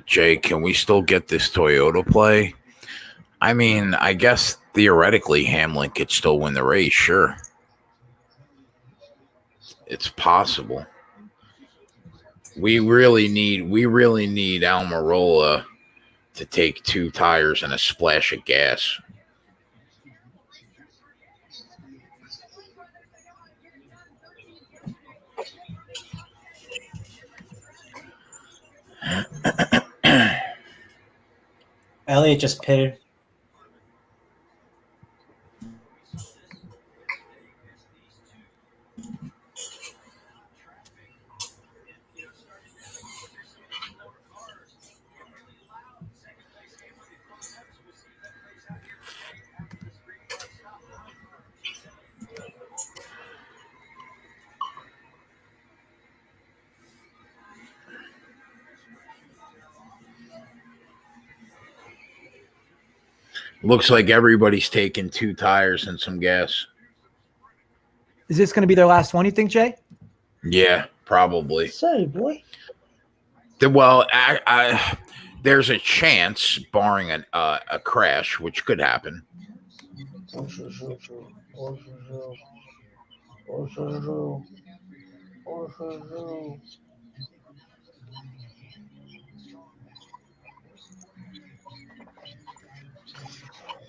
Jay, can we still get this Toyota play? I mean, I guess theoretically Hamlin could still win the race. Sure. It's possible. We really need Almirola to take 2 tires and a splash of gas. Elliott just pitted. Looks like everybody's taking 2 tires and some gas. Is this going to be their last one, you think, Jay? Yeah, probably. Sorry, boy. Well, there's a chance, barring a crash, which could happen.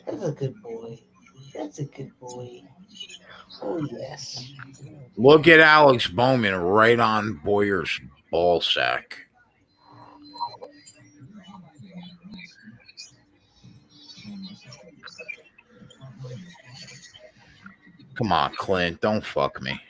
That's a good boy. That's a good boy. Oh, yes. Look at Alex Bowman right on Boyer's ball sack. Come on, Clint. Don't fuck me.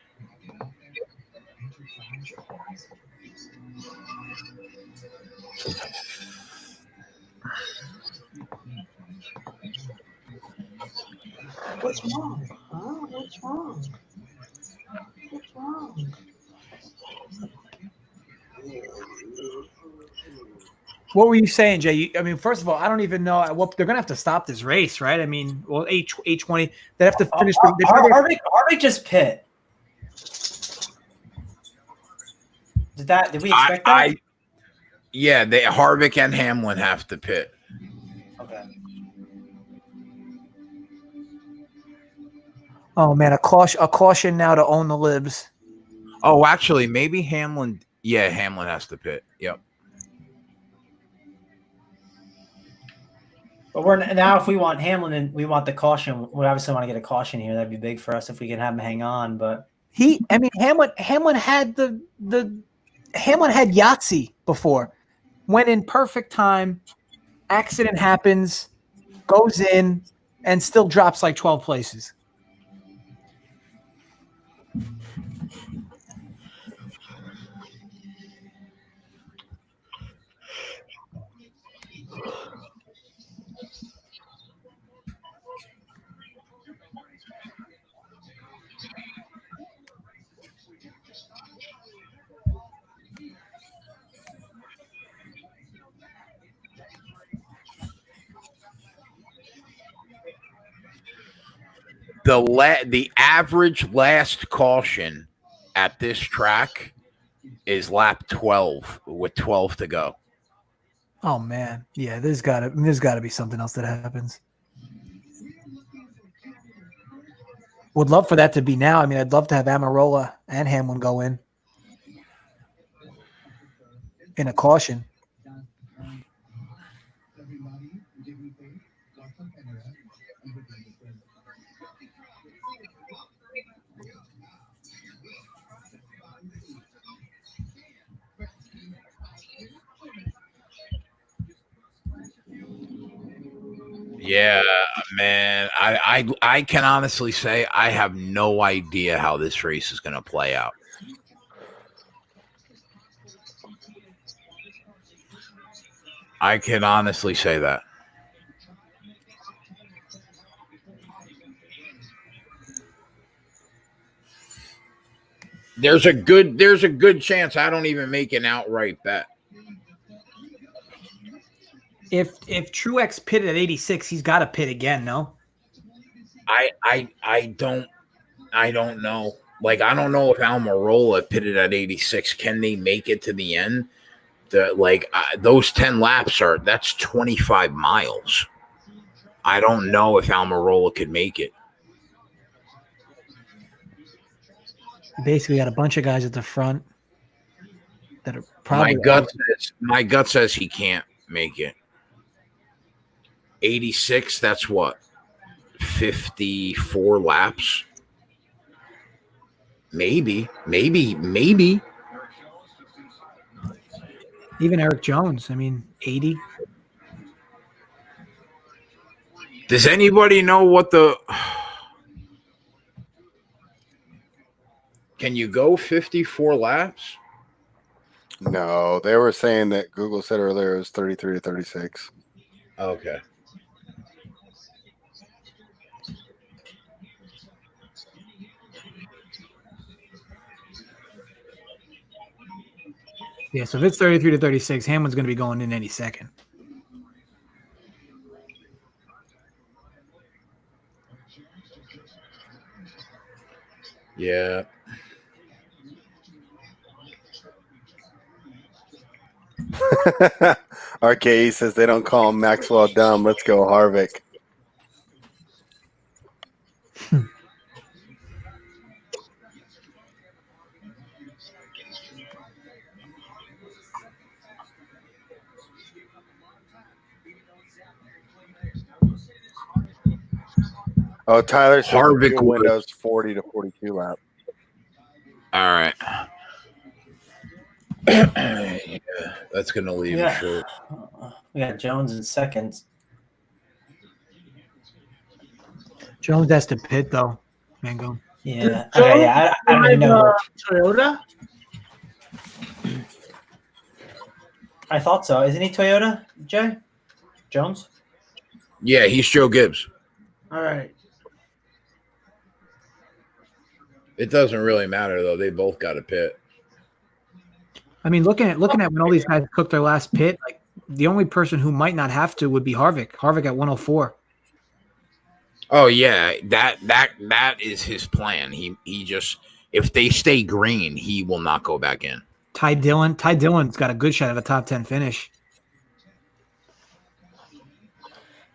What's wrong? Huh? What's wrong? What's wrong? What were you saying, Jay? I mean, first of all, I don't even know what they're going to have to stop this race, right? I mean, well, 8:20. They have to finish. Harvick just pit. Did we expect that? Yeah, Harvick and Hamlin have to pit. Okay. Oh man, a caution now to own the libs. Oh, actually, maybe Hamlin. Yeah, Hamlin has to pit. Yep. But if we want Hamlin and we want the caution, we obviously want to get a caution here. That'd be big for us if we can have him hang on. But Hamlin had Hamlin had Yahtzee before, went in perfect time, accident happens, goes in, and still drops like 12 places. the average last caution at this track is lap 12 with 12 to go. Oh man, yeah. There's gotta be something else that happens. Would love for that to be now. I mean, I'd love to have Amarola and Hamlin go in a caution. Yeah, man. I can honestly say I have no idea how this race is going to play out. I can honestly say that. There's a good chance I don't even make an outright bet. If Truex pitted at 86, he's got to pit again. No, I don't know. Like, I don't know if Almirola pitted at 86. Can they make it to the end? Those 10 laps that's 25 miles. I don't know if Almirola could make it. you basically got a bunch of guys at the front that are probably. My gut says he can't make it. 86, that's what? 54 laps? Maybe. Even Eric Jones, I mean, 80. Does anybody know what the... Can you go 54 laps? No, they were saying that Google said earlier it was 33 to 36. Okay. Yeah, so if it's 33 to 36, Hamlin's going to be going in any second. Yeah. RKE says they don't call him Maxwell dumb. Let's go, Harvick. Oh, Tyler says Harvick windows 40 to 42 lap. All right. Yeah, that's going to leave it short. We got Jones in seconds. Jones has to pit, though. Mango. Yeah. Okay, yeah. I don't even know. Toyota? I thought so. Isn't he Toyota, Jay? Jones? Yeah, he's Joe Gibbs. All right. It doesn't really matter, though. They both got a pit. I mean, looking at when all these guys cooked their last pit, like the only person who might not have to would be Harvick. Harvick at 104. Oh yeah, that is his plan. He just, if they stay green, he will not go back in. Ty Dillon's got a good shot at a top 10 finish.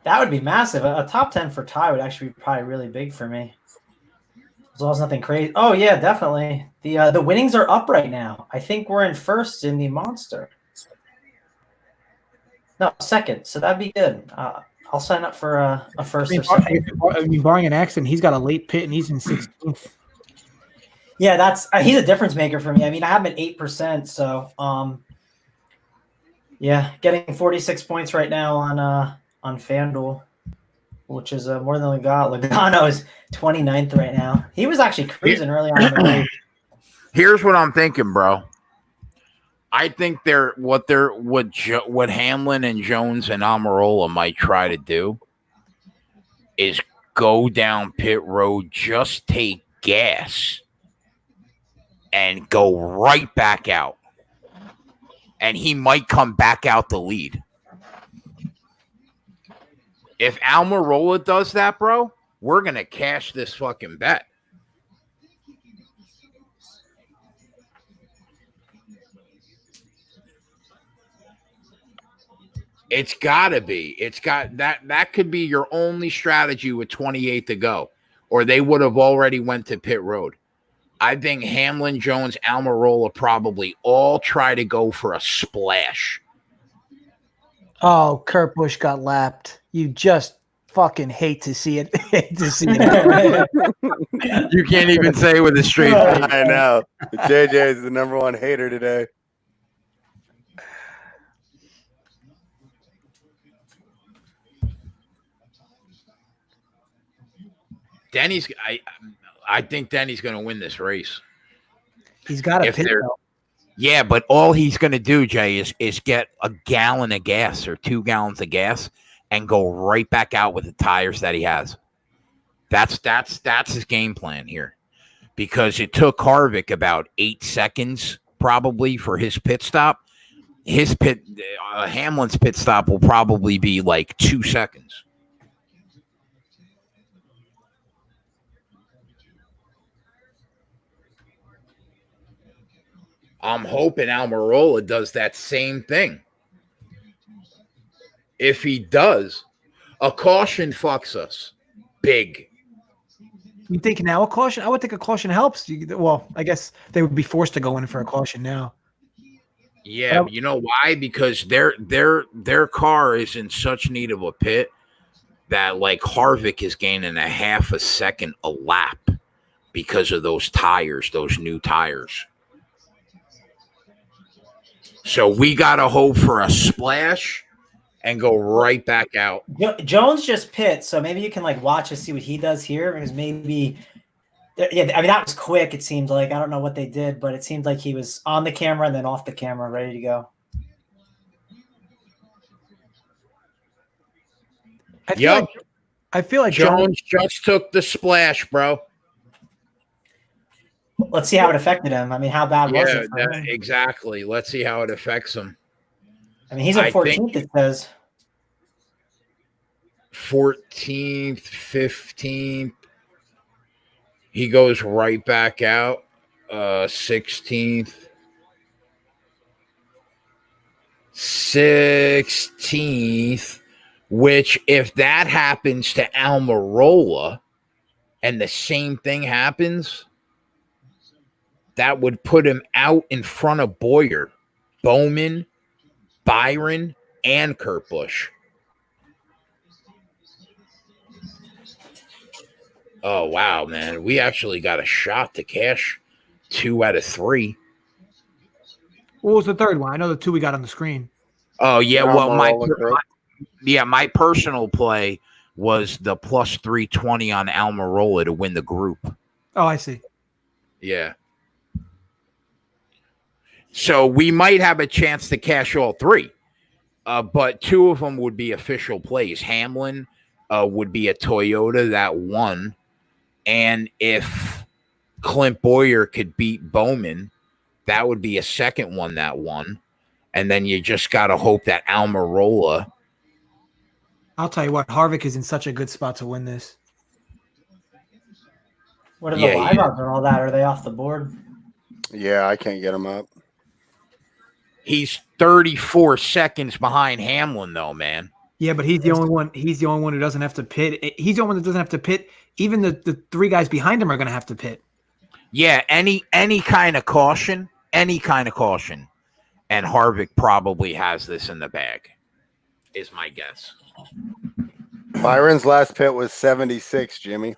That would be massive. A top 10 for Ty would actually be probably really big for me. As long as nothing crazy. Oh yeah, definitely. The winnings are up right now. I think we're in first in the Monster. No, second. So that'd be good. I'll sign up for a first or second. I mean, barring an accident, he's got a late pit and he's in 16th. Yeah, that's he's a difference maker for me. I mean, I have him at 8%, so yeah, getting 46 points right now on FanDuel, which is more than Logano is 29th right now. He was actually cruising early on in the race. Here's what I'm thinking, bro. I think what Hamlin and Jones and Almirola might try to do is go down pit road, just take gas, and go right back out. And he might come back out the lead. If Almirola does that, bro, we're going to cash this fucking bet. It's got to be. It's got that could be your only strategy with 28 to go, or they would have already went to pit road. I think Hamlin, Jones, Almirola probably all try to go for a splash. Oh, Kurt Busch got lapped. You just fucking hate to see it. Hate to see it. You can't even say with a straight face. I know. JJ is the number one hater today. Denny's. I think Denny's going to win this race. He's got a pit. Yeah, but all he's going to do, Jay, is get a gallon of gas or 2 gallons of gas and go right back out with the tires that he has. That's his game plan here, because it took Harvick about 8 seconds probably for his pit stop. Hamlin's pit stop will probably be like 2 seconds. I'm hoping Almirola does that same thing. If he does, a caution fucks us big. You think now a caution? I would think a caution helps. Well, I guess they would be forced to go in for a caution now. Yeah, you know why? Because their car is in such need of a pit that like Harvick is gaining a half a second a lap because of those tires, those new tires. So we got to hope for a splash and go right back out. Jones just pit, so maybe you can like watch and see what he does here, because maybe, yeah, I mean that was quick. It seemed like, I don't know what they did, but it seemed like he was on the camera and then off the camera, ready to go. I feel like Jones just took the splash, bro. Let's see how it affected him. I mean, how bad was it for him? Exactly. Let's see how it affects him. I mean, he's in 14th, it says. 14th, 15th. He goes right back out. 16th. 16th, which if that happens to Almirola and the same thing happens, that would put him out in front of Bowyer, Bowman, Byron, and Kurt Busch. Oh, wow, man. We actually got a shot to cash 2 out of 3. What was the third one? I know the 2 we got on the screen. Oh, yeah. Well, my personal play was the plus 320 on Almirola to win the group. Oh, I see. Yeah. So we might have a chance to cash all 3, but 2 of them would be official plays. Hamlin would be a Toyota that won, and if Clint Bowyer could beat Bowman, that would be a second one that won, and then you just got to hope that Almirola. I'll tell you what, Harvick is in such a good spot to win this. What are the live odds and all that? Are they off the board? Yeah, I can't get them up. He's 34 seconds behind Hamlin, though, man. Yeah, but he's the only one. He's the only one who doesn't have to pit. He's the only one that doesn't have to pit. Even the 3 guys behind him are going to have to pit. Yeah, any kind of caution, and Harvick probably has this in the bag, is my guess. Byron's last pit was 76, Jimmy.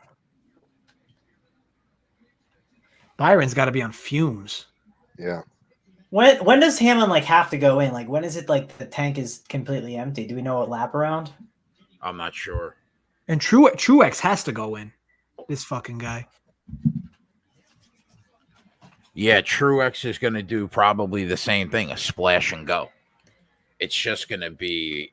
Byron's got to be on fumes. Yeah. When does Hamlin have to go in? When is it the tank is completely empty? Do we know what lap around? I'm not sure. And Truex has to go in. This fucking guy. Yeah, Truex is going to do probably the same thing, a splash and go. It's just going to be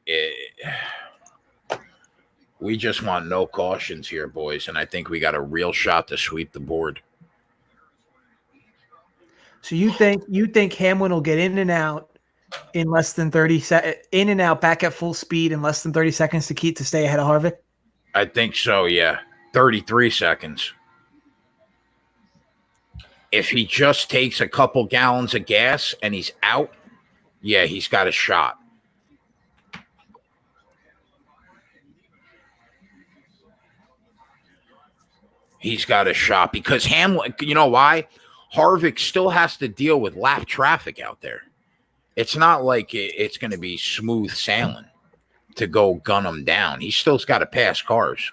we just want no cautions here, boys, and I think we got a real shot to sweep the board. So you think Hamlin will get in and out in less than 30 in and out back at full speed in less than 30 seconds to stay ahead of Harvick? I think so, yeah. 33 seconds. If he just takes a couple gallons of gas and he's out, yeah, he's got a shot. He's got a shot because Hamlin, you know why? Harvick still has to deal with lap traffic out there. It's not like it's going to be smooth sailing to go gun him down. He still's got to pass cars.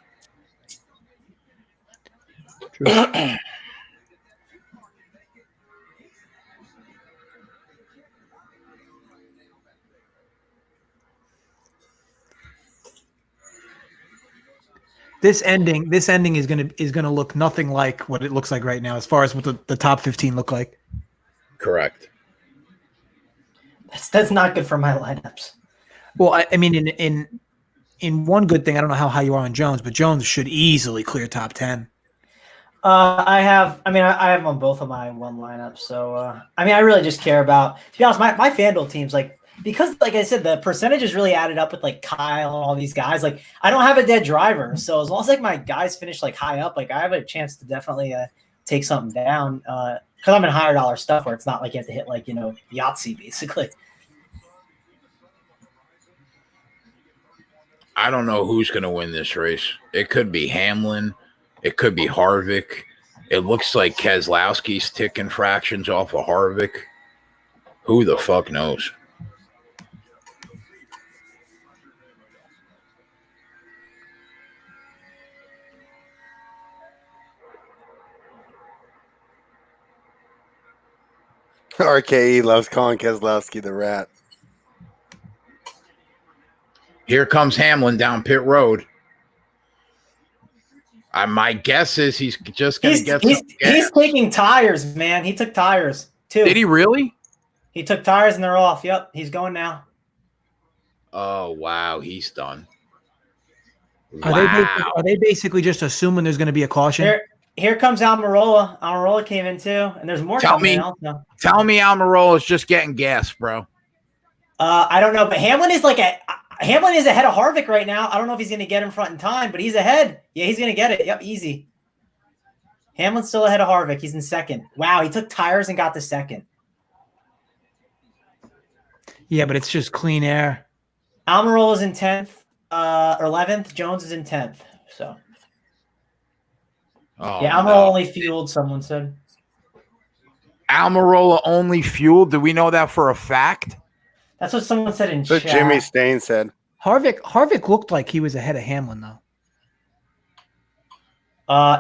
This ending is gonna look nothing like what it looks like right now, as far as what the top 15 look like. Correct. That's not good for my lineups. Well, I mean, in one good thing, I don't know how high you are on Jones, but Jones should easily clear top 10. I have him on both of my one lineups. So, I really just care about, to be honest, my FanDuel teams, like, because, like I said, the percentages really added up with, like, Kyle and all these guys. Like, I don't have a dead driver. So, as long as, like, my guys finish, like, high up, like, I have a chance to definitely take something down. Because I'm in higher dollar stuff where it's not like you have to hit, like, Yahtzee, basically. I don't know who's going to win this race. It could be Hamlin. It could be Harvick. It looks like Keselowski's ticking fractions off of Harvick. Who the fuck knows? RKE loves calling Keselowski the rat. Here comes Hamlin down pit road. My guess is he's just going to get some gas. He's taking tires, man. He took tires, too. Did he really? He took tires, and they're off. Yep, he's going now. Oh, wow. He's done. Are they basically just assuming there's going to be a caution? Here comes Almirola. Almirola came in, too, and there's more coming in also. Tell me Almirola's just getting gas, bro. I don't know, but Hamlin is ahead of Harvick right now. I don't know if he's going to get in front in time, but he's ahead. Yeah, he's going to get it. Yep, easy. Hamlin's still ahead of Harvick. He's in second. Wow, he took tires and got the second. Yeah, but it's just clean air. Almirola's in 10th or 11th. Jones is in 10th. So, Almirola only fueled, someone said. Almirola only fueled? Do we know that for a fact? That's what someone said in That's chat. what Jimmy Stain said. Harvick looked like he was ahead of Hamlin, though.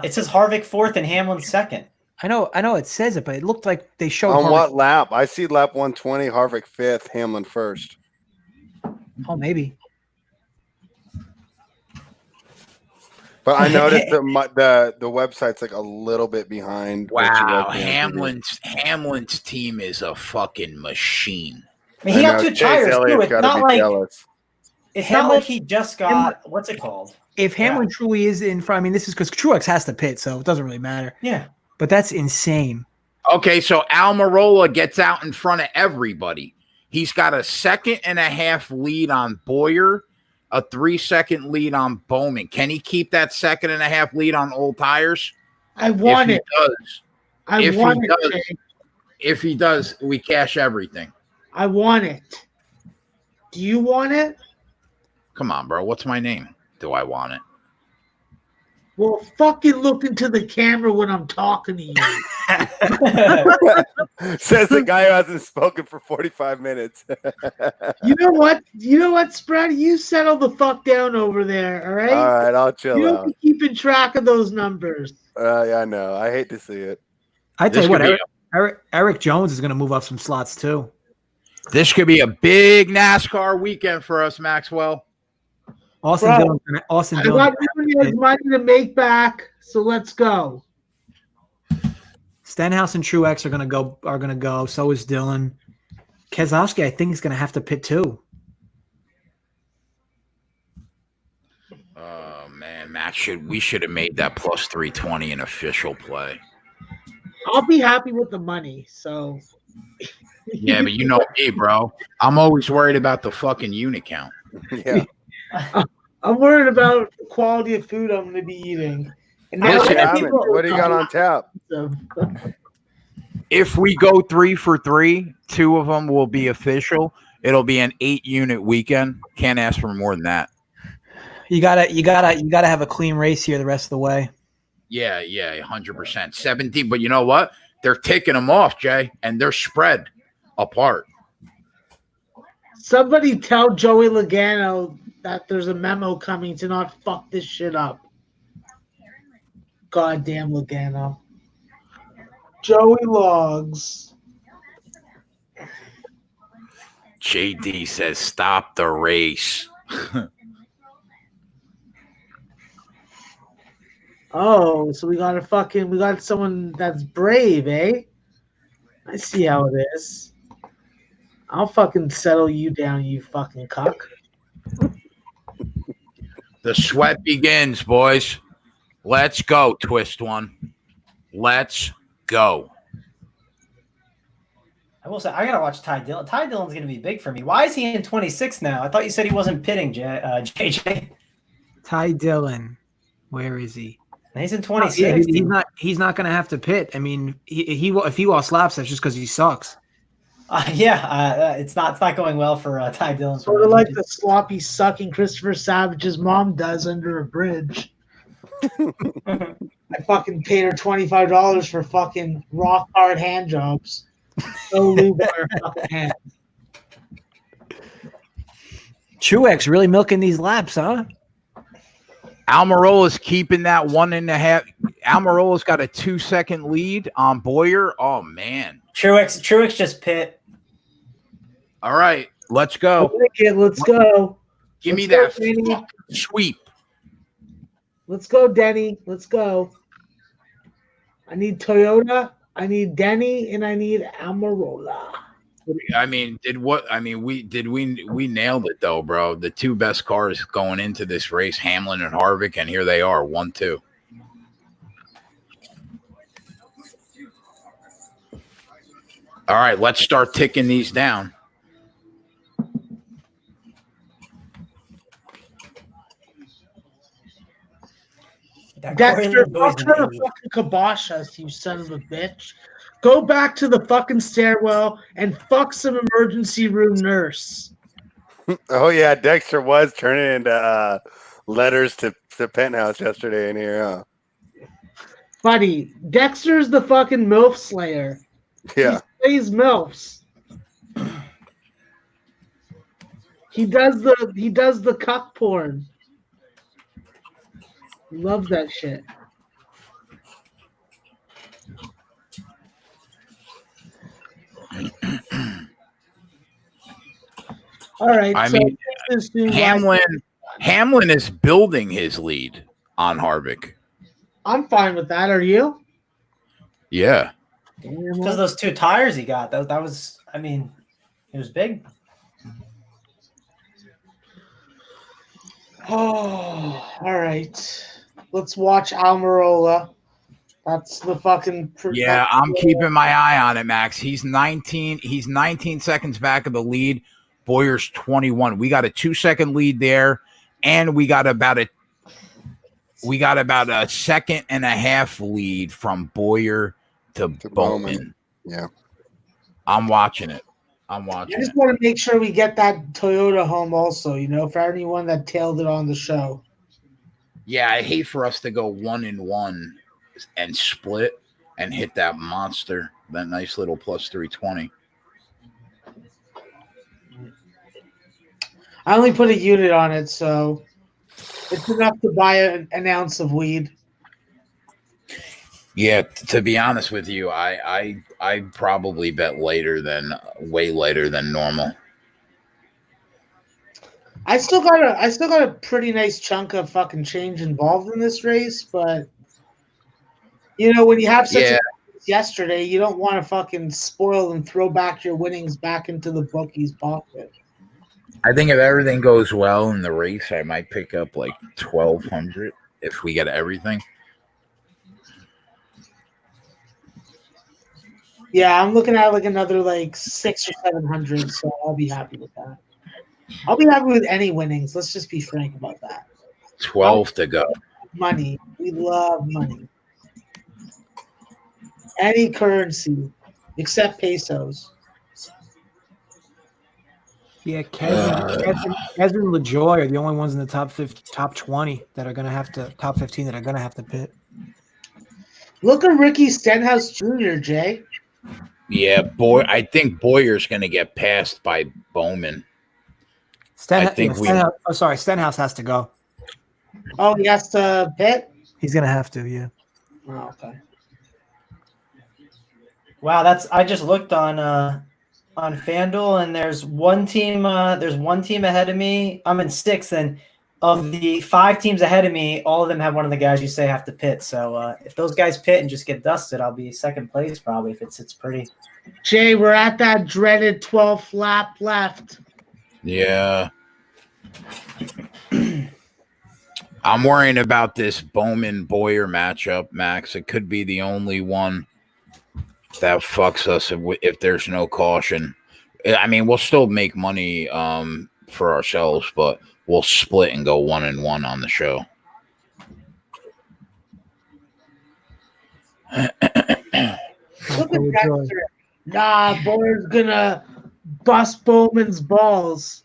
It says Harvick 4th and Hamlin 2nd. I know it says it, but it looked like they showed On Harvick. what lap? I see lap 120, Harvick 5th, Hamlin 1st. Oh, maybe. But I noticed that the website's like a little bit behind. Wow, Hamlin's team is a fucking machine. I mean, he got 2 tires, too. It's not like he just got, what's it called? If Hamlin truly is in front, I mean, this is because Truex has to pit, so it doesn't really matter. Yeah. But that's insane. Okay, so Almirola gets out in front of everybody. He's got a 1.5-second lead on Boyer, a 3-second lead on Bowman. Can he keep that 1.5-second lead on old tires? I want it. If he does, we cash everything. I want it. Do you want it? Come on, bro. What's my name? Do I want it? Well, fucking look into the camera when I'm talking to you. Says the guy who hasn't spoken for 45 minutes. You know what, Spread? You settle the fuck down over there, all right? All right, I'll chill You out. don't be keeping track of those numbers. Yeah, I know. I hate to see it. I tell you what, Eric Jones is going to move up some slots too. This could be a big NASCAR weekend for us, Maxwell. Austin I Dillon. got money to make back, so let's go. Stenhouse and Truex are gonna go. So is Dillon. Keselowski, I think, is gonna have to pit too. Oh man, Matt, we should have made that plus 320 an official play. I'll be happy with the money. So Yeah, but you know me, bro. I'm always worried about the fucking unit count. Yeah. I'm worried about the quality of food I'm going to be eating. And now Listen, What do you got on tap? if we go 3 for 3, 2 of them will be official. It'll be an 8-unit weekend. Can't ask for more than that. You gotta have a clean race here the rest of the way. Yeah, 100%. 17, but you know what? They're taking them off, Jay, and they're spread apart. Somebody tell Joey Logano that there's a memo coming to not fuck this shit up. Goddamn Logano. Joey Logs. JD says, stop the race. Oh, so we got someone that's brave, eh? I see how it is. I'll fucking settle you down, you fucking cuck. The sweat begins, boys. Let's go, Twist One. Let's go. I will say, I gotta watch Ty Dillon. Ty Dillon's gonna be big for me. Why is he in 26 now? I thought you said he wasn't pitting, JJ. Ty Dillon, where is he? He's in 26. He's not going to have to pit. I mean, if he lost laps, that's just because he sucks. It's not going well for Ty Dillon. Sort of like the sloppy sucking Christopher Savage's mom does under a bridge. I fucking paid her $25 for fucking rock hard hand jobs. No lube on her fucking hand. Truex really milking these laps, huh? Almirola's keeping that 1.5. Almirola's got a 2-second lead on Boyer. Oh, man. Truex just pit. All right, let's go. Let's go. Give me that sweep. Let's go, Denny. Let's go. I need Toyota, I need Denny, and I need Almirola. I mean, we nailed it though, bro. The 2 best cars going into this race, Hamlin and Harvick, and here they are, 1-2. All right, let's start ticking these down. Dexter, fuck the fucking kibosh us, you son of a bitch. Go back to the fucking stairwell and fuck some emergency room nurse. Oh yeah, Dexter was turning into letters to Penthouse yesterday in here. Huh? Buddy, Dexter's the fucking MILF slayer. Yeah, he slays MILFs. He does the cuck porn. Loves that shit. All right. I mean, Hamlin is building his lead on Harvick. I'm fine with that. Are you? Yeah. Because those 2 tires he got, that was, I mean, it was big. Oh, all right. Let's watch Almirola. That's the fucking. Yeah, I'm keeping my eye on it, Max. He's 19. He's 19 seconds back of the lead. Boyer's 21. We got a 2-second lead there, and we got about a 1.5 second lead from Boyer to Bowman. Yeah, I'm watching it. I just want to make sure we get that Toyota home also, for anyone that tailed it on the show. Yeah, I hate for us to go 1-1 and split and hit that monster, that nice little plus 320. I only put a unit on it, so it's enough to buy an ounce of weed. Yeah, to be honest with you, I probably bet way later than normal. I still got a pretty nice chunk of fucking change involved in this race, but when you have such a race yesterday, you don't want to fucking spoil and throw back your winnings back into the bookie's pocket. I think if everything goes well in the race, I might pick up like 1,200 if we get everything. Yeah, I'm looking at like another like 600 or 700, so I'll be happy with that. I'll be happy with any winnings. Let's just be frank about that. 12 to go. Money. We love money. Any currency except pesos. Yeah, Kevin and LaJoy are the only ones in the top 20 that are gonna have to top 15 that are gonna have to pit. Look at Ricky Stenhouse Jr., Jay. Yeah, boy, I think Boyer's going to get passed by Bowman. Stenhouse has to go. Oh, he has to pit? He's gonna have to, yeah. Oh, okay. Wow, I just looked on FanDuel, and there's one team ahead of me. I'm in sixth, and of the 5 teams ahead of me, all of them have one of the guys you say have to pit. So if those guys pit and just get dusted, I'll be second place probably if it sits pretty. Jay, we're at that dreaded 12th lap left. Yeah. I'm worrying about this Bowman-Boyer matchup, Max. It could be the only one that fucks us if there's no caution. I mean, we'll still make money for ourselves, but we'll split and go 1-1 on the show. Look at that. Nah, Boyer's gonna bust Bowman's balls.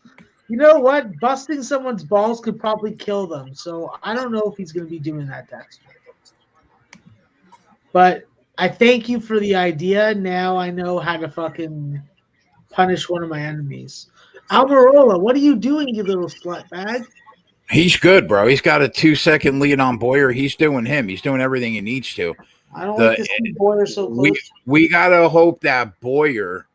You know what? Busting someone's balls could probably kill them. So I don't know if he's gonna be doing that, Dexter. But I thank you for the idea. Now I know how to fucking punish one of my enemies. Almirola, what are you doing, you little slut bag? He's good, bro. He's got a 2-second lead on Boyer. He's doing him. He's doing everything he needs to. I don't like to see Boyer so close. We got to hope that Boyer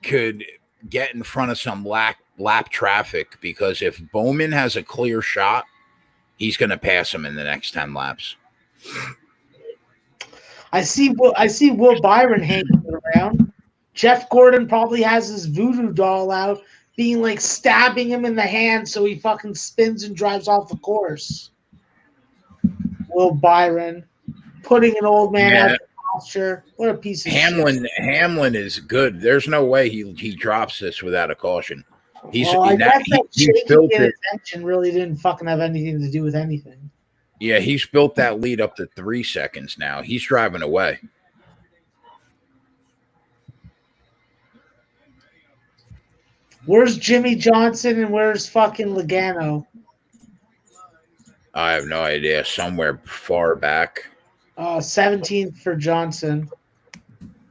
could get in front of some lap traffic, because if Bowman has a clear shot, he's going to pass him in the next 10 laps. I see Will Byron hanging around. Jeff Gordon probably has his voodoo doll out, being like stabbing him in the hand so he fucking spins and drives off the course. Will Byron putting an old man out of posture. What a piece of shit. Hamlin is good. There's no way he drops this without a caution. I guess that shaking in his engine really didn't fucking have anything to do with anything. Yeah, he's built that lead up to 3 seconds now. He's driving away. Where's Jimmy Johnson and where's fucking Logano? I have no idea. Somewhere far back. 17th for Johnson.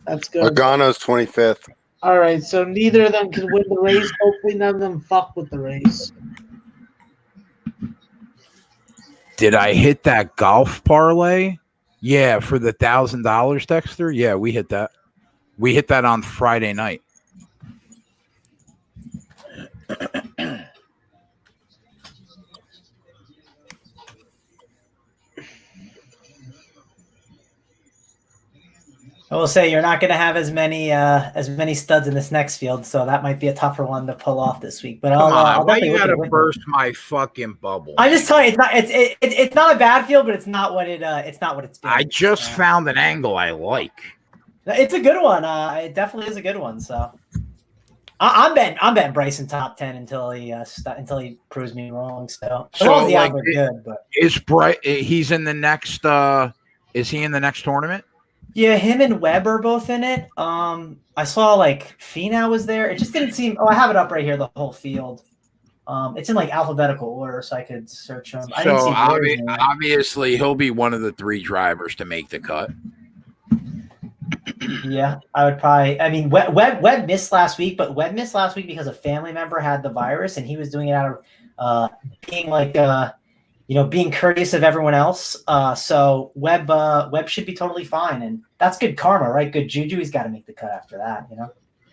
That's good. Logano's 25th. All right, so neither of them can win the race. Hopefully none of them fuck with the race. Did I hit that golf parlay? Yeah, for the $1,000, Dexter. Yeah, we hit that. We hit that on Friday night. I will say you're not going to have as many studs in this next field, so that might be a tougher one to pull off this week. But I'll why definitely you look gotta at it. burst my fucking bubble? I'm just telling you, it's not a bad field, but it's not what it's been. I just found an angle I like. It's a good one. It definitely is a good one. So I'm betting Bryson top 10 until he proves me wrong. So as long as the odds are good, but he's in the next. Is he in the next tournament? Yeah, him and Webb are both in it. I saw like Finau was there. It just didn't seem. Oh, I have it up right here. The whole field. It's in like alphabetical order, so I could search him. So obviously he'll be one of the 3 drivers to make the cut. Yeah, I would probably. I mean, Webb missed last week, but Webb missed last week because a family member had the virus, and he was doing it out of being like being courteous of everyone else. So Webb should be totally fine, and that's good karma, right? Good juju. He's got to make the cut after that,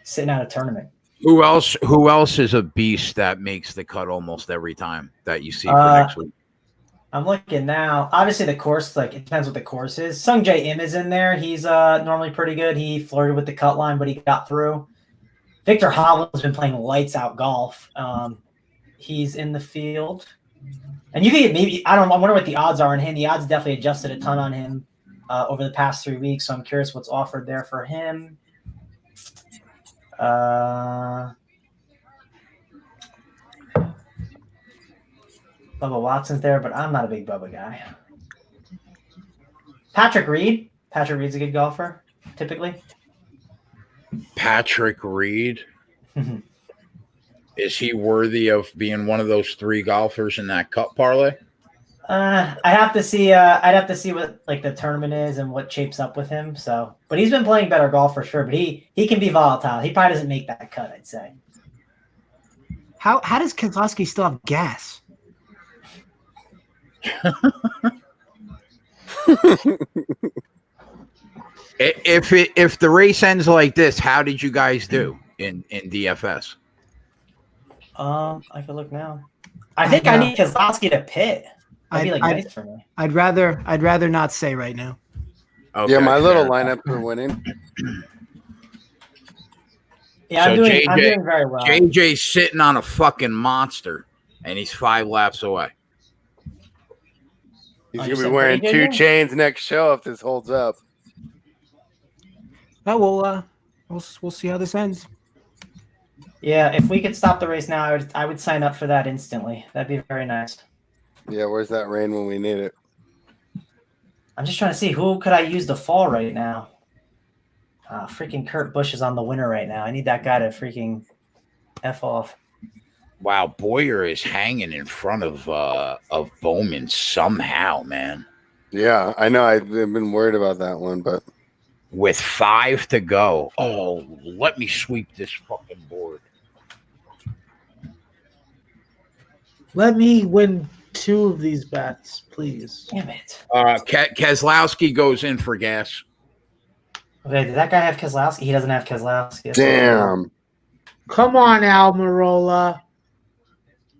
sitting out a tournament. Who else is a beast that makes the cut almost every time that you see for next week? I'm looking now. Obviously, the course, it depends what the course is. Sung Jae Im is in there. He's normally pretty good. He flirted with the cut line, but he got through. Victor Hovland's been playing lights out golf. He's in the field. And you can get maybe, I wonder what the odds are on him. The odds definitely adjusted a ton on him over the past 3 weeks. So I'm curious what's offered there for him. Bubba Watson's there, but I'm not a big Bubba guy. Patrick Reed. Patrick Reed's a good golfer, typically. Patrick Reed. Is he worthy of being one of those 3 golfers in that Cup parlay? I'd have to see. I'd have to see what like the tournament is and what shapes up with him. So, but he's been playing better golf for sure. But he can be volatile. He probably doesn't make that cut. I'd say. How does Keselowski still have gas? If the race ends like this, how did you guys do in DFS? I can look now. I think I need Keselowski to pit. That'd be like nice for me. I'd rather not say right now. Okay, Yeah, my little fair lineup are winning. Yeah, So I'm doing very well. JJ's sitting on a fucking monster, and he's 5 laps away. He's Oh, gonna you be said wearing pretty 2 good? chains next show if this holds up. Oh well, we'll see how this ends. Yeah, if we could stop the race now, I would sign up for that instantly. That'd be very nice. Yeah, where's that rain when we need it? I'm just trying to see who could I use to fall right now. Freaking Kurt Busch is on the winner right now. I need that guy to freaking F off. Wow, Boyer is hanging in front of Bowman somehow, man. Yeah, I know. I've been worried about that one, but With 5 to go. Oh, let me sweep this fucking board. Let me win 2 of these bets, please. Damn it. Keselowski goes in for gas. Okay, did that guy have Keselowski? He doesn't have Keselowski. damn. Come on, Almirola.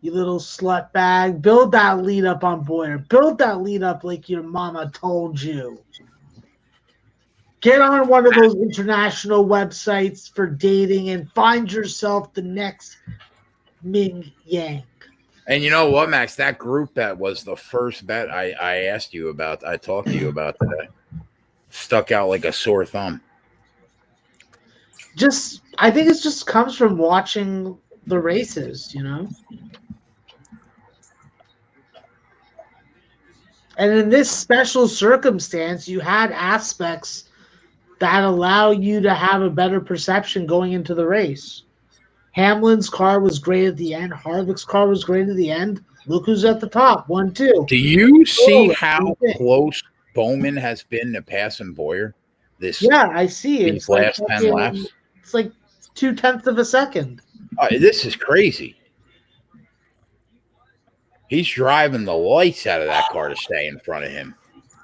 You little slut bag. Build that lead up on Boyer. Build that lead up like your mama told you. Get on one of those international websites for dating and find yourself the next Ming Yang. And you know what, Max? That group bet was the first bet I asked you about. I talked to you about today. Stuck out like a sore thumb. I think it just comes from watching the races, you know? And in this special circumstance, you had aspects that allow you to have a better perception going into the race. Hamlin's car was great at the end. Harvick's car was great at the end. Look who's at the top. 1-2. Do you see Oh, how okay. close Bowman has been to passing Boyer? Yeah, I see it. These last 10 laps? It's like 0.2 of a second. This is crazy. He's driving the lights out of that car to stay in front of him.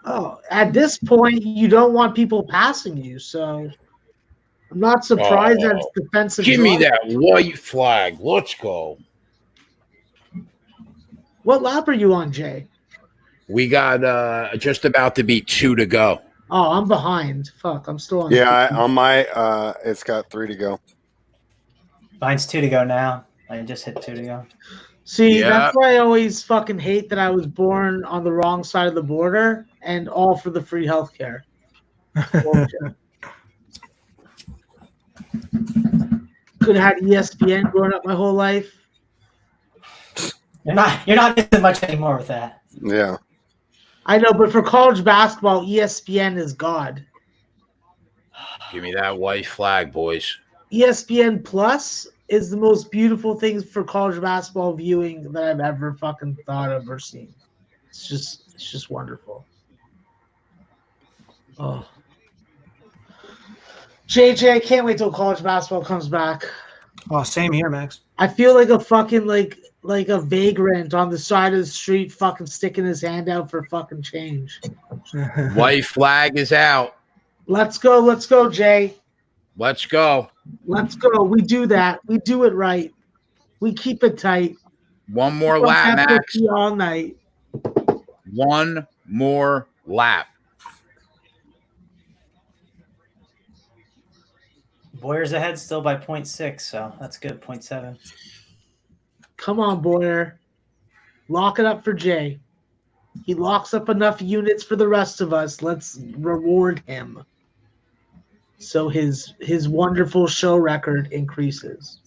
Oh, at this point, you don't want people passing you, so I'm not surprised that it's defensive. Give me drive. that white flag. Let's go. What lap are you on, Jay? We got just about to be 2 to go. Oh, I'm behind. Fuck, I'm still on. Yeah, on my it's got 3 to go. Mine's 2 to go now. I just hit 2 to go. See, Yeah. that's why I always fucking hate that I was born on the wrong side of the border and all for the free healthcare. Could have had ESPN growing up my whole life. You're not missing much anymore with that. Yeah. I know, but for college basketball, ESPN is God. Give me that white flag, boys. ESPN Plus is the most beautiful thing for college basketball viewing that I've ever fucking thought of or seen. It's just wonderful. Oh, JJ, I can't wait till college basketball comes back. Oh, same here, Max. I feel like a fucking like a vagrant on the side of the street, fucking sticking his hand out for fucking change. White flag is out. Let's go, Jay. Let's go. Let's go. We do that. We do it right. We keep it tight. One more Don't lap, have to Max. pee all night. One more lap. Boyer's ahead still by 0.6, so that's good. 0.7. Come on, Boyer. Lock it up for Jay. He locks up enough units for the rest of us. Let's reward him. So his wonderful show record increases.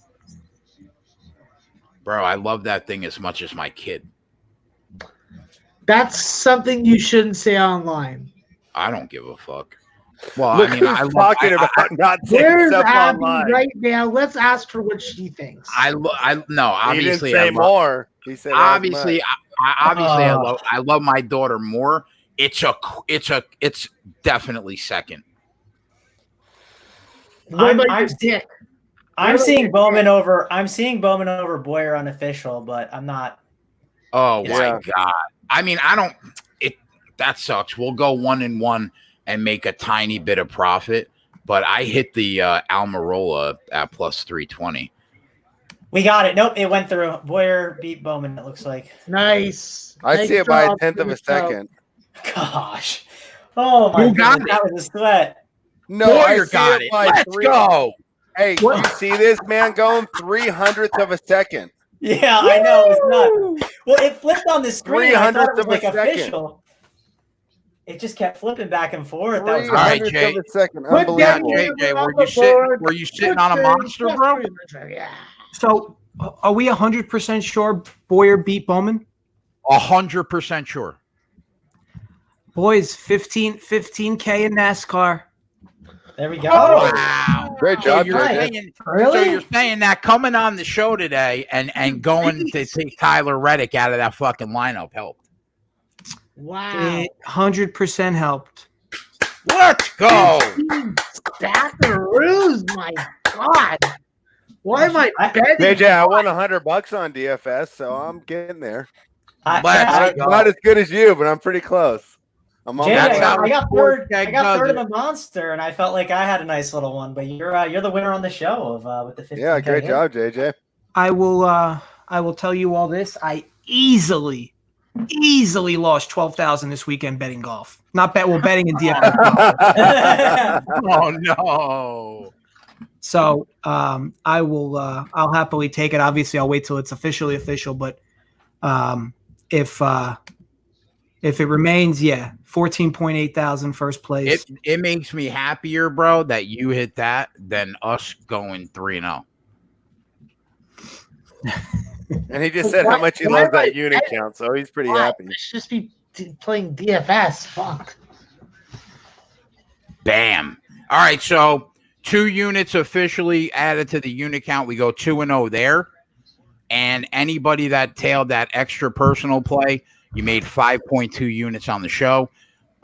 Bro, I love that thing as much as my kid. That's something you shouldn't say online. I don't give a fuck. Well, Look I mean, who's I love, talking about not taking Where's stuff Abby online. right now? Let's ask her what she thinks. no, He didn't obviously, say more. He said obviously, I Oh. love my daughter more. It's definitely second. What about I'm your dick? I'm What about seeing your Bowman dick? over. I'm seeing Bowman over Boyer unofficial, but I'm not. Oh Yeah. my god! I mean, I don't. That sucks. We'll go 1-1 and make a tiny bit of profit. But I hit the Almirola at plus 320. We got it. Nope, it went through. Boyer beat Bowman. It looks like. Nice. I Nice see it by a job, 10th of a good job. second. Gosh. Oh my Who got goodness, that was a sweat. No, I Boyer see got it it. by Let's go. Hey, you see this man going 300th of a second? Yeah, I know. It was nuts. Well, it flipped on the screen. I thought it 300th was of a like second. official. It just kept flipping back and forth. That was 300th Jay. of a second. Put Unbelievable. Danny JJ, on the board. were you sitting Put on a the- monster, bro? Yeah. So, are we 100% sure Boyer beat Bowman? 100% sure. Boys, 15K in NASCAR. There we go. Oh, Wow. Great So job, you're JJ. saying, Really? so you're saying that coming on the show today and going to take Tyler Reddick out of that fucking lineup helped. wow. It 100% helped. Let's go. Stackaroos, my God. Why am I betting? JJ, I won $100 on DFS, so I'm getting there. I, Let's yeah, go. Not as good as you, but I'm pretty close. I'm on Jay, my That's way. how I got sports third. I tech got does third of it. the monster, and I felt like I had a nice little one. But you're the winner on the show of with the 15. Yeah, great job, JJ. I will tell you all this. I easily lost 12,000 this weekend betting golf. Not betting in DFS. Oh no. So I'll happily take it. Obviously, I'll wait till it's officially official. But if it remains, 14.8 thousand first place. It makes me happier, bro, that you hit that than us going 3-0. And he just said how much he Why loves am I that unit betting? count, so he's pretty Why? happy. I should just be playing DFS. Fuck. Bam. All right, so 2 units officially added to the unit count. We go 2-0 there. And anybody that tailed that extra personal play, you made 5.2 units on the show.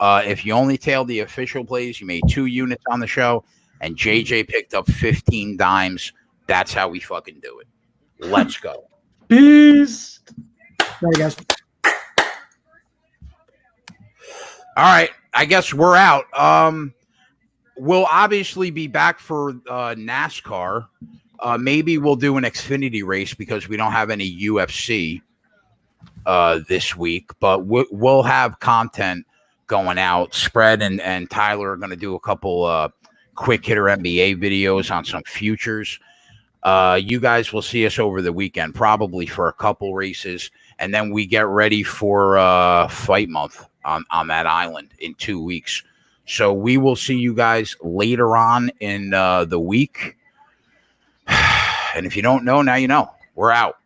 If you only tailed the official plays, you made 2 units on the show. And JJ picked up 15 dimes. That's how we fucking do it. Let's go. Peace. There you guys. All right, I guess we're out. We'll obviously be back for NASCAR. Maybe we'll do an Xfinity race because we don't have any UFC this week, but we'll have content going out. Spread and Tyler are going to do a couple quick hitter NBA videos on some futures. You guys will see us over the weekend, probably for a couple races, and then we get ready for fight month on that island in 2 weeks. So we will see you guys later on in the week. And if you don't know, now you know. We're out.